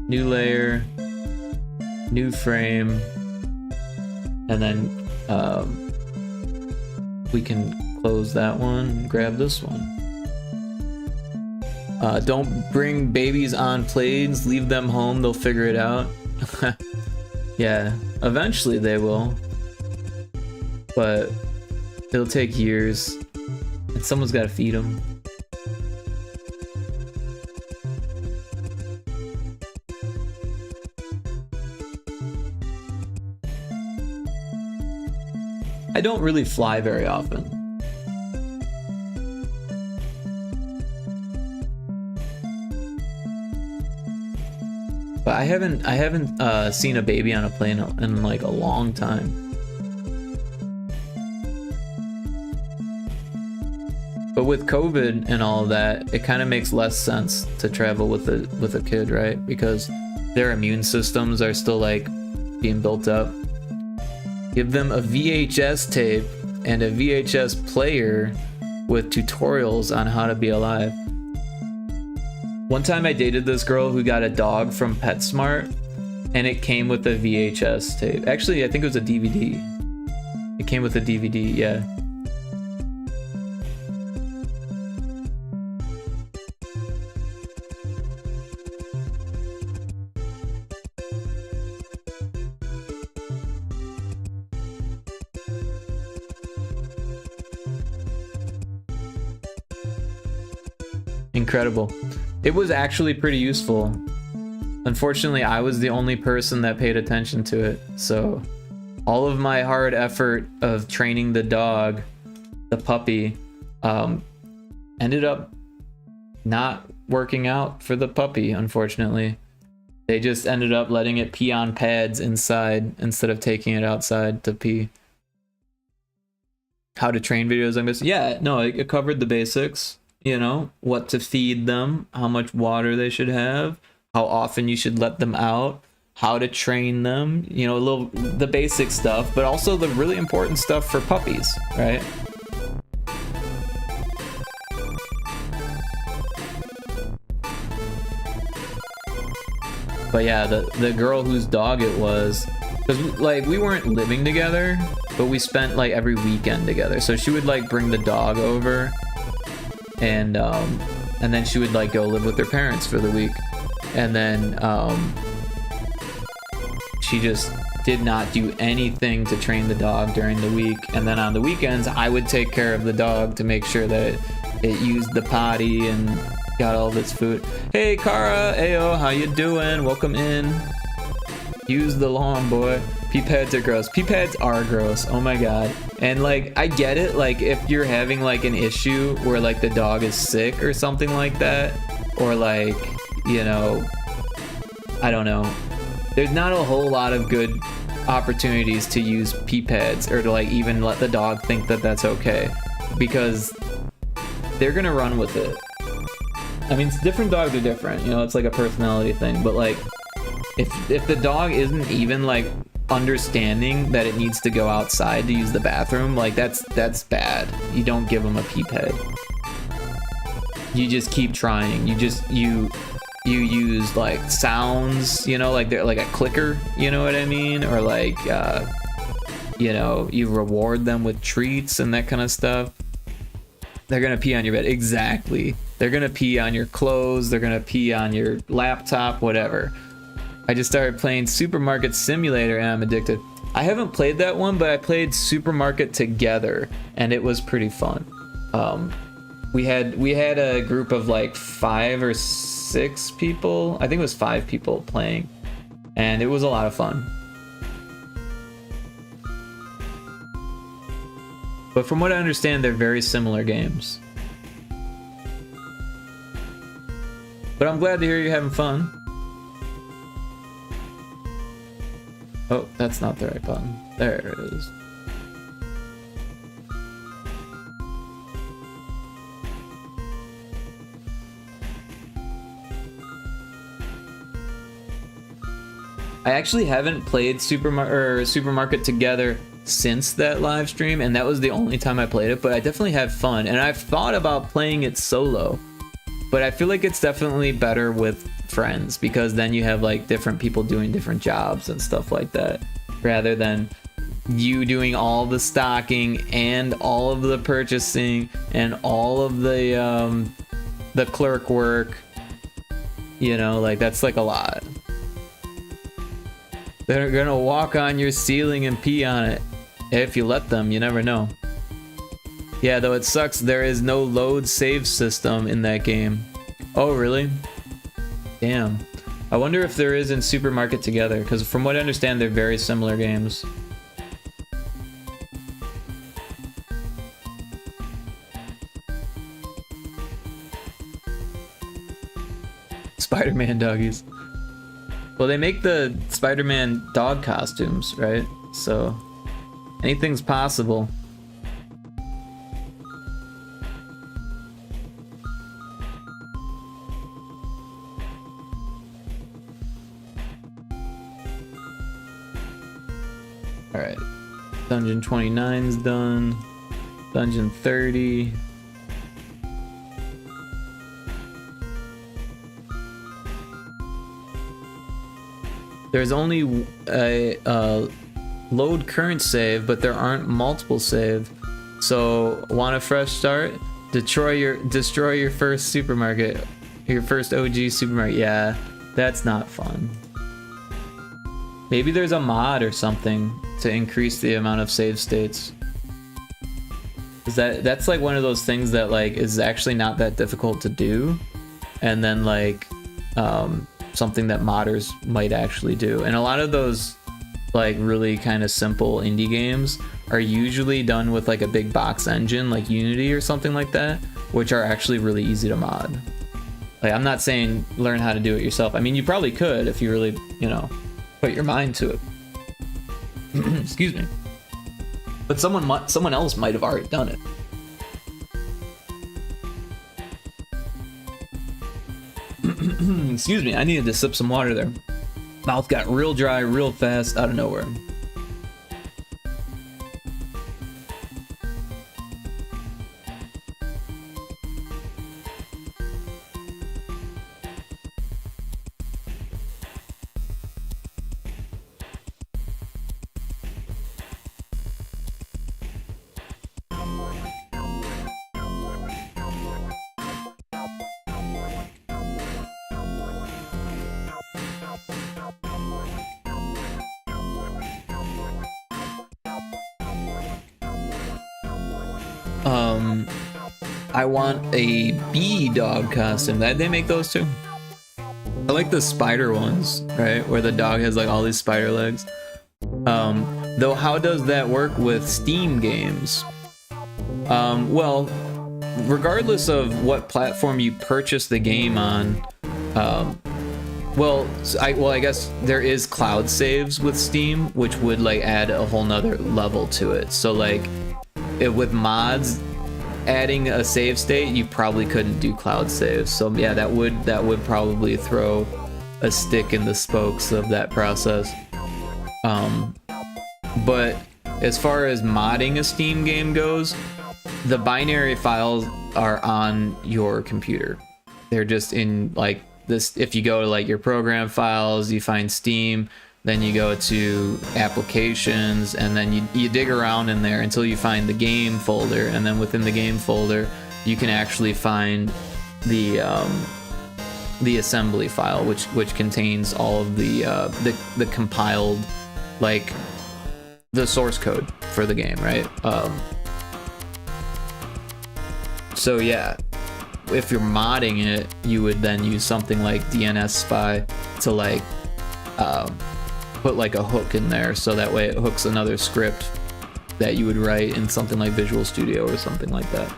New layer, new frame, and then we can close that one and grab this one. Don't bring babies on planes, leave them home, they'll figure it out. Yeah, eventually they will. But it'll take years, and someone's gotta feed them. I don't really fly very often. But I haven't seen a baby on a plane in like a long time. But with COVID and all of that, it kind of makes less sense to travel with a kid, right? Because their immune systems are still like being built up. Give them a VHS tape and a VHS player with tutorials on how to be alive. One time I dated this girl who got a dog from PetSmart, and it came with a VHS tape. Actually, I think it was a DVD. It came with a DVD, yeah. Incredible. It was actually pretty useful. Unfortunately, I was the only person that paid attention to it, so all of my hard effort of training the dog, the puppy, ended up not working out for the puppy, unfortunately. They just ended up letting it pee on pads inside instead of taking it outside to pee. How to train videos, I'm guessing. Yeah, no, it covered the basics. You know, what to feed them, how much water they should have, how often you should let them out, how to train them, you know, the basic stuff, but also the really important stuff for puppies, right? But yeah, the girl whose dog it was, because like we weren't living together, but we spent like every weekend together. So she would like bring the dog over, and then she would like go live with her parents for the week, and then she just did not do anything to train the dog during the week, and then on the weekends I would take care of the dog to make sure that it used the potty and got all of its food. Hey Kara, ayo, how you doing? Welcome in. Use the lawn, boy. Pee pads are gross. Pee pads are gross. Oh my god. And like, I get it. Like, if you're having like an issue where like the dog is sick or something like that, or like, you know, I don't know. There's not a whole lot of good opportunities to use pee pads or to like even let the dog think that that's okay, because they're gonna run with it. I mean, different dogs are different. You know, it's like a personality thing. But like, if the dog isn't even like understanding that it needs to go outside to use the bathroom, like that's bad. You don't give them a pee pad. You just keep trying. You use like sounds, you know, like they're like a clicker, you know what I mean? Or like you know, you reward them with treats and that kind of stuff. They're gonna pee on your bed. Exactly. They're gonna pee on your clothes, they're gonna pee on your laptop, whatever. I just started playing Supermarket Simulator and I'm addicted. I haven't played that one, but I played Supermarket Together and it was pretty fun. We had a group of like 5 or 6 people. I think it was 5 people playing. and it was a lot of fun. But from what I understand, they're very similar games. But I'm glad to hear you're having fun. Oh, that's not the right button. There it is. I actually haven't played Supermarket Together since that live stream, and that was the only time I played it, but I definitely had fun, and I've thought about playing it solo, but I feel like it's definitely better with friends, because then you have like different people doing different jobs and stuff like that, rather than you doing all the stocking and all of the purchasing and all of the clerk work, you know, like that's like a lot. They're gonna walk on your ceiling and pee on it. If you let them, you never know. Yeah, though it sucks, there is no load save system in that game. Oh, really? Damn. I wonder if there is in Supermarket Together, because from what I understand, they're very similar games. Spider-Man doggies. Well, they make the Spider-Man dog costumes, right? So anything's possible. All right, Dungeon 29's done. Dungeon 30. There's only a load current save, but there aren't multiple save. So, want a fresh start? Destroy your first supermarket, your first OG supermarket. Yeah, that's not fun. Maybe there's a mod or something to increase the amount of save states. That's like one of those things that like is actually not that difficult to do, and then like something that modders might actually do. And a lot of those like really kind of simple indie games are usually done with like a big box engine like Unity or something like that, which are actually really easy to mod. Like, I'm not saying learn how to do it yourself. I mean, you probably could if you really, you know, put your mind to it. Excuse me. But someone else might have already done it. Excuse me, I needed to sip some water there. Mouth got real dry real fast out of nowhere. I want a bee dog costume. They make those too. I like the spider ones, right? Where the dog has like all these spider legs. Though how does that work with Steam games? Well, regardless of what platform you purchase the game on, I guess there is cloud saves with Steam, which would like add a whole nother level to it. So like with mods adding a save state, you probably couldn't do cloud saves. So yeah, that would probably throw a stick in the spokes of that process. But as far as modding a Steam game goes, the binary files are on your computer. They're just in like this. If you go to like your program files, you find Steam, then you go to applications, and then you dig around in there until you find the game folder, and then within the game folder you can actually find the assembly file, which contains all of the compiled, like the source code for the game, right? So yeah, if you're modding it, you would then use something like DNS Spy to like put like a hook in there, so that way it hooks another script that you would write in something like Visual Studio or something like that.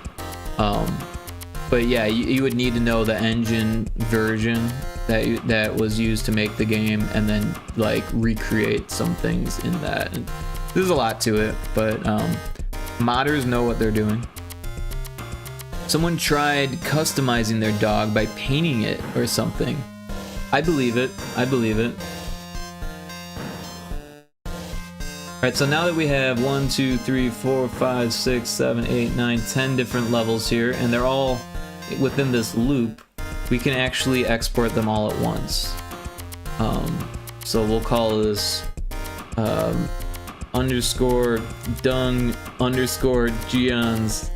But yeah, you would need to know the engine version that was used to make the game, and then like recreate some things in that. And there's a lot to it, but modders know what they're doing. Someone tried customizing their dog by painting it or something. I believe it. I believe it. Alright, so now that we have 1, 2, 3, 4, 5, 6, 7, 8, 9, 10 different levels here, and they're all within this loop, we can actually export them all at once. So we'll call this underscore dung underscore geons,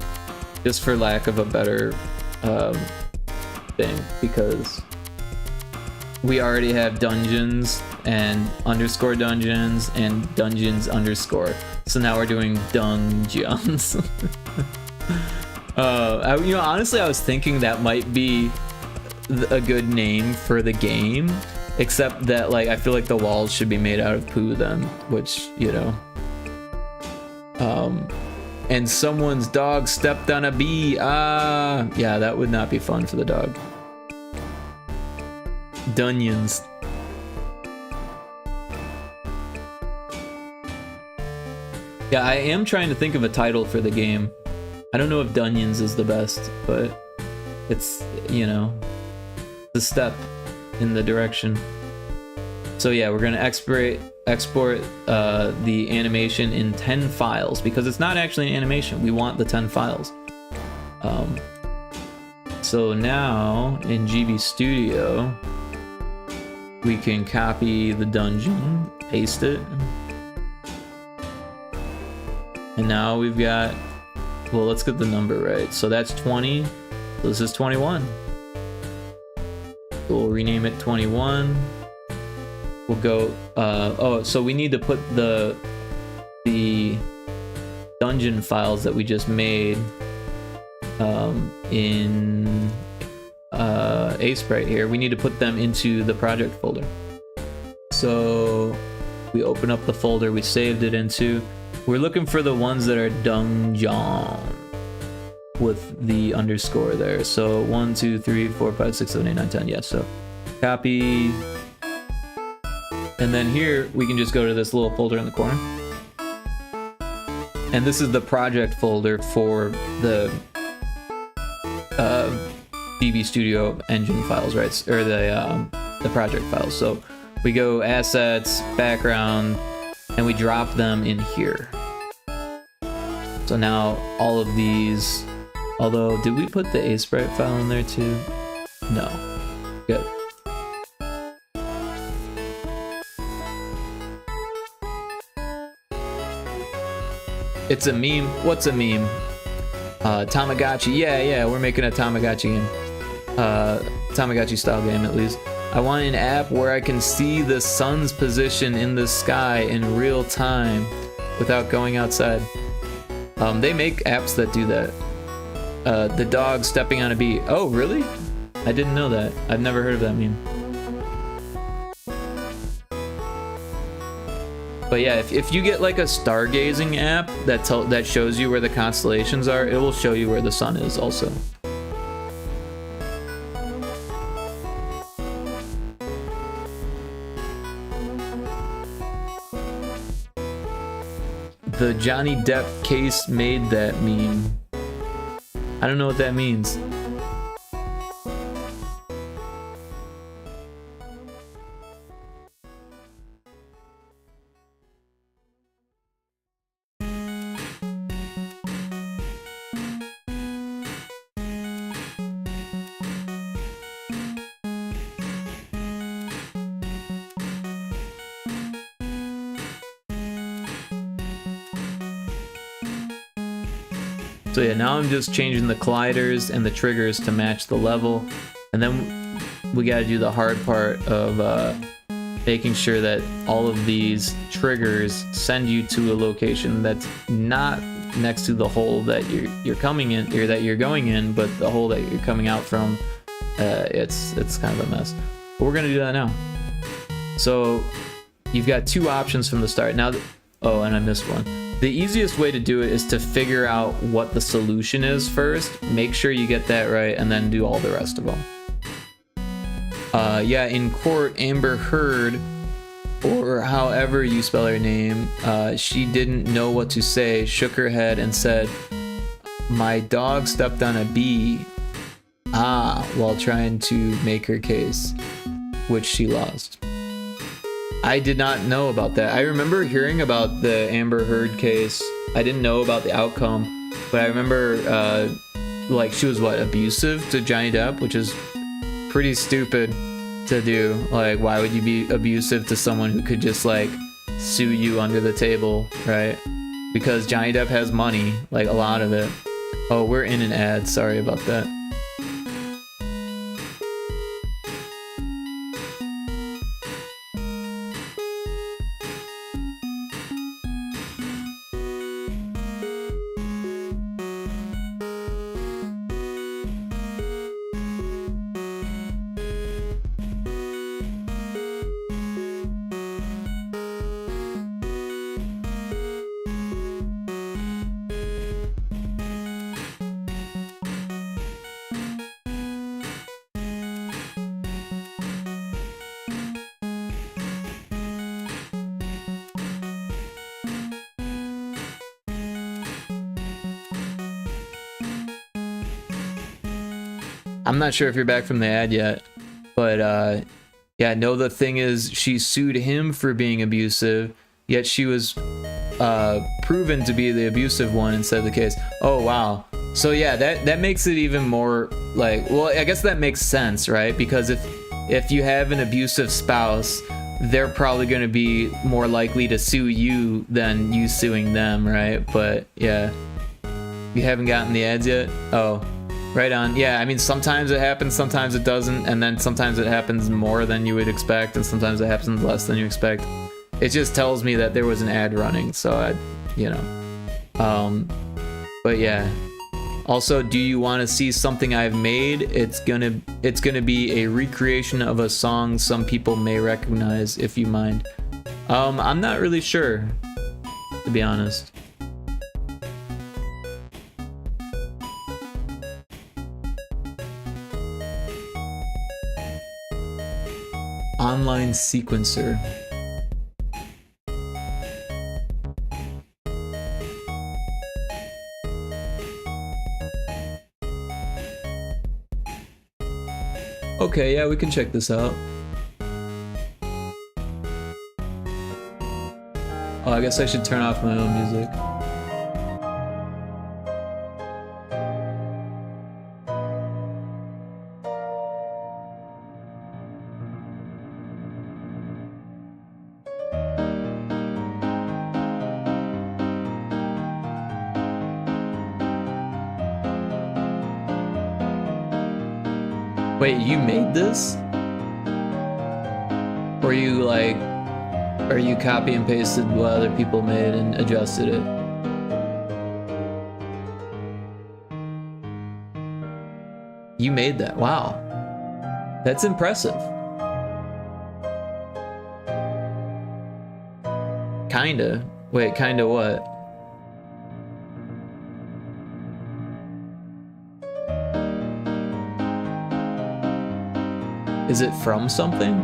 just for lack of a better thing, because we already have dungeons and underscore dungeons and dungeons underscore. So now we're doing dungeons. You know, honestly, I was thinking that might be a good name for the game, except that like I feel like the walls should be made out of poo then, which, you know. And someone's dog stepped on a bee. Yeah, that would not be fun for the dog. Dunions. Yeah, I am trying to think of a title for the game. I don't know if Dunions is the best, but it's, you know, the step in the direction. So yeah, we're gonna export the animation in 10 files, because it's not actually an animation. We want the 10 files. So now in GB Studio, we can copy the dungeon, paste it, and now we've got, well, let's get the number right. So that's 20. So this is 21. We'll rename it 21. We'll go, oh, so we need to put the dungeon files that we just made in Sprite here. We need to put them into the project folder. So we open up the folder we saved it into. We're looking for the ones that are dungeon with the underscore there. So 1, 2, 3, 4, 5, 6, 7, 8, 9, 10. Yeah, so copy. And then here we can just go to this little folder in the corner. And this is the project folder for the GB Studio engine files, right? Or the project files. So we go assets, background, and we drop them in here. So now all of these, although did we put the Sprite file in there too? No. Good. It's a meme. What's a meme? Tamagotchi. Yeah, we're making a Tamagotchi game. Tamagotchi style game, at least. I want an app where I can see the sun's position in the sky in real time without going outside. They make apps that do that. The dog stepping on a bee. Oh, really? I didn't know that. I've never heard of that meme. But yeah, if you get like a stargazing app that shows you where the constellations are, it will show you where the sun is also. The Johnny Depp case made that meme. I don't know what that means. So yeah, now I'm just changing the colliders and the triggers to match the level, and then we gotta do the hard part of making sure that all of these triggers send you to a location that's not next to the hole that you're coming in, or that you're going in, but the hole that you're coming out from. It's kind of a mess, but we're gonna do that now. So you've got two options from the start. Now, oh, and I missed one. The easiest way to do it is to figure out what the solution is first. Make sure you get that right, and then do all the rest of them. Yeah, in court, Amber Heard, or however you spell her name, she didn't know what to say, shook her head, and said, "My dog stepped on a bee," while trying to make her case, which she lost. I did not know about that. I remember hearing about the Amber Heard case. I didn't know about the outcome, but I remember, like, she was, what, abusive to Johnny Depp, which is pretty stupid to do. Like, why would you be abusive to someone who could just, like, sue you under the table, right? Because Johnny Depp has money, like, a lot of it. Oh, we're in an ad. Sorry about that. I'm not sure if you're back from the ad yet, but yeah, no, the thing is, she sued him for being abusive, yet she was proven to be the abusive one inside the case. Oh, wow. So yeah, that makes it even more like, well, I guess that makes sense, right? Because if you have an abusive spouse, they're probably going to be more likely to sue you than you suing them, right? But yeah, you haven't gotten the ads yet? Oh. Right on. Yeah, I mean, sometimes it happens, sometimes it doesn't, and then sometimes it happens more than you would expect, and sometimes it happens less than you expect. It just tells me that there was an ad running, so I, you know. But yeah. Also, do you want to see something I've made? It's gonna be a recreation of a song some people may recognize, if you mind. I'm not really sure, to be honest. Online sequencer. Okay, yeah, we can check this out. Oh, I guess I should turn off my own music. Wait, you made this? Or you like, or you copy and pasted what other people made and adjusted it? You made that, wow. That's impressive. Kinda. Wait, kinda what? Is it from something?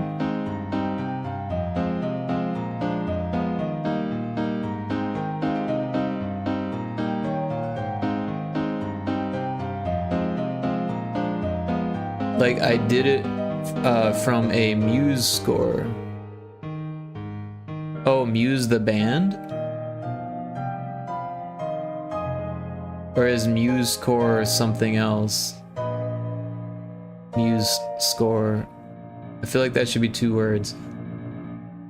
Like, I did it from a Muse score. Oh, Muse the band? Or is Muse score something else? Muse score. I feel like that should be two words.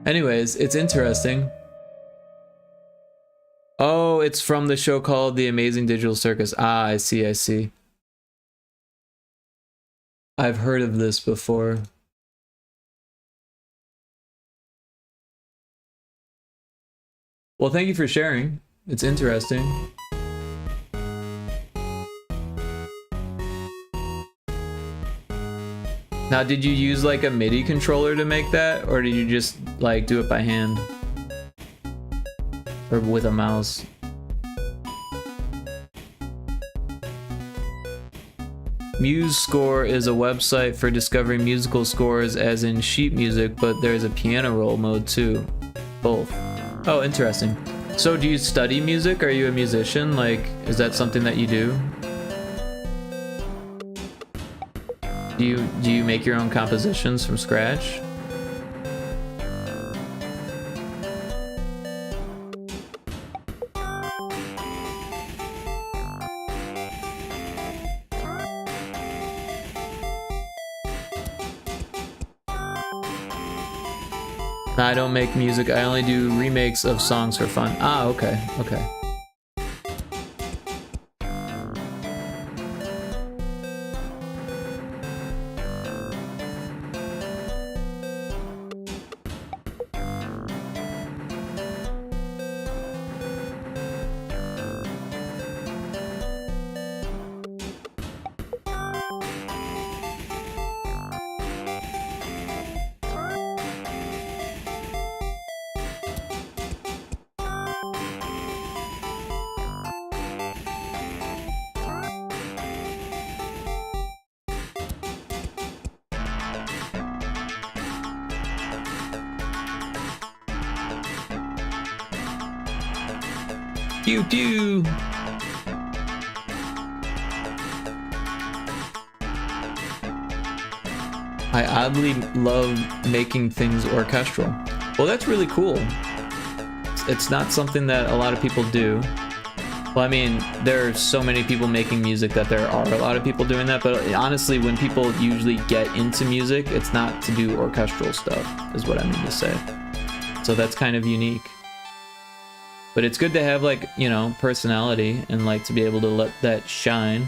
Anyways, it's interesting. Oh, it's from the show called The Amazing Digital Circus. Ah, I see, I see. I've heard of this before. Well, thank you for sharing. It's interesting. Now, did you use like a MIDI controller to make that, or did you just like do it by hand? Or with a mouse? MuseScore is a website for discovering musical scores as in sheet music, but there's a piano roll mode too. Both. Oh, interesting. So do you study music? Are you a musician? Like, is that something that you do? Do you make your own compositions from scratch? I don't make music, I only do remakes of songs for fun. Ah, okay, okay. Pew pew! I oddly love making things orchestral. Well, that's really cool. It's not something that a lot of people do. Well, I mean, there are so many people making music that there are a lot of people doing that, but honestly, when people usually get into music, it's not to do orchestral stuff, is what I mean to say. So that's kind of unique. But it's good to have, like, you know, personality and like to be able to let that shine.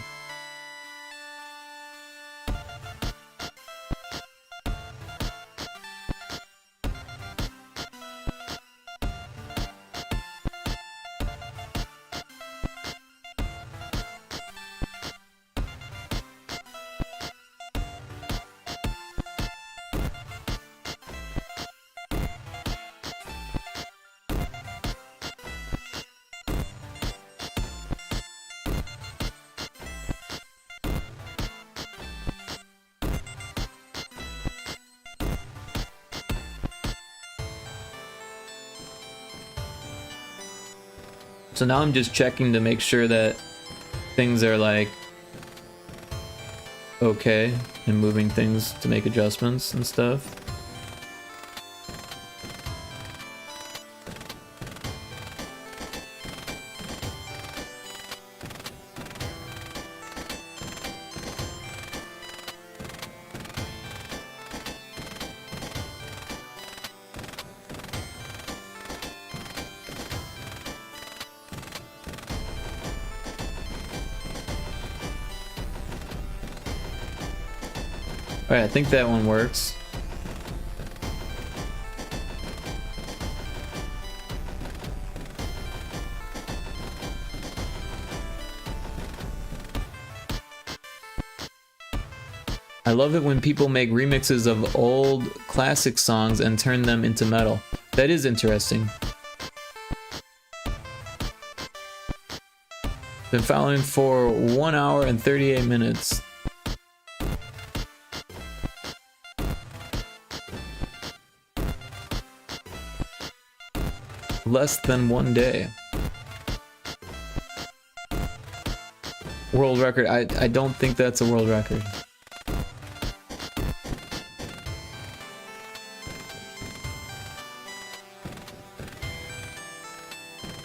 So now I'm just checking to make sure that things are like okay and moving things to make adjustments and stuff. Alright, I think that one works. I love it when people make remixes of old classic songs and turn them into metal. That is interesting. Been following for 1 hour and 38 minutes. Less than 1 day. World record. I don't think that's a world record.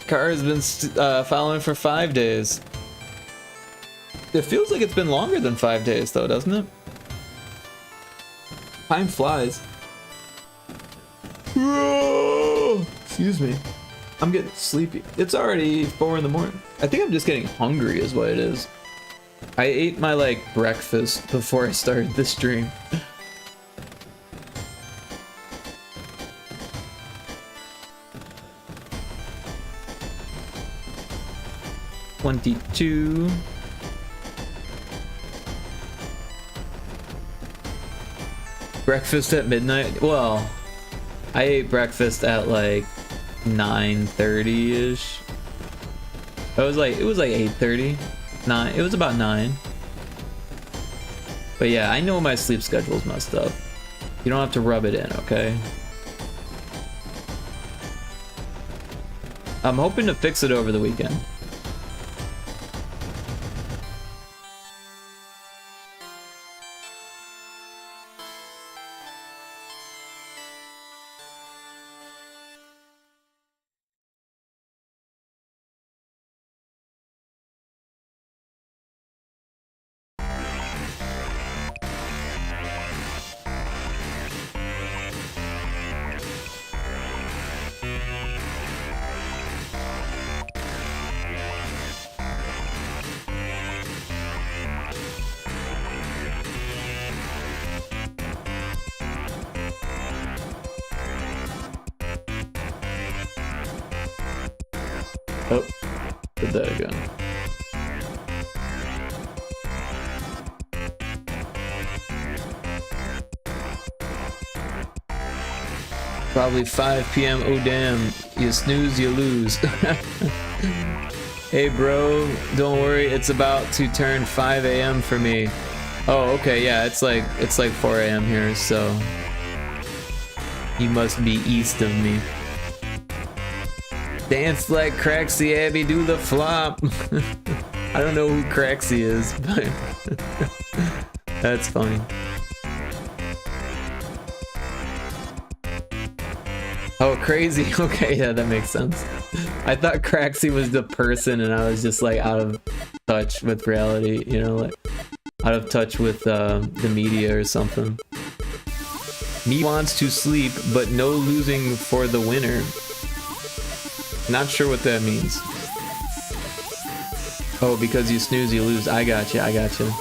Car has been following for 5 days. It feels like it's been longer than 5 days though, doesn't it? Time flies. Excuse me. I'm getting sleepy. It's already 4 in the morning. I think I'm just getting hungry is what it is. I ate my like breakfast before I started the stream. $22. Breakfast at midnight? Well, I ate breakfast at like 9:30-ish. It was like 8:30. 9. It was about 9. But yeah, I know my sleep schedule's messed up. You don't have to rub it in, okay? I'm hoping to fix it over the weekend. Oh, did that again. Probably 5 p.m. Oh damn, you snooze, you lose. Hey bro, don't worry, it's about to turn 5 a.m. for me. Oh, okay, yeah, it's like 4 a.m. here, so you must be east of me. Dance like Craxy Abby, do the flop. I don't know who Craxy is, but that's funny. Oh, crazy. Okay, yeah, that makes sense. I thought Craxy was the person and I was just like out of touch with reality, you know, like out of touch with the media or something. Me wants to sleep, but no losing for the winner. Not sure what that means. Oh, because you snooze, you lose. I gotcha, I gotcha.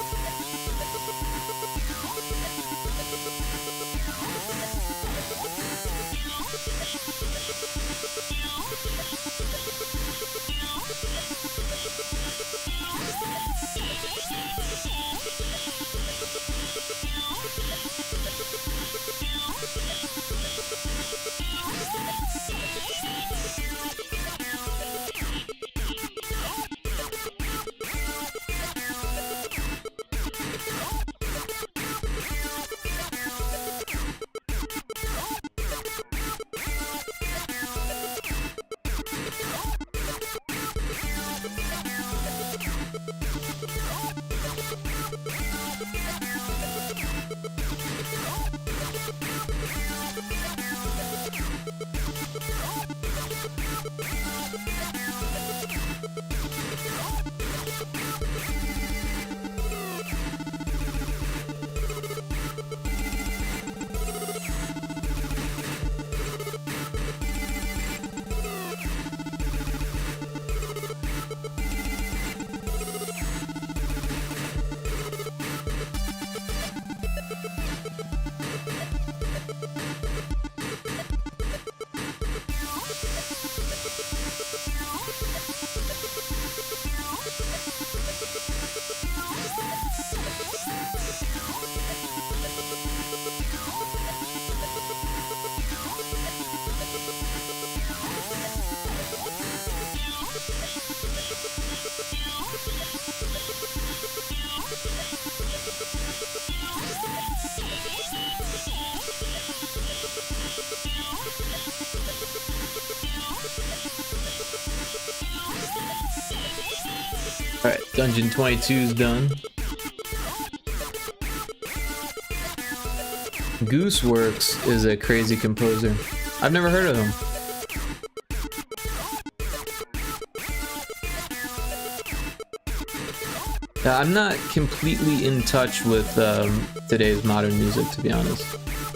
Alright, Dungeon 22's done. Gooseworks is a crazy composer. I've never heard of him. I'm not completely in touch with today's modern music, to be honest.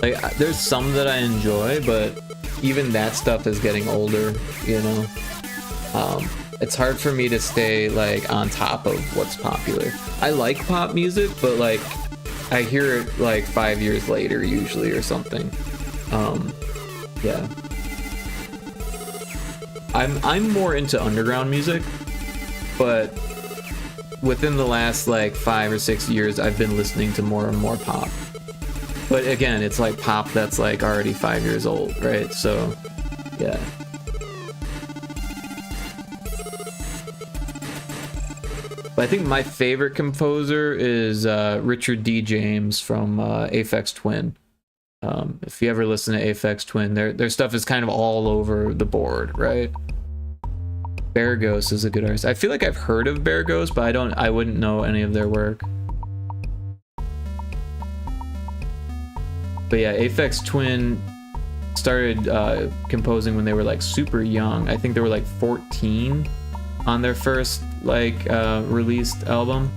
Like, there's some that I enjoy, but even that stuff is getting older, you know? It's hard for me to stay, like, on top of what's popular. I like pop music, but, like, I hear it, like, 5 years later, usually, or something. Yeah. I'm more into underground music, but within the last, like, 5 or 6 years, I've been listening to more and more pop. But again, it's like pop that's like already 5 years old, right? So, yeah. But I think my favorite composer is Richard D. James from Aphex Twin. If you ever listen to Aphex Twin, their stuff is kind of all over the board, right? Bear Ghost is a good artist. I feel like I've heard of Bear Ghost, but I wouldn't know any of their work. But yeah, Aphex Twin started composing when they were like super young. I think they were like 14 on their first like released album,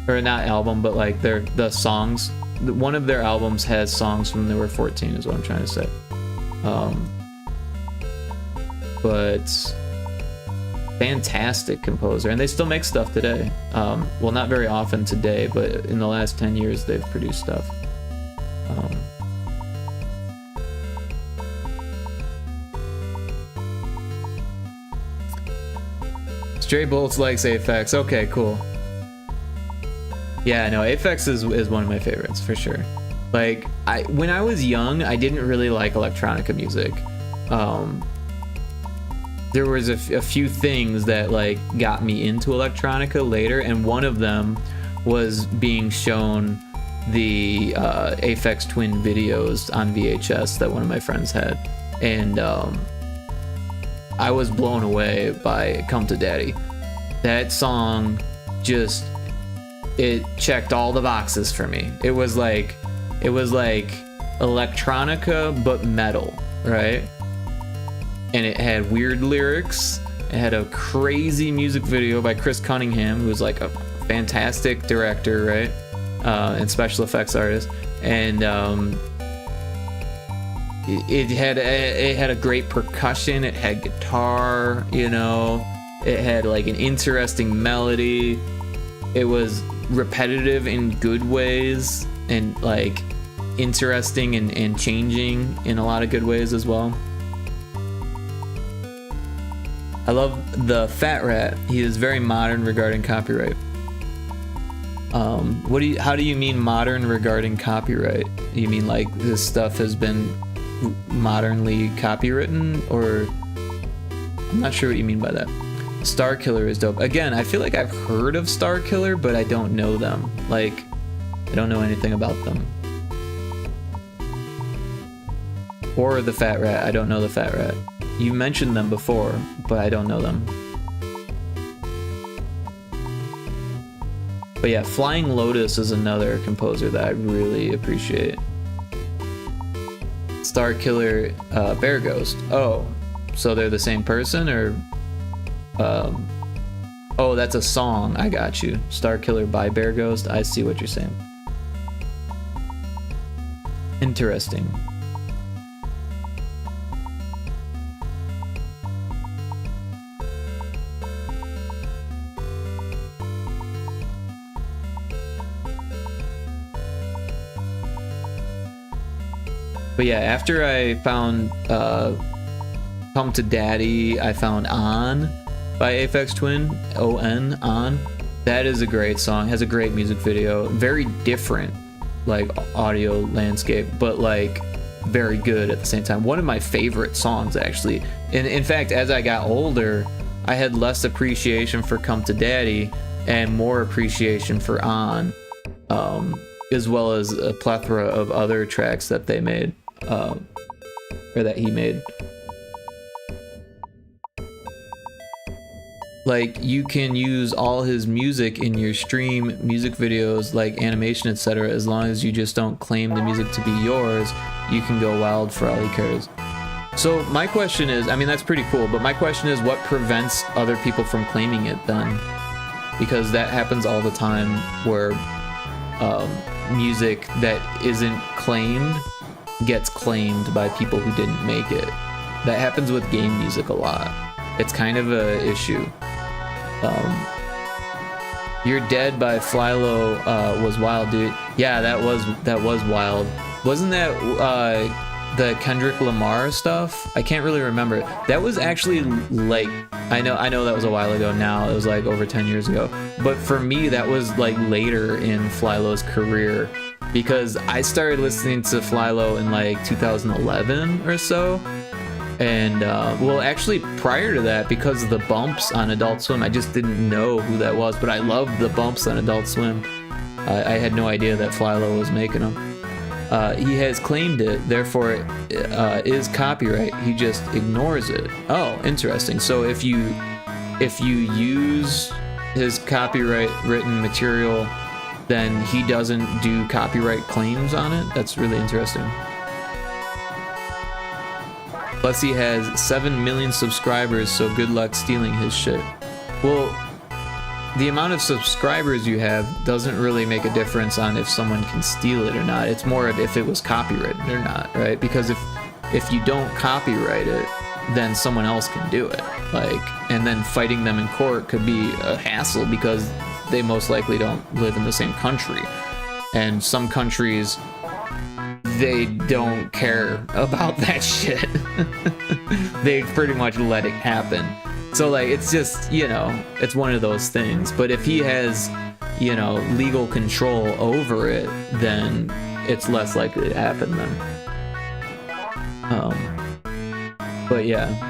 or not album, but like the songs. One of their albums has songs from when they were 14 is what I'm trying to say. But fantastic composer, and they still make stuff today. Well, not very often today, but in the last 10 years they've produced stuff. Stray Bullets likes Aphex. Okay, cool. Yeah, no, Aphex is one of my favorites for sure. Like, when I was young, I didn't really like electronica music. There was a few things that like got me into electronica later, and one of them was being shown the Aphex Twin videos on VHS that one of my friends had, and I was blown away by Come to Daddy. That song just, it checked all the boxes for me. It was like electronica but metal, right? And it had weird lyrics. It had a crazy music video by Chris Cunningham, who was like a fantastic director, right? And special effects artist. And it had a great percussion. It had guitar, you know. It had like an interesting melody. It was repetitive in good ways, and like interesting and changing in a lot of good ways as well. I love the Fat Rat. He is very modern regarding copyright. How do you mean modern regarding copyright? You mean like this stuff has been modernly copywritten, or I'm not sure what you mean by that. Star Killer is dope. Again, I feel like I've heard of Star Killer, but I don't know them. Like, I don't know anything about them. Or the Fat Rat. I don't know the Fat Rat. You mentioned them before, but I don't know them. But yeah, Flying Lotus is another composer that I really appreciate. Star Killer, Bear Ghost. Oh, so they're the same person, or? Oh, that's a song. I got you. Star Killer by Bear Ghost. I see what you're saying. Interesting. But yeah, after I found Come to Daddy, I found On by Aphex Twin, O-N, On. That is a great song, has a great music video, very different like audio landscape, but like very good at the same time. One of my favorite songs, actually. And in fact, as I got older, I had less appreciation for Come to Daddy and more appreciation for On, as well as a plethora of other tracks that they made, or that he made. Like, you can use all his music in your stream, music videos, like animation, etc. As long as you just don't claim the music to be yours, you can go wild for all he cares. So my question is, I mean, that's pretty cool, but my question is, what prevents other people from claiming it then? Because that happens all the time, where music that isn't claimed gets claimed by people who didn't make it. That happens with game music a lot. It's kind of a issue. You're Dead by Flylo was wild, dude. Yeah, that was wild. Wasn't that the Kendrick Lamar stuff? I can't really remember. That was actually like, I know that was a while ago now. It was like over 10 years ago. But for me, that was like later in Flylo's career. because I started listening to Flylo in like 2011 or so. And well, actually prior to that, because of the bumps on Adult Swim, I just didn't know who that was, but I loved the bumps on Adult Swim. I had no idea that Flylo was making them. He has claimed it, therefore it is copyright. He just ignores it. Oh, interesting. So if you use his copyright written material, then he doesn't do copyright claims on it. That's really interesting. Plus he has 7 million subscribers, so good luck stealing his shit. Well, the amount of subscribers you have doesn't really make a difference on if someone can steal it or not. It's more of if it was copyrighted or not, right? Because if you don't copyright it, then someone else can do it. Like, and then fighting them in court could be a hassle because they most likely don't live in the same country. And some countries, they don't care about that shit. They pretty much let it happen. So like, it's just, you know, it's one of those things. But if he has, you know, legal control over it, then it's less likely to happen then. But yeah.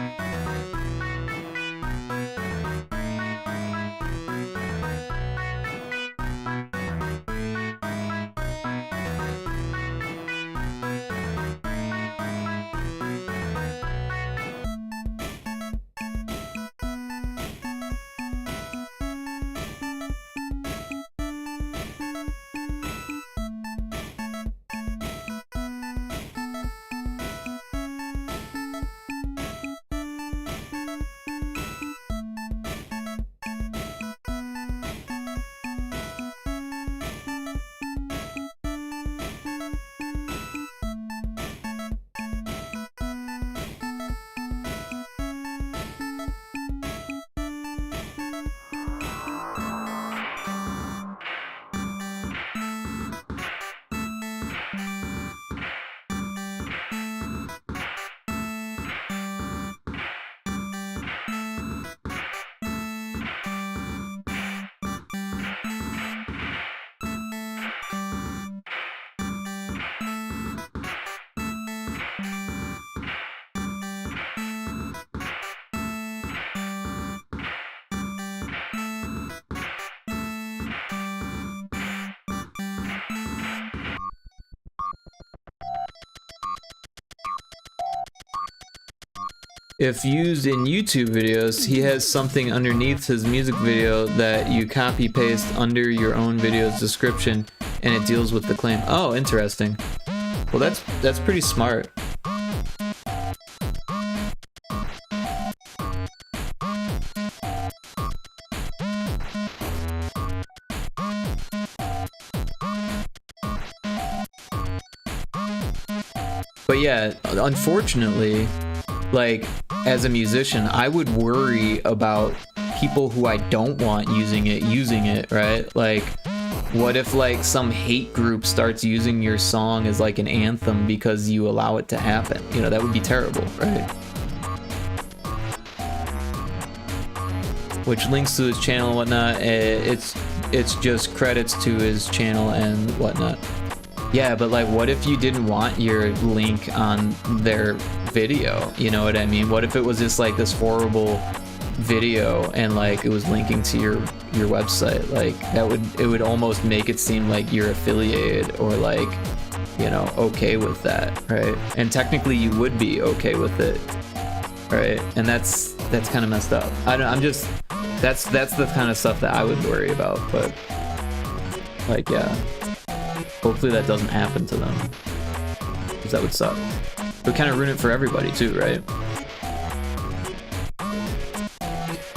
If used in YouTube videos, he has something underneath his music video that you copy paste under your own video's description, and it deals with the claim. Oh, interesting. Well, that's pretty smart. But yeah, unfortunately, like, as a musician, I would worry about people who I don't want using it, right? Like, what if, like, some hate group starts using your song as, like, an anthem because you allow it to happen? You know, that would be terrible, right? Which links to his channel and whatnot. It's just credits to his channel and whatnot. Yeah, but, like, what if you didn't want your link on their video? You know what I mean? What if it was just like this horrible video and like it was linking to your website? Like, it would almost make it seem like you're affiliated or, like, you know, okay with that, right? And technically you would be okay with it, right? And that's kind of messed up. That's the kind of stuff that I would worry about. But, like, yeah, hopefully that doesn't happen to them, because that would suck. It would kind of ruin it for everybody too, right?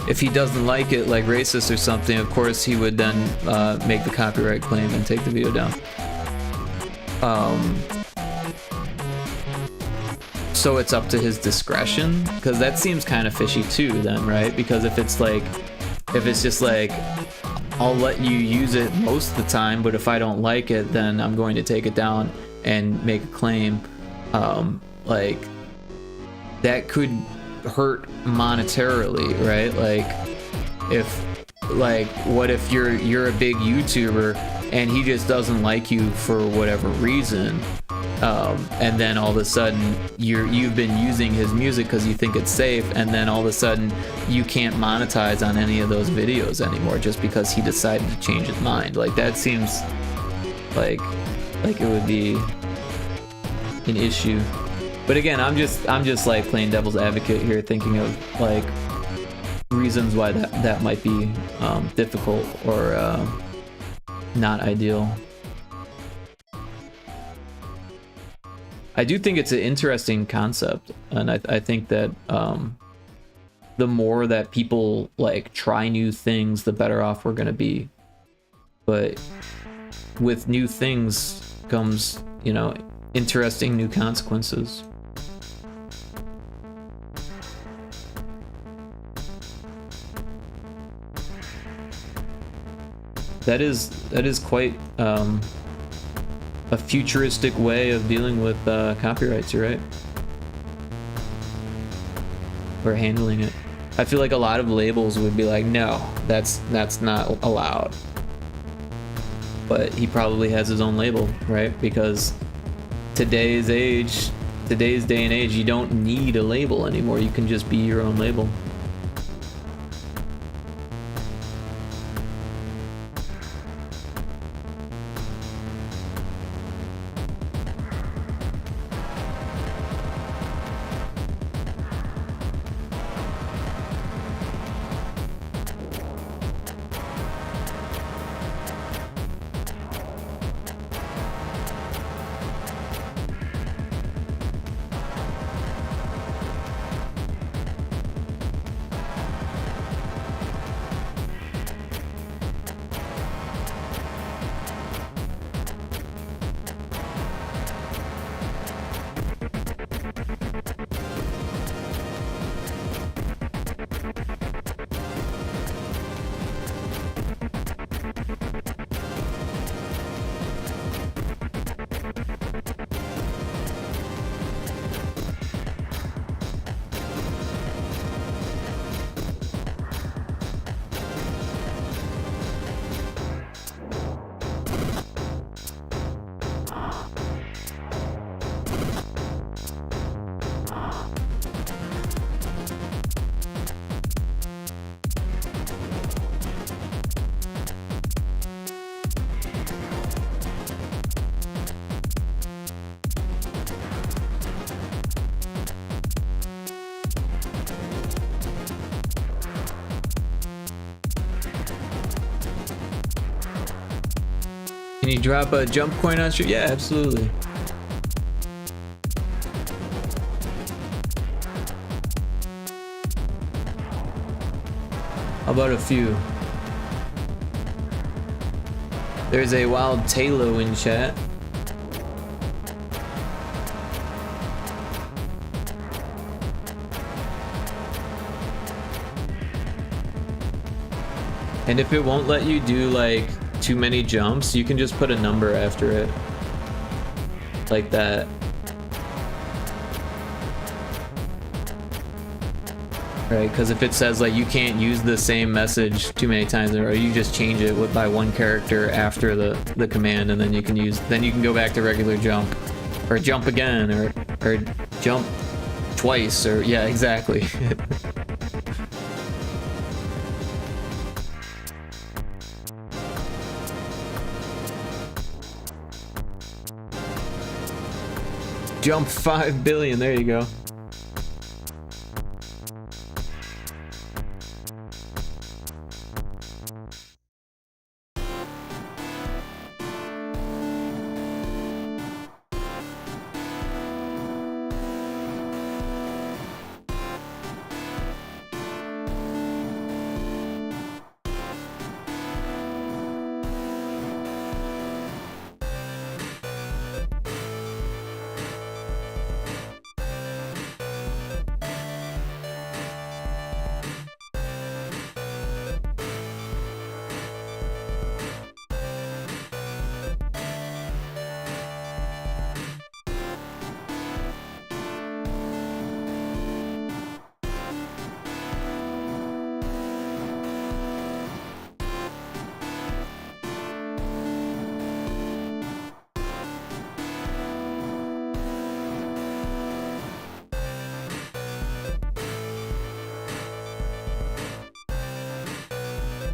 If he doesn't like it, like racist or something, of course he would then make the copyright claim and take the video down. So it's up to his discretion, because that seems kind of fishy too then, right? Because if it's just like, I'll let you use it most of the time, but if I don't like it, then I'm going to take it down and make a claim. Like, that could hurt monetarily, right? Like, if, like, what if you're a big YouTuber and he just doesn't like you for whatever reason, and then all of a sudden you've been using his music because you think it's safe, and then all of a sudden you can't monetize on any of those videos anymore just because he decided to change his mind. Like, that seems like it would be an issue. But again, I'm just like playing devil's advocate here, thinking of like reasons why that might be difficult or not ideal. I do think it's an interesting concept, and I think that the more that people like try new things, the better off we're gonna be. But with new things comes, you know, interesting new consequences. That is quite a futuristic way of dealing with copyrights, you're right? Or handling it. I feel like a lot of labels would be like, no, that's not allowed. But he probably has his own label, right? Because today's day and age, you don't need a label anymore. You can just be your own label. Can you drop a jump coin on stream? Yeah, absolutely. How about a few? There's a wild Talo in chat. And if it won't let you do like too many jumps, you can just put a number after it. Like that. Right, because if it says like you can't use the same message too many times in a row, you just change it by one character after the command, and then you can go back to regular jump. Or jump again, or jump twice, or yeah, exactly. Jump 5 billion, there you go.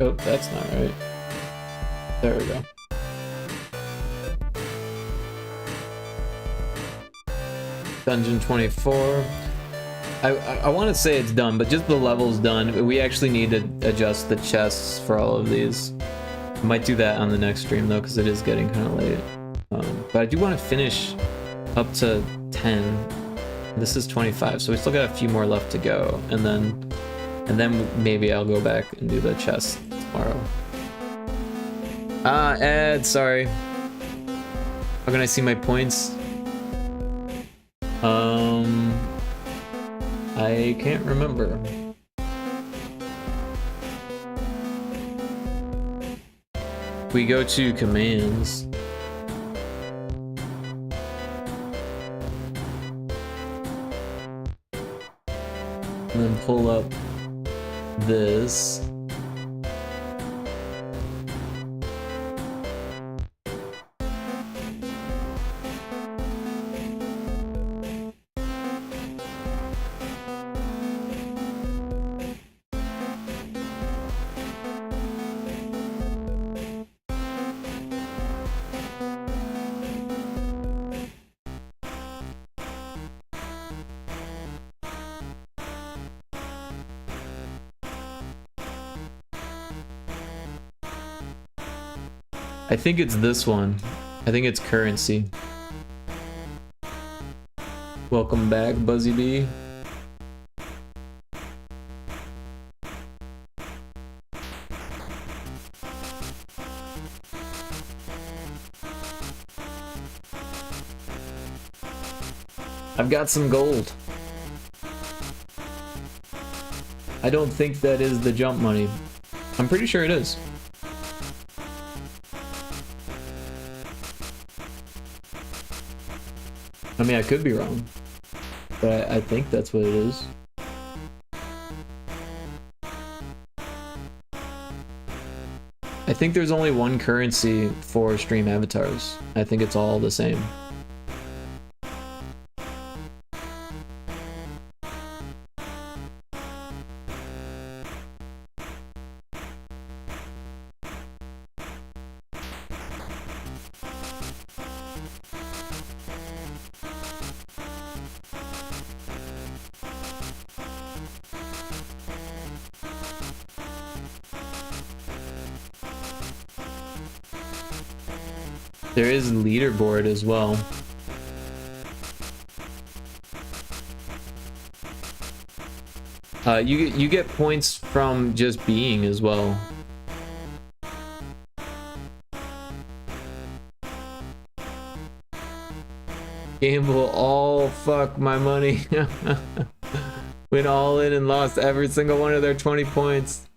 Oh, that's not right. There we go. Dungeon 24. I want to say it's done, but just the level's done. We actually need to adjust the chests for all of these. I might do that on the next stream though, because it is getting kind of late. But I do want to finish up to 10. This is 25, so we still got a few more left to go, and then maybe I'll go back and do the chest tomorrow. Ed, sorry. How can I see my points? I can't remember. We go to commands. And then pull up this. I think it's this one. I think it's currency. Welcome back, Buzzy B. I've got some gold. I don't think that is the jump money. I'm pretty sure it is. I mean, I could be wrong, but I think that's what it is. I think there's only one currency for stream avatars. I think it's all the same. There is leaderboard as well. You get points from just being as well. Gamble all fuck my money. Went all in and lost every single one of their 20 points.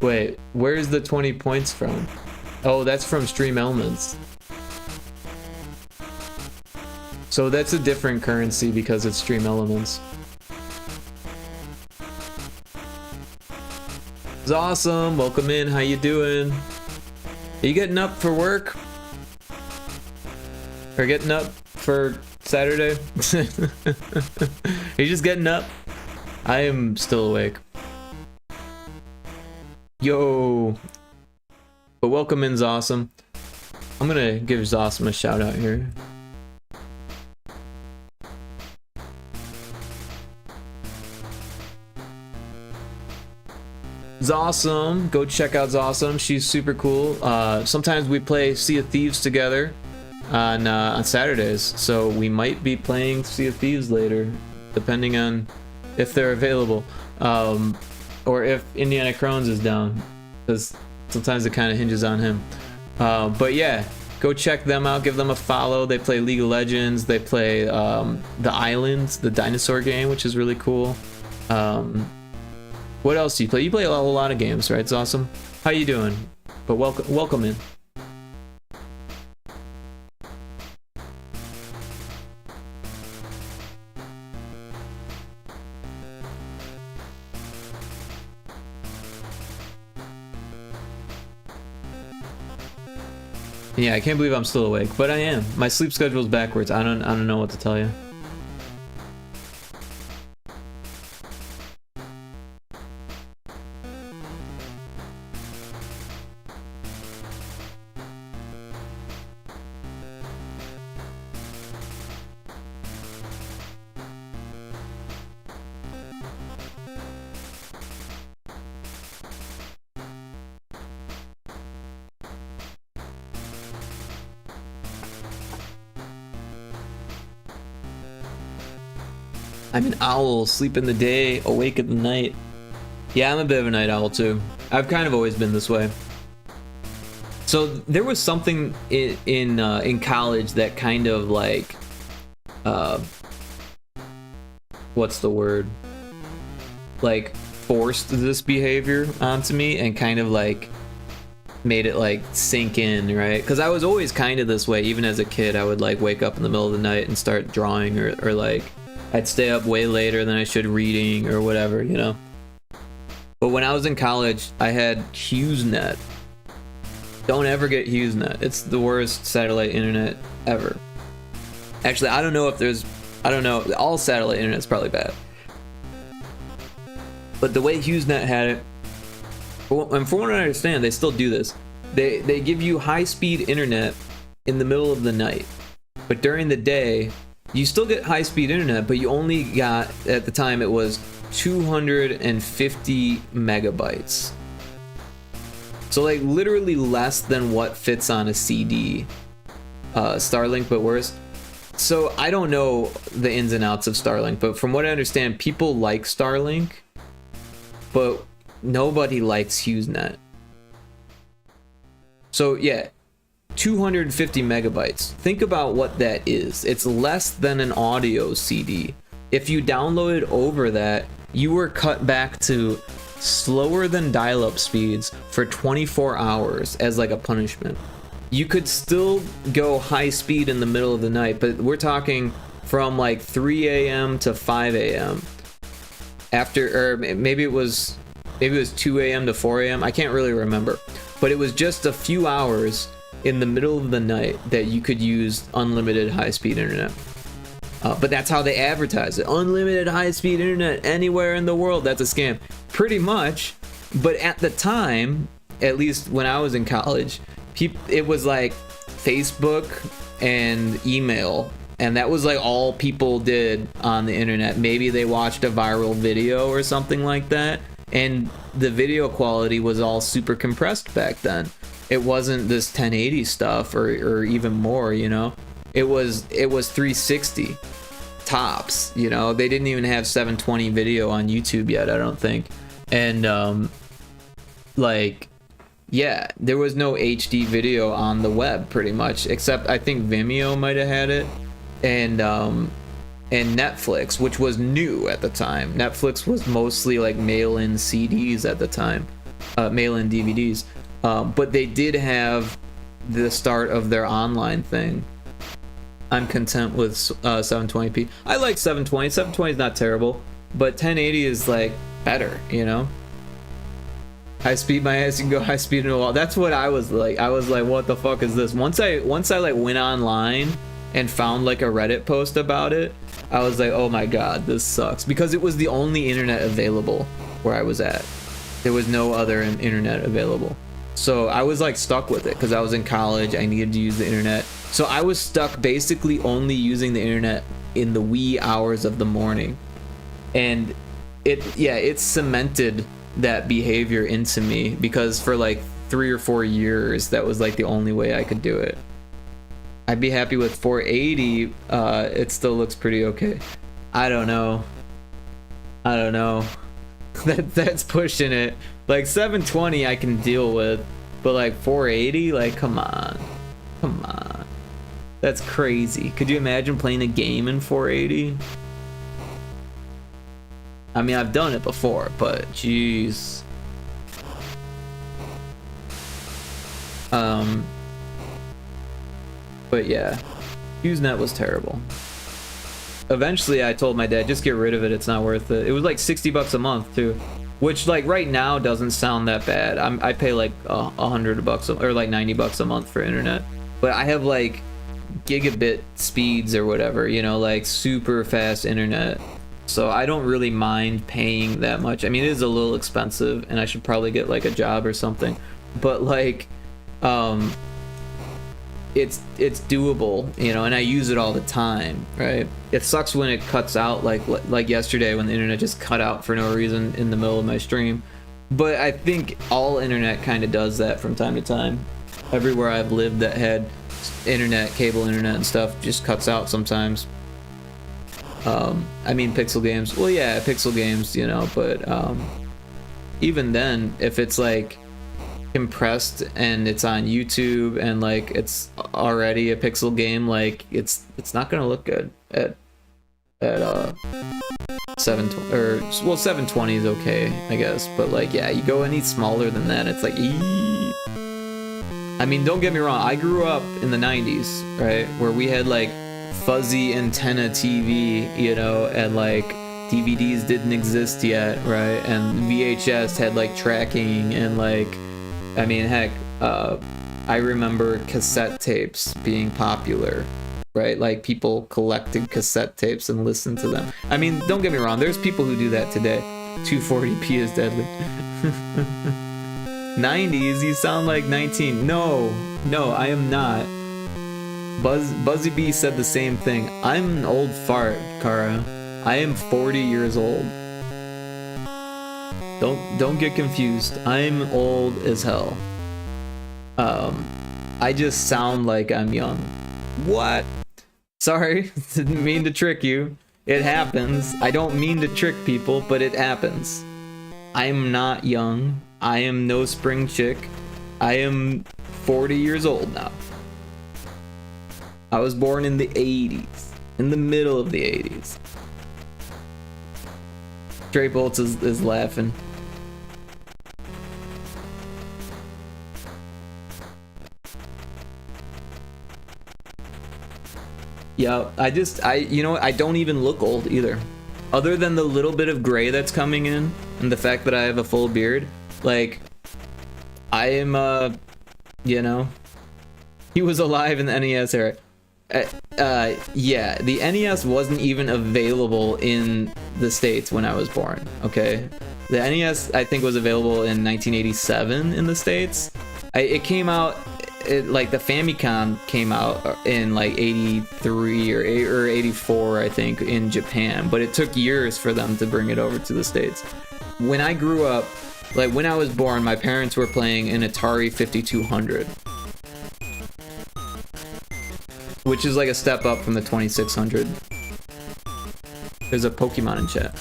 Wait, where's the 20 points from? Oh, that's from Stream Elements. So that's a different currency because it's Stream Elements. It's awesome. Welcome in. How you doing? Are you getting up for work? Or getting up for Saturday? Are you just getting up? I am still awake. Yo, but welcome in Zawesome. I'm gonna give Zawesome a shout out here. Zawesome, go check out Zawesome. She's super cool. Sometimes we play Sea of Thieves together on Saturdays, so we might be playing Sea of Thieves later, depending on if they're available. Or if Indiana Crones is down, because sometimes it kind of hinges on him. But yeah, go check them out, give them a follow. They play League of Legends, they play The Islands, the dinosaur game, which is really cool. What else do you play? You play a lot of games, right? It's awesome. How you doing? But welcome in. Yeah, I can't believe I'm still awake, but I am. My sleep schedule is backwards. I don't know what to tell you. I'm an owl, sleep in the day, awake at the night. Yeah, I'm a bit of a night owl too. I've kind of always been this way. So there was something in college that kind of like, what's the word? Like forced this behavior onto me and kind of like made it like sink in, right? Because I was always kind of this way. Even as a kid, I would like wake up in the middle of the night and start drawing, or like I'd stay up way later than I should reading or whatever, you know. But when I was in college, I had HughesNet. Don't ever get HughesNet. It's the worst satellite internet ever. Actually, I don't know if there's, I don't know, all satellite internet is probably bad. But the way HughesNet had it, and from what I understand, they still do this. They give you high-speed internet in the middle of the night. But during the day, you still get high-speed internet, but you only got, at the time, it was 250 megabytes. So like literally less than what fits on a CD. Starlink, but worse. So I don't know the ins and outs of Starlink, but from what I understand, people like Starlink, but nobody likes HughesNet. So yeah, 250 megabytes. Think about what that is. It's less than an audio CD. If you downloaded over that, you were cut back to slower than dial-up speeds for 24 hours as like a punishment. You could still go high speed in the middle of the night, but we're talking from like 3 a.m. to 5 a.m. after, or maybe it was 2 a.m. to 4 a.m. I can't really remember, but it was just a few hours in the middle of the night that you could use unlimited high-speed internet. But that's how they advertise it. Unlimited high-speed internet anywhere in the world. That's a scam. Pretty much. But at the time, at least when I was in college, it was like Facebook and email. And that was like all people did on the internet. Maybe they watched a viral video or something like that. And the video quality was all super compressed back then. It wasn't this 1080 stuff or even more, you know. It was 360 tops, you know. They didn't even have 720 video on YouTube yet, I don't think. And like, yeah, there was no HD video on the web pretty much, except I think Vimeo might have had it, and Netflix, which was new at the time. Netflix was mostly like mail-in CDs at the time, mail-in DVDs, but they did have the start of their online thing. I'm content with 720p. I like 720. 720 is not terrible, but 1080 is like better, you know. High speed, my ass, you can go high speed in a wall. That's what I was like. I was like, what the fuck is this? Once I like went online and found like a Reddit post about it, I was like, oh my god, this sucks, because it was the only internet available where I was at. There was no other internet available. So I was like stuck with it because I was in college. I needed to use the internet. So I was stuck basically only using the internet in the wee hours of the morning. And it cemented that behavior into me, because for like 3 or 4 years, that was like the only way I could do it. I'd be happy with 480. It still looks pretty okay. I don't know. That's pushing it. Like 720 I can deal with, but like 480, like come on. That's crazy. Could you imagine playing a game in 480? I mean, I've done it before, but jeez. But yeah, HughesNet was terrible. Eventually I told my dad, just get rid of it, it's not worth it. It was like $60 a month too, which like right now doesn't sound that bad. I pay like $100 or like $90 a month for internet, but I have like gigabit speeds or whatever, you know, like super fast internet. So I don't really mind paying that much. I mean, it is a little expensive and I should probably get like a job or something, but like it's doable, you know, and I use it all the time, right? It sucks when it cuts out, like yesterday when the internet just cut out for no reason in the middle of my stream. But I think all internet kind of does that from time to time. Everywhere I've lived that had internet, cable internet and stuff, just cuts out sometimes. I mean pixel games. Well, yeah, pixel games, you know, but even then, if it's like compressed and it's on YouTube and like it's already a pixel game, like it's not gonna look good at 720 or well 720 is okay, I guess, but like yeah, you go any smaller than that, it's like eee. I mean, don't get me wrong, I grew up in the 90s, right, where we had like fuzzy antenna TV, you know, and like DVDs didn't exist yet, right, and VHS had like tracking and like, I mean, heck, I remember cassette tapes being popular, right? Like people collected cassette tapes and listened to them. I mean, don't get me wrong, there's people who do that today. 240p is deadly. 90s, you sound like 19. No, I am not. Buzzy B said the same thing. I'm an old fart, Kara. I am 40 years old. Don't get confused. I'm old as hell. I just sound like I'm young. What? Sorry, didn't mean to trick you. It happens. I don't mean to trick people, but it happens. I'm not young. I am no spring chick. I am 40 years old now. I was born in the 80s. In the middle of the 80s. Stray Bolts is laughing. Yeah, you know what, I don't even look old either. Other than the little bit of gray that's coming in, and the fact that I have a full beard, like, I am, you know, he was alive in the NES era. Yeah, the NES wasn't even available in the States when I was born, okay? The NES, I think, was available in 1987 in the States. It came out, like, the Famicom came out in, like, 83 or 84, I think, in Japan. But it took years for them to bring it over to the States. When I grew up, like, when I was born, my parents were playing an Atari 5200. Which is like a step up from the 2600. There's a Pokemon in chat.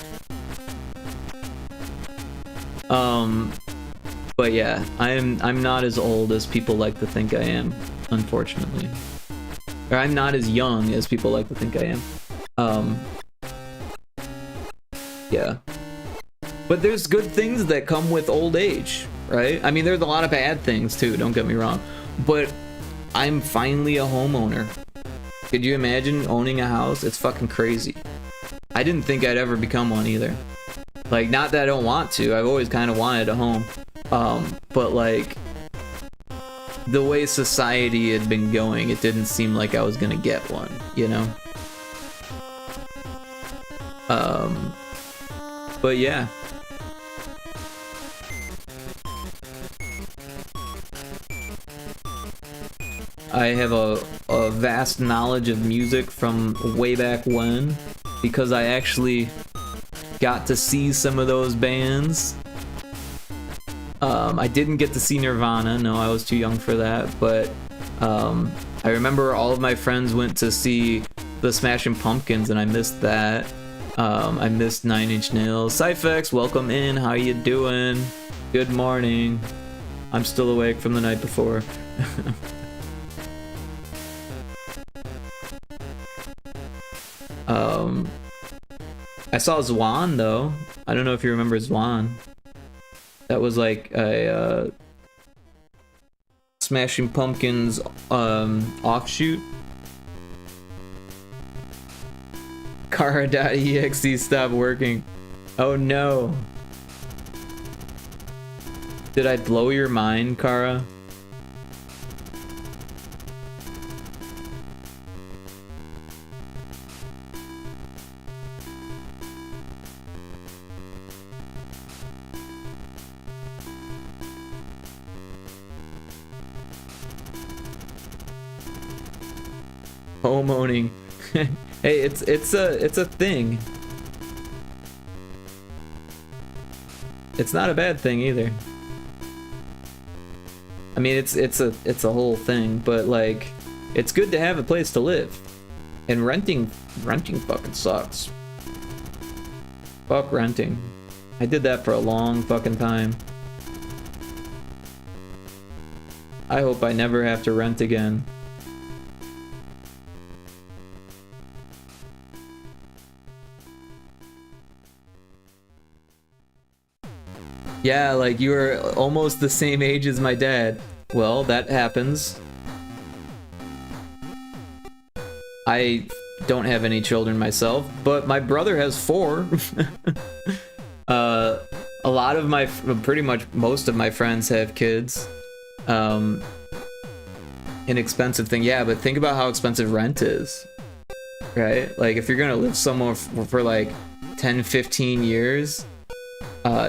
But yeah, I'm not as old as people like to think I am, unfortunately. Or I'm not as young as people like to think I am. Yeah. But there's good things that come with old age, right? I mean, there's a lot of bad things too, don't get me wrong. But I'm finally a homeowner. Could you imagine owning a house? It's fucking crazy. I didn't think I'd ever become one either. Like, not that I don't want to, I've always kind of wanted a home. But like, the way society had been going, it didn't seem like I was gonna get one, you know? But yeah. I have a vast knowledge of music from way back when, because I actually got to see some of those bands. I didn't get to see Nirvana, no, I was too young for that, but I remember all of my friends went to see the Smashing Pumpkins, and I missed that. I missed Nine Inch Nails. Cyphex, welcome in, how you doing? Good morning. I'm still awake from the night before. I saw Zwan though. I don't know if you remember Zwan. That was like a Smashing Pumpkins offshoot. Kara.exe stopped working. Oh no. Did I blow your mind, Kara? Homeowning. Hey, it's a thing. It's not a bad thing either. I mean, it's a whole thing, but like, it's good to have a place to live. And renting Renting fucking sucks. Fuck renting. I did that for a long fucking time. I hope I never have to rent again. Yeah, like you were almost the same age as my dad. Well, that happens. I don't have any children myself, but my brother has 4. A lot of my, pretty much most of my friends have kids. Inexpensive thing, yeah, but think about how expensive rent is, right? Like if you're gonna live somewhere for like 10, 15 years,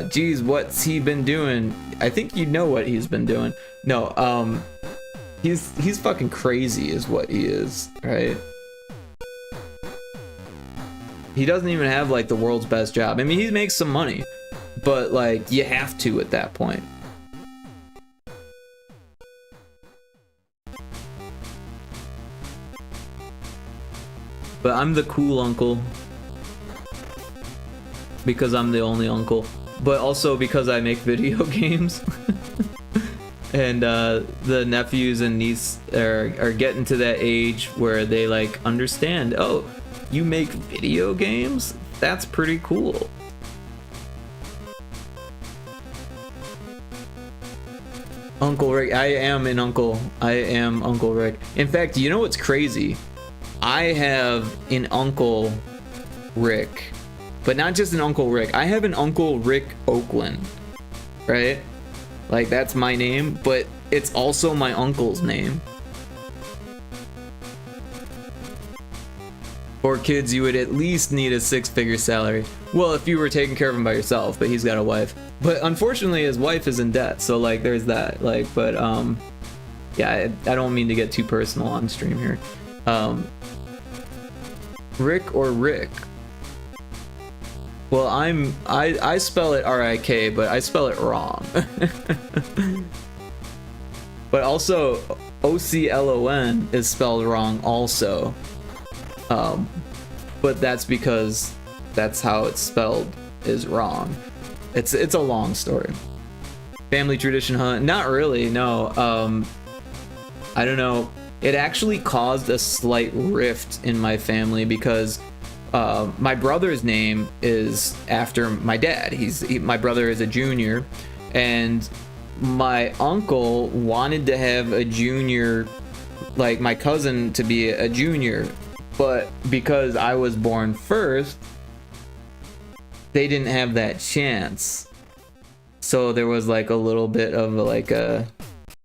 geez, what's he been doing? I think you know what he's been doing. No, he's fucking crazy is what he is, right? He doesn't even have like the world's best job. I mean, he makes some money, but like you have to at that point. But I'm the cool uncle because I'm the only uncle, but also because I make video games. And the nephews and niece are getting to that age where they like understand, oh, you make video games? That's pretty cool. Uncle Rick, I am Uncle Rick. In fact, you know what's crazy? I have an Uncle Rick, but not just an Uncle Rick. I have an Uncle Rick Oakland, right? Like that's my name, but it's also my uncle's name. For kids, you would at least need a 6-figure salary. Well, if you were taking care of him by yourself, but he's got a wife. But unfortunately, his wife is in debt, so like there's that. Like, but yeah, I don't mean to get too personal on stream here. Rick or Rick? Well, I spell it R-I-K, but I spell it wrong. But also, O-C-L-O-N is spelled wrong also. But that's because that's how it's spelled is wrong. It's a long story. Family tradition hunt? Not really, no. I don't know. It actually caused a slight rift in my family because my brother's name is after my dad. My brother is a junior, and my uncle wanted to have a junior, like my cousin to be a junior, but because I was born first, they didn't have that chance. So there was like a little bit of like a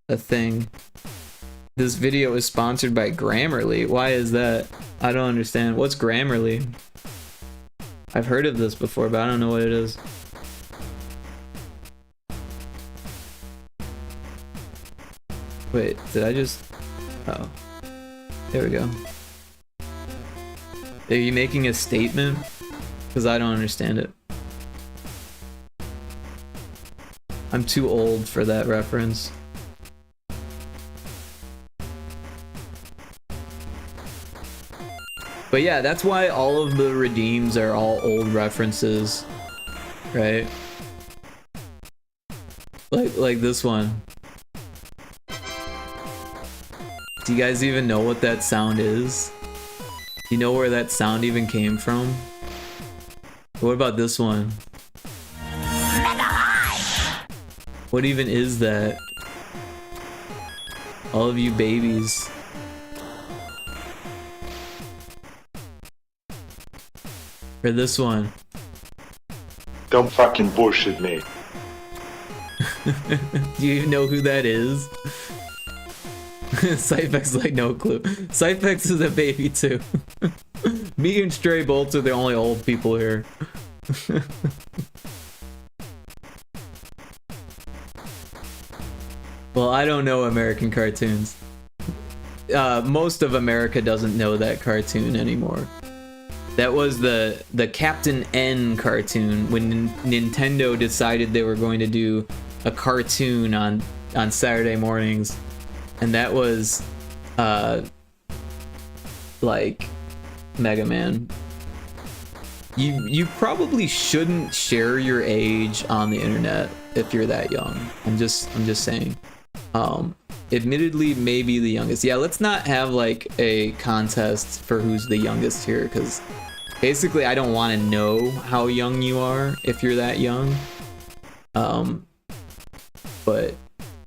thing. This video is sponsored by Grammarly. Why is that? I don't understand. What's Grammarly? I've heard of this before, but I don't know what it is. Wait, did I just... Oh. There we go. Are you making a statement? Because I don't understand it. I'm too old for that reference. But yeah, that's why all of the redeems are all old references, right? Like this one. Do you guys even know what that sound is? Do you know where that sound even came from? What about this one? What even is that? All of you babies. Or this one. Don't fucking bullshit me. Do you even know who that is? Cyphex like no clue. Cyphex is a baby too. Me and Stray Bolts are the only old people here. Well, I don't know American cartoons. Most of America doesn't know that cartoon anymore. That was the Captain N cartoon when Nintendo decided they were going to do a cartoon on Saturday mornings, and that was like Mega Man, you probably shouldn't share your age on the internet if you're that young. I'm just saying. Admittedly, maybe the youngest. Yeah, let's not have like a contest for who's the youngest here, because basically I don't want to know how young you are if you're that young. But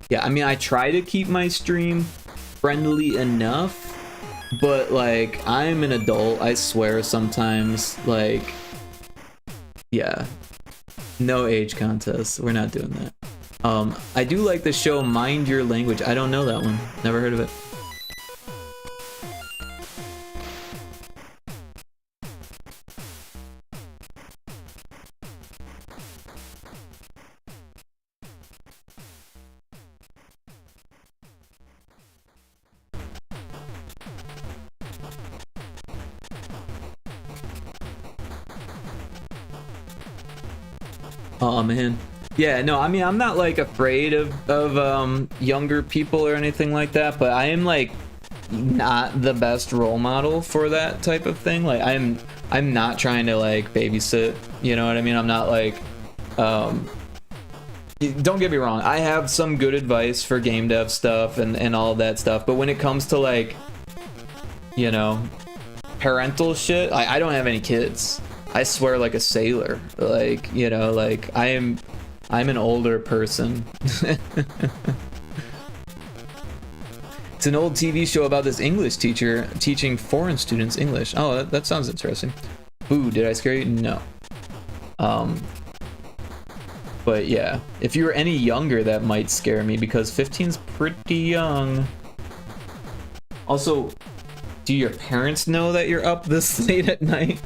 yeah, I mean, I try to keep my stream friendly enough, but like, I'm an adult, I swear sometimes, like, yeah, no age contest, we're not doing that. I do like the show Mind Your Language. I don't know that one, never heard of it. Oh man, yeah, no, I mean, I'm not like afraid of younger people or anything like that, but I am like not the best role model for that type of thing. Like I'm not trying to like babysit, you know what I mean? I'm not like don't get me wrong, I have some good advice for game dev stuff and all of that stuff, but when it comes to like, you know, parental shit, I don't have any kids. I swear like a sailor, like, you know, like I'm an older person. It's an old TV show about this English teacher teaching foreign students English. Oh, that sounds interesting. Ooh, did I scare you? No. But yeah, if you were any younger, that might scare me, because 15's pretty young. Also, do your parents know that you're up this late at night?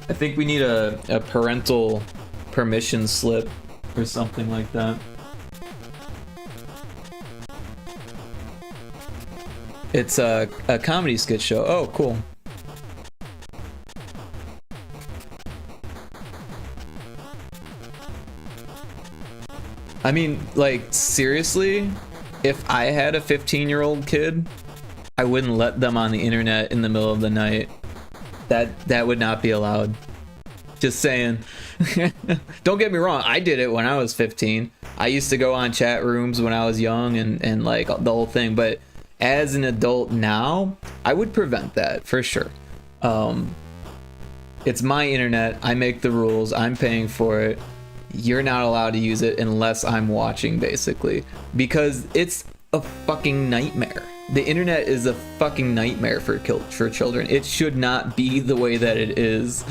I think we need a parental permission slip or something like that. It's a comedy skit show. Oh, cool. I mean, like, seriously, if I had a 15-year-old kid, I wouldn't let them on the internet in the middle of the night. That would not be allowed. Just saying. Don't get me wrong, I did it when I was 15. I used to go on chat rooms when I was young and like the whole thing, but as an adult now, I would prevent that for sure. It's my internet, I make the rules, I'm paying for it. You're not allowed to use it unless I'm watching, basically, because it's a fucking nightmare. The internet is a fucking nightmare for children. It should not be the way that it is.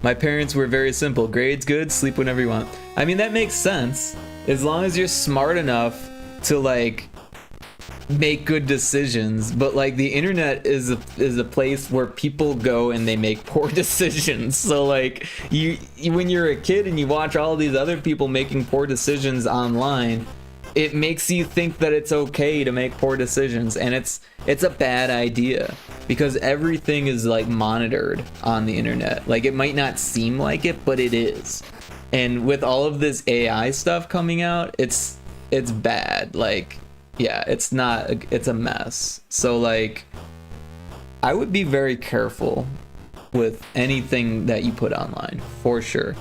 My parents were very simple. Grades good, sleep whenever you want. I mean, that makes sense. As long as you're smart enough to like make good decisions, but like the internet is a place where people go and they make poor decisions. So like you when you're a kid and you watch all these other people making poor decisions online, it makes you think that it's okay to make poor decisions, and it's a bad idea, because everything is like monitored on the internet. Like, it might not seem like it, but it is. And with all of this AI stuff coming out, it's bad. Like, yeah, it's a mess. So like, I would be very careful with anything that you put online, for sure.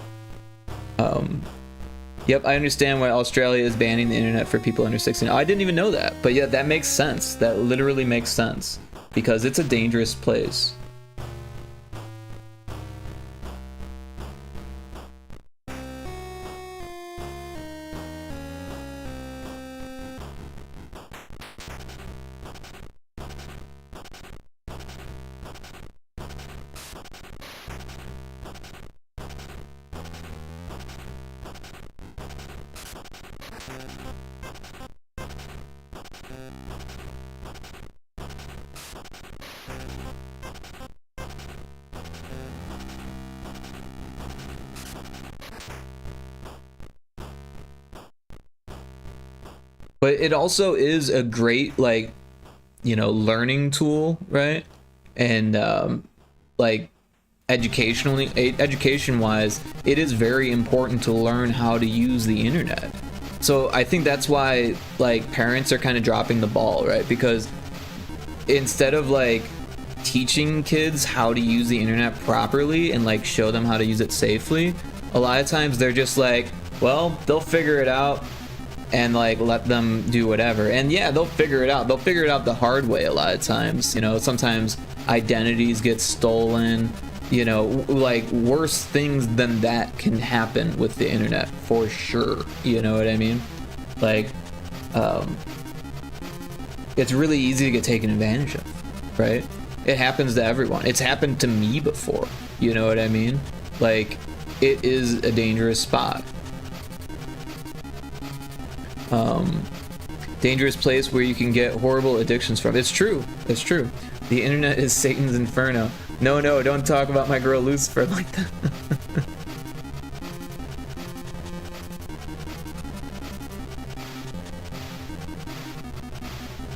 Yep, I understand why Australia is banning the internet for people under 16. Oh, I didn't even know that. But yeah, that makes sense. That literally makes sense, because it's a dangerous place. But it also is a great, like, you know, learning tool, right? And like, education wise, it is very important to learn how to use the internet. So I think that's why like parents are kind of dropping the ball, right? Because instead of like teaching kids how to use the internet properly and like show them how to use it safely, a lot of times they're just like, well, they'll figure it out and like let them do whatever. And yeah, they'll figure it out. They'll figure it out the hard way a lot of times. You know, sometimes identities get stolen. You know, like worse things than that can happen with the internet for sure. You know what I mean? Like, it's really easy to get taken advantage of, right? It happens to everyone. It's happened to me before. You know what I mean? Like, it is a dangerous spot. Dangerous place where you can get horrible addictions from. It's true. It's true. The internet is Satan's inferno. No, don't talk about my girl Lucifer like that.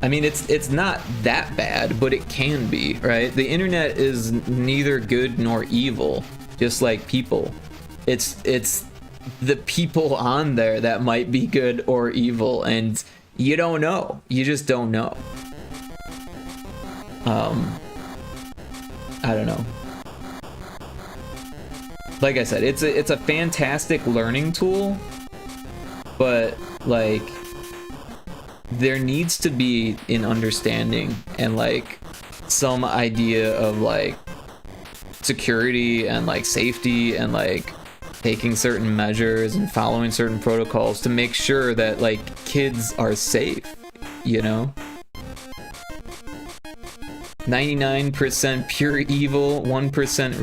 I mean, it's not that bad, but it can be, right? The internet is neither good nor evil, just like people. It's the people on there that might be good or evil, and you don't know. You just don't know. I don't know. Like I said, it's a fantastic learning tool, but like there needs to be an understanding and like some idea of like security and like safety and like taking certain measures and following certain protocols to make sure that like kids are safe, you know? 99% pure evil, 1%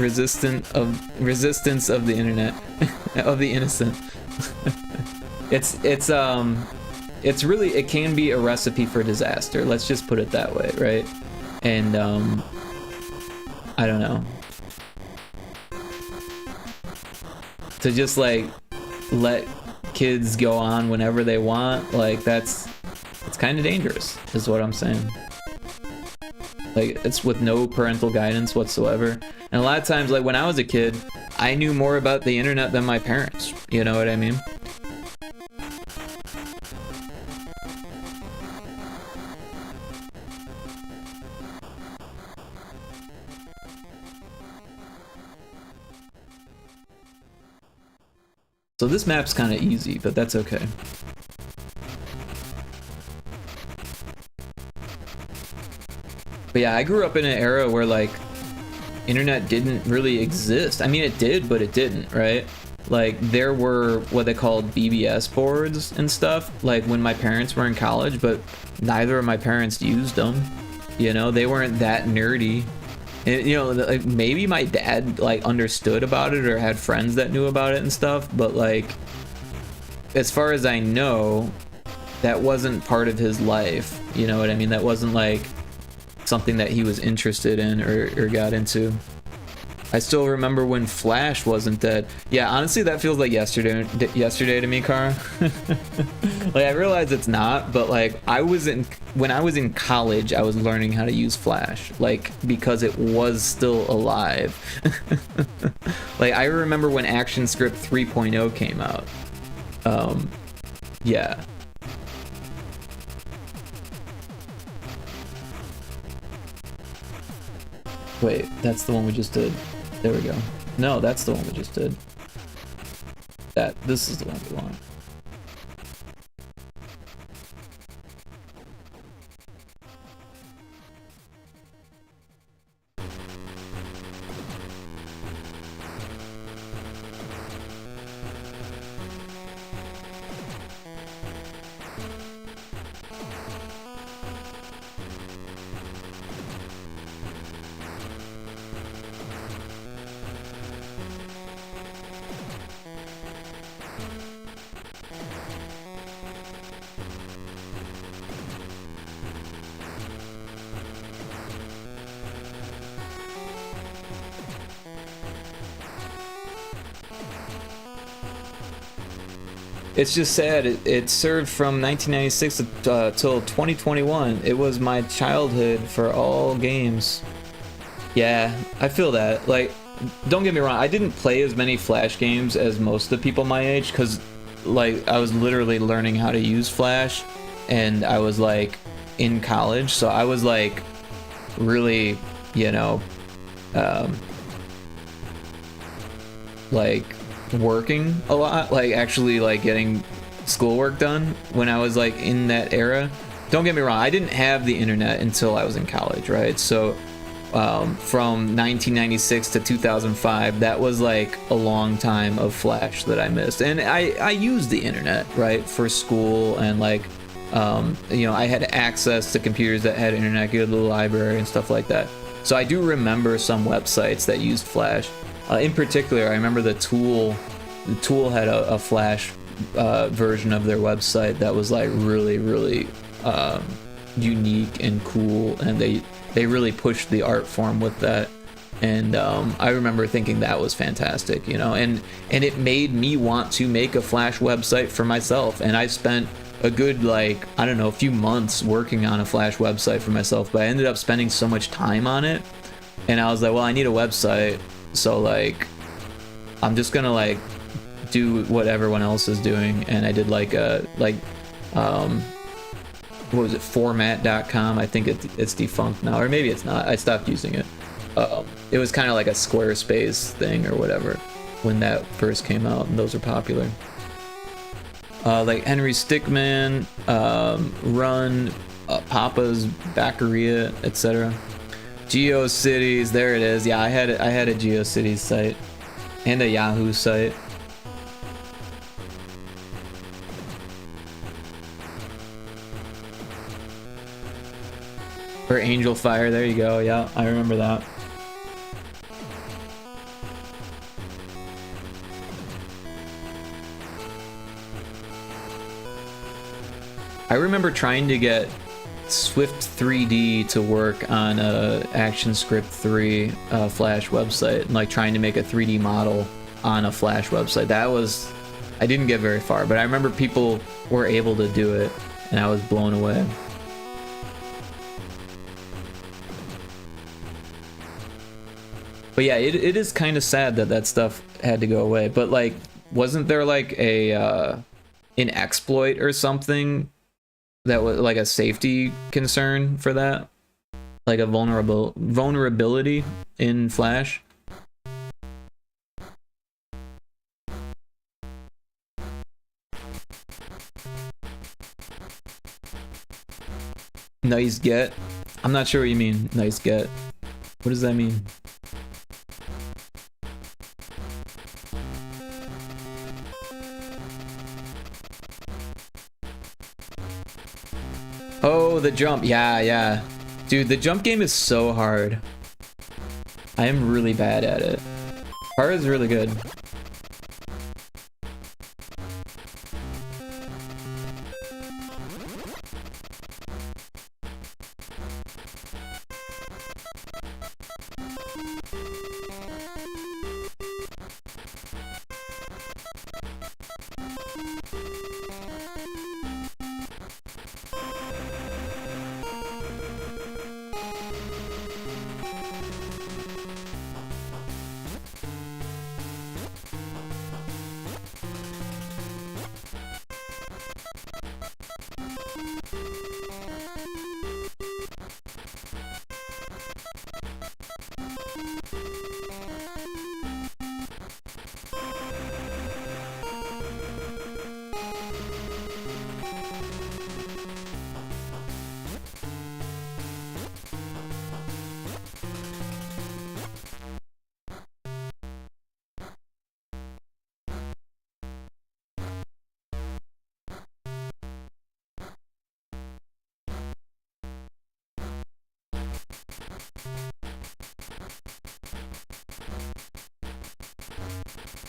resistance of the internet, of the innocent. It's really, it can be a recipe for disaster. Let's just put it that way, right? And I don't know. To just like let kids go on whenever they want, like it's kind of dangerous, is what I'm saying. Like, it's with no parental guidance whatsoever. And a lot of times, like when I was a kid, I knew more about the internet than my parents. You know what I mean? So this map's kind of easy, but that's okay. But yeah, I grew up in an era where like internet didn't really exist. I mean, it did, but it didn't, right? Like there were what they called BBS boards and stuff, like when my parents were in college, but neither of my parents used them. You know, they weren't that nerdy. And, you know, like maybe my dad like understood about it or had friends that knew about it and stuff, but like as far as I know, that wasn't part of his life. You know what I mean? That wasn't like something that he was interested in or got into. I still remember when Flash wasn't dead. Yeah, honestly, that feels like yesterday to me, Cara. Like, I realize it's not, but like when I was in college, I was learning how to use Flash, like because it was still alive. Like, I remember when ActionScript 3.0 came out. Yeah. Wait, that's the one we just did. There we go. No, that's the one we just did. This is the one we want. It's just sad. It served from 1996 till 2021. It was my childhood for all games. Yeah, I feel that. Like, don't get me wrong, I didn't play as many Flash games as most of the people my age, because like I was literally learning how to use Flash, and I was like in college, so I was like really, you know, like working a lot, like actually like getting schoolwork done when I was like in that era. Don't get me wrong, I didn't have the internet until I was in college, right? So from 1996 to 2005, that was like a long time of Flash that I missed. And I used the internet, right, for school, and like you know, I had access to computers that had internet, go to the library and stuff like that. So I do remember some websites that used Flash. In particular, I remember the Tool had a Flash version of their website that was like really unique and cool, and they really pushed the art form with that. And I remember thinking that was fantastic, you know, and it made me want to make a Flash website for myself. And I spent a good, like, I don't know, a few months working on a Flash website for myself, but I ended up spending so much time on it, and I was like, well, I need a website, so like I'm just gonna like do what everyone else is doing. And I did like a what was it, format.com? I think it's defunct now, or maybe it's not. I stopped using it. It was kind of like a Squarespace thing or whatever when that first came out, and those are popular. Like Henry Stickman, Run, Papa's Baccaria, etc. GeoCities, there it is. Yeah, I had a GeoCities site and a Yahoo site. Or Angel Fire, there you go. Yeah, I remember that. I remember trying to get Swift 3D to work on a ActionScript 3 Flash website, and like trying to make a 3D model on a Flash website. That was, I didn't get very far, but I remember people were able to do it, and I was blown away. But yeah, it is kind of sad that that stuff had to go away. But like, wasn't there like a an exploit or something that was like a safety concern for that, like a vulnerability in Flash? Nice get. I'm not sure what you mean. Nice get. What does that mean? Oh, the jump. Yeah. Dude, the jump game is so hard. I am really bad at it. Pyro is really good.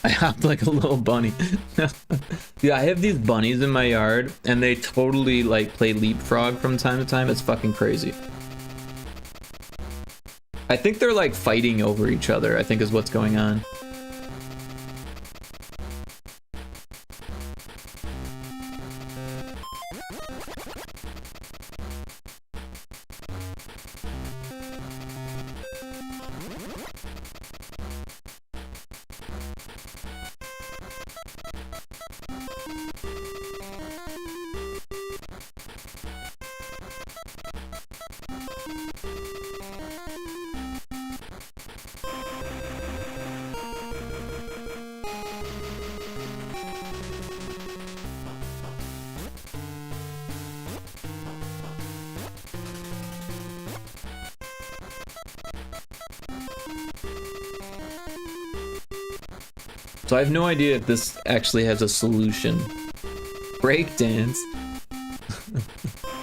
I hopped like a little bunny. Yeah, I have these bunnies in my yard, and they totally like play leapfrog from time to time. It's fucking crazy. I think they're like fighting over each other, I think is what's going on. So I have no idea if this actually has a solution. Breakdance?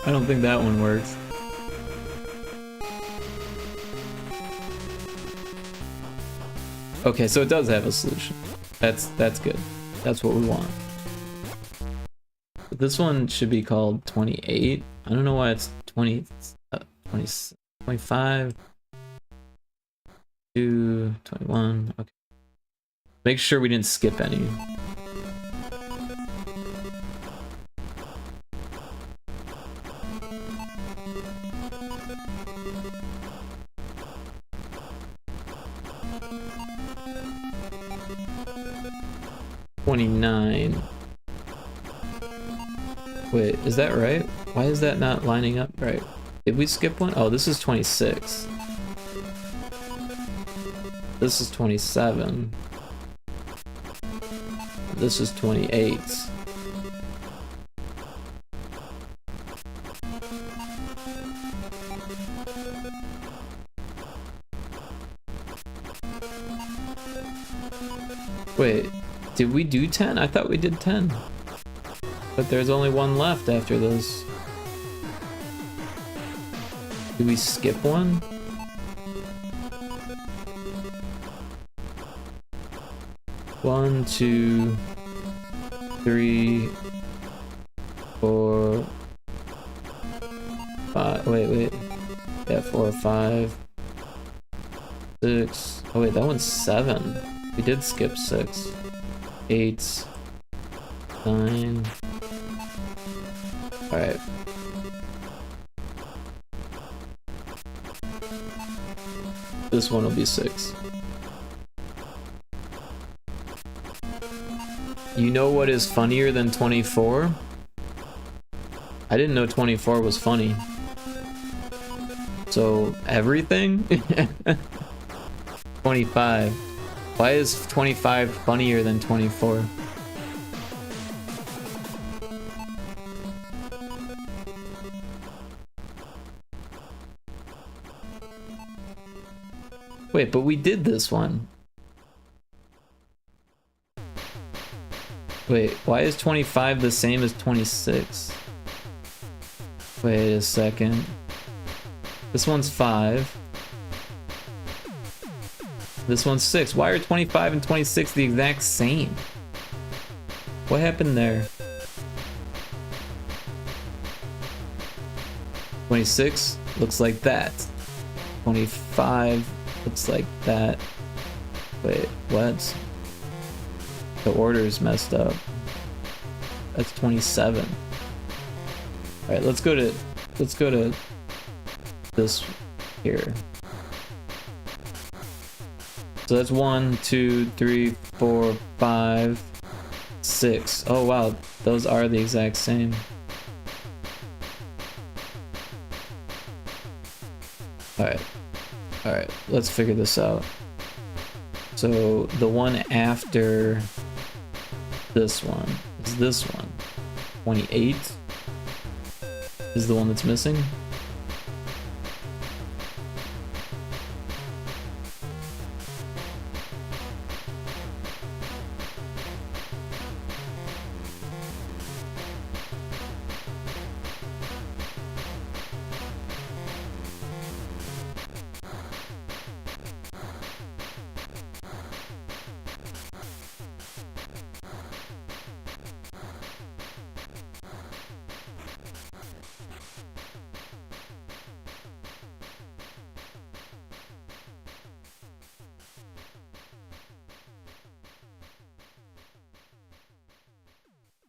I don't think that one works. Okay, so it does have a solution. That's good. That's what we want. But this one should be called 28. I don't know why it's 20, 25 to 21. Okay. Make sure we didn't skip any. $29. Wait, is that right? Why is that not lining up right? Did we skip one? Oh, this is 26. This is 27. This is 28. Wait, did we do 10? I thought we did 10. But there's only one left after this. Did we skip one? One, two, three, four, five. Wait. Yeah, 4 or 5, 6. Oh wait, that one's 7. We did skip 6. 8, 9. Alright. This one will be 6. You know what is funnier than 24? I didn't know 24 was funny. So, everything? 25. Why is 25 funnier than 24? Wait, but we did this one. Wait, why is 25 the same as 26? Wait a second. This one's 5. This one's 6. Why are 25 and 26 the exact same? What happened there? 26 looks like that. 25 looks like that. Wait, what? The order's messed up. That's 27. Alright, let's go to this here. So that's 1, 2, 3, 4, 5, 6. Oh wow, those are the exact same. Alright, let's figure this out. So the one after this one is this one. 28 is the one that's missing.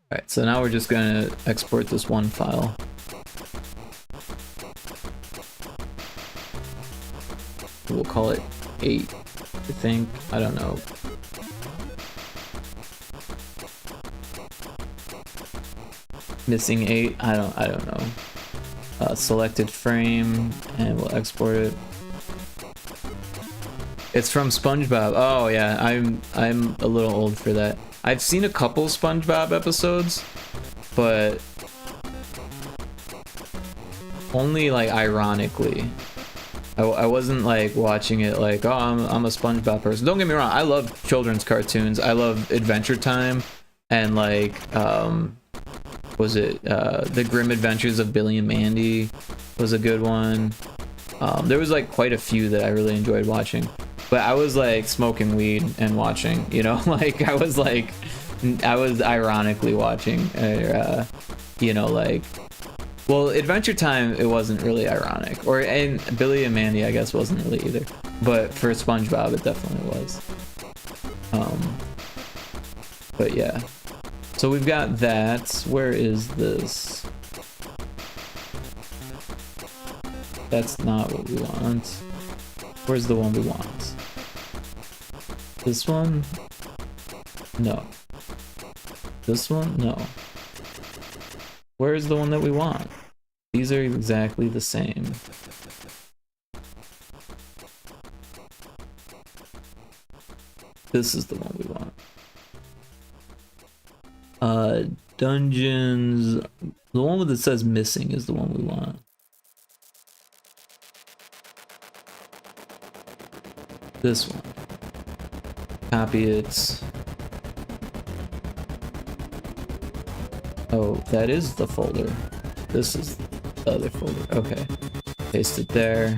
Alright, so now we're just gonna export this one file. We'll call it 8, I think. I don't know. Missing 8, I don't know. Selected frame, and we'll export it. It's from SpongeBob. Oh yeah, I'm a little old for that. I've seen a couple SpongeBob episodes, but only like ironically. I wasn't like watching it like, oh, I'm a SpongeBob person. Don't get me wrong, I love children's cartoons. I love Adventure Time and like was it The Grim Adventures of Billy and Mandy was a good one. There was like quite a few that I really enjoyed watching, but I was like smoking weed and watching, you know, like I was ironically watching, you know, like, well, Adventure Time, it wasn't really ironic, and Billy and Mandy, I guess, wasn't really either, but for SpongeBob, it definitely was. But yeah, so we've got that. Where is this? That's not what we want. Where's the one we want? This one? No. This one? No. Where's the one that we want? These are exactly the same. This is the one we want. Dungeons. The one that says missing is the one we want. This one. Copy it. Oh, that is the folder. This is the other folder. Okay. Paste it there.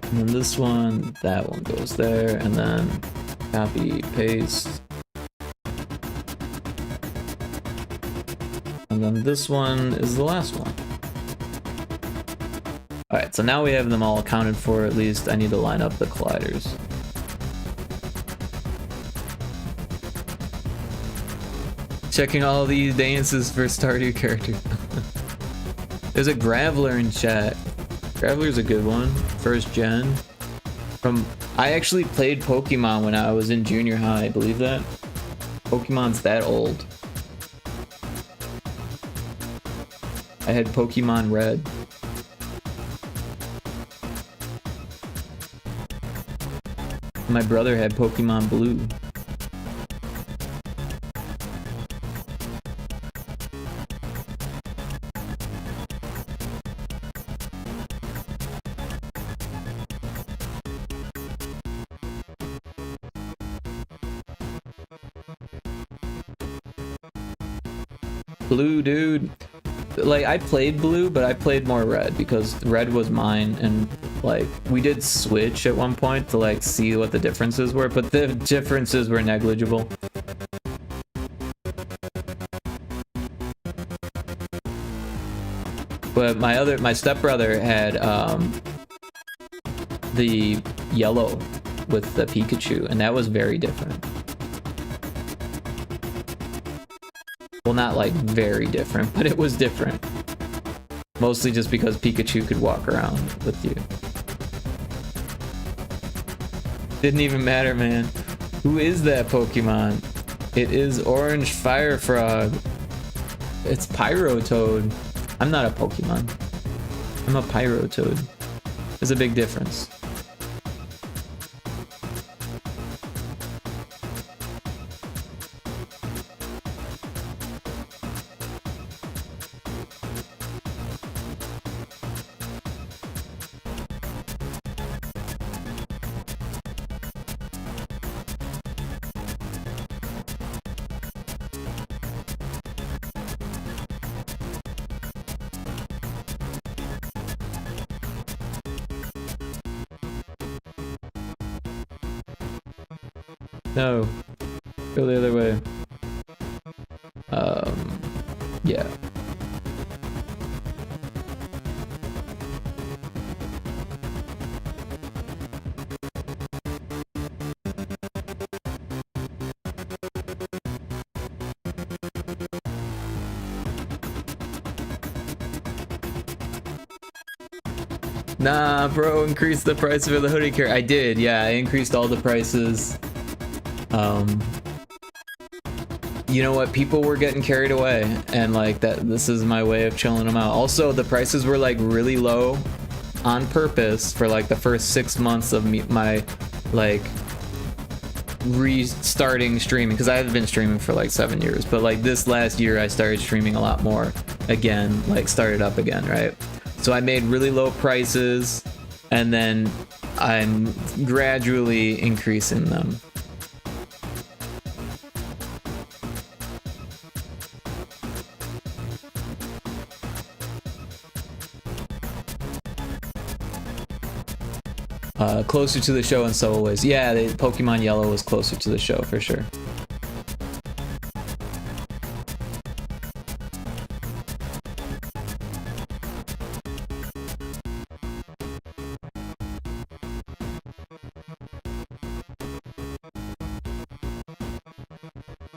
And then this one, that one goes there, and then copy, paste. And then this one is the last one. Alright, so now we have them all accounted for at least. I need to line up the colliders. Checking all these dances for Stardew characters. There's a Graveler in chat. Graveler's a good one. First gen. I actually played Pokemon when I was in junior high, believe that? Pokemon's that old. I had Pokemon Red. My brother had Pokemon Blue. Blue, dude. Like, I played Blue, but I played more Red because Red was mine, and like we did switch at one point to like see what the differences were, but the differences were negligible. But my stepbrother had the yellow with the Pikachu, and that was very different. Well, not like very different, but it was different. Mostly just because Pikachu could walk around with you. Didn't even matter, man. Who is that Pokemon? It is Orange Fire Frog. It's Pyrotoad. I'm not a Pokemon. I'm a Pyrotoad. There's a big difference. No. Go the other way. Yeah. Nah, bro, increase the price for the hoodie care. I did, yeah, I increased all the prices. You know what, people were getting carried away, and like this is my way of chilling them out. Also, the prices were like really low on purpose for like the first 6 months of my like restarting streaming, because I have been streaming for like 7 years, but like this last year I started streaming a lot more again, like started up again, right? So I made really low prices, and then I'm gradually increasing them. Closer to the show in several ways. Yeah, Pokemon Yellow was closer to the show for sure.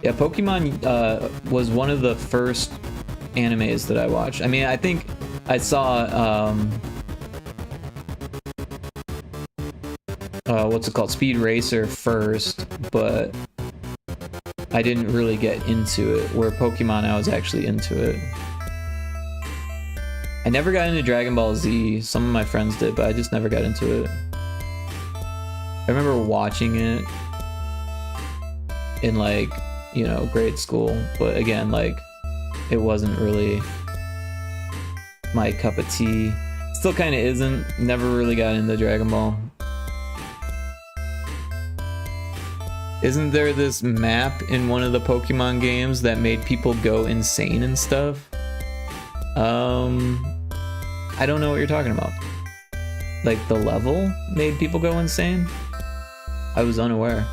Yeah, Pokemon was one of the first animes that I watched. I mean, I think I saw what's it called, Speed Racer first, but I didn't really get into it, where Pokemon I was actually into it. I never got into Dragon Ball Z. Some of my friends did, but I just never got into it. I remember watching it in like, you know, grade school, but again, like, it wasn't really my cup of tea. Still kind of isn't. Never really got into Dragon Ball. Isn't there this map in one of the Pokemon games that made people go insane and stuff? I don't know what you're talking about. Like, the level made people go insane? I was unaware.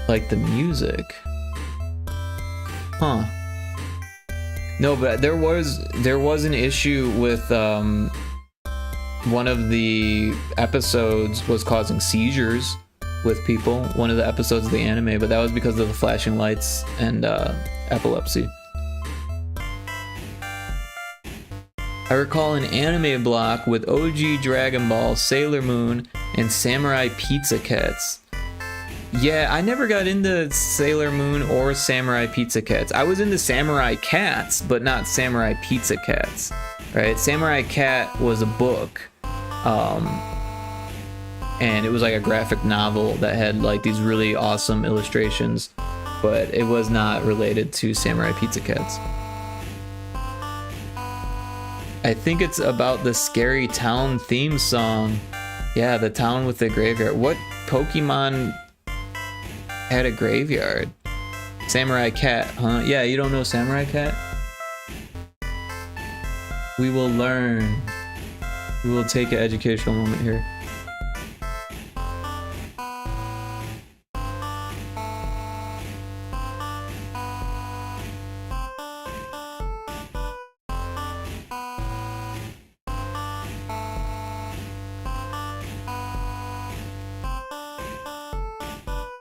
Like the music. Huh. No, but there was an issue with one of the episodes was causing seizures with people. One of the episodes of the anime, but that was because of the flashing lights and epilepsy. I recall an anime block with OG Dragon Ball, Sailor Moon, and Samurai Pizza Cats. Yeah, I never got into Sailor Moon or Samurai Pizza Cats. I was into Samurai Cats, but not Samurai Pizza Cats, right? Samurai Cat was a book, and it was like a graphic novel that had like these really awesome illustrations, but it was not related to Samurai Pizza Cats. I think it's about the Scary Town theme song. Yeah, the town with the graveyard. What Pokemon had a graveyard? Samurai Cat, huh? Yeah, you don't know Samurai Cat? We will learn. We will take an educational moment here.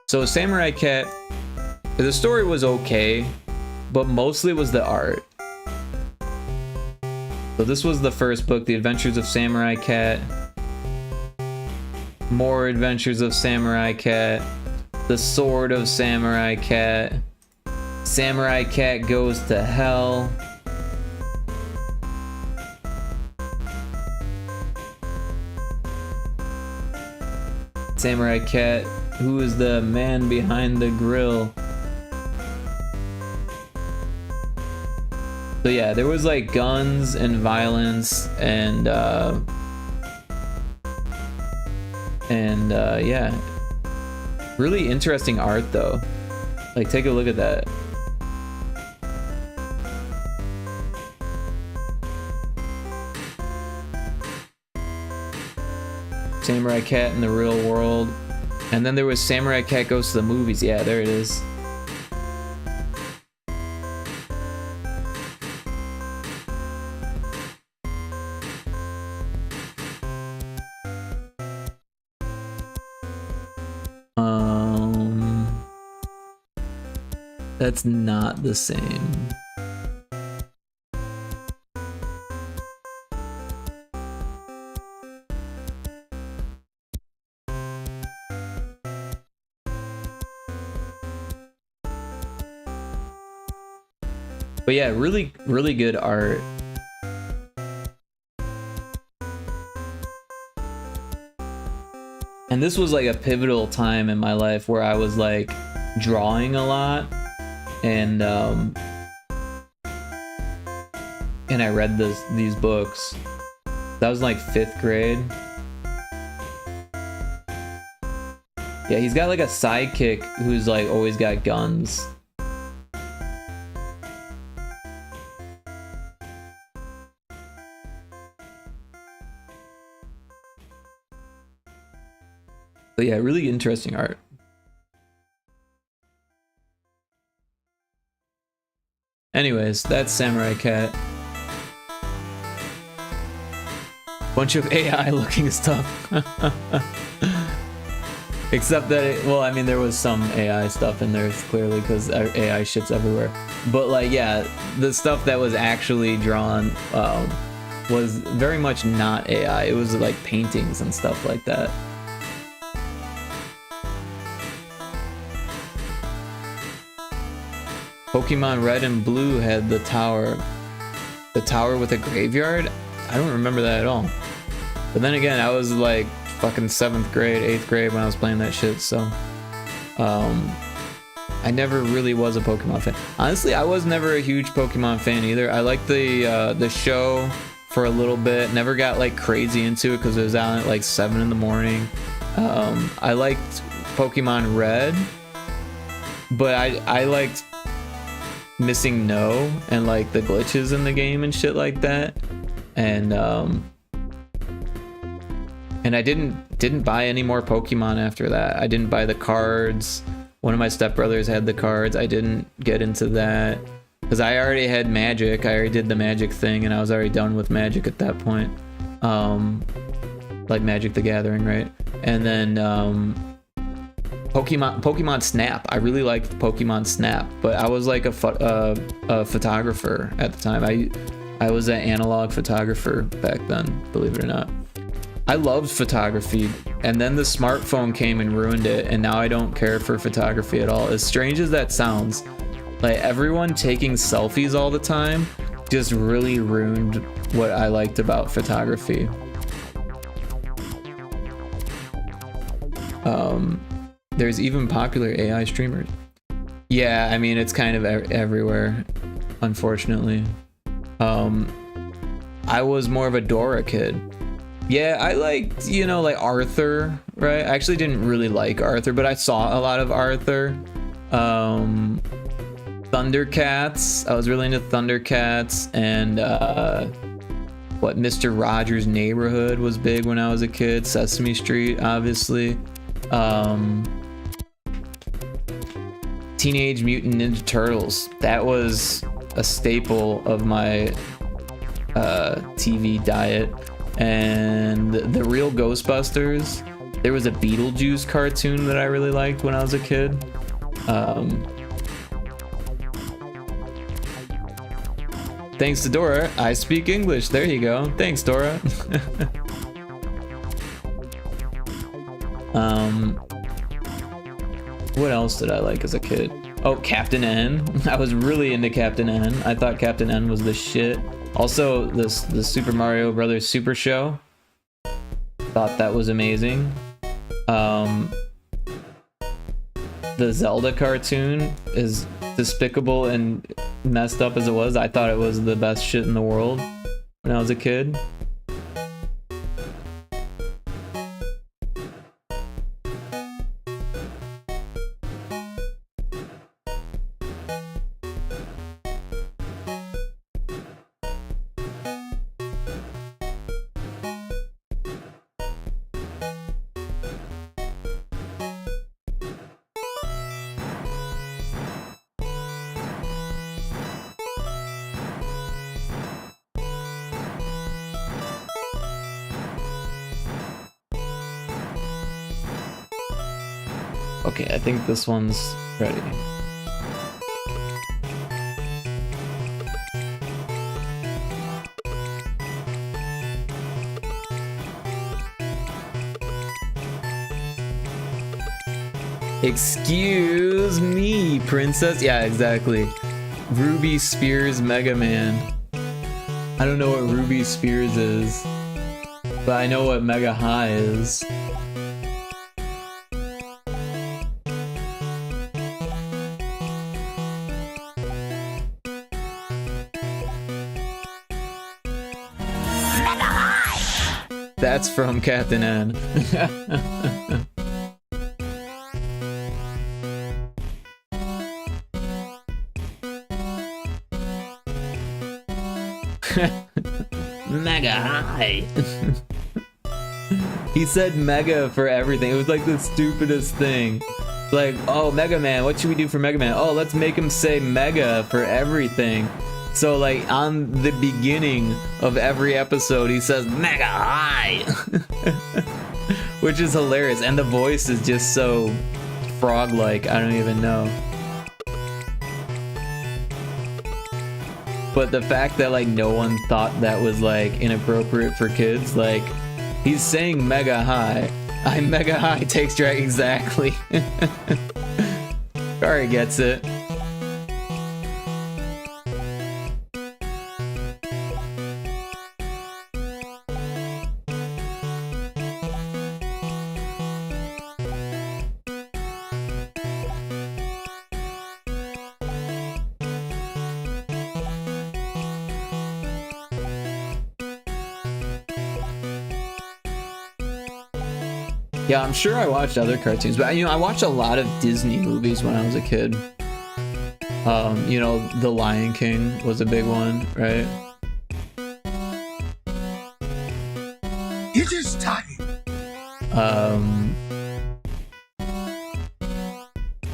So Samurai Cat, the story was okay, but mostly was the art. So this was the first book, The Adventures of Samurai Cat. More Adventures of Samurai Cat. The Sword of Samurai Cat. Samurai Cat Goes to Hell. Samurai Cat, Who is the Man Behind the Grill? So yeah, there was like guns and violence and yeah, really interesting art though. Like, take a look at that. Samurai Cat in the Real World. And then there was Samurai Cat Goes to the Movies. Yeah, there it is. That's not the same. But yeah, really, really good art. And this was like a pivotal time in my life where I was like drawing a lot, and I read these books. That was like 5th grade. Yeah, he's got like a sidekick who's like always got guns. But yeah, really interesting art. Anyways, that's Samurai Cat. Bunch of AI looking stuff. Except that, well, I mean, there was some AI stuff in there, clearly, because AI shit's everywhere. But, like, yeah, the stuff that was actually drawn was very much not AI. It was, like, paintings and stuff like that. Pokemon Red and Blue had the tower with a graveyard? I don't remember that at all. But then again, I was like fucking 7th grade, 8th grade when I was playing that shit, so I never really was a Pokemon fan. Honestly, I was never a huge Pokemon fan either. I liked the show for a little bit. Never got like crazy into it because it was out at like 7 in the morning. I liked Pokemon Red, but I liked Missing No and like the glitches in the game and shit like that, and I didn't buy any more Pokemon after that. I didn't buy the cards. One of my stepbrothers had the cards. I didn't get into that because I already had Magic. I already did the Magic thing, and I was already done with Magic at that point. Like Magic the Gathering, right? And then Pokemon Snap. I really liked Pokemon Snap, but I was like a photographer at the time. I was an analog photographer back then, believe it or not. I loved photography, and then the smartphone came and ruined it, and now I don't care for photography at all. As strange as that sounds, like everyone taking selfies all the time just really ruined what I liked about photography. There's even popular AI streamers. Yeah, I mean, it's kind of everywhere, unfortunately. I was more of a Dora kid. Yeah, I liked, you know, like Arthur, right? I actually didn't really like Arthur, but I saw a lot of Arthur. Thundercats. I was really into Thundercats, and what, Mr. Rogers' Neighborhood was big when I was a kid. Sesame Street, obviously. Teenage Mutant Ninja Turtles. That was a staple of my TV diet. And the Real Ghostbusters. There was a Beetlejuice cartoon that I really liked when I was a kid. Thanks to Dora, I speak English. There you go. Thanks, Dora. What else did I like as a kid? Oh, Captain N. I was really into Captain N. I thought Captain N was the shit. Also, the Super Mario Brothers Super Show. Thought that was amazing. The Zelda cartoon, is despicable and messed up as it was, I thought it was the best shit in the world when I was a kid. Okay, I think this one's ready. Excuse me, princess. Yeah, exactly. Ruby Spears Mega Man. I don't know what Ruby Spears is, but I know what Mega High is. That's from Captain N. Mega high. He said mega for everything. It was like the stupidest thing. Like, oh, Mega Man, what should we do for Mega Man? Oh, let's make him say mega for everything. So like on the beginning of every episode, he says mega high, which is hilarious. And the voice is just so frog-like, I don't even know. But the fact that like no one thought that was like inappropriate for kids, like he's saying mega high. I'm mega high takes drag exactly. Kari gets it. Yeah, I'm sure I watched other cartoons, but you know, I watched a lot of Disney movies when I was a kid. You know, The Lion King was a big one, right? It is time.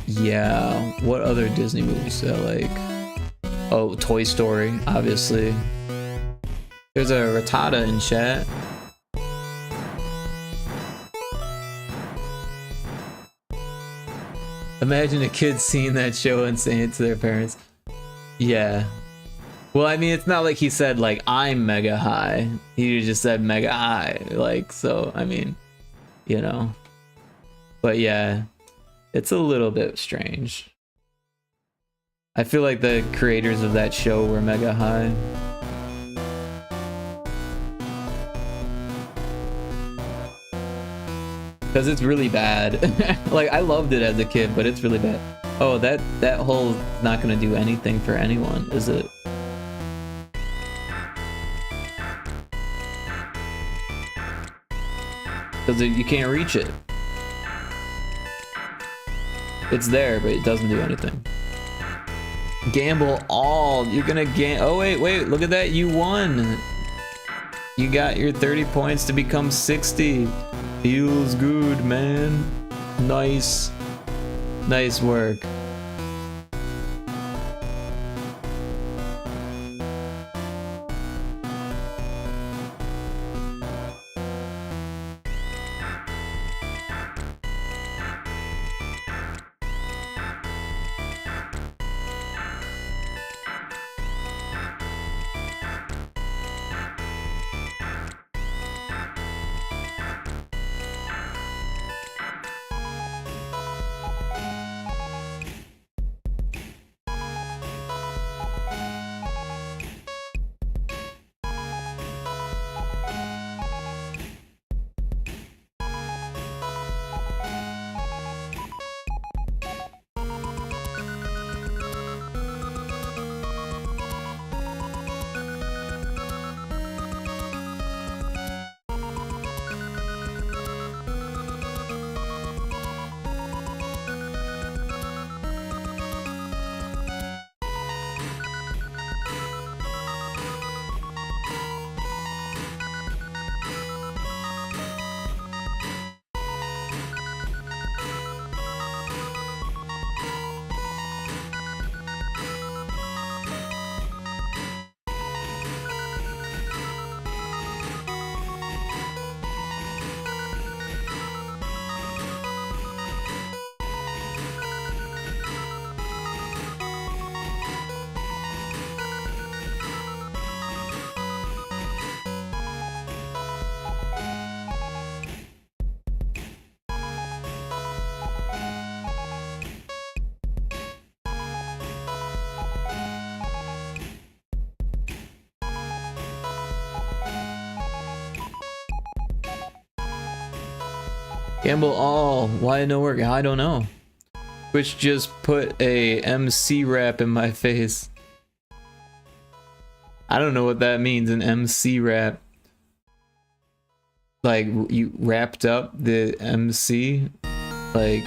Yeah, what other Disney movies do I like? Oh, Toy Story, obviously. There's a Rattata in chat. Imagine a kid seeing that show and saying it to their parents. Yeah. Well, I mean, it's not like he said, like, I'm mega high. He just said mega high. Like, so, I mean, you know. But yeah, it's a little bit strange. I feel like the creators of that show were mega high. Because it's really bad. Like, I loved it as a kid, but it's really bad. Oh, that hole's not gonna do anything for anyone, is it? Because you can't reach it. It's there, but it doesn't do anything. Gamble all. You're gonna oh, wait, look at that. You won. You got your 30 points to become 60. Feels good, man. Nice. Nice work. Gamble all. Why no work? I don't know. Twitch just put a MC rap in my face. I don't know what that means, an MC rap. Like, you wrapped up the MC? Like...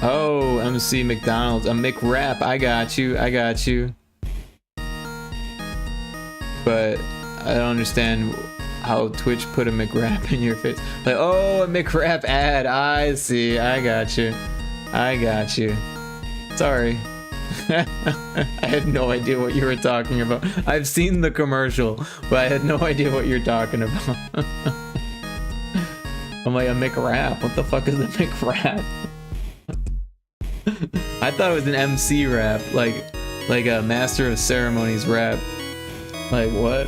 Oh, MC McDonald's. A McWrap. I got you. I got you. But I don't understand how Twitch put a McWrap in your face. Like, oh, a McWrap ad. I see. I got you. I got you. Sorry. I had no idea what you were talking about. I've seen the commercial, but I had no idea what you're talking about. I'm like, a McWrap? What the fuck is a McWrap? I thought it was an MC rap, like a Master of Ceremonies rap. Like what?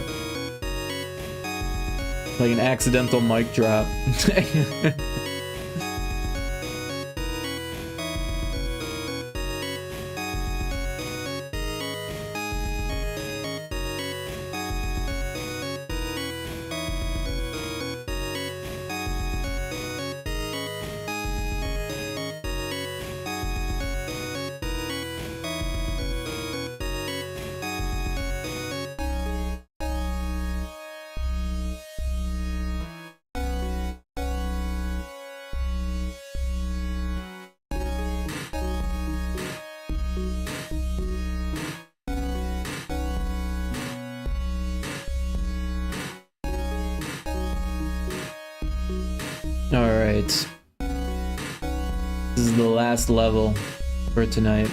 Like an accidental mic drop. Alright. This is the last level for tonight.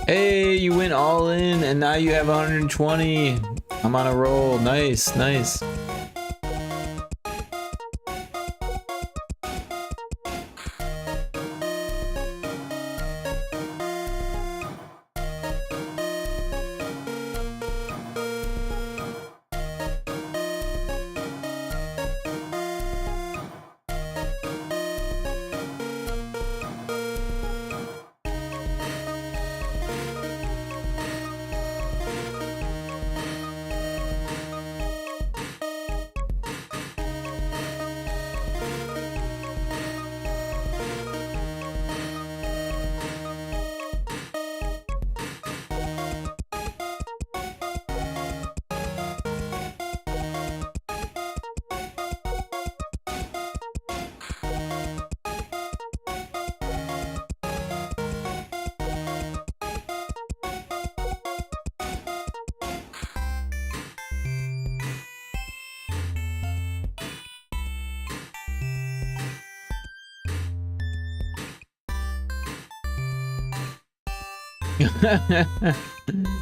Hey, you went all in and now you have 120. I'm on a roll. Nice, nice.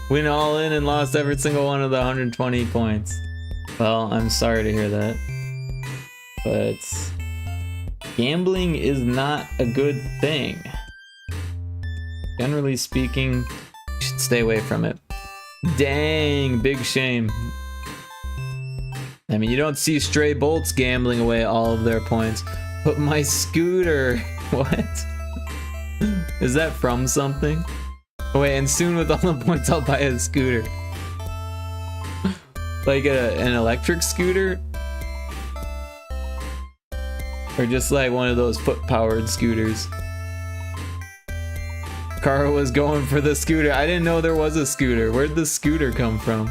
Went all in and lost every single one of the 120 points. Well, I'm sorry to hear that. But gambling is not a good thing. Generally speaking, you should stay away from it. Dang, big shame. I mean, you don't see stray bolts gambling away all of their points. But my scooter, what? Is that from something? Oh wait, and soon with all the points I'll buy a scooter. Like an electric scooter? Or just like one of those foot-powered scooters. Kara was going for the scooter. I didn't know there was a scooter. Where'd the scooter come from?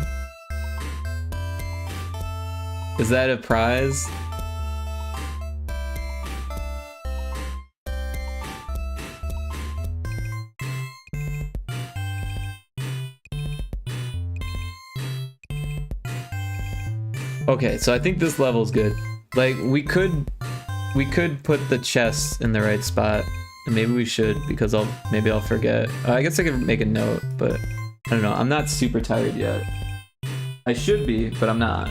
Is that a prize? Okay, so I think this level's good. Like, we could put the chests in the right spot. And maybe we should, because maybe I'll forget. I guess I could make a note, but I don't know. I'm not super tired yet. I should be, but I'm not.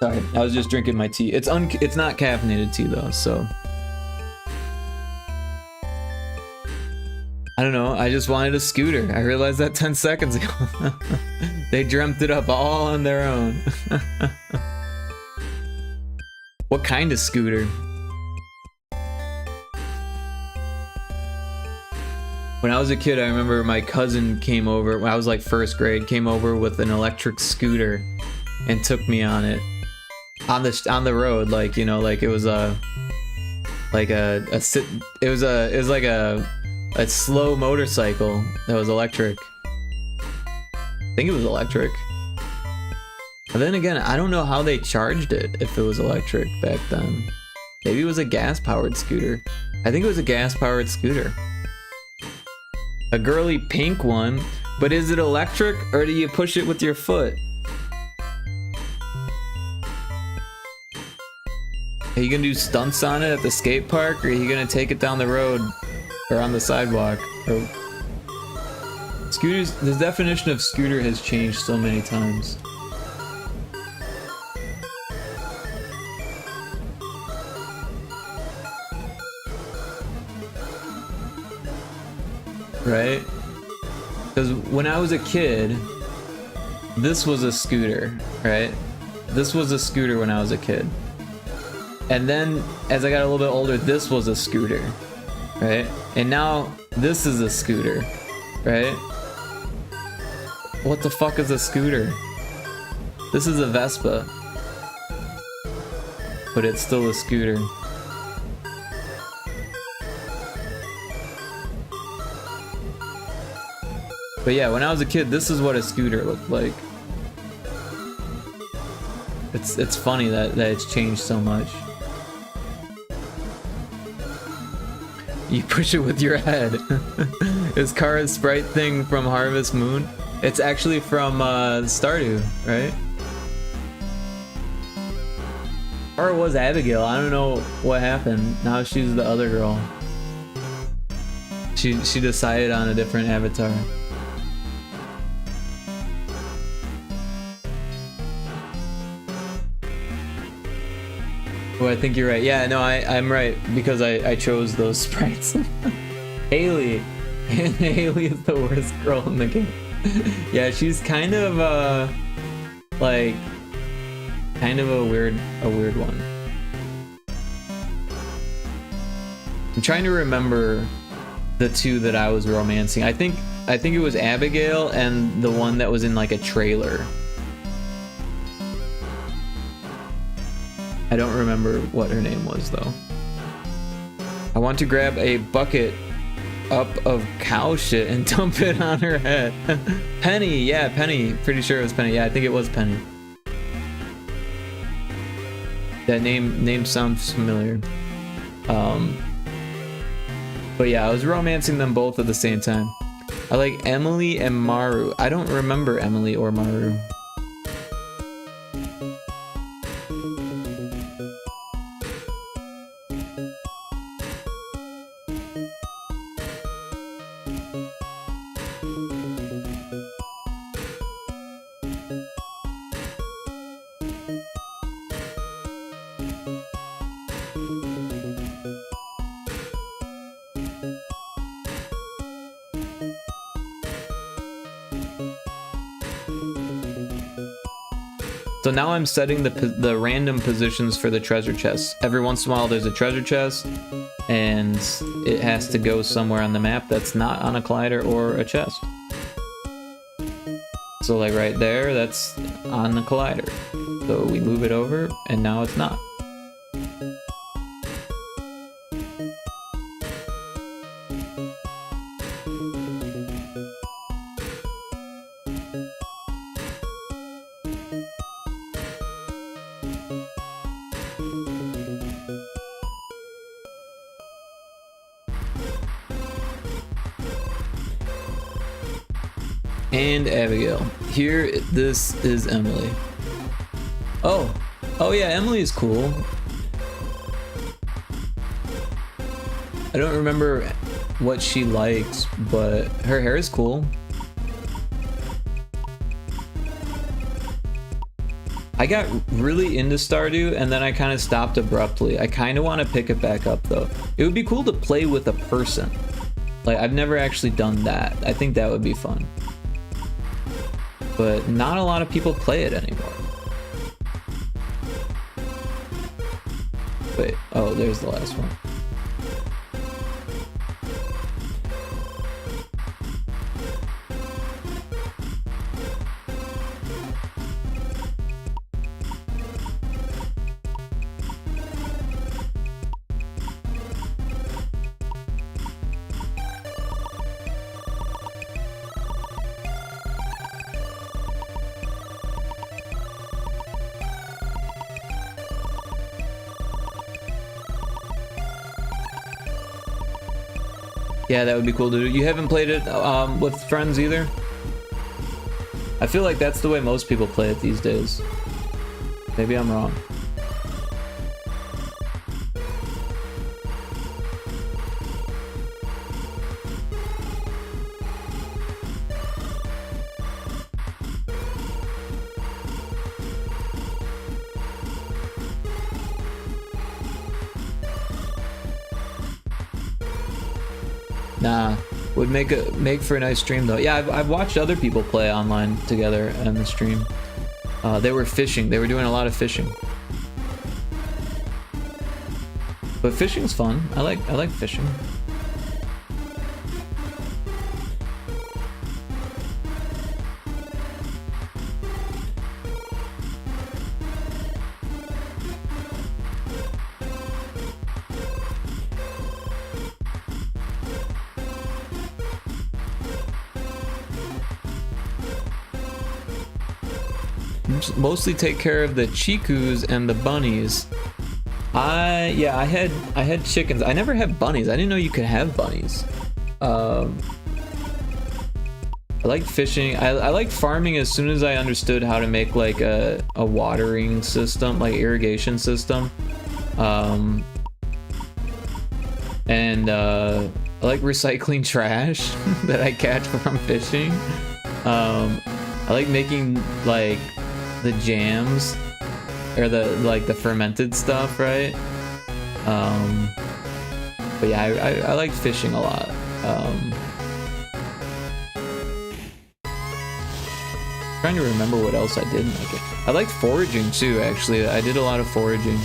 Sorry, I was just drinking my tea. It's not caffeinated tea though, so I don't know. I just wanted a scooter. I realized that 10 seconds ago. They dreamt it up all on their own. What kind of scooter? When I was a kid, I remember my cousin came over, when I was like first grade, came over with an electric scooter and took me on it. On the road, like, you know, like it was like a slow motorcycle that was electric. I think it was electric. But then again, I don't know how they charged it if it was electric back then. Maybe it was a gas-powered scooter. I think it was a gas-powered scooter. A girly pink one, but is it electric or do you push it with your foot? Are you gonna do stunts on it at the skate park, or are you gonna take it down the road or on the sidewalk? Or... Scooters, the definition of scooter has changed so many times. Right? Because when I was a kid, this was a scooter, right? This was a scooter when I was a kid. And then, as I got a little bit older, this was a scooter, right? And now, this is a scooter, right? What the fuck is a scooter? This is a Vespa. But it's still a scooter. But yeah, when I was a kid, this is what a scooter looked like. It's funny that it's changed so much. You push it with your head. Is Kara's sprite thing from Harvest Moon? It's actually from Stardew, right? Kara was Abigail. I don't know what happened. Now she's the other girl. She decided on a different avatar. Oh, I think you're right. Yeah, no, I'm right because I chose those sprites. Haley. Haley is the worst girl in the game. Yeah, she's kind of like kind of a weird one. I'm trying to remember the two that I was romancing. I think it was Abigail and the one that was in like a trailer. I don't remember what her name was though. I want to grab a bucket up of cow shit and dump it on her head. Penny, yeah, Penny. Pretty sure it was Penny. Yeah, I think it was Penny. That name sounds familiar. But yeah, I was romancing them both at the same time. I like Emily and Maru. I don't remember Emily or Maru. So now I'm setting the random positions for the treasure chests. Every once in a while there's a treasure chest, and it has to go somewhere on the map that's not on a collider or a chest. So like right there, that's on the collider. So we move it over, and now it's not. And Abigail. Here, this is Emily. Oh yeah, Emily is cool. I don't remember what she likes, but her hair is cool. I got really into Stardew, and then I kind of stopped abruptly. I kind of want to pick it back up, though. It would be cool to play with a person. Like, I've never actually done that. I think that would be fun. But not a lot of people play it anymore. Wait, oh, there's the last one. Yeah, that would be cool to do. You haven't played it with friends either? I feel like that's the way most people play it these days. Maybe I'm wrong. Nah, would make for a nice stream though. Yeah, I've watched other people play online together on the stream. They were fishing. They were doing a lot of fishing. But fishing's fun. I like fishing. Mostly take care of the chikus and the bunnies. I had chickens. I never had bunnies. I didn't know you could have bunnies. I like fishing. I like farming as soon as I understood how to make like a watering system, like irrigation system. And I like recycling trash that I catch from fishing. I like making like the jams or the fermented stuff, right? But yeah, I like fishing a lot. Trying to remember what else I did like it. I liked foraging too, actually. I did a lot of foraging.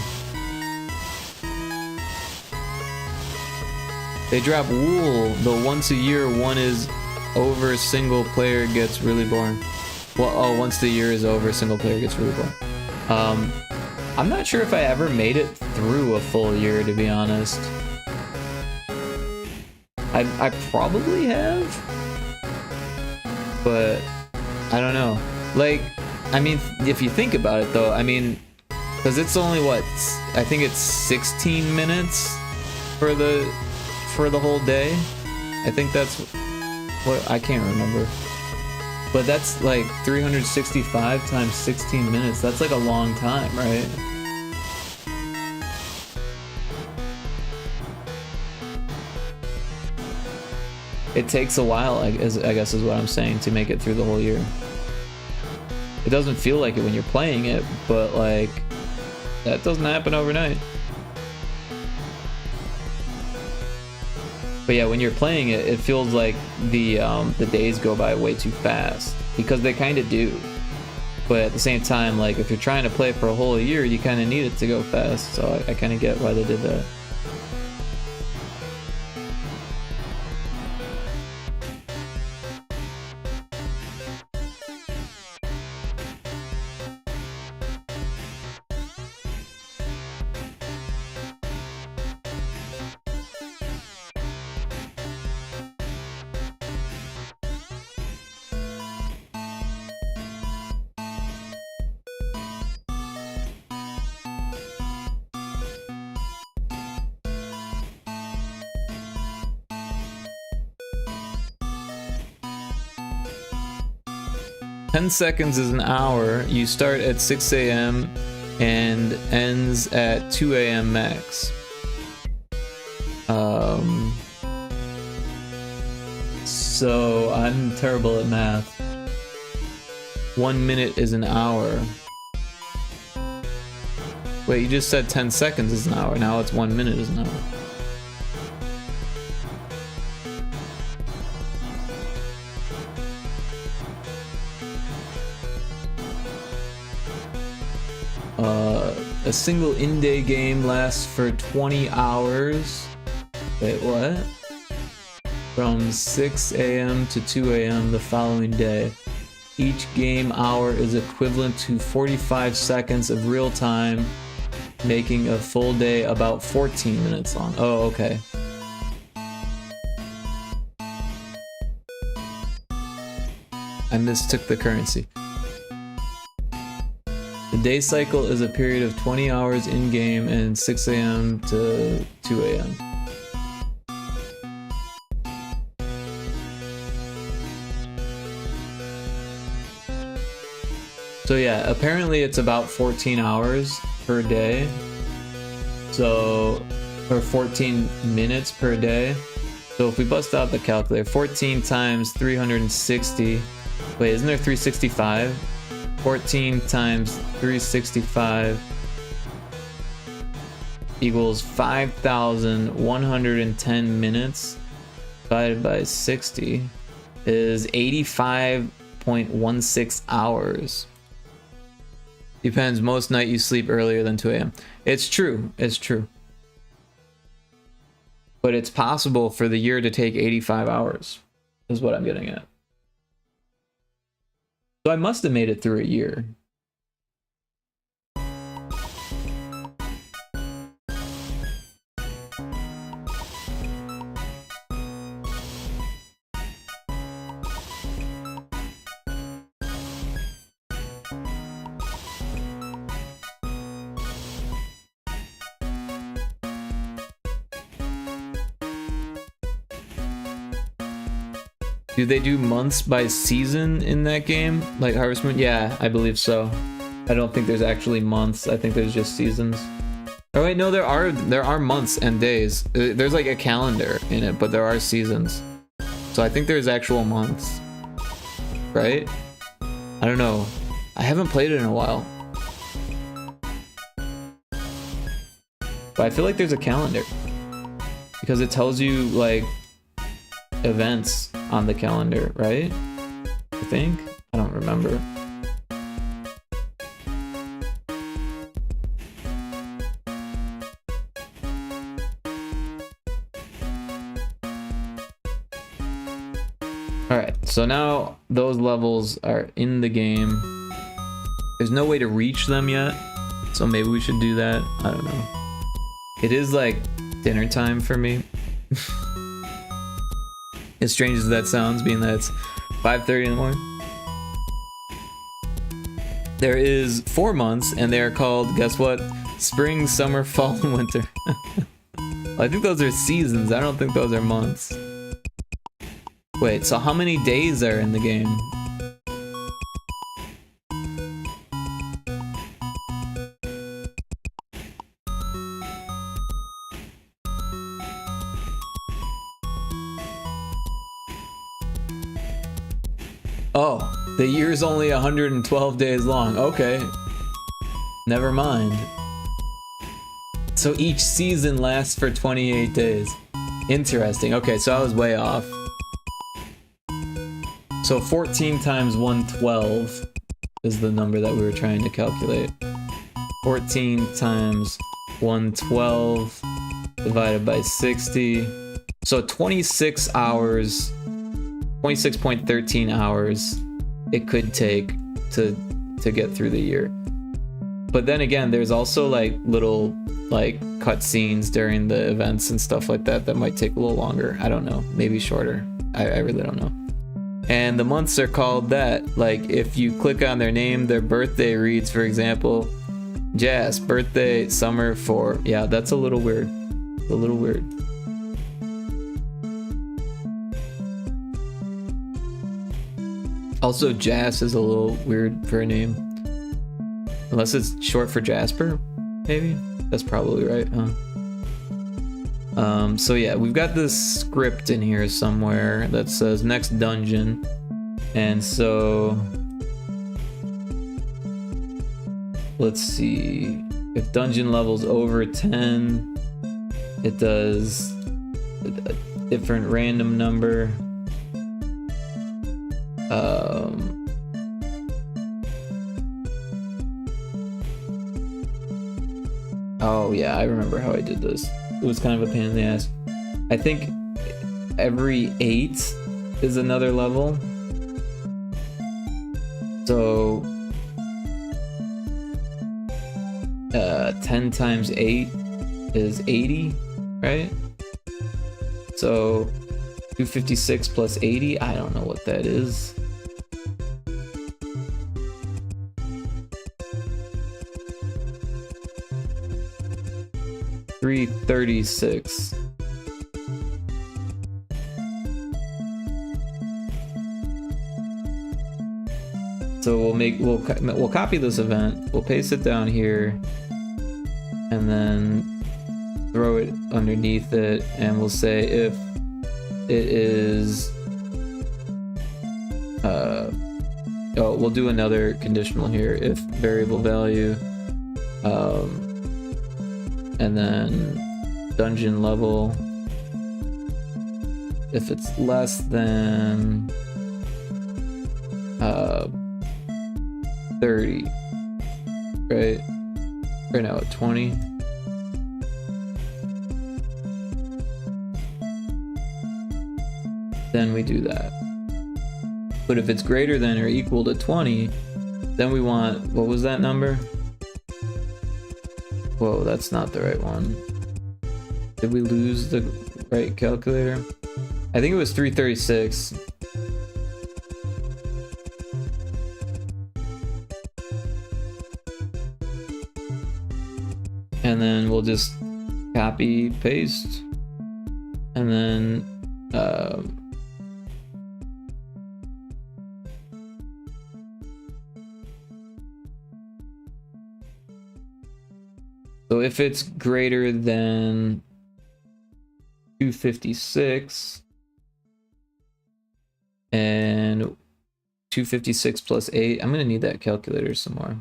They drop wool, though once a year one is over, single player gets really boring. Well, oh, once the year is over, single player gets really boring. I'm not sure if I ever made it through a full year, to be honest. I probably have, but I don't know. Like, I mean, if you think about it, though, I mean, because it's only what, I think it's 16 minutes for the whole day. I think that's What? I can't remember. But that's like 365 times 16 minutes. That's like a long time, right? It takes a while, I guess is what I'm saying, to make it through the whole year. It doesn't feel like it when you're playing it, but like, that doesn't happen overnight. But yeah, when you're playing it, it feels like the days go by way too fast, because they kind of do. But at the same time, like if you're trying to play for a whole year, you kind of need it to go fast. So I kind of get why they did that. Ten seconds is an hour. You start at 6 a.m. and ends at 2 a.m. max. So I'm terrible at math. 1 minute is an hour. Wait, you just said 10 seconds is an hour. Now it's 1 minute is an hour. A single in-day game lasts for 20 hours. Wait, what? From 6 a.m. to 2 a.m. the following day. Each game hour is equivalent to 45 seconds of real time, making a full day about 14 minutes long. Oh, okay. I mistook the currency. The day cycle is a period of 20 hours in-game and 6 a.m. to 2 a.m. So yeah, apparently it's about 14 hours per day. So, or 14 minutes per day. So if we bust out the calculator, 14 times 360. Wait, isn't there 365? 14 times 365 equals 5,110 minutes divided by 60 is 85.16 hours. Depends, most night you sleep earlier than 2 a.m. It's true, it's true. But it's possible for the year to take 85 hours, is what I'm getting at. So I must have made it through a year. Do they do months by season in that game? Like Harvest Moon? Yeah, I believe so. I don't think there's actually months. I think there's just seasons. Oh wait, no, there are months and days. There's like a calendar in it, but there are seasons. So I think there's actual months. Right? I don't know. I haven't played it in a while. But I feel like there's a calendar. Because it tells you like events on the calendar, right? I think? I don't remember. Alright, so now those levels are in the game. There's no way to reach them yet, so maybe we should do that. I don't know. It is like dinner time for me. As strange as that sounds, being that it's 5:30 in the morning. There is 4 months, and they are called, guess what? Spring, summer, fall, and winter. I think those are seasons. I don't think those are months. Wait, so how many days are in the game? Oh, the year's only 112 days long. Okay. Never mind. So each season lasts for 28 days. Interesting. Okay, so I was way off. So 14 times 112 is the number that we were trying to calculate. 14 times 112 divided by 60. So 26 hours, 26.13 hours it could take to get through the year. But then again, there's also like little like cutscenes during the events and stuff like that that might take a little longer. I don't know, maybe shorter. I really don't know. And the months are called that. Like if you click on their name, their birthday reads, for example, Jas, birthday, summer 4. Yeah, that's a little weird. A little weird. Also, Jas is a little weird for a name. Unless it's short for Jasper, maybe? That's probably right, huh? So yeah, we've got this script in here somewhere that says next dungeon. And so... let's see. If dungeon level's over 10, it does a different random number. Oh yeah, I remember how I did this. It was kind of a pain in the ass. I think every 8 is another level. So 10 times 8 is 80, right? So 256 plus 80, I don't know what that is. $336. So we'll copy this event, we'll paste it down here, and then throw it underneath it, and we'll say if it is we'll do another conditional here, if variable value and then dungeon level, if it's less than 30, right? Or no, 20. Then we do that. But if it's greater than or equal to 20, then we want, what was that number? Whoa, that's not the right one. Did we lose the right calculator? I think it was 336. And then we'll just copy, paste, and then so if it's greater than 256 and 256 plus 8, I'm gonna need that calculator some more.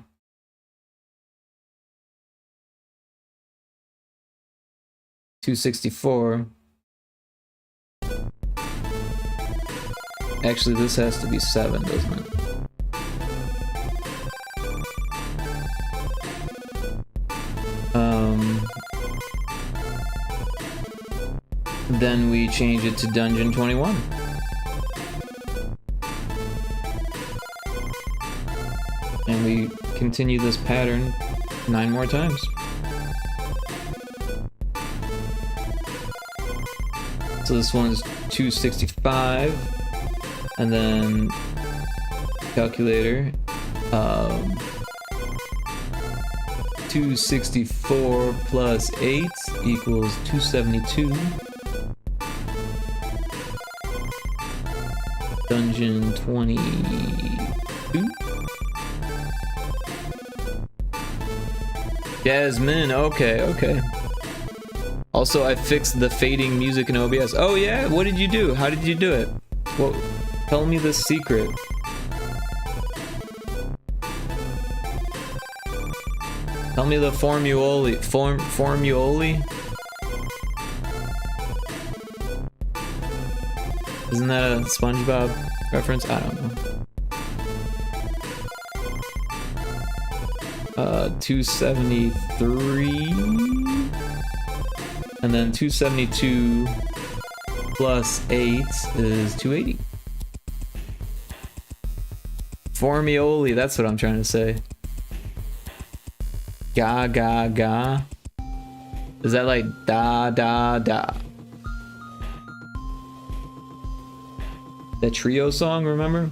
$264. Actually, this has to be 7, doesn't it? Then we change it to Dungeon 21. And we continue this pattern 9 more times. So this one is 265, and then calculator, 264 plus 8 equals 272. Dungeon 22. Jasmine, okay. Also, I fixed the fading music in OBS. Oh yeah, what did you do? How did you do it? Well, tell me the secret. Tell me the formulae. Formulae? Isn't that a SpongeBob reference? I don't know. 273, and then 272 plus 8 is 280. Formioli, that's what I'm trying to say. Ga ga ga. Is that like da da da? That trio song, remember?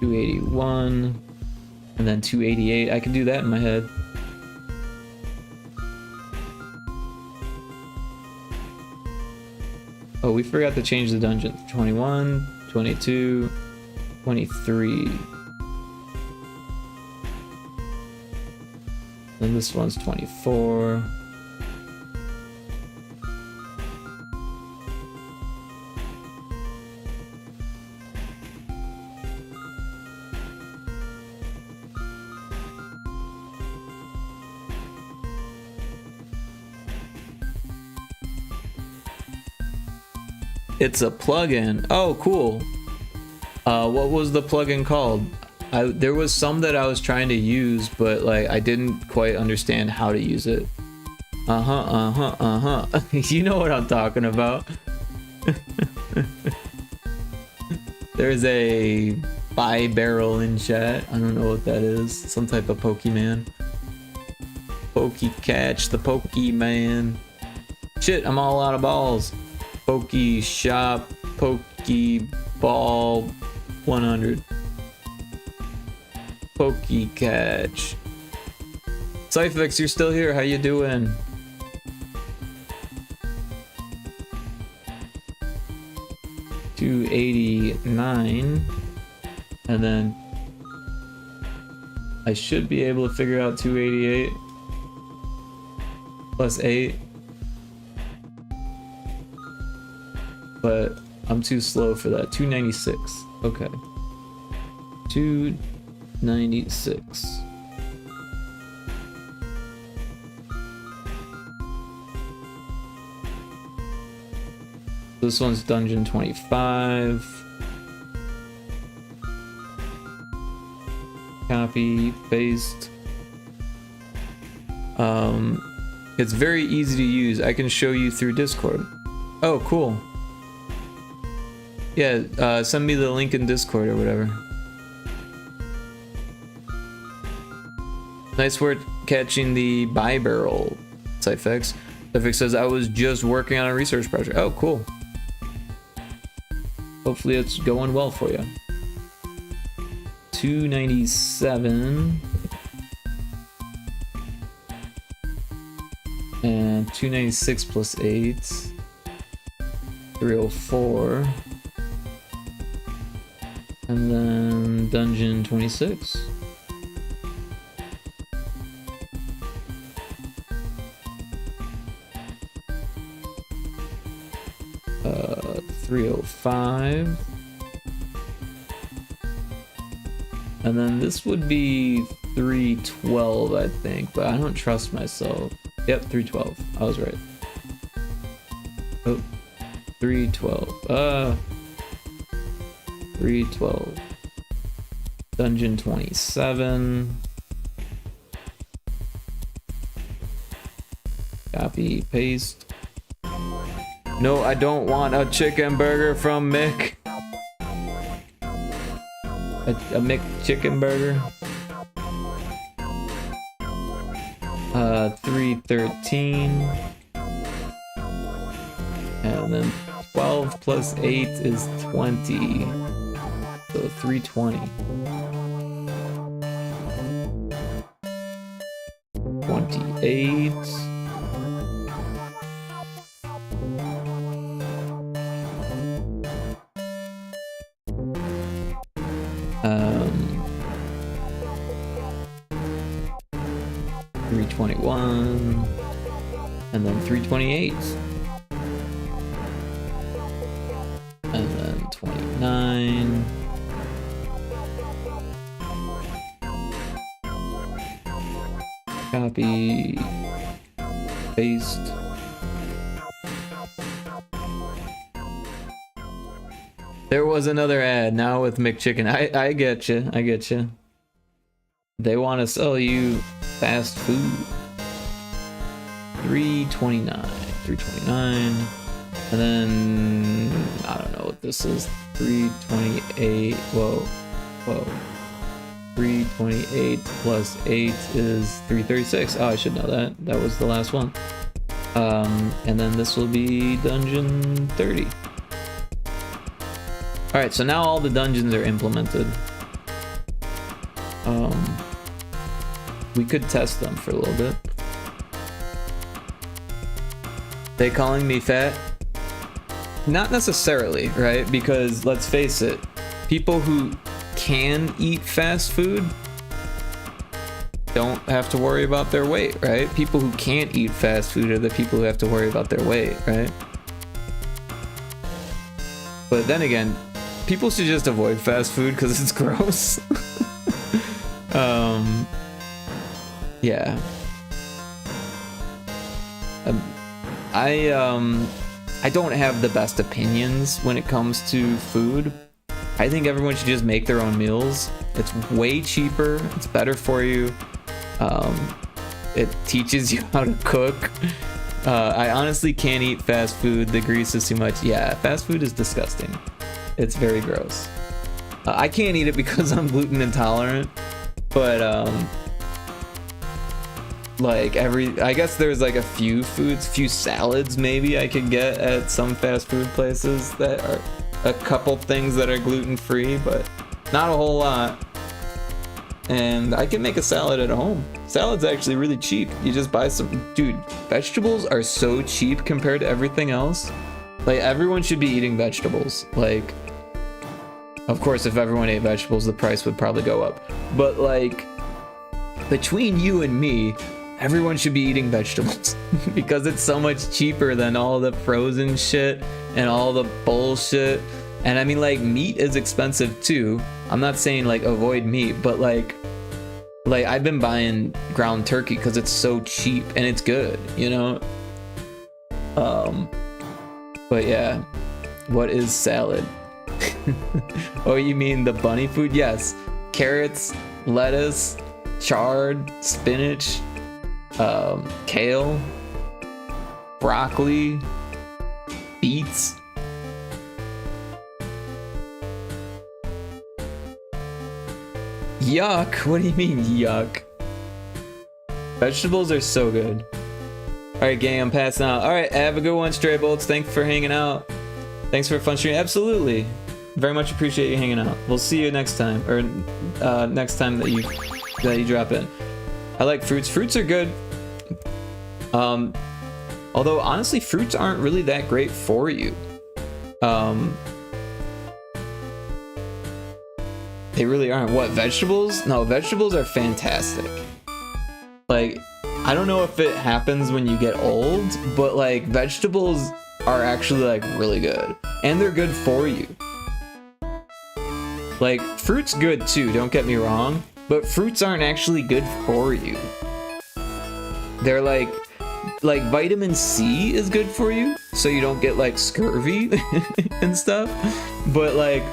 $281 and then 288. I can do that in my head. Oh, we forgot to change the dungeon. 21, 22, 23. And this one's 24. It's a plugin. Oh, cool. What was the plugin called? There was some that I was trying to use, but like I didn't quite understand how to use it. You know what I'm talking about. There's a bi-barrel in chat. I don't know what that is. Some type of Pokemon. Catch the Pokemon. Shit, I'm all out of balls. Poke Shop, Pokeball 100. Poke Catch. Cyfix, you're still here. How you doing? $289. And then I should be able to figure out 288 plus 8. But I'm too slow for that. 296. Okay. 296. This one's dungeon 25. Copy, paste. It's very easy to use. I can show you through Discord. Oh, cool. Yeah, send me the link in Discord or whatever. Nice work catching the bi-barrel, Cyfix. Cyfix says, I was just working on a research project. Oh, cool. Hopefully it's going well for you. 297. And 296 plus 8. 304. And then dungeon 26. 305. And then this would be 312, I think, but I don't trust myself. Yep, 312. I was right. Oh, 312. 312. Dungeon 27. Copy, paste. No, I don't want a chicken burger from Mick. A Mick chicken burger. 313. And then 12 plus 8 is 20. So 320. 28. $3.21, and then $3.28, and then $29. Copy, paste. There was another ad now with McChicken. I get you. I get you. They want to sell you fast food. $3.29. $3.29. And then I don't know what this is. $3.28. Whoa. Whoa. 328 plus 8 is 336. Oh, I should know that. That was the last one. And then this will be dungeon 30. Alright, so now all the dungeons are implemented. We could test them for a little bit. They calling me fat? Not necessarily, right? Because let's face it, people who can eat fast food don't have to worry about their weight, right? People who can't eat fast food are the people who have to worry about their weight, right? But then again, people should just avoid fast food because it's gross. Yeah. I don't have the best opinions when it comes to food. I think everyone should just make their own meals. It's way cheaper. It's better for you. It teaches you how to cook. I honestly can't eat fast food. The grease is too much. Yeah, fast food is disgusting. It's very gross. I can't eat it because I'm gluten intolerant. But like I guess there's like a few salads maybe I could get at some fast food places that are a couple things that are gluten-free, but not a whole lot. And I can make a salad at home. Salad's actually really cheap. You just buy some, dude, vegetables are so cheap compared to everything else. Like, everyone should be eating vegetables. Like, of course, if everyone ate vegetables, the price would probably go up. But like, between you and me, everyone should be eating vegetables because it's so much cheaper than all the frozen shit and all the bullshit. And I mean, like, meat is expensive too. I'm not saying like avoid meat, but like I've been buying ground turkey because it's so cheap and it's good, you know? But yeah, what is salad? Oh, you mean the bunny food? Yes, carrots, lettuce, chard, spinach, kale, broccoli, beets. Yuck, what do you mean yuck? Vegetables are so good. Alright gang, I'm passing out. Alright, have a good one, Stray Bolts. Thanks for hanging out. Thanks for a fun stream. Absolutely. Very much appreciate you hanging out. We'll see you next time, or next time that you drop in. I like fruits. Fruits are good. Although honestly, fruits aren't really that great for you. They really aren't. What, vegetables? No, vegetables are fantastic. Like, I don't know if it happens when you get old, but like vegetables are actually like really good. And they're good for you. Like, fruit's good too, don't get me wrong, but fruits aren't actually good for you. They're like vitamin C is good for you, so you don't get like scurvy and stuff. But like,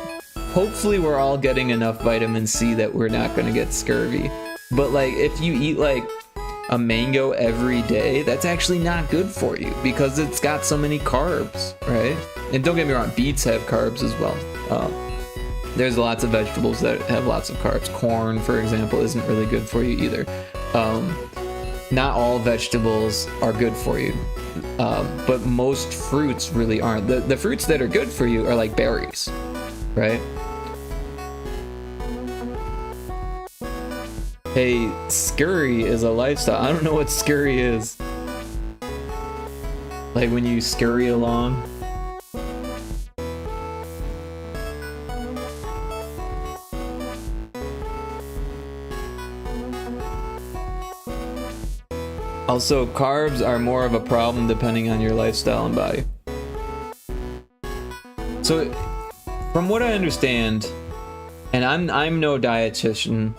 hopefully we're all getting enough vitamin C that we're not gonna get scurvy. But like, if you eat like a mango every day, that's actually not good for you because it's got so many carbs, right? And don't get me wrong, beets have carbs as well. There's lots of vegetables that have lots of carbs. Corn, for example, isn't really good for you either. Not all vegetables are good for you, but most fruits really aren't. The fruits that are good for you are like berries, right? Hey, scurry is a lifestyle. I don't know what scurry is. Like when you scurry along. Also, carbs are more of a problem depending on your lifestyle and body. So, from what I understand, and I'm no dietitian.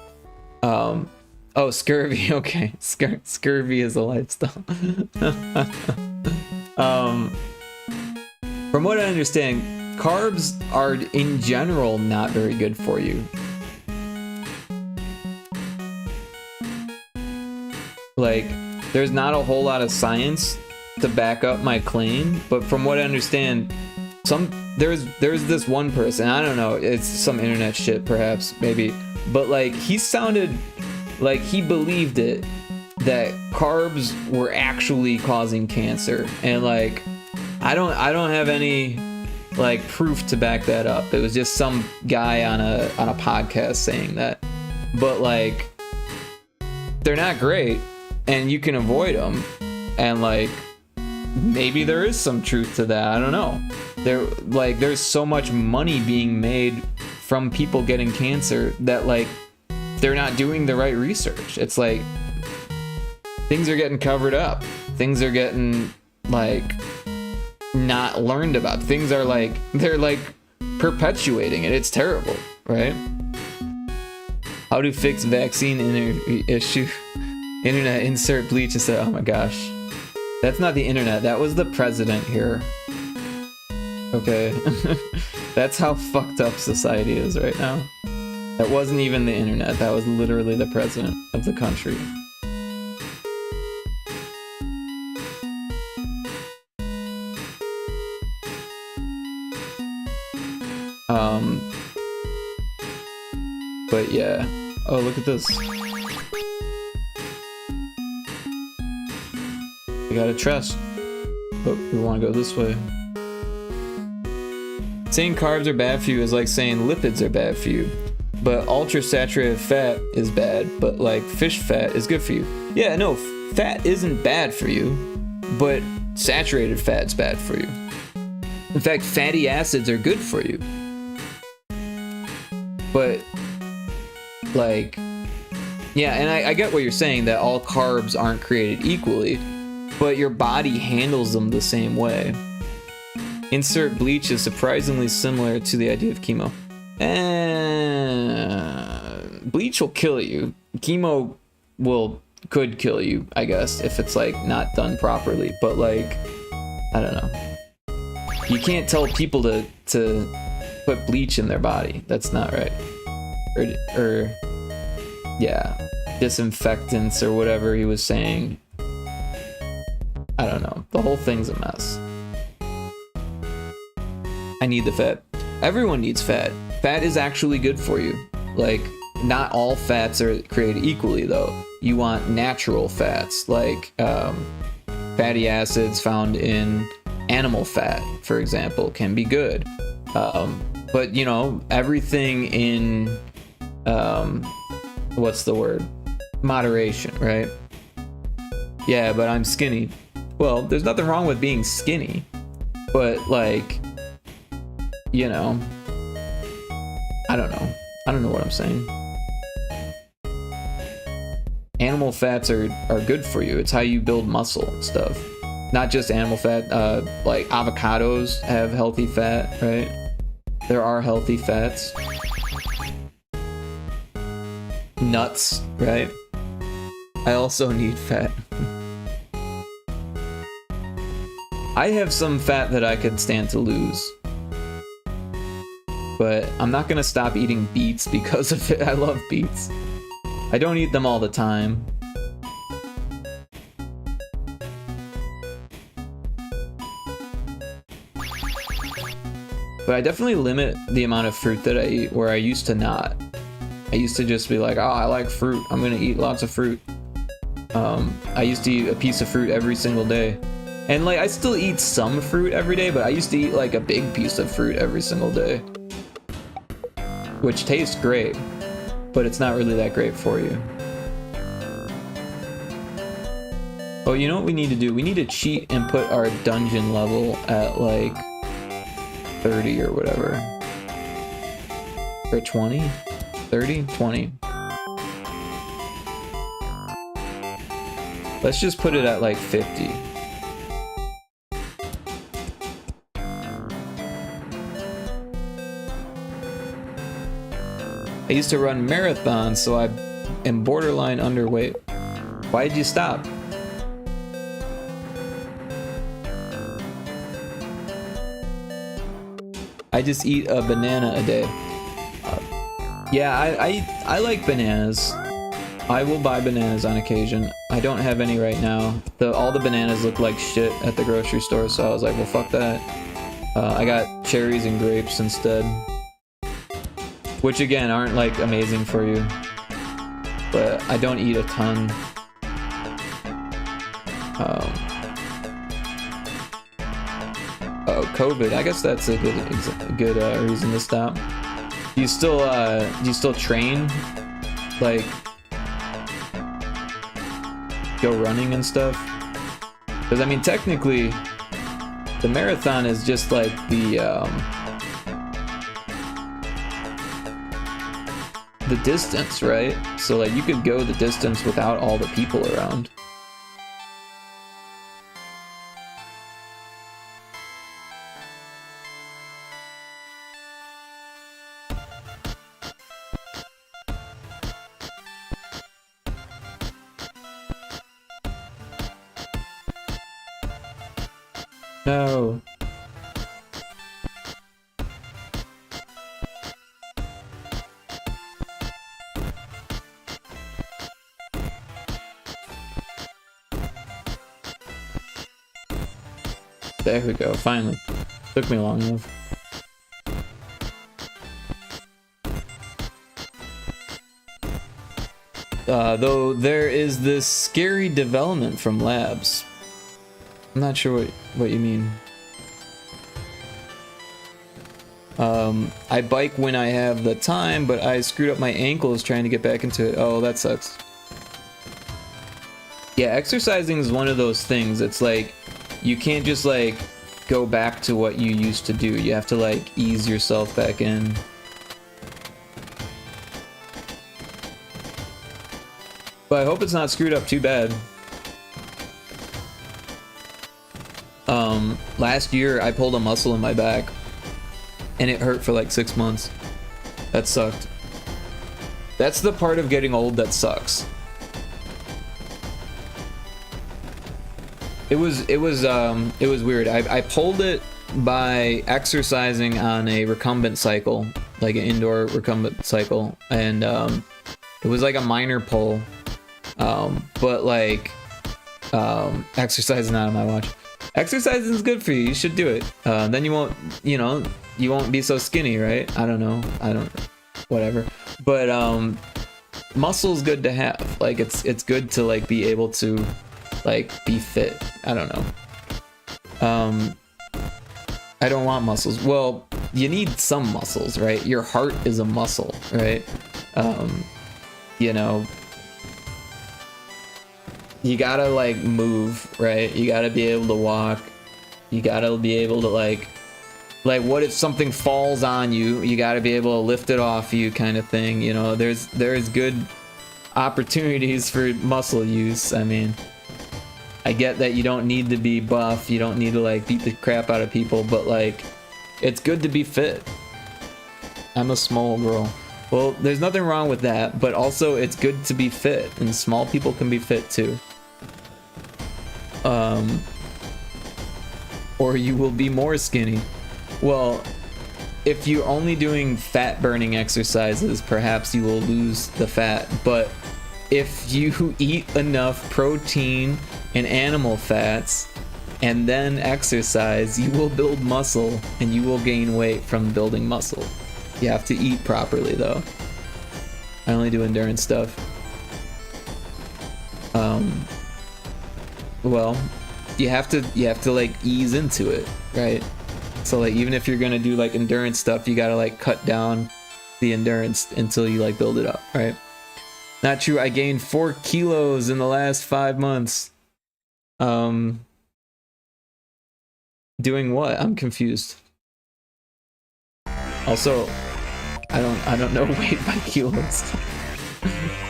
Oh, scurvy. Okay, scurvy is a lifestyle. From what I understand, carbs are in general not very good for you. Like, there's not a whole lot of science to back up my claim, but from what I understand, there's this one person, I don't know, it's some internet shit perhaps, maybe, but like he sounded like he believed it, that carbs were actually causing cancer, and like I don't have any like proof to back that up. It was just some guy on a podcast saying that, but like they're not great and you can avoid them, and like maybe there is some truth to that. I don't know. There's so much money being made from people getting cancer that like they're not doing the right research. It's like things are getting covered up. Things are getting like not learned about. Things are like they're like perpetuating it. It's terrible, right? How to fix vaccine issue? Internet insert bleach and say, oh my gosh. That's not the internet, that was the president here. Okay. That's how fucked up society is right now. That wasn't even the internet, that was literally the president of the country. But yeah. Oh, look at this. We got a chest. But we want to go this way. Saying carbs are bad for you is like saying lipids are bad for you. But ultra saturated fat is bad, but like fish fat is good for you. Yeah, no, fat isn't bad for you, but saturated fat's bad for you. In fact, fatty acids are good for you. But like, yeah, and I get what you're saying, that all carbs aren't created equally, but your body handles them the same way. Insert bleach is surprisingly similar to the idea of chemo. Bleach will kill you. Chemo could kill you, I guess, if it's like not done properly. But like, I don't know. You can't tell people to put bleach in their body. That's not right. Or yeah, disinfectants or whatever he was saying. I don't know. The whole thing's a mess. I need the fat. Everyone needs fat. Fat is actually good for you. Like, not all fats are created equally though. You want natural fats, like fatty acids found in animal fat, for example, can be good. But you know, everything in what's the word? Moderation, right? Yeah, but I'm skinny. Well, there's nothing wrong with being skinny, but like, you know, I don't know what I'm saying. Animal fats are good for you. It's how you build muscle and stuff. Not just animal fat, like avocados have healthy fat, right? There are healthy fats. Nuts, right? I also need fat. I have some fat that I could stand to lose. But I'm not gonna stop eating beets because of it. I love beets. I don't eat them all the time. But I definitely limit the amount of fruit that I eat, where I used to not. I used to just be like, oh, I like fruit, I'm gonna eat lots of fruit. I used to eat a piece of fruit every single day. And like, I still eat some fruit every day, but I used to eat like a big piece of fruit every single day. Which tastes great, but it's not really that great for you. Oh, you know what we need to do? We need to cheat and put our dungeon level at like 30 or whatever. Or 20? 30? 20. Let's just put it at like 50. I used to run marathons, so I am borderline underweight. Why did you stop? I just eat a banana a day. Yeah, I like bananas. I will buy bananas on occasion. I don't have any right now. All the bananas look like shit at the grocery store, so I was like, well, fuck that. I got cherries and grapes instead. Which again, aren't like amazing for you. But I don't eat a ton. Oh, COVID. I guess that's a good reason to stop. Do you still train? Like, go running and stuff? Because I mean, technically, the marathon is just like the distance, right? So like you could go the distance without all the people around. No. There we go, finally. Took me long enough. Though there is this scary development from labs. I'm not sure what you mean. I bike when I have the time, but I screwed up my ankles trying to get back into it. Oh, that sucks. Yeah, exercising is one of those things. It's like, you can't just like go back to what you used to do. You have to like ease yourself back in. But I hope it's not screwed up too bad. Last year I pulled a muscle in my back and it hurt for like 6 months. That sucked. That's the part of getting old that sucks. It was weird. I pulled it by exercising on a recumbent cycle, like an indoor recumbent cycle, and it was like a minor pull, but like exercising out of my watch. Exercising is good for you. You should do it. Then you won't, you won't be so skinny, right? I don't know. Whatever. But muscle's good to have. Like it's good to like be able to like be fit. I don't know. I don't want muscles. Well, you need some muscles, right? Your heart is a muscle, right? You gotta like move, right? You gotta be able to walk. You gotta be able to like what if something falls on you? You gotta be able to lift it off you, kind of thing. There's good opportunities for muscle use. I mean, I get that you don't need to be buff, you don't need to like beat the crap out of people, but like, it's good to be fit. I'm a small girl. Well, there's nothing wrong with that, but also it's good to be fit, and small people can be fit too. Or you will be more skinny. Well, if you're only doing fat burning exercises, perhaps you will lose the fat, but if you eat enough protein and animal fats and then exercise, you will build muscle and you will gain weight from building muscle. You have to eat properly though. I only do endurance stuff. Well, you have to like ease into it, right? So like even if you're gonna do like endurance stuff, you gotta like cut down the endurance until you like build it up, right? Not true. I gained 4 kilos in the last 5 months. Doing what? I'm confused. Also, I don't know weight by kilos.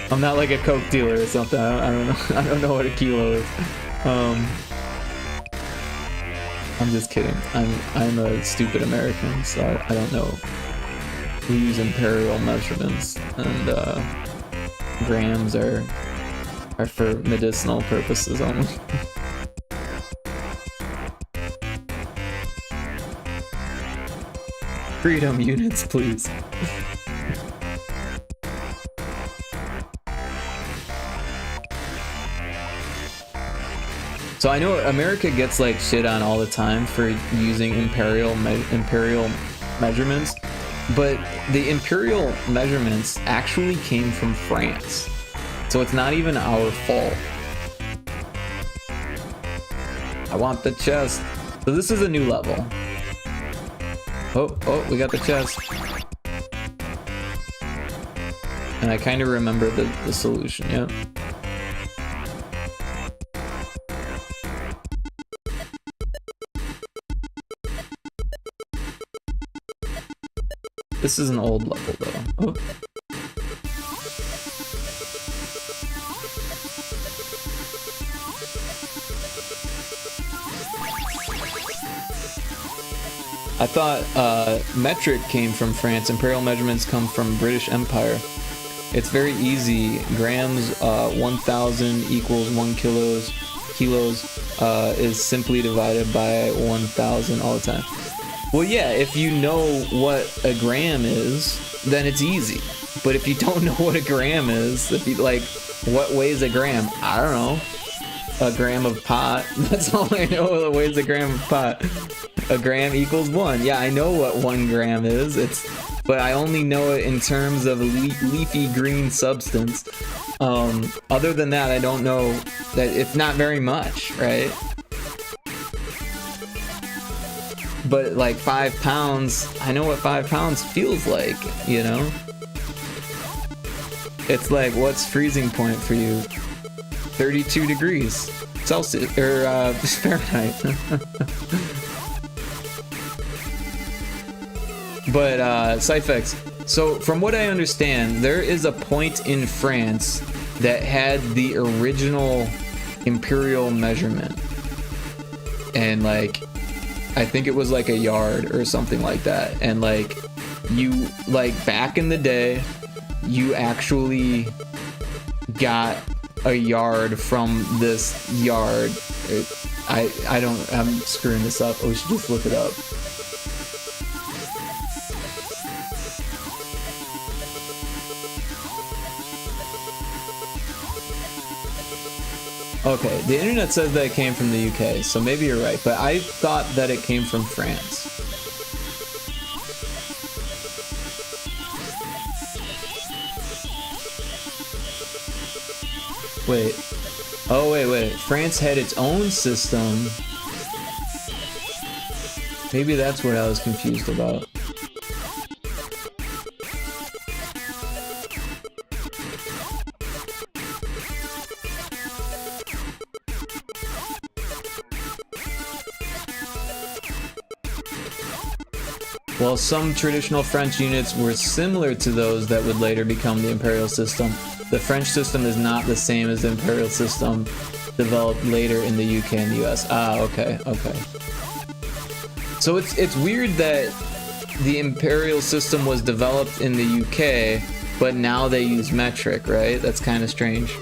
I'm not like a Coke dealer or something. I don't know. I don't know what a kilo is. I'm just kidding. I'm a stupid American, so I don't know. We use imperial measurements, and grams are for medicinal purposes only. Freedom units, please. So I know America gets like shit on all the time for using imperial measurements, but the imperial measurements actually came from France. So it's not even our fault. I want the chest. So this is a new level. Oh, we got the chest. And I kind of remember the solution, yeah. This is an old level though. Oh. I thought metric came from France. Imperial measurements come from British Empire. It's very easy. Grams 1,000 equals 1 kilos is simply divided by 1,000 all the time. Well, yeah, if you know what a gram is, then it's easy. But if you don't know what a gram is, if you like, what weighs a gram? I don't know. A gram of pot. That's all I know that weighs a gram of pot. A gram equals 1. Yeah, I know what 1 gram is. But I only know it in terms of leafy green substance. Other than that, I don't know that it's not very much, right? But like 5 pounds, I know what 5 pounds feels like, you know? It's like, what's freezing point for you? 32 degrees Celsius, or Fahrenheit. But Cyphex, so from what I understand, there is a point in France that had the original imperial measurement, and like I think it was like a yard or something like that, and like you, like back in the day, you actually got a yard from this yard. I'm screwing this up. We should just look it up. Okay, the internet says that it came from the UK, so maybe you're right, but I thought that it came from France. Wait. Oh, wait. France had its own system. Maybe that's what I was confused about. While some traditional French units were similar to those that would later become the imperial system, the French system is not the same as the imperial system developed later in the UK and the US. Ah, okay. So it's weird that the imperial system was developed in the UK, but now they use metric, right? That's kind of strange.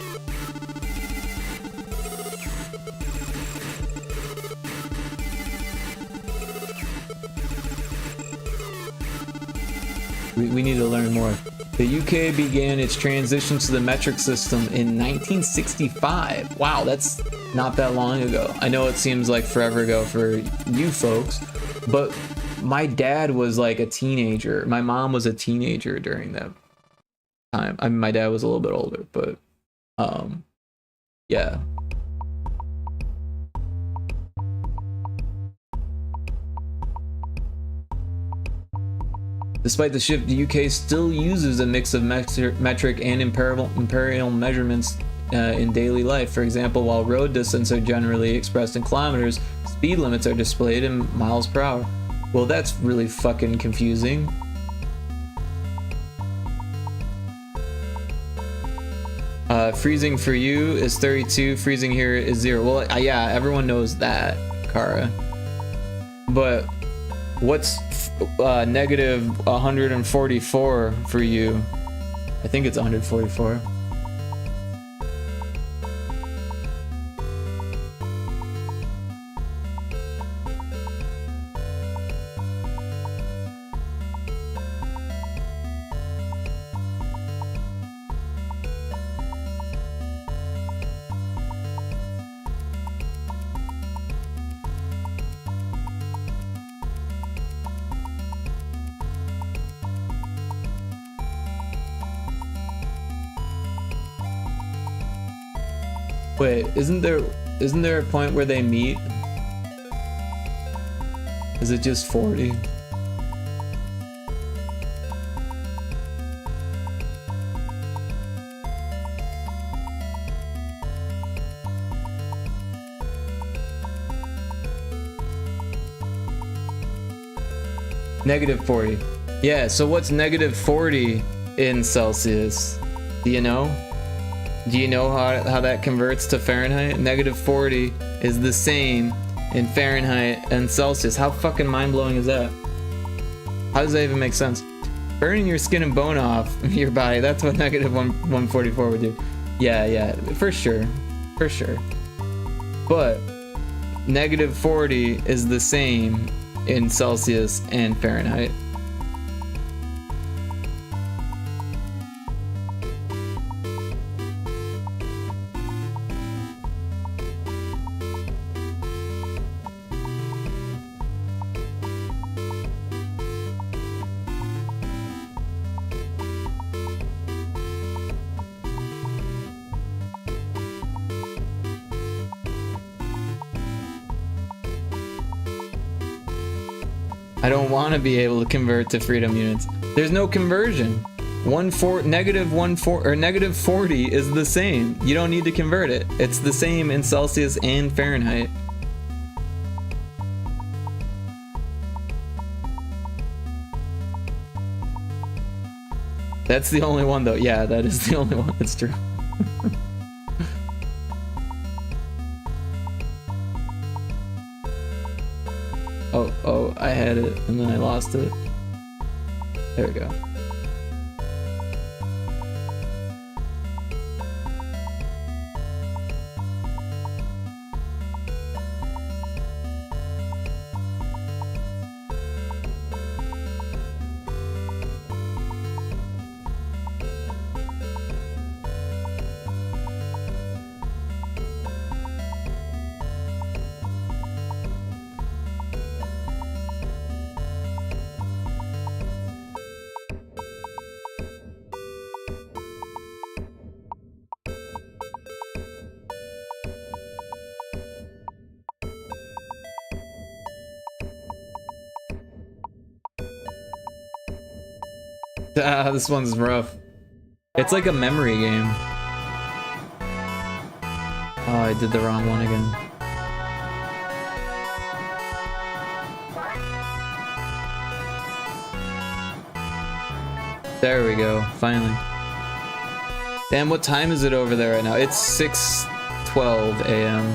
We need to learn more. The UK began its transition to the metric system in 1965. Wow, that's not that long ago. I know it seems like forever ago for you folks, but my dad was like a teenager. My mom was a teenager during that time. I mean, my dad was a little bit older, but yeah. Despite the shift, the UK still uses a mix of metric and imperial measurements in daily life. For example, while road distance are generally expressed in kilometers, speed limits are displayed in miles per hour. Well, that's really fucking confusing. Freezing for you is 32. Freezing here is 0. Well, yeah, everyone knows that, Kara. But what's negative 144 for you? I think it's 144. Wait, isn't there a point where they meet? Is it just 40? Negative 40. Yeah, so what's negative 40 in Celsius? Do you know? Do you know how that converts to Fahrenheit? Negative 40 is the same in Fahrenheit and Celsius. How fucking mind-blowing is that? How does that even make sense? Burning your skin and bone off your body, that's what negative 144 would do. Yeah, for sure. For sure. But negative 40 is the same in Celsius and Fahrenheit. I don't want to be able to convert to freedom units. There's no conversion. Negative 40 is the same. You don't need to convert it. It's the same in Celsius and Fahrenheit. That's the only one though. Yeah, that is the only one. It's true. Oh, I had it and then I lost it. There we go. Ah, this one's rough. It's like a memory game. Oh, I did the wrong one again. There we go, finally. Damn, what time is it over there right now? It's 6:12 a.m.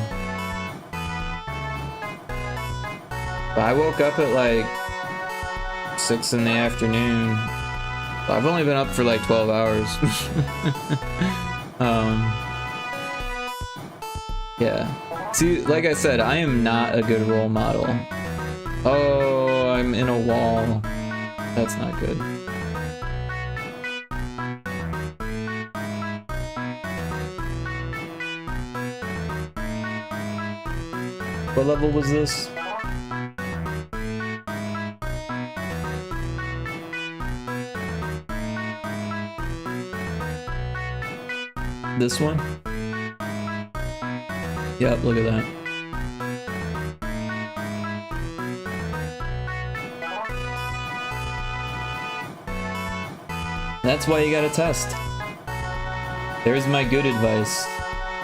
But I woke up at like 6 in the afternoon. I've only been up for like 12 hours. Yeah. See, like I said, I am not a good role model. Oh, I'm in a wall. That's not good. What level was this? This one? Yep, look at that. That's why you gotta test. There's my good advice.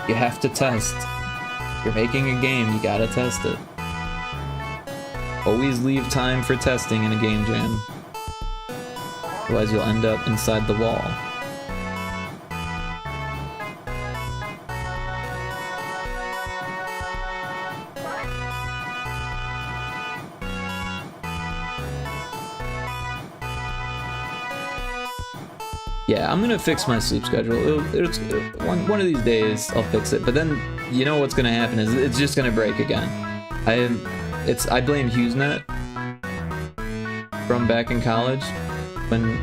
You have to test. You're making a game, you gotta test it. Always leave time for testing in a game jam. Otherwise you'll end up inside the wall. Yeah, I'm gonna fix my sleep schedule. One of these days I'll fix it. But then you know what's gonna happen is it's just gonna break again. I blame HughesNet from back in college when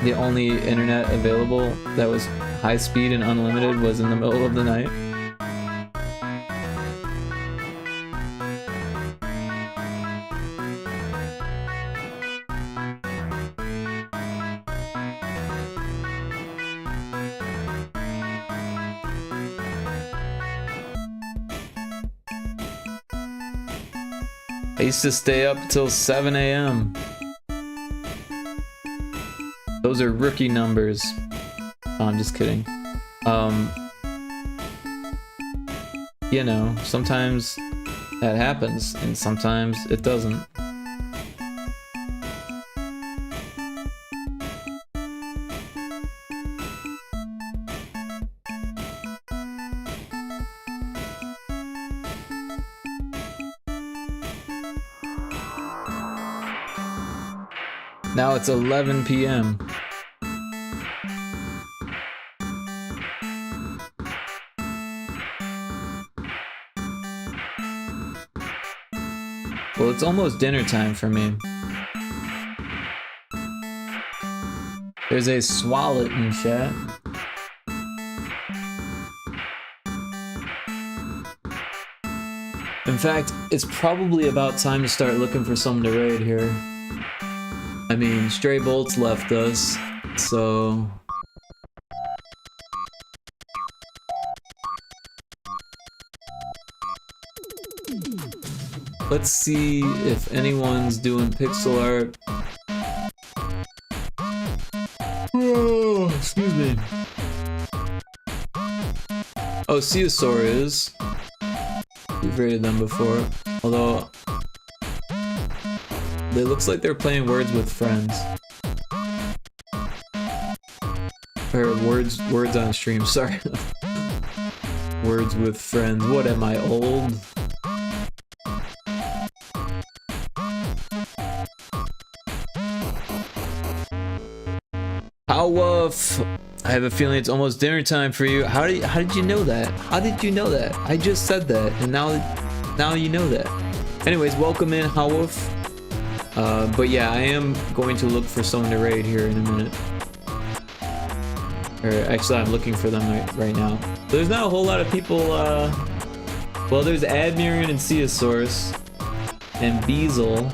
the only internet available that was high speed and unlimited was in the middle of the night. I used to stay up till 7 a.m. Those are rookie numbers. Oh, I'm just kidding. You know, sometimes that happens, and sometimes it doesn't. Now it's 11 p.m. Well, it's almost dinner time for me. There's a swallet in chat. In fact, it's probably about time to start looking for something to raid here. I mean, Stray Bolts left us, so... Let's see if anyone's doing pixel art. Oh, excuse me. Oh, Ceosaur is. We've rated them before, although... It looks like they're playing Words with Friends. Or words on stream, sorry. Words with Friends. What am I, old? How woof? I have a feeling it's almost dinner time for you. How did you know that? How did you know that? I just said that, and now you know that. Anyways, welcome in, How woof? But yeah, I am going to look for someone to raid here in a minute. Or actually, I'm looking for them right now. There's not a whole lot of people, well, there's Admiran and Ceosaurus and Beazle,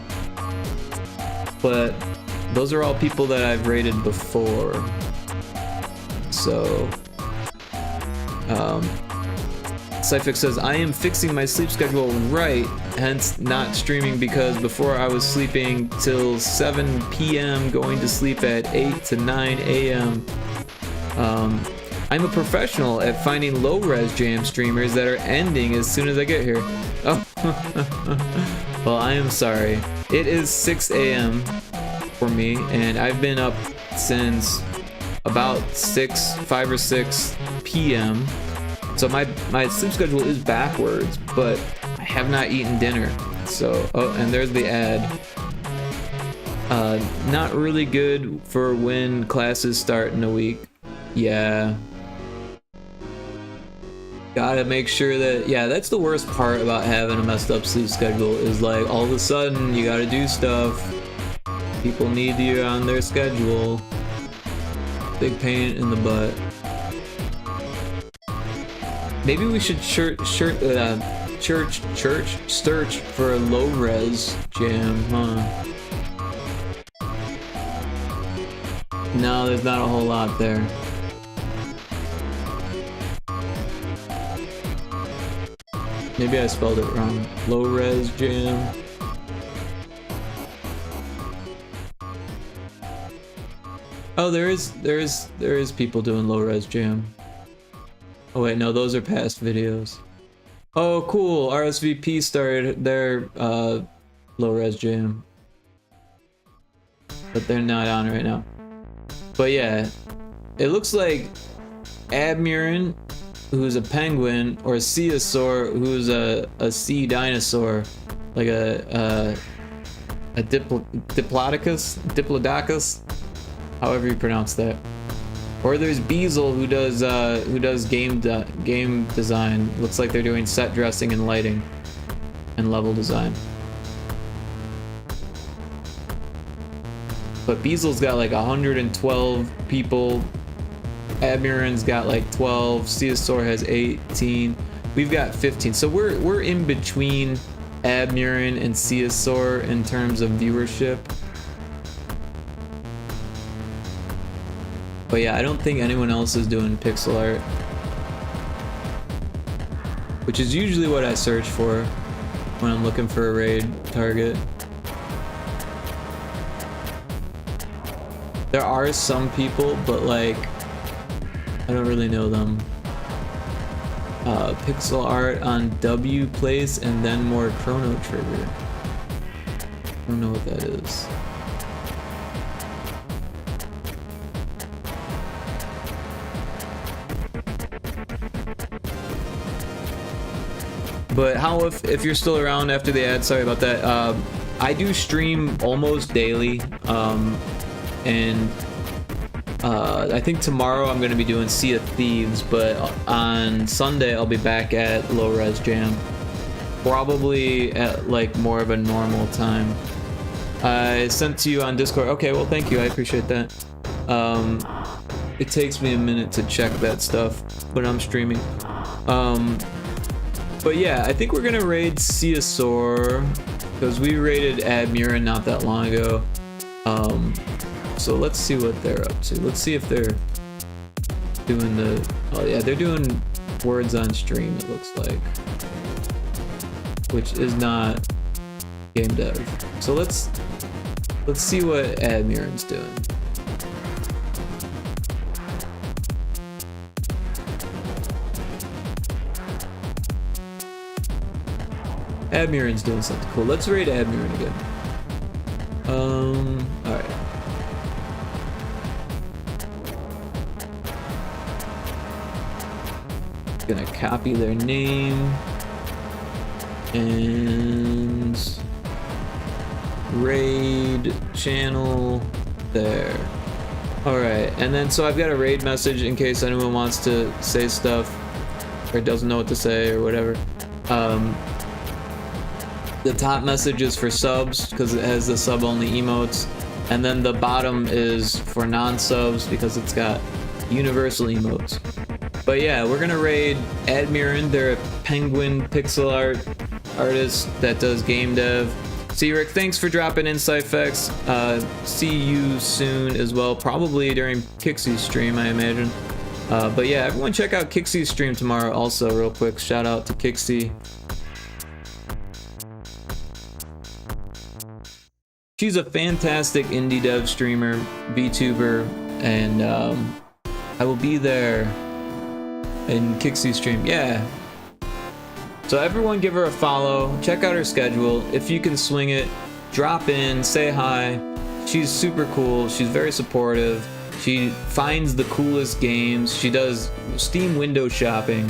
but those are all people that I've raided before. So, Cyphic says, I am fixing my sleep schedule right, hence not streaming, because before I was sleeping till 7 p.m, going to sleep at 8 to 9 a.m. I'm a professional at finding LowRez Jam streamers that are ending as soon as I get here. Oh, well, I am sorry. It is 6 a.m. for me, and I've been up since about 5 or 6 p.m. So my sleep schedule is backwards, but I have not eaten dinner. So, oh, and there's the ad. Not really good for when classes start in a week. Yeah. Gotta make sure that, yeah, that's the worst part about having a messed up sleep schedule, is like all of a sudden you gotta do stuff. People need you on their schedule. Big pain in the butt. Maybe we should search for a LowRez Jam, huh? No, there's not a whole lot there. Maybe I spelled it wrong. LowRez Jam. Oh, there is people doing LowRez Jam. Oh wait, no, those are past videos. Oh, cool. RSVP started their LowRez Jam, but they're not on right now. But yeah, it looks like Admiran, who's a penguin, or Ceosaur, who's a sea dinosaur, like a diplodocus. however you pronounce that. Or there's Beazle who does game design. Looks like they're doing set dressing and lighting and level design. But Beazle's got like 112 people. Admiran's got like 12. Caesar has 18. We've got 15. So we're in between Admiran and Caesar in terms of viewership. But yeah, I don't think anyone else is doing pixel art, which is usually what I search for when I'm looking for a raid target. There are some people, but like, I don't really know them. Pixel art on W place and then more Chrono Trigger. I don't know what that is. But how if you're still around after the ad, sorry about that. I do stream almost daily, and I think tomorrow I'm going to be doing Sea of Thieves, but on Sunday I'll be back at LowRez Jam, probably at like more of a normal time. I sent to you on Discord. Okay, well thank you, I appreciate that. It takes me a minute to check that stuff when I'm streaming. But yeah, I think we're gonna raid Caesar because we raided Admiran not that long ago. So let's see what they're up to. Let's see if they're doing the... Oh yeah, they're doing words on stream, it looks like. Which is not game dev. So let's see what Admiran's doing. Admiran's doing something cool. Let's raid Admiran again. Alright. Gonna copy their name and raid channel there. Alright, and then so I've got a raid message in case anyone wants to say stuff or doesn't know what to say or whatever. The top message is for subs because it has the sub only emotes, and then the bottom is for non-subs because it's got universal emotes. But yeah, we're gonna raid Admiran. They're a penguin pixel art artist that does game dev. See, Rick, thanks for dropping in, Cyphex. See you soon as well, probably during Kixie's stream, I imagine. But yeah, everyone check out Kixie's stream tomorrow also real quick. Shout out to Kixie. She's a fantastic indie dev streamer, VTuber, and I will be there in Kixie's stream. Yeah. So everyone give her a follow, check out her schedule. If you can swing it, drop in, say hi. She's super cool, she's very supportive. She finds the coolest games. She does Steam window shopping,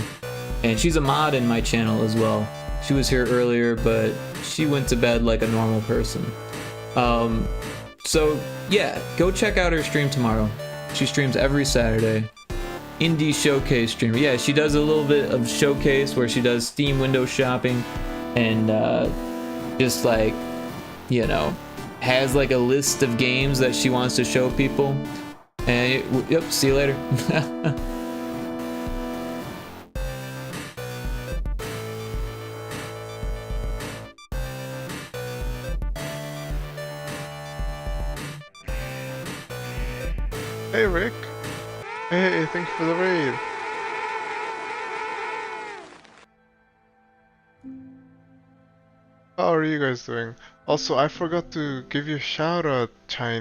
and she's a mod in my channel as well. She was here earlier, but she went to bed like a normal person. So yeah, go check out her stream tomorrow. She streams every Saturday. Indie showcase streamer. Yeah, she does a little bit of showcase where she does Steam window shopping and just like, you know, has like a list of games that she wants to show people. And yep, see you later. Hey Rick. Hey, thank you for the raid. How are you guys doing? Also, I forgot to give you a shout out, China.